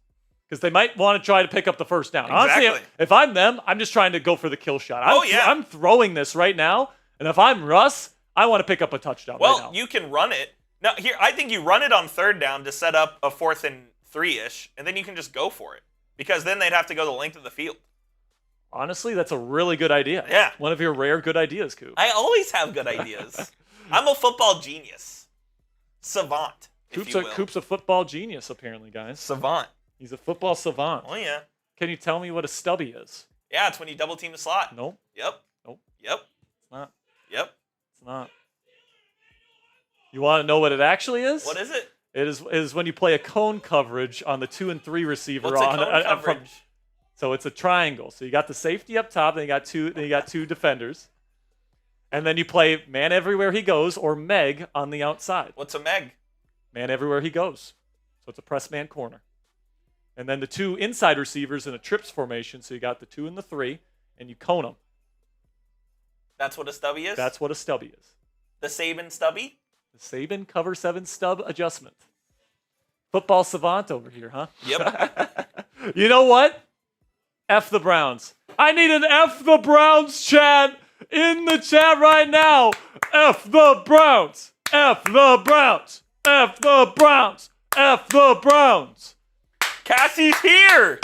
because they might want to try to pick up the first down. Exactly. Honestly, if I'm them, I'm just trying to go for the kill shot. I'm throwing this right now, and if I'm Russ, I want to pick up a touchdown right now. Well, you can run it. Now, here, I think you run it on 3rd down to set up a 4th and 3-ish, and then you can just go for it because then they'd have to go the length of the field. Honestly, that's a really good idea. Yeah. One of your rare good ideas, Coop. I always have good ideas. I'm a football genius. Savant, if you will. Coop's a football genius, apparently, guys. Savant. He's a football savant. Oh, yeah. Can you tell me what a stubby is? Yeah, it's when you double team the slot. Nope. Yep. Nope. Yep. It's not. Yep. It's not. You want to know what it actually is? What is it? It is when you play a cone coverage on the 2 and 3 receiver. What's a cone coverage? So it's a triangle. So you got the safety up top, then you got two defenders. And then you play man everywhere he goes or Meg on the outside. What's a Meg? Man everywhere he goes. it's a press man corner. And then the 2 inside receivers in a trips formation. So you got the 2 and the 3, and you cone them. That's what a stubby is? That's what a stubby is. The Saban stubby? The Saban cover 7 stub adjustment. Football savant over here, huh? Yep. You know what? F the Browns. I need an F the Browns chant in the chat right now. F the Browns. F the Browns. F the Browns. F the Browns. Cassie's here.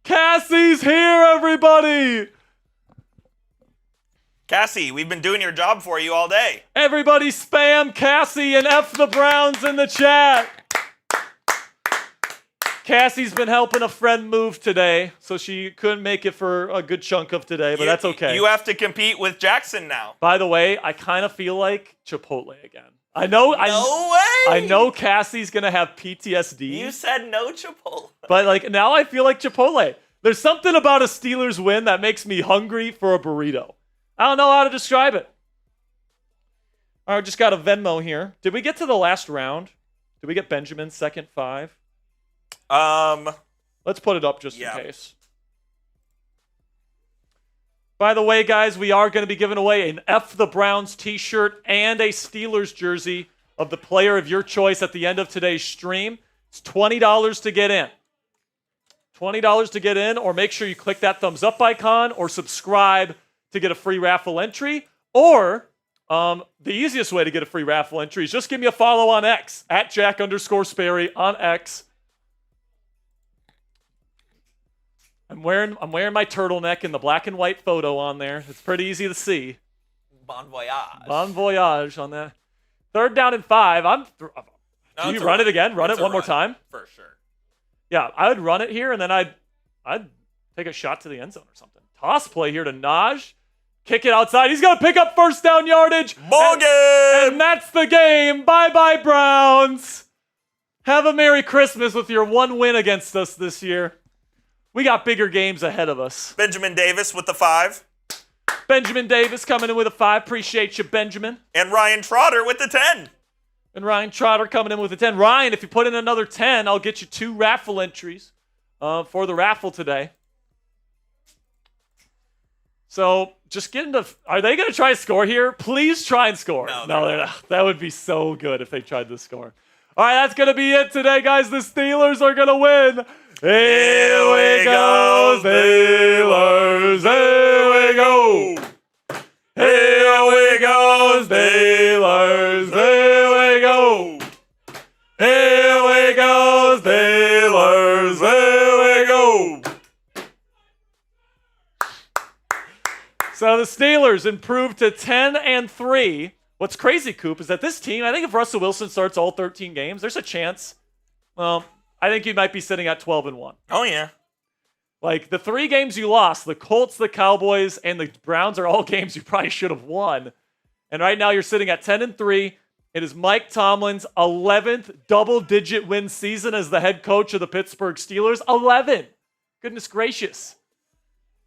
Cassie's here, everybody. Cassie, we've been doing your job for you all day. Everybody spam Cassie and F the Browns in the chat. Cassie's been helping a friend move today, so she couldn't make it for a good chunk of today, but that's okay. You have to compete with Jackson now. By the way, I kind of feel like Chipotle again. I know. No way. I know Cassie's gonna have PTSD. You said no Chipotle. But like now, I feel like Chipotle. There's something about a Steelers win that makes me hungry for a burrito. I don't know how to describe it. All right, just got a Venmo here. Did we get to the last round? Did we get Benjamin's second 5? Let's put it up just in case. By the way, guys, we are going to be giving away an F the Browns t-shirt and a Steelers jersey of the player of your choice at the end of today's stream. It's $20 to get in. $20 to get in, or make sure you click that thumbs up icon or subscribe to get a free raffle entry. Or the easiest way to get a free raffle entry is just give me a follow on X, at Jack_Sperry on X. I'm wearing my turtleneck and the black and white photo on there. It's pretty easy to see. Bon voyage. Bon voyage on that. 3rd down and 5. Do you run it again? Run it one more time? For sure. Yeah, I would run it here, and then I'd take a shot to the end zone or something. Toss play here to Naj. Kick it outside. He's going to pick up first down yardage. Ball game! And that's the game. Bye-bye, Browns. Have a Merry Christmas with your 1 win against us this year. We got bigger games ahead of us. Benjamin Davis with the 5. Benjamin Davis coming in with a 5. Appreciate you, Benjamin. And Ryan Trotter with the 10. And Ryan Trotter coming in with a 10. Ryan, if you put in another 10, I'll get you 2 raffle entries for the raffle today. So just get into... Are they going to try to score here? Please try and score. No, they're not. That would be so good if they tried to score. All right, that's going to be it today, guys. The Steelers are going to win. Here we go, Steelers. Here we go. Here we go, Steelers. Here we go. Here we go, Steelers. Here we go. So the Steelers improved to 10-3. What's crazy, Coop, is that this team, I think if Russell Wilson starts all 13 games, there's a chance. Well, I think you might be sitting at 12-1. Oh, yeah. Like, the 3 games you lost, the Colts, the Cowboys, and the Browns are all games you probably should have won. And right now you're sitting at 10-3. It is Mike Tomlin's 11th double-digit win season as the head coach of the Pittsburgh Steelers. 11! Goodness gracious.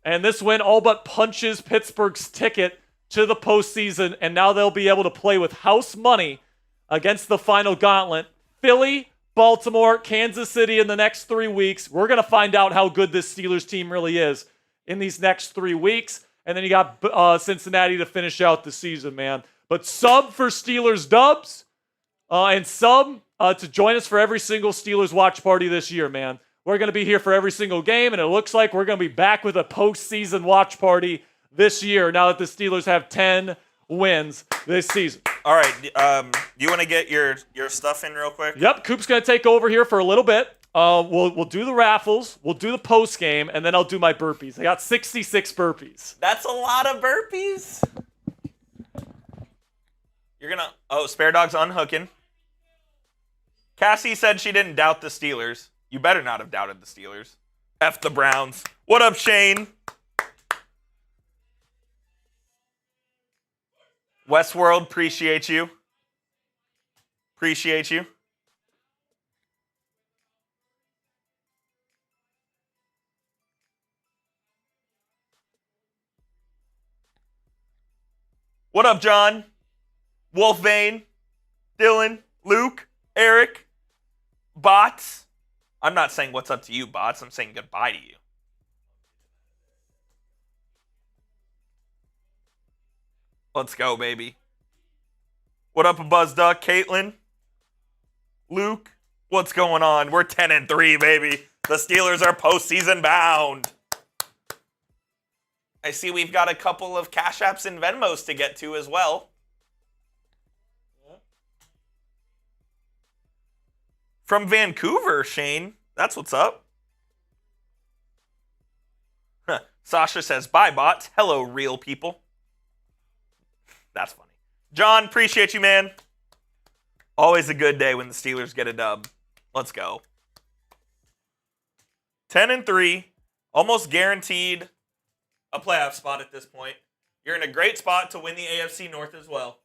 And this win all but punches Pittsburgh's ticket to the postseason, and now they'll be able to play with house money against the final gauntlet. Philly, Baltimore, Kansas City in the next 3 weeks. We're going to find out how good this Steelers team really is in these next 3 weeks. And then you got Cincinnati to finish out the season, man. But sub for Steelers dubs and sub to join us for every single Steelers watch party this year, man. We're going to be here for every single game, and it looks like we're going to be back with a postseason watch party this year now that the Steelers have 10 wins this season. All right. You want to get your stuff in real quick? Yep. Coop's going to take over here for a little bit. We'll do the raffles. We'll do the post game, and then I'll do my burpees. I got 66 burpees. That's a lot of burpees. You're going to... Oh, Spare Dog's unhooking. Cassie said she didn't doubt the Steelers. You better not have doubted the Steelers. F the Browns. What up, Shane? Westworld, appreciate you. Appreciate you. What up, John? Wolfvane, Dylan, Luke, Eric, Bots, I'm not saying what's up to you, bots. I'm saying goodbye to you. Let's go, baby. What up, Buzz Duck? Caitlin? Luke? What's going on? We're 10-3, baby. The Steelers are postseason bound. I see we've got a couple of Cash Apps and Venmos to get to as well. From Vancouver, Shane. That's what's up. Huh. Sasha says, bye, bots. Hello, real people. That's funny. John, appreciate you, man. Always a good day when the Steelers get a dub. Let's go. 10-3. Almost guaranteed a playoff spot at this point. You're in a great spot to win the AFC North as well.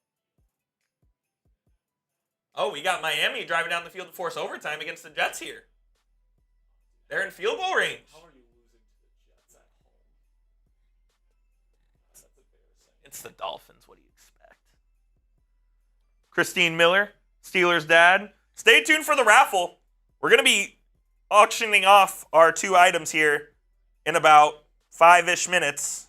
Oh, we got Miami driving down the field to force overtime against the Jets here. They're in field goal range. How are you losing to the Jets at home? That's embarrassing. It's the Dolphins. What do you expect? Christine Miller, Steelers dad. Stay tuned for the raffle. We're going to be auctioning off our 2 items here in about 5-ish minutes.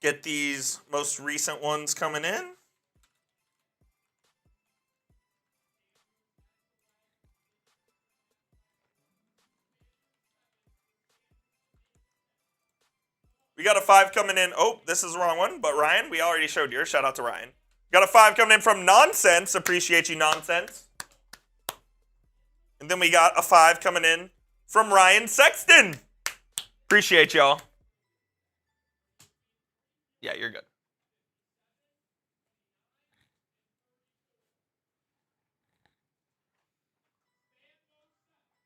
Get these most recent ones coming in. We got a 5 coming in. Oh, this is the wrong one, but Ryan, we already showed yours. Shout out to Ryan. Got a 5 coming in from Nonsense. Appreciate you, Nonsense. And then we got a 5 coming in from Ryan Sexton. Appreciate y'all. Yeah, you're good.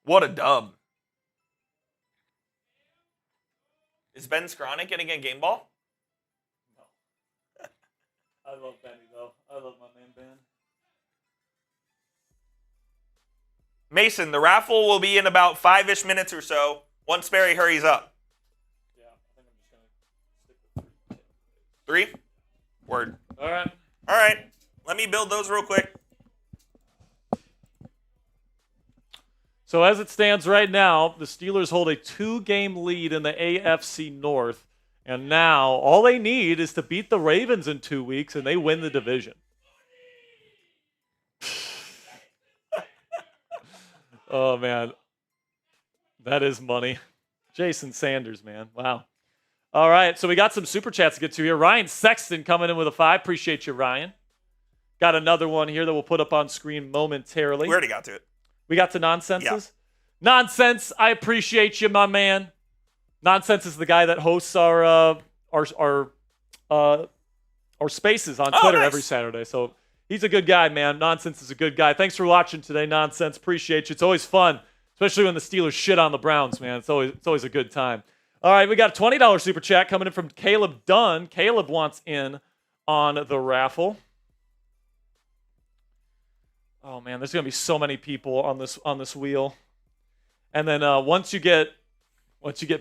What a dub. Is Ben Skronik getting a game ball? No. I love Benny, though. I love my man, Ben. Mason, the raffle will be in about 5-ish minutes or so once Sperry hurries up. Yeah, I think I'm just going to stick with 3? Word. All right. All right. Let me build those real quick. So as it stands right now, the Steelers hold a 2-game lead in the AFC North. And now all they need is to beat the Ravens in 2 weeks, and they win the division. Oh, man. That is money. Jason Sanders, man. Wow. All right, so we got some Super Chats to get to here. Ryan Sexton coming in with a 5. Appreciate you, Ryan. Got another one here that we'll put up on screen momentarily. We already got to it. We got to Nonsenses? Yeah. Nonsense, I appreciate you, my man. Nonsense is the guy that hosts our spaces on Twitter every Saturday. So he's a good guy, man. Nonsense is a good guy. Thanks for watching today, Nonsense. Appreciate you. It's always fun, especially when the Steelers shit on the Browns, man. It's always a good time. All right, we got a $20 Super Chat coming in from Caleb Dunn. Caleb wants in on the raffle. Oh man, there's gonna be so many people on this wheel. And then once you get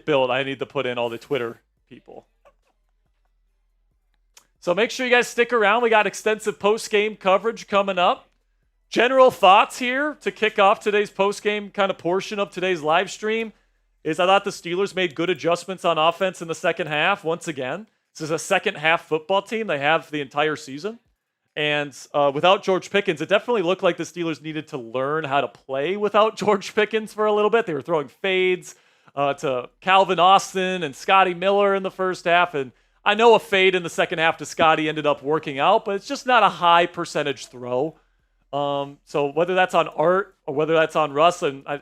billed, I need to put in all the Twitter people. So make sure you guys stick around. We got extensive post-game coverage coming up. General thoughts here to kick off today's post-game kind of portion of today's live stream is I thought the Steelers made good adjustments on offense in the second half. Once again, this is a second half football team. They have the entire season. And without George Pickens, it definitely looked like the Steelers needed to learn how to play without George Pickens for a little bit. They were throwing fades to Calvin Austin and Scotty Miller in the first half. And I know a fade in the second half to Scotty ended up working out, but it's just not a high percentage throw. So whether that's on Art or whether that's on Russ, and I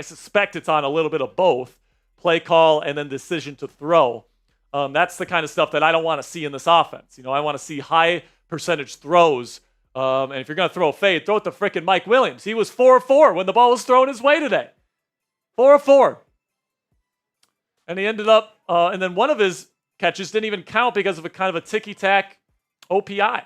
suspect it's on a little bit of both, play call and then decision to throw. That's the kind of stuff that I don't want to see in this offense. I want to see high percentage throws. And if you're going to throw a fade, throw it to frickin' Mike Williams. He was 4-4 when the ball was thrown his way today. 4-4. And he ended up, and then one of his catches didn't even count because of a kind of a ticky-tack OPI.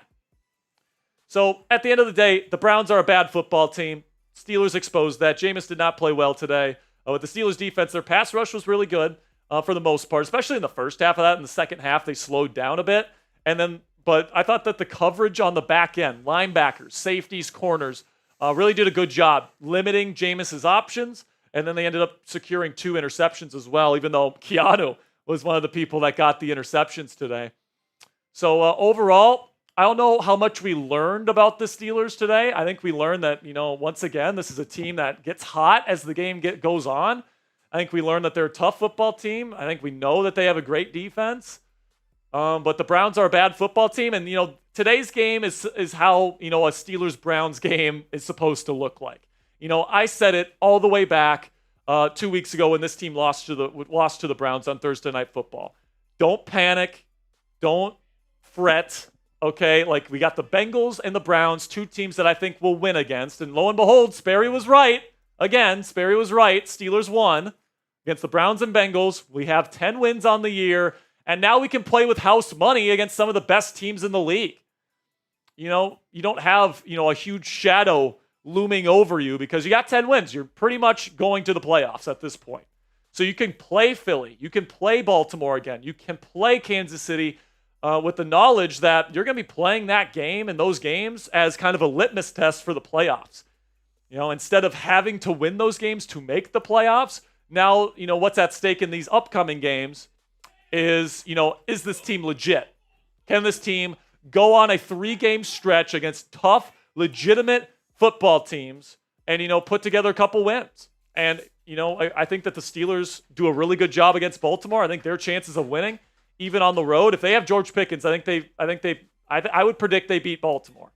So at the end of the day, the Browns are a bad football team. Steelers exposed that. Jameis did not play well today. With the Steelers defense, their pass rush was really good for the most part, especially in the first half of that. In the second half, they slowed down a bit. And then but I thought that the coverage on the back end, linebackers, safeties, corners, really did a good job limiting Jameis's options, and then they ended up securing 2 interceptions as well, even though Keanu was one of the people that got the interceptions today. So overall, I don't know how much we learned about the Steelers today. I think we learned that, once again, this is a team that gets hot as the game goes on. I think we learned that they're a tough football team. I think we know that they have a great defense. But the Browns are a bad football team. And, today's game is how, a Steelers-Browns game is supposed to look like. I said it all the way back 2 weeks ago when this team lost to the Browns on Thursday Night Football. Don't panic. Don't fret. Okay, like we got the Bengals and the Browns, 2 teams that I think will win against. And lo and behold, Sperry was right. Again, Sperry was right. Steelers won against the Browns and Bengals. We have 10 wins on the year. And now we can play with house money against some of the best teams in the league. You don't have, a huge shadow looming over you because you got 10 wins. You're pretty much going to the playoffs at this point. So you can play Philly. You can play Baltimore again. You can play Kansas City with the knowledge that you're going to be playing that game and those games as kind of a litmus test for the playoffs. Instead of having to win those games to make the playoffs, now, what's at stake in these upcoming games is this team legit? Can this team go on a 3-game stretch against tough, legitimate football teams and, put together a couple wins? And, I think that the Steelers do a really good job against Baltimore. I think their chances of winning, even on the road, if they have George Pickens, I would predict they beat Baltimore.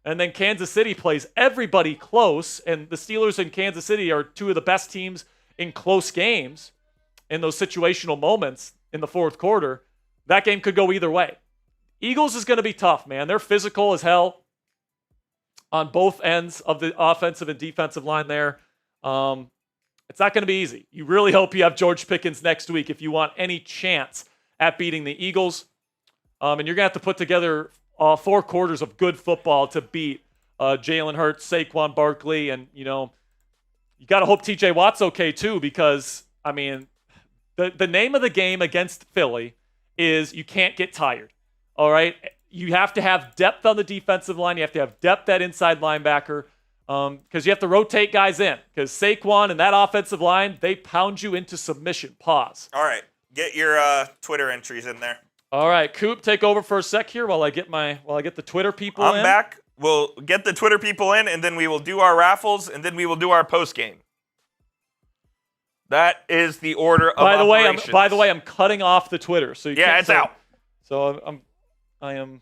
And then Kansas City plays everybody close, and the Steelers and Kansas City are 2 of the best teams in close games in those situational moments in the fourth quarter. That game could go either way. Eagles is going to be tough, man. They're physical as hell on both ends of the offensive and defensive line there. It's not going to be easy. You really hope you have George Pickens next week if you want any chance at beating the Eagles. And you're going to have to put together 4 quarters of good football to beat Jalen Hurts, Saquon Barkley, and, you got to hope TJ Watt's okay too because, the name of the game against Philly is you can't get tired, all right? You have to have depth on the defensive line. You have to have depth at inside linebacker because you have to rotate guys in because Saquon and that offensive line, they pound you into submission. Pause. All right. Get your Twitter entries in there. All right, Coop, take over for a sec here while I get the Twitter people in. I'm back. We'll get the Twitter people in, and then we will do our raffles, and then we will do our post game. That is the order of operations. By the way, I'm cutting off the Twitter, so it's out. So I am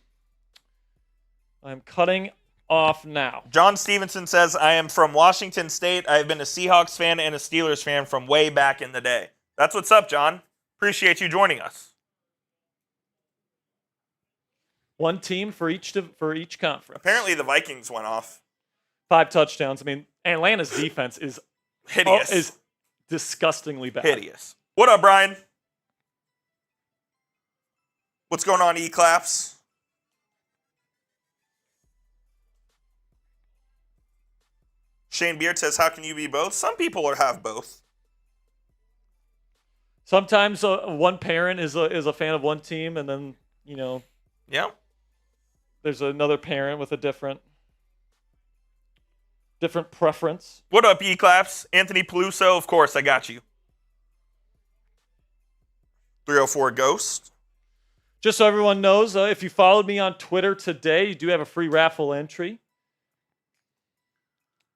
cutting off now. John Stevenson says, "I am from Washington State. I have been a Seahawks fan and a Steelers fan from way back in the day." That's what's up, John. Appreciate you joining us. 1 team for each conference. Apparently the Vikings went off. 5 touchdowns. Atlanta's defense is hideous. Is disgustingly bad. Hideous. What up, Brian? What's going on, E-Claps? Shane Beard says, "How can you be both?" Some people have both. Sometimes one parent is a fan of one team, and then Yeah. there's another parent with a different preference. What up, E-Claps? Anthony Peluso, of course, I got you. 304 Ghost. Just so everyone knows, if you followed me on Twitter today, you do have a free raffle entry.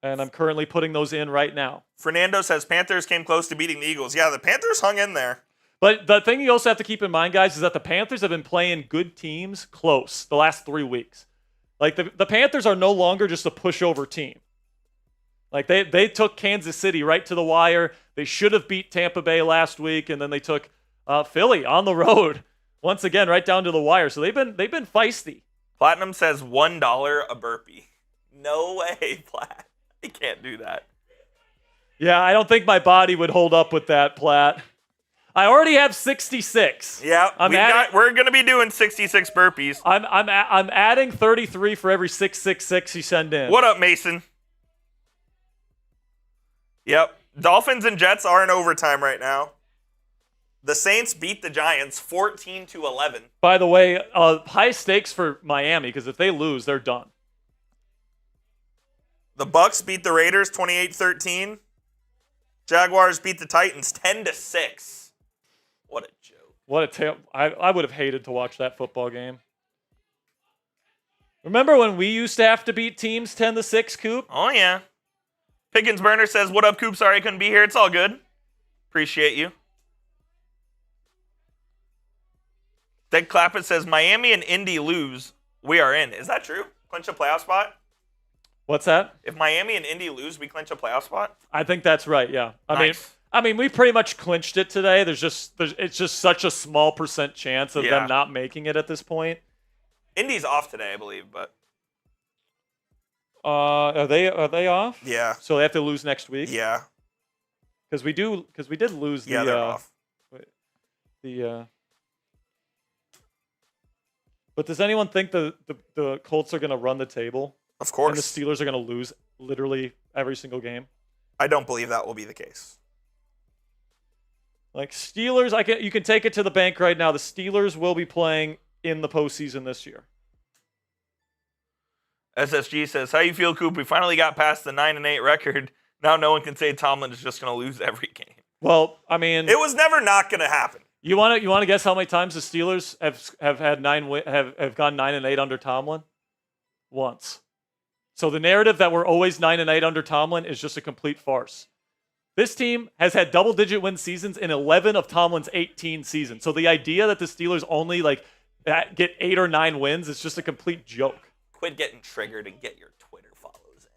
And I'm currently putting those in right now. Fernando says Panthers came close to beating the Eagles. Yeah, the Panthers hung in there. But the thing you also have to keep in mind, guys, is that the Panthers have been playing good teams close the last 3 weeks. Like, the Panthers are no longer just a pushover team. Like, they took Kansas City right to the wire. They should have beat Tampa Bay last week, and then they took Philly on the road once again right down to the wire. So they've been feisty. Platinum says $1 a burpee. No way, Plat. I can't do that. Yeah, I don't think my body would hold up with that, Platt. I already have 66. Yeah, we're going to be doing 66 burpees. I'm adding 33 for every 666 you send in. What up, Mason? Yep. Dolphins and Jets are in overtime right now. The Saints beat the Giants 14-11. By the way, high stakes for Miami because if they lose, they're done. The Bucks beat the Raiders 28-13. Jaguars beat the Titans 10-6. What a joke. What a tale. I would have hated to watch that football game. Remember when we used to have to beat teams 10-6, Coop? Oh, yeah. Pickens Burner says, what up, Coop? Sorry I couldn't be here. It's all good. Appreciate you. Dead Clappett says, Miami and Indy lose. We are in. Is that true? Clinch a playoff spot? What's that? If Miami and Indy lose, we clinch a playoff spot? I think that's right, yeah. Nice. I mean, we pretty much clinched it today. It's just such a small % chance of them not making it at this point. Indy's off today, I believe, but are they off? yeah. So they have to lose next week? Yeah. Because we did lose Yeah, they're off. But does anyone think the Colts are going to run the table? Of course. And the Steelers are going to lose literally every single game? I don't believe that will be the case. Like Steelers, you can take it to the bank right now. The Steelers will be playing in the postseason this year. SSG says, how you feel, Coop? We finally got past the 9-8 record. Now no one can say Tomlin is just going to lose every game. Well, I mean, it was never not going to happen. You want to guess how many times the Steelers have had have gone 9-8 under Tomlin? Once. So the narrative that we're always 9-8 under Tomlin is just a complete farce. This team has had double-digit win seasons in 11 of Tomlin's 18 seasons. So the idea that the Steelers only get 8 or 9 wins is just a complete joke. Quit getting triggered and get your Twitter follows in.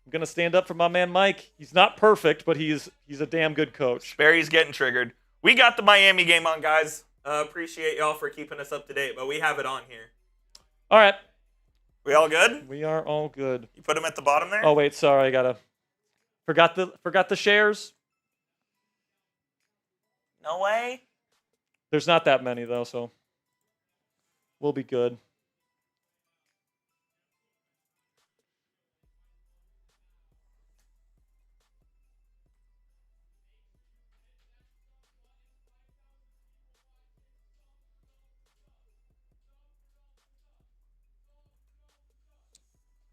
I'm gonna stand up for my man Mike. He's not perfect, but he's a damn good coach. Barry's getting triggered. We got the Miami game on, guys. Appreciate y'all for keeping us up to date, but we have it on here. All right. We all good? We are all good. You put them at the bottom there? Oh wait, sorry, I forgot the shares. No way. There's not that many though, so we'll be good.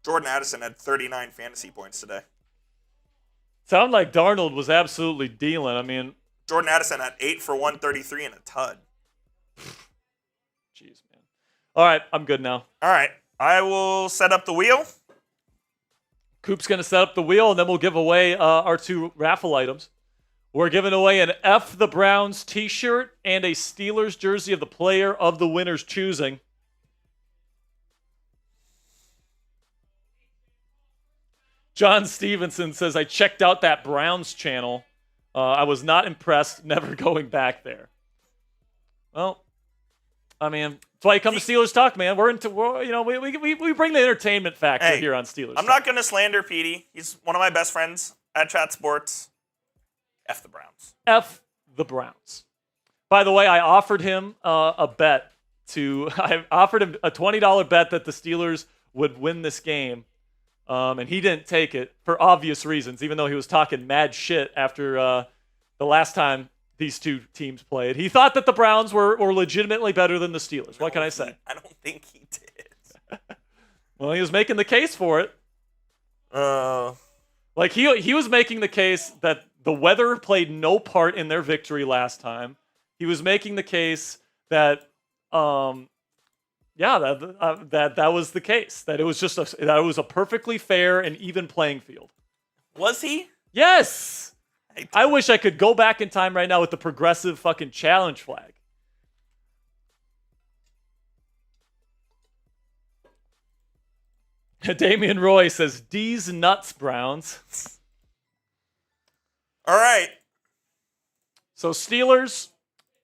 Jordan Addison had 39 fantasy points today. Sound like Darnold was absolutely dealing. I mean, Jordan Addison had 8 for 133 and a tud. Jeez, man. All right, I'm good now. All right, I will set up the wheel. Coop's going to set up the wheel, and then we'll give away our 2 raffle items. We're giving away an F the Browns t-shirt and a Steelers jersey of the player of the winner's choosing. John Stevenson says, I checked out that Browns channel. I was not impressed, never going back there. Well, I mean, that's why you come to Steelers Talk, man. We bring the entertainment factor here on Steelers I'm Talk. not going to slander Petey. He's one of my best friends at Chat Sports. F the Browns. F the Browns. By the way, I offered him a bet. I offered him a $20 bet that the Steelers would win this game. And he didn't take it for obvious reasons, even though he was talking mad shit after the last time these 2 teams played. He thought that the Browns were legitimately better than the Steelers. What can I say? I don't think he did. Well, he was making the case for it. He was making the case that the weather played no part in their victory last time. He was making the case that that was the case. That it was just that it was a perfectly fair and even playing field. Was he? Yes. I wish I could go back in time right now with the progressive fucking challenge flag. Damian Roy says, D's nuts, Browns. All right. So Steelers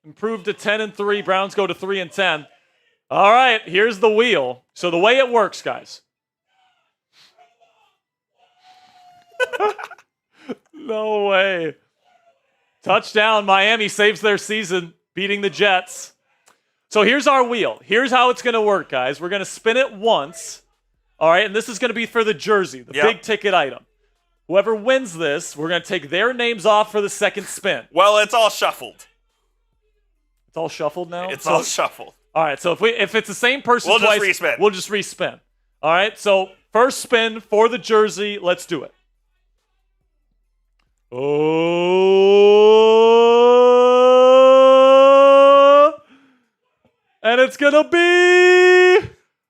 improved to 10-3. Browns go to 3-10. All right, here's the wheel. So the way it works, guys. No way. Touchdown. Miami saves their season, beating the Jets. So here's our wheel. Here's how it's going to work, guys. We're going to spin it once. All right, and this is going to be for the jersey, the big ticket item. Whoever wins this, we're going to take their names off for the second spin. Well, it's all shuffled. It's all shuffled now? It's all shuffled. All right, so if it's the same person We'll twice, just respin. we'll just respin. All right, so first spin for the jersey. Let's do it. Oh, and it's gonna be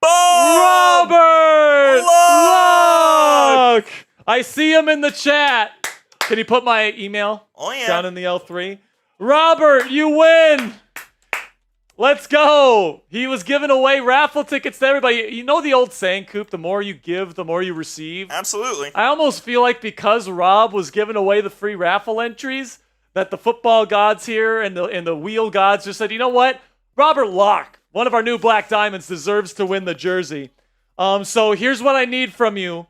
Robert Luck. I see him in the chat. Can you put my email down in the L3? Robert, you win. Let's go. He was giving away raffle tickets to everybody. You know the old saying, Coop, the more you give, the more you receive? Absolutely. I almost feel like because Rob was giving away the free raffle entries, that the football gods here and the wheel gods just said, you know what? Robert Locke, one of our new Black Diamonds, deserves to win the jersey. So here's what I need from you,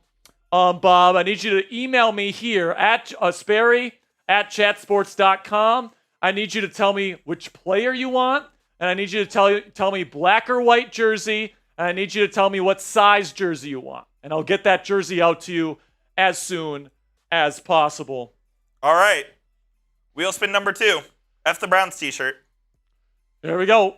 Bob. I need you to email me here at Sperry@chatsports.com. I need you to tell me which player you want. And I need you to tell me black or white jersey, and I need you to tell me what size jersey you want. And I'll get that jersey out to you as soon as possible. All right. Wheel spin number 2. F the Browns t-shirt. There we go.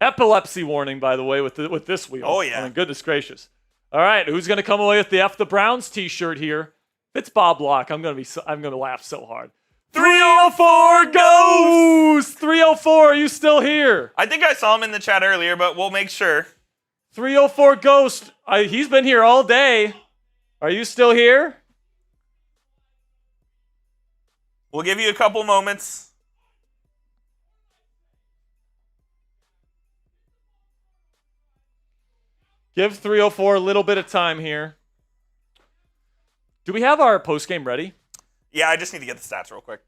Epilepsy warning, by the way, with this wheel. Oh, yeah. I mean, goodness gracious. All right, who's going to come away with the F the Browns t-shirt here? If it's Bob Locke, I'm going to laugh so hard. 304 Ghost! 304, are you still here? I think I saw him in the chat earlier, but we'll make sure. 304 Ghost, he's been here all day. Are you still here? We'll give you a couple moments. Give 304 a little bit of time here. Do we have our postgame ready? Yeah, I just need to get the stats real quick.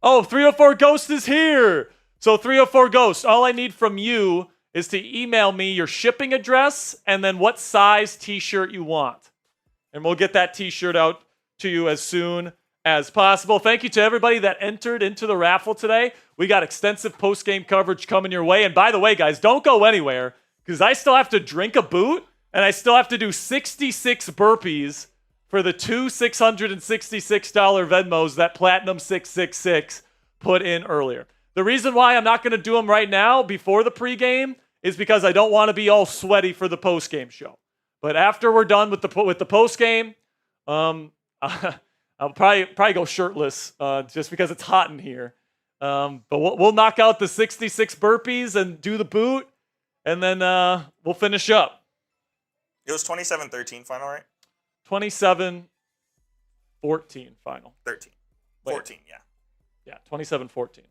Oh, 304 Ghost is here. So 304 Ghost, all I need from you is to email me your shipping address and then what size t-shirt you want. And we'll get that t-shirt out to you as soon as possible. Thank you to everybody that entered into the raffle today. We got extensive post-game coverage coming your way. And by the way, guys, don't go anywhere because I still have to drink a boot and I still have to do 66 burpees for the two $666 Venmos that Platinum 666 put in earlier. The reason why I'm not going to do them right now before the pregame is because I don't want to be all sweaty for the postgame show. But after we're done with the postgame, I'll probably go shirtless just because it's hot in here. But we'll knock out the 66 burpees and do the boot, and then we'll finish up. It was 27-13 final, right? 27-14 final. 13. Wait. 14, yeah. Yeah, 27-14.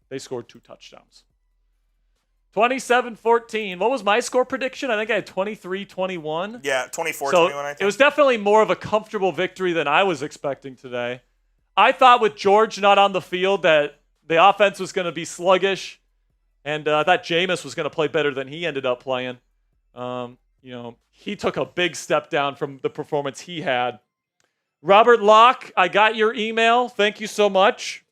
They scored 2 touchdowns. 27-14. What was my score prediction? I think I had 23-21. Yeah, 24-21, So I think. it was definitely more of a comfortable victory than I was expecting today. I thought with George not on the field that the offense was going to be sluggish, and I thought Jameis was going to play better than he ended up playing. He took a big step down from the performance he had. Robert Locke, I got your email. Thank you so much.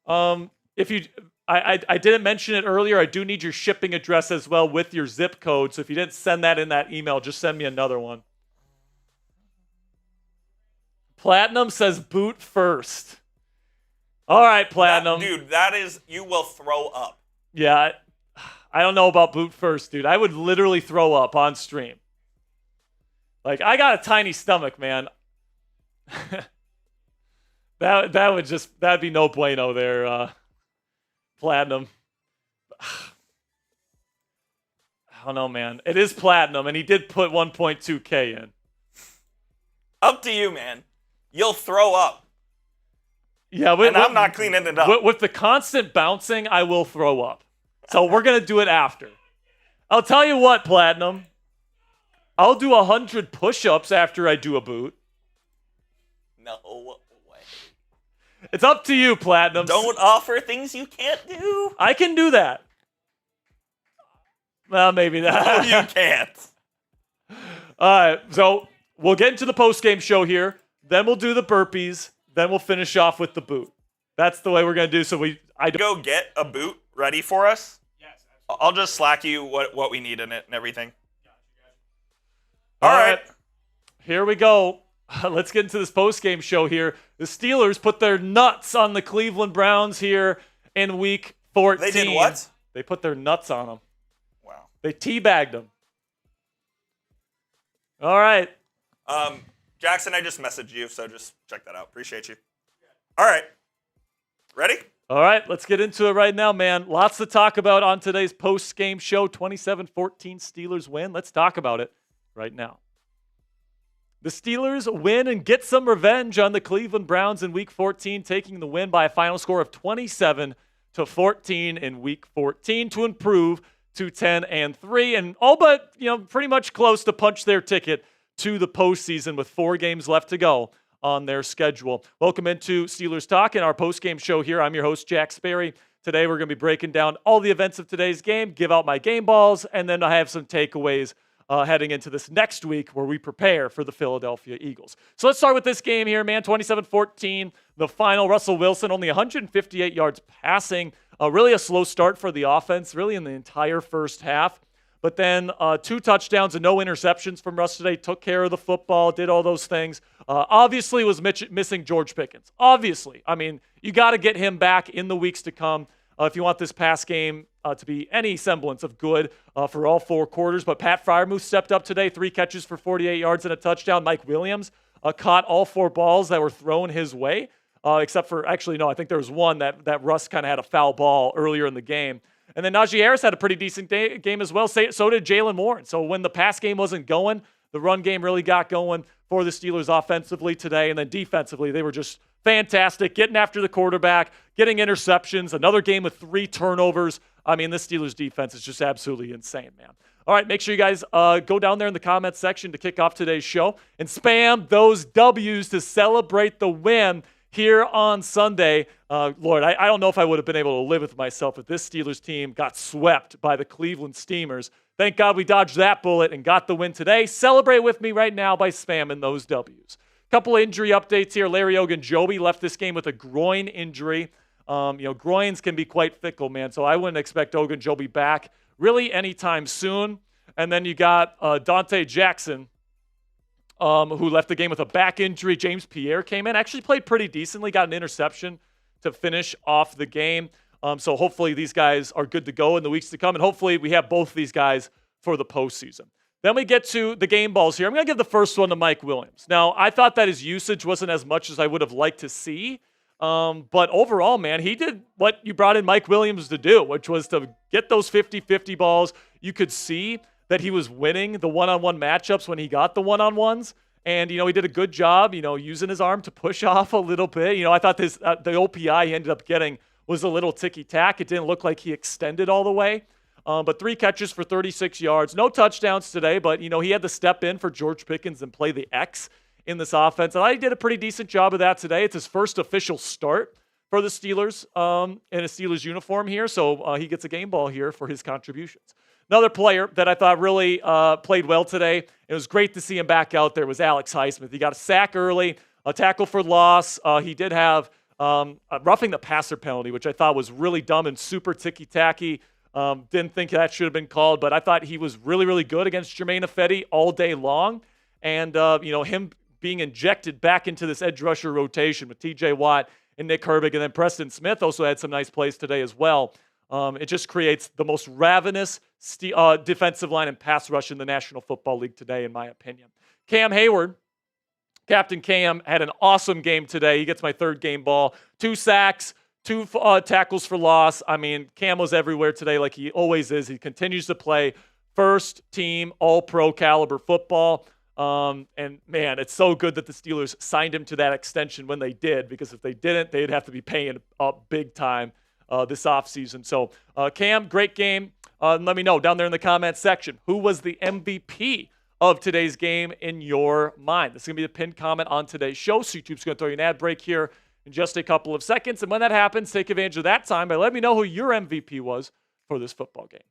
I didn't mention it earlier. I do need your shipping address as well with your zip code. So if you didn't send that in that email, just send me another one. Platinum says boot first. All right, Platinum. That is, you will throw up. Yeah, I don't know about boot first, dude. I would literally throw up on stream. Like, I got a tiny stomach, man. That'd be no bueno there, Platinum. I don't know, man. It is Platinum, and he did put 1.2K in. Up to you, man. You'll throw up. Yeah, I'm not cleaning it up. With the constant bouncing, I will throw up. So we're going to do it after. I'll tell you what, Platinum. I'll do 100 push-ups after I do a boot. No way. It's up to you, Platinum. Don't offer things you can't do. I can do that. Well, maybe not. No, you can't. All right, so we'll get into the post-game show here. Then we'll do the burpees. Then we'll finish off with the boot. That's the way we're going to do. So go get a boot ready for us. Yes. I'll just slack you what we need in it and everything. All right. Here we go. Let's get into this post-game show here. The Steelers put their nuts on the Cleveland Browns here in Week 14. They did what? They put their nuts on them. Wow. They teabagged them. All right. Jackson, I just messaged you, so just check that out. Appreciate you. All right. Ready? All right, let's get into it right now, man. Lots to talk about on today's post-game show. 27-14 Steelers win. Let's talk about it right now. The Steelers win and get some revenge on the Cleveland Browns in Week 14, taking the win by a final score of 27-14 in Week 14 to improve to 10-3, and all but pretty much close to punch their ticket to the postseason with 4 games left to go on their schedule. Welcome into Steelers Talk and our post-game show here. I'm your host, Jack Sperry. Today we're going to be breaking down all the events of today's game, give out my game balls, and then I have some takeaways heading into this next week where we prepare for the Philadelphia Eagles. So let's start with this game here, man. 27-14, the final. Russell Wilson only 158 yards passing. Really a slow start for the offense, really in the entire first half. But then 2 touchdowns and no interceptions from Russ today. Took care of the football, did all those things. Obviously was missing George Pickens. Obviously. I mean, you got to get him back in the weeks to come if you want this pass game to be any semblance of good for all 4 quarters. But Pat Freiermuth stepped up today, 3 catches for 48 yards and a touchdown. Mike Williams caught all 4 balls that were thrown his way, except for, actually, no, I think there was one that Russ kind of had a foul ball earlier in the game. And then Najee Harris had a pretty decent game as well. So did Jalen Warren. So when the pass game wasn't going, the run game really got going for the Steelers offensively today. And then defensively, they were just fantastic, getting after the quarterback, getting interceptions, another game with 3 turnovers. I mean, this Steelers defense is just absolutely insane, man. All right, make sure you guys go down there in the comments section to kick off today's show and spam those W's to celebrate the win here on Sunday. Lord, I don't know if I would have been able to live with myself if this Steelers team got swept by the Cleveland Steamers. Thank God we dodged that bullet and got the win today. Celebrate with me right now by spamming those W's. Couple of injury updates here. Larry Ogunjobi left this game with a groin injury. Groins can be quite fickle, man, so I wouldn't expect Ogunjobi back really anytime soon. And then you got Dante Jackson, who left the game with a back injury. James Pierre came in, actually played pretty decently, got an interception to finish off the game. So hopefully these guys are good to go in the weeks to come, and hopefully we have both these guys for the postseason. Then we get to the game balls here. I'm going to give the first one to Mike Williams. Now, I thought that his usage wasn't as much as I would have liked to see, but overall, man, he did what you brought in Mike Williams to do, which was to get those 50-50 balls. You could see that he was winning the one-on-one matchups when he got the one-on-ones. And, he did a good job, using his arm to push off a little bit. I thought the OPI he ended up getting was a little ticky-tack. It didn't look like he extended all the way. But 3 catches for 36 yards. No touchdowns today, but, he had to step in for George Pickens and play the X in this offense. And I did a pretty decent job of that today. It's his first official start for the Steelers in a Steelers uniform here. So he gets a game ball here for his contributions. Another player that I thought really played well today, it was great to see him back out there, was Alex Highsmith. He got a sack early, a tackle for loss. He did have a roughing the passer penalty, which I thought was really dumb and super ticky-tacky. Didn't think that should have been called, but I thought he was really, really good against Jermaine Ifedi all day long. And, him being injected back into this edge rusher rotation with T.J. Watt and Nick Herbig, and then Preston Smith also had some nice plays today as well. It just creates the most ravenous defensive line and pass rush in the National Football League today, in my opinion. Cam Hayward, Captain Cam, had an awesome game today. He gets my 3rd game ball. 2 sacks, 2 tackles for loss. I mean, Cam was everywhere today like he always is. He continues to play first-team, all-pro caliber football. And, man, it's so good that the Steelers signed him to that extension when they did, because if they didn't, they'd have to be paying up big time this offseason. So, Cam, great game. Let me know down there in the comments section, who was the MVP of today's game in your mind? This is going to be the pinned comment on today's show. So YouTube's going to throw you an ad break here in just a couple of seconds. And when that happens, take advantage of that time by letting me know who your MVP was for this football game.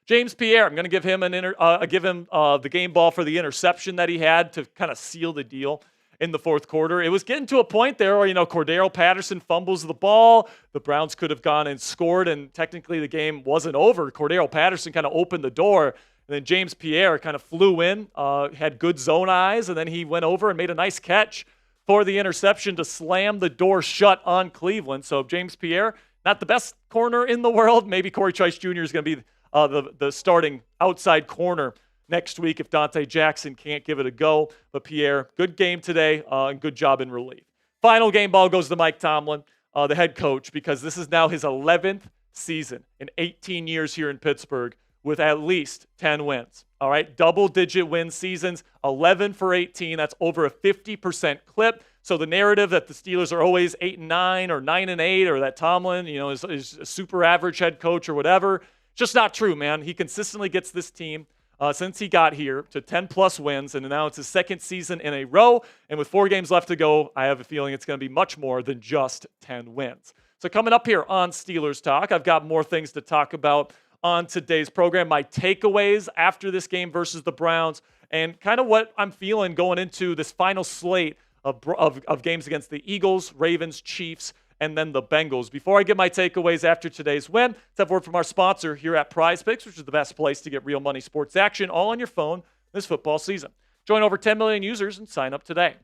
James Pierre, I'm going to give him the game ball for the interception that he had to kind of seal the deal in the fourth quarter. It was getting to a point there where, Cordero Patterson fumbles the ball. The Browns could have gone and scored, and technically the game wasn't over. Cordero Patterson kind of opened the door, and And then James Pierre kind of flew in, had good zone eyes, and then he went over and made a nice catch for the interception to slam the door shut on Cleveland. So James Pierre, not the best corner in the world. Maybe Corey Trice Jr. is going to be the starting outside corner next week if Dante Jackson can't give it a go. But Pierre, good game today and good job in relief. Final game ball goes to Mike Tomlin, the head coach, because this is now his 11th season in 18 years here in Pittsburgh with at least 10 wins. All right, double-digit win seasons, 11 for 18. That's over a 50% clip. So the narrative that the Steelers are always 8-9 or 9-8 or that Tomlin, is a super average head coach or whatever, just not true, man. He consistently gets this team since he got here to 10-plus wins, and now it's his second season in a row. And with 4 games left to go, I have a feeling it's going to be much more than just 10 wins. So coming up here on Steelers Talk, I've got more things to talk about on today's program. My takeaways after this game versus the Browns and kind of what I'm feeling going into this final slate of games against the Eagles, Ravens, Chiefs, and then the Bengals. Before I get my takeaways after today's win, let's have a word from our sponsor here at Prize Picks, which is the best place to get real money sports action all on your phone this football season. Join over 10 million users and sign up today.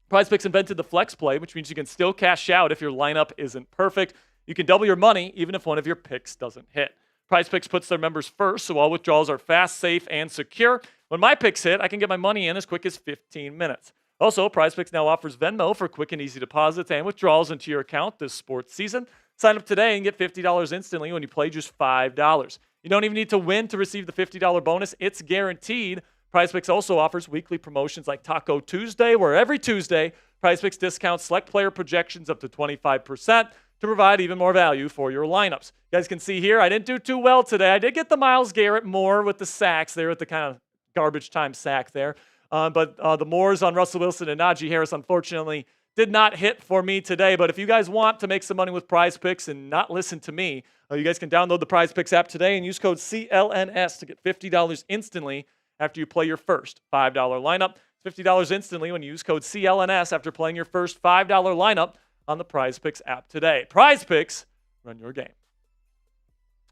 Prize Picks invented the flex play, which means you can still cash out if your lineup isn't perfect. You can double your money even if one of your picks doesn't hit. Prize Picks puts their members first, so all withdrawals are fast, safe, and secure. When my picks hit, I can get my money in as quick as 15 minutes. Also, Prize Picks now offers Venmo for quick and easy deposits and withdrawals into your account this sports season. Sign up today and get $50 instantly when you play just $5. You don't even need to win to receive the $50 bonus. It's guaranteed. Prize Picks also offers weekly promotions like Taco Tuesday, where every Tuesday, Prize Picks discounts select player projections up to 25% to provide even more value for your lineups. You guys can see here, I didn't do too well today. I did get the Myles Garrett more with the sacks there, with the kind of garbage time sack there. But the Moores on Russell Wilson and Najee Harris, unfortunately, did not hit for me today. But if you guys want to make some money with Prize Picks and not listen to me, you guys can download the Prize Picks app today and use code CLNS to get $50 instantly after you play your first $5 lineup. It's $50 instantly when you use code CLNS after playing your first $5 lineup on the Prize Picks app today. Prize Picks, run your game.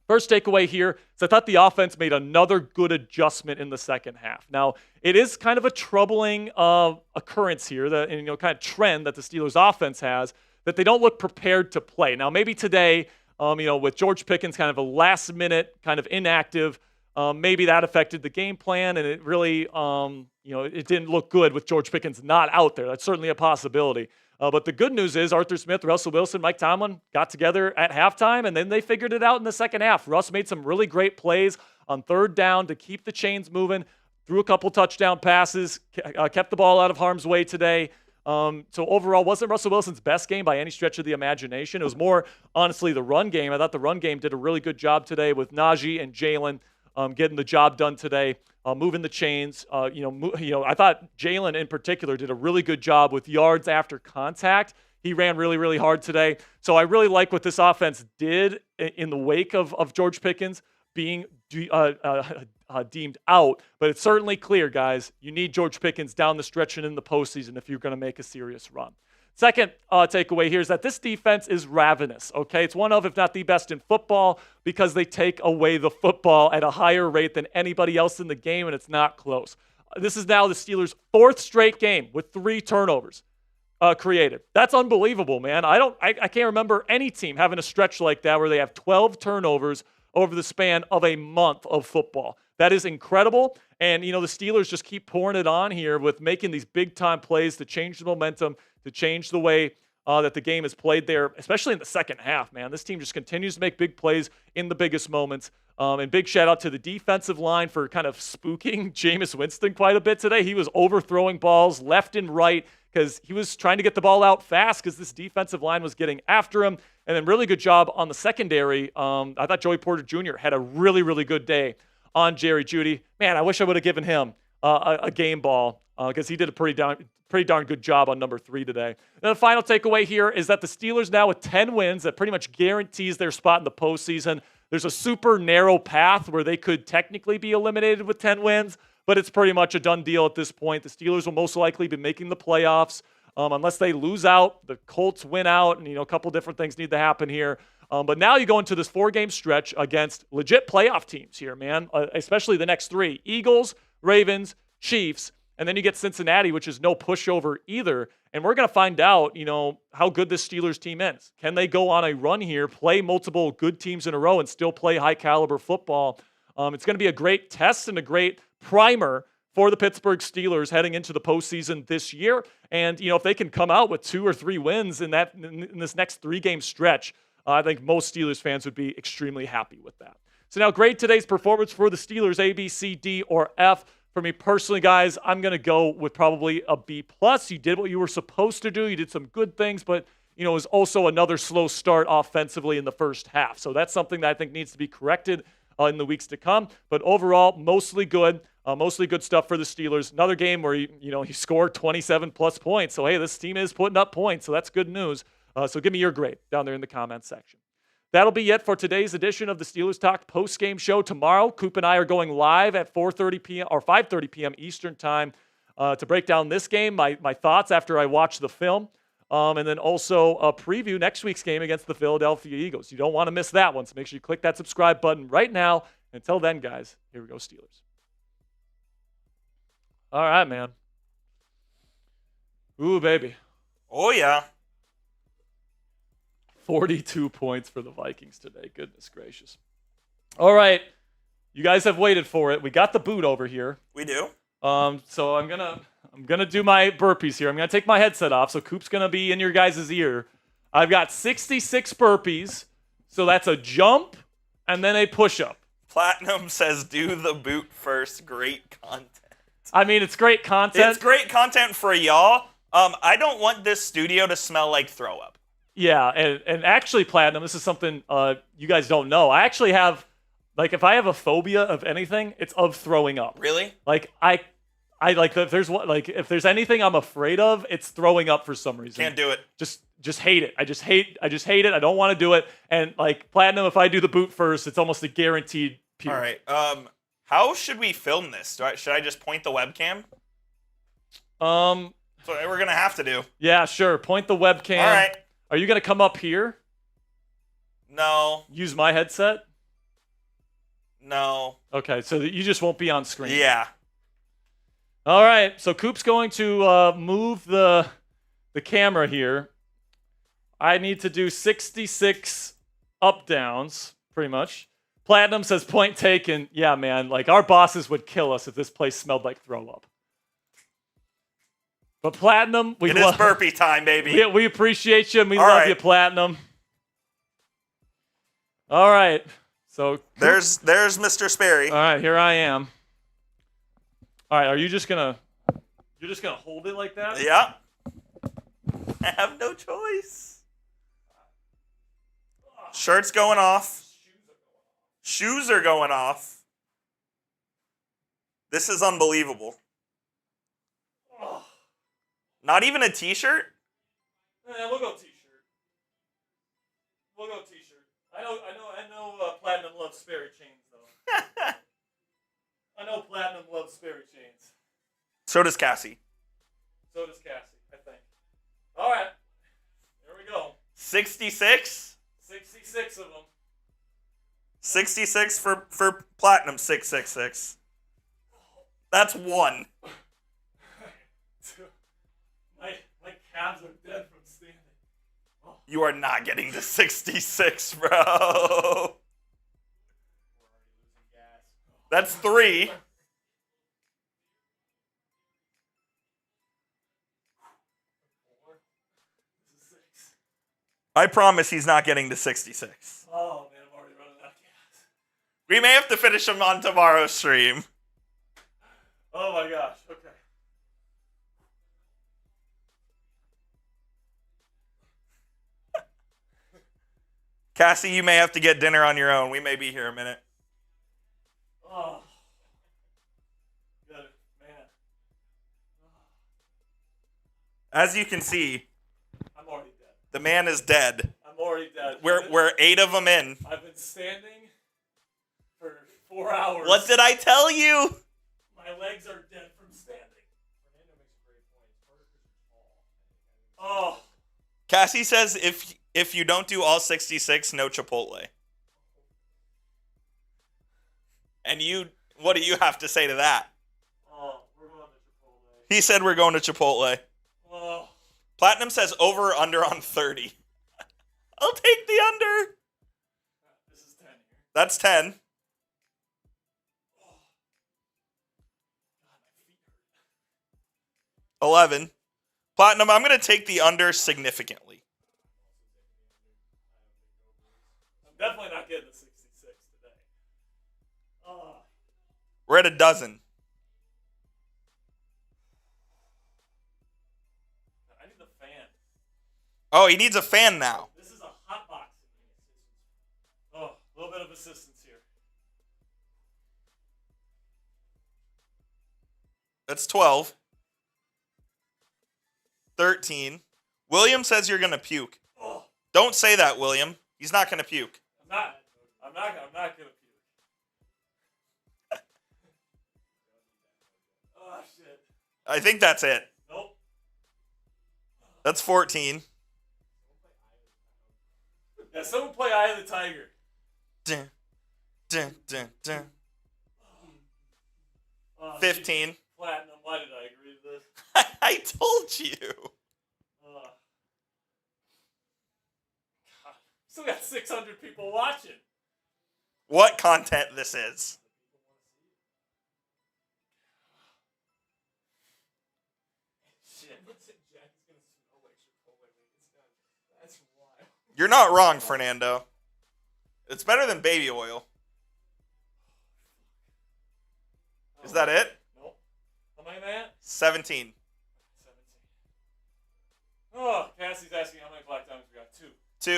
First takeaway here is I thought the offense made another good adjustment in the second half. Now, it is kind of a troubling occurrence here, kind of trend that the Steelers offense has, that they don't look prepared to play. Now, maybe today, with George Pickens kind of a last-minute kind of inactive, maybe that affected the game plan, and it really, it didn't look good with George Pickens not out there. That's certainly a possibility. But the good news is Arthur Smith, Russell Wilson, Mike Tomlin got together at halftime, and then they figured it out in the second half. Russ made some really great plays on third down to keep the chains moving, threw a couple touchdown passes, kept the ball out of harm's way today. So overall, wasn't Russell Wilson's best game by any stretch of the imagination. It was more, honestly, the run game. I thought the run game did a really good job today with Najee and Jalen getting the job done today. Moving the chains. I thought Jalen in particular did a really good job with yards after contact. He ran really, really hard today. So I really like what this offense did in the wake of George Pickens being deemed out. But it's certainly clear, guys, you need George Pickens down the stretch and in the postseason if you're going to make a serious run. Second takeaway here is that this defense is ravenous, okay? It's one of, if not the best in football, because they take away the football at a higher rate than anybody else in the game, and it's not close. This is now the Steelers' 4th straight game with 3 turnovers created. That's unbelievable, man. I can't remember any team having a stretch like that where they have 12 turnovers over the span of a month of football. That is incredible. And, the Steelers just keep pouring it on here with making these big-time plays to change the momentum, to change the way that the game is played there, especially in the second half, man. This team just continues to make big plays in the biggest moments. And big shout-out to the defensive line for kind of spooking Jameis Winston quite a bit today. He was overthrowing balls left and right because he was trying to get the ball out fast because this defensive line was getting after him. And then really good job on the secondary. I thought Joey Porter Jr. had a really, really good day on Jerry Jeudy. Man, I wish I would have given him a game ball because he did a pretty darn good job on number 3 today. And the final takeaway here is that the Steelers now with 10 wins, that pretty much guarantees their spot in the postseason. There's a super narrow path where they could technically be eliminated with 10 wins, but it's pretty much a done deal at this point. The Steelers will most likely be making the playoffs unless they lose out, the Colts win out, and a couple different things need to happen here. But now you go into this 4-game stretch against legit playoff teams here, man, especially the next 3. Eagles, Ravens, Chiefs, and then you get Cincinnati, which is no pushover either. And we're going to find out, how good this Steelers team is. Can they go on a run here, play multiple good teams in a row, and still play high-caliber football? It's going to be a great test and a great primer for the Pittsburgh Steelers heading into the postseason this year. And, if they can come out with 2 or 3 wins in this next 3-game stretch, I think most Steelers fans would be extremely happy with that. So now grade today's performance for the Steelers, A, B, C, D, or F. For me personally, guys, I'm going to go with probably a B+. You did what you were supposed to do. You did some good things, but, it was also another slow start offensively in the first half. So that's something that I think needs to be corrected in the weeks to come. But overall, mostly good stuff for the Steelers. Another game where, he scored 27-plus points. So, hey, this team is putting up points, so that's good news. So give me your grade down there in the comments section. That'll be it for today's edition of the Steelers Talk post-game show. Tomorrow, Coop and I are going live at 4:30 p.m. or 5:30 p.m. Eastern time to break down this game, my thoughts after I watch the film, and then also a preview next week's game against the Philadelphia Eagles. You don't want to miss that one, so make sure you click that subscribe button right now. Until then, guys, here we go, Steelers. All right, man. Ooh, baby. Oh, yeah. 42 points for the Vikings today. Goodness gracious. All right. You guys have waited for it. We got the boot over here. We do. So I'm gonna do my burpees here. I'm gonna take my headset off, so Coop's gonna be in your guys' ear. I've got 66 burpees, so that's a jump and then a push-up. Platinum says do the boot first. Great content. I mean, it's great content. It's great content for y'all. I don't want this studio to smell like throw up. Yeah, and actually, Platinum, this is something you guys don't know. I actually have, if I have a phobia of anything, it's of throwing up. Really? If there's anything I'm afraid of, it's throwing up for some reason. Can't do it. Just hate it. I just hate it. I don't want to do it. And Platinum, if I do the boot first, it's almost a guaranteed puke. All right. How should we film this? Should I just point the webcam? That's what we're gonna have to do. Yeah, sure. Point the webcam. All right. Are you gonna come up here? No. Use my headset? No. Okay, so that you just won't be on screen. Yeah. All right, so Coop's going to move the camera here. I need to do 66 up-downs, pretty much. Platinum says point taken. Yeah, man, our bosses would kill us if this place smelled like throw up. But Platinum, it is burpee time, baby. We appreciate you, and we love you, Platinum. All right, so there's Mr. Sperry. All right, here I am. All right, you're just gonna hold it like that? Yeah. I have no choice. Shirt's going off. Shoes are going off. This is unbelievable. Not even a t-shirt? Yeah, we'll go t-shirt. I know Platinum loves Sperry chains, though. I know Platinum loves Sperry chains. So does Cassie. I think. All right. Here we go. 66? 66 of them. 66 for Platinum, 666. That's one. My calves are dead from standing. Oh. You are not getting to 66, bro. That's 3. I promise he's not getting to 66. Oh, man, I'm already running out of gas. We may have to finish him on tomorrow's stream. Oh, my gosh. Okay. Cassie, you may have to get dinner on your own. We may be here a minute. Oh. Good, man. As you can see, I'm already dead. the man is dead. I'm already dead. We're 8 of them in. I've been standing for 4 hours. What did I tell you? My legs are dead from standing. Fernando makes a great point. Oh. Cassie says If you don't do all 66, no Chipotle. And what do you have to say to that? Oh, we're going to Chipotle. He said we're going to Chipotle. Oh. Platinum says over or under on 30. I'll take the under. This is 10 here. That's 10. Oh. God, my feet hurt. 11. Platinum, I'm going to take the under significantly. I'm definitely not getting the 66 today. Oh. We're at a dozen. I need the fan. Oh, he needs a fan now. This is a hot box. Oh, a little bit of assistance here. That's 12. 13. William says you're going to puke. Oh. Don't say that, William. He's not going to puke. I'm not gonna puke. Oh shit. I think that's it. Nope. That's 14. Yeah, someone play Eye of the Tiger. Dun, dun, dun, dun. Oh, 15. geez. Platinum. Why did I agree to this? I told you. God. Still got 600 people watching. What content this is. Shit. That's wild. You're not wrong, Fernando. It's better than baby oil. Is that it? Nope. How many at? 17. 17. Oh, Cassie's asking how many black diamonds we got. 2. 2.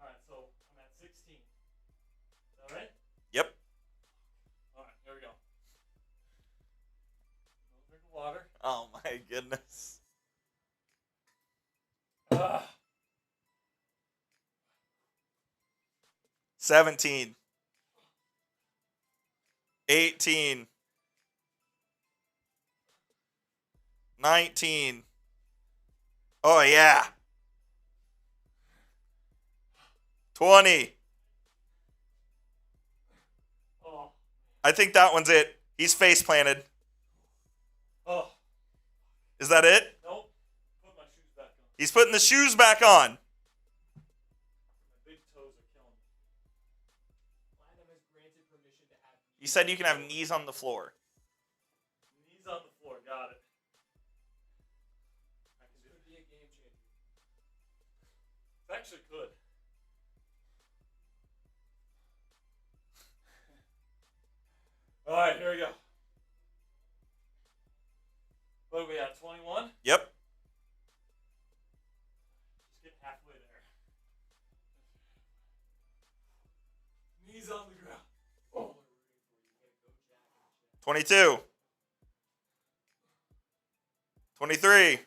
Alright, so I'm at 16. Is that right? Yep. Alright, here we go. Another drink of water. Oh my goodness. Ugh. 17. 18. 19. Oh yeah. 20. Oh. I think that one's it. He's face planted. Oh. Is that it? Nope. Put my shoes back on. He's putting the shoes back on. My big toes are killing me. Platinum has granted permission to have. You said you can have knees on the floor. Knees on the floor. Got it. I can do Could it. be a game changer. It actually could. Alright, here we go. What are we at? 21? Yep. Just get halfway there. Knees on the ground. Oh. 22. 23.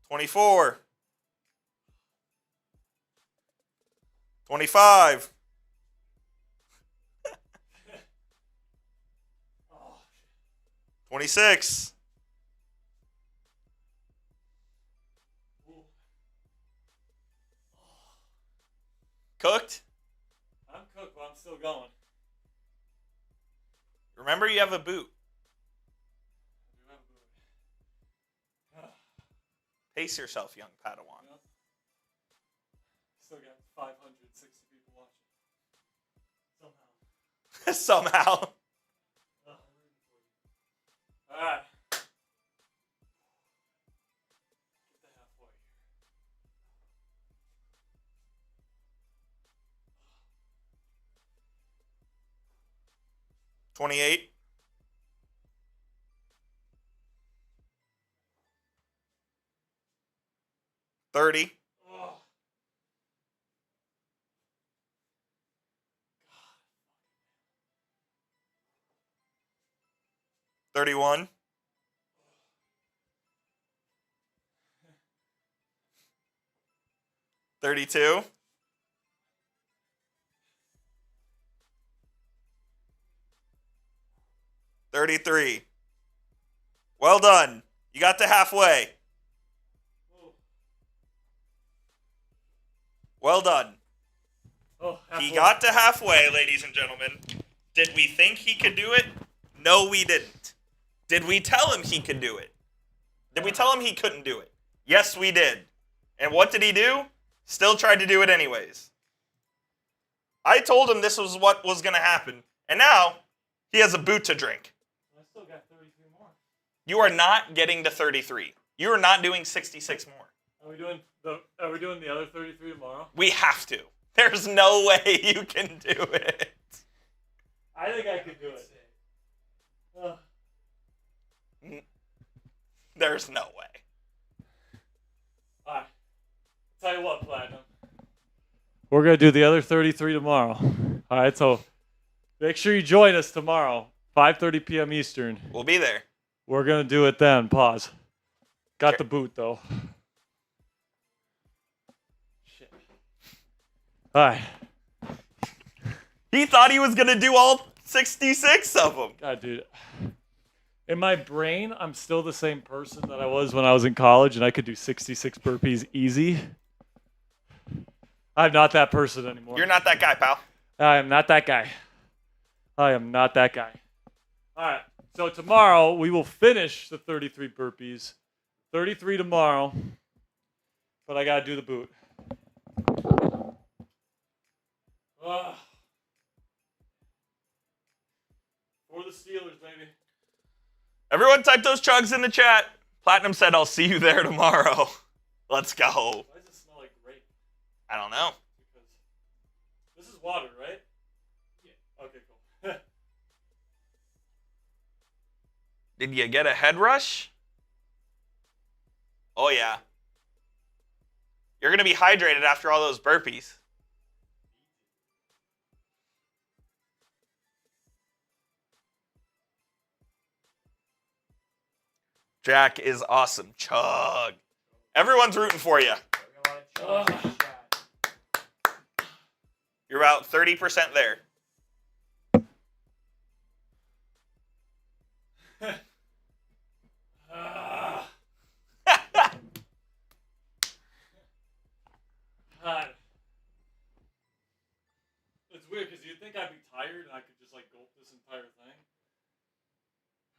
24. 25. Oh. 26. Ooh. Cooked? I'm cooked, but I'm still going. Remember, you have a boot. I do have a boot. Pace yourself, young Padawan. Yep. Still got 560 people watching. Somehow. Somehow. Alright. Get the halfway here. 28. 30. Oh. 31. 32. 33. Well done. You got to halfway. Well done. Oh, He got to halfway, ladies and gentlemen. Did we think he could do it? No, we didn't. Did we tell him he could do it? Did we tell him he couldn't do it? Yes, we did. And what did he do? Still tried to do it anyways. I told him this was what was going to happen. And now, he has a boot to drink. I still got 33 more. You are not getting to 33. You are not doing 66 more. Are we doing the other 33 tomorrow? We have to. There's no way you can do it. I think I could do it. There's no way. All right. Tell you what, Platinum. We're going to do the other 33 tomorrow. All right, so make sure you join us tomorrow, 5:30 p.m. Eastern. We'll be there. We're going to do it then. Pause. Got the boot, though. Shit. All right. He thought he was going to do all 66 of them. God, dude. In my brain, I'm still the same person that I was when I was in college, and I could do 66 burpees easy. I'm not that person anymore. You're not that guy, pal. I am not that guy. I am not that guy. All right. So tomorrow, we will finish the 33 burpees. 33 tomorrow. But I got to do the boot. For the Steelers, baby. Everyone type those chugs in the chat. Platinum said, I'll see you there tomorrow. Let's go. Why does it smell like grape? I don't know. Because this is water, right? Yeah. Okay, cool. Did you get a head rush? Oh, yeah. You're going to be hydrated after all those burpees. Jack is awesome. Chug. Everyone's rooting for you. You're about 30% there. God. It's weird because you'd think I'd be tired and I could just like gulp this entire thing.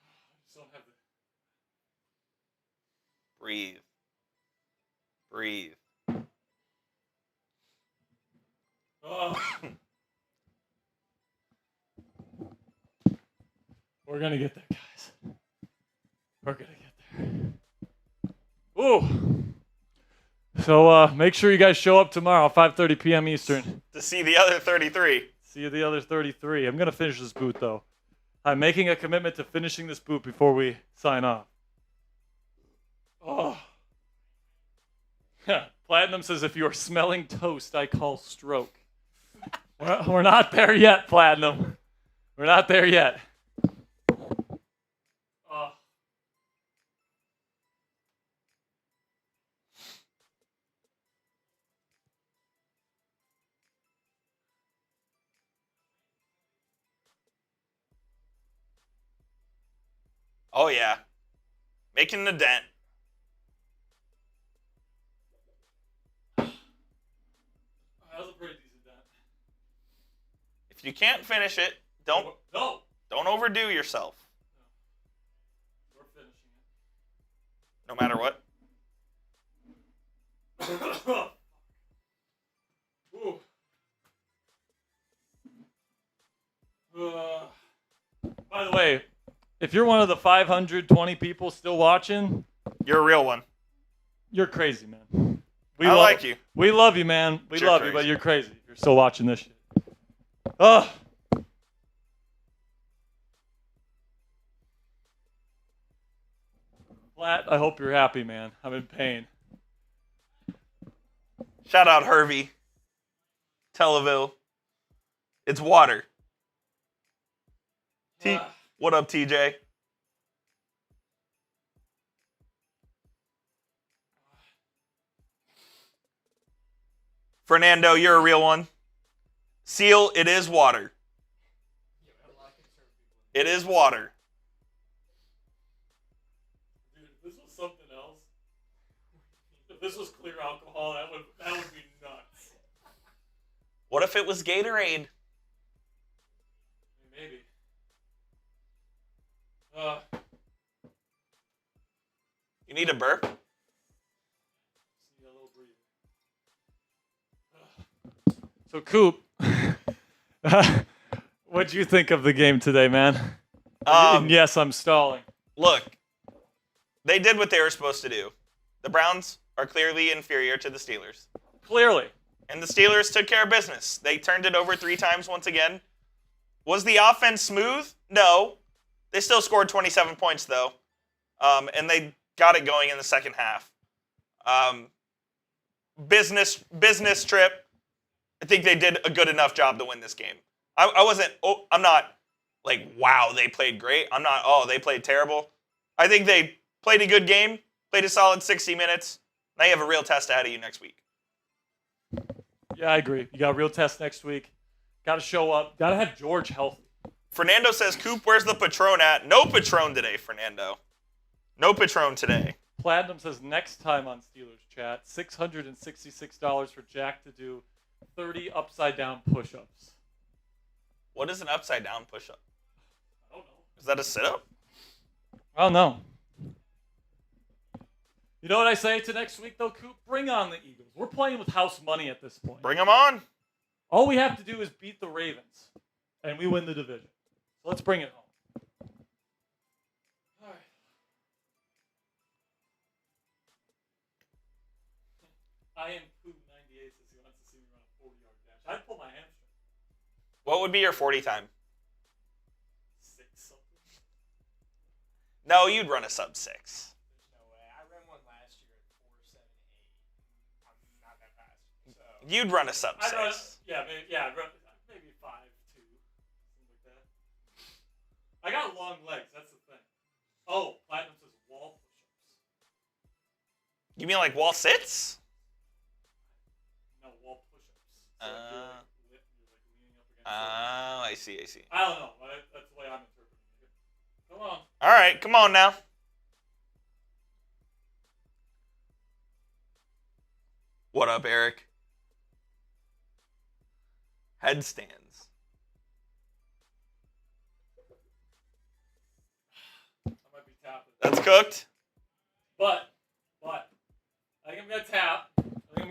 I just don't have the. Breathe. Breathe. Oh. We're gonna get there, guys. We're gonna get there. Ooh. So make sure you guys show up tomorrow, 5:30 p.m. Eastern. To see the other 33. See you the other 33. I'm gonna finish this boot though. I'm making a commitment to finishing this boot before we sign off. Oh. Platinum says, if you're smelling toast, I call stroke. We're not there yet, Platinum. We're not there yet. Oh. Oh, yeah. Making the dent. That was a pretty decent dent. If you can't finish it, don't overdo yourself. We're finishing it. No matter what. By the way, if you're one of the 520 people still watching, You're a real one. you're crazy, man. I like you. We love you, man. We You're love you, crazy. but you're crazy. You're still watching this shit. Ugh. Flat, I hope you're happy, man. I'm in pain. Shout out Hervey. Televille. It's water. What up, TJ? Fernando, you're a real one. Seal, it is water. It is water. Dude, this was If this was clear alcohol, that would be nuts. What if it was Gatorade? Maybe. You need a burp? Just need a little breather. So, Coop, what'd you think of the game today, man? And yes, I'm stalling. Look, they did what they were supposed to do. The Browns are clearly inferior to the Steelers. Clearly. And the Steelers took care of business. They turned it over 3 times once again. Was the offense smooth? No. They still scored 27 points, though. And they got it going in the second half. Business trip. I think they did a good enough job to win this game. I'm not like, wow, they played great. I'm not, they played terrible. I think they played a good game, played a solid 60 minutes. Now you have a real test ahead of you next week. Yeah, I agree. You got a real test next week. Got to show up. Got to have George healthy. Fernando says, Coop, where's the Patron at? No Patron today, Fernando. No Patron today. Platinum says next time on Steelers Chat, $666 for Jack to do 30 upside down push-ups. What is an upside down push-up? I don't know. Is that a sit-up? I don't know. You know what I say to next week, though, Coop? Bring on the Eagles. We're playing with house money at this point. Bring them on. All we have to do is beat the Ravens, and we win the division. So let's bring it home. All right. I am Coop98 says he wants to see me run a 40-yard dash. I'd pull my hamstring. What would be your 40 time? 6 something. No, you'd run a sub 6. No way. I ran one last year at 4.78. I'm not that fast. So. You'd run a sub 6. I'd run maybe 5.2, something like that. I got long legs. That's the thing. Oh, Platinum says wall push-ups. You mean like wall sits? No, wall push-ups. So you're leaning up against. I see. I don't know. That's the way I'm interpreting it. Come on. All right, come on now. What up, Eric? Headstands. I might be tapping. That's cooked. But I think I'm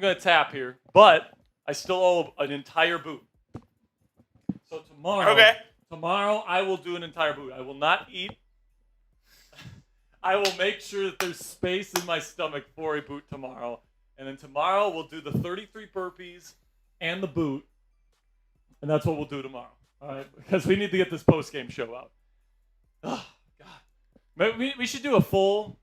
gonna tap here. But I still owe an entire boot. So tomorrow I will do an entire boot. I will not eat. I will make sure that there's space in my stomach for a boot tomorrow. And then tomorrow we'll do the 33 burpees and the boot. And that's what we'll do tomorrow. All right? Because we need to get this post-game show out. Oh, God. We should do a full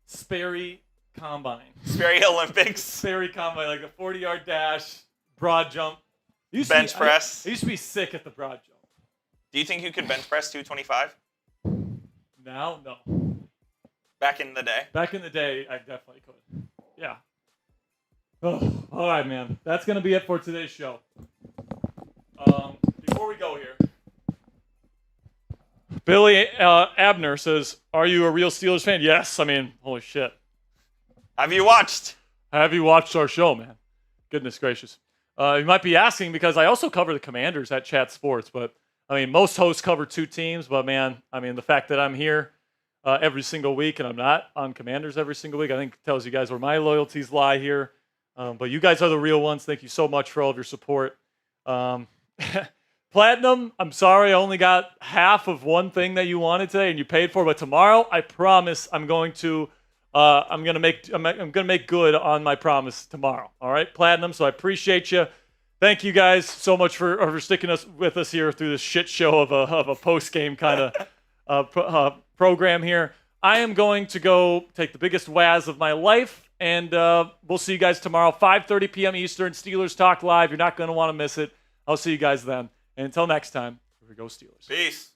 Sperry combine. Sperry Olympics. Sperry combine, like a 40-yard dash, broad jump. Bench press. I used to be sick at the broad jump. Do you think you could bench press 225? Now, no. Back in the day? Back in the day, I definitely could. Yeah. Oh, all right, man. That's going to be it for today's show. Before we go here, Billy Abner says, are you a real Steelers fan? Yes. I mean, holy shit. Have you watched? Have you watched our show, man? Goodness gracious. You might be asking because I also cover the Commanders at Chat Sports, but I mean, most hosts cover 2 teams, but man, I mean, the fact that I'm here every single week and I'm not on Commanders every single week, I think tells you guys where my loyalties lie here. But you guys are the real ones. Thank you so much for all of your support. Platinum, I'm sorry I only got half of one thing that you wanted today and you paid for, but tomorrow I promise I'm going to make good on my promise tomorrow. All right, Platinum. So I appreciate you. Thank you guys so much for sticking with us here through this shit show of a post game kind of program here. I am going to go take the biggest waz of my life, and we'll see you guys tomorrow, 5:30 p.m. Eastern. Steelers Talk Live. You're not going to want to miss it. I'll see you guys then. And until next time, here we go, Steelers. Peace.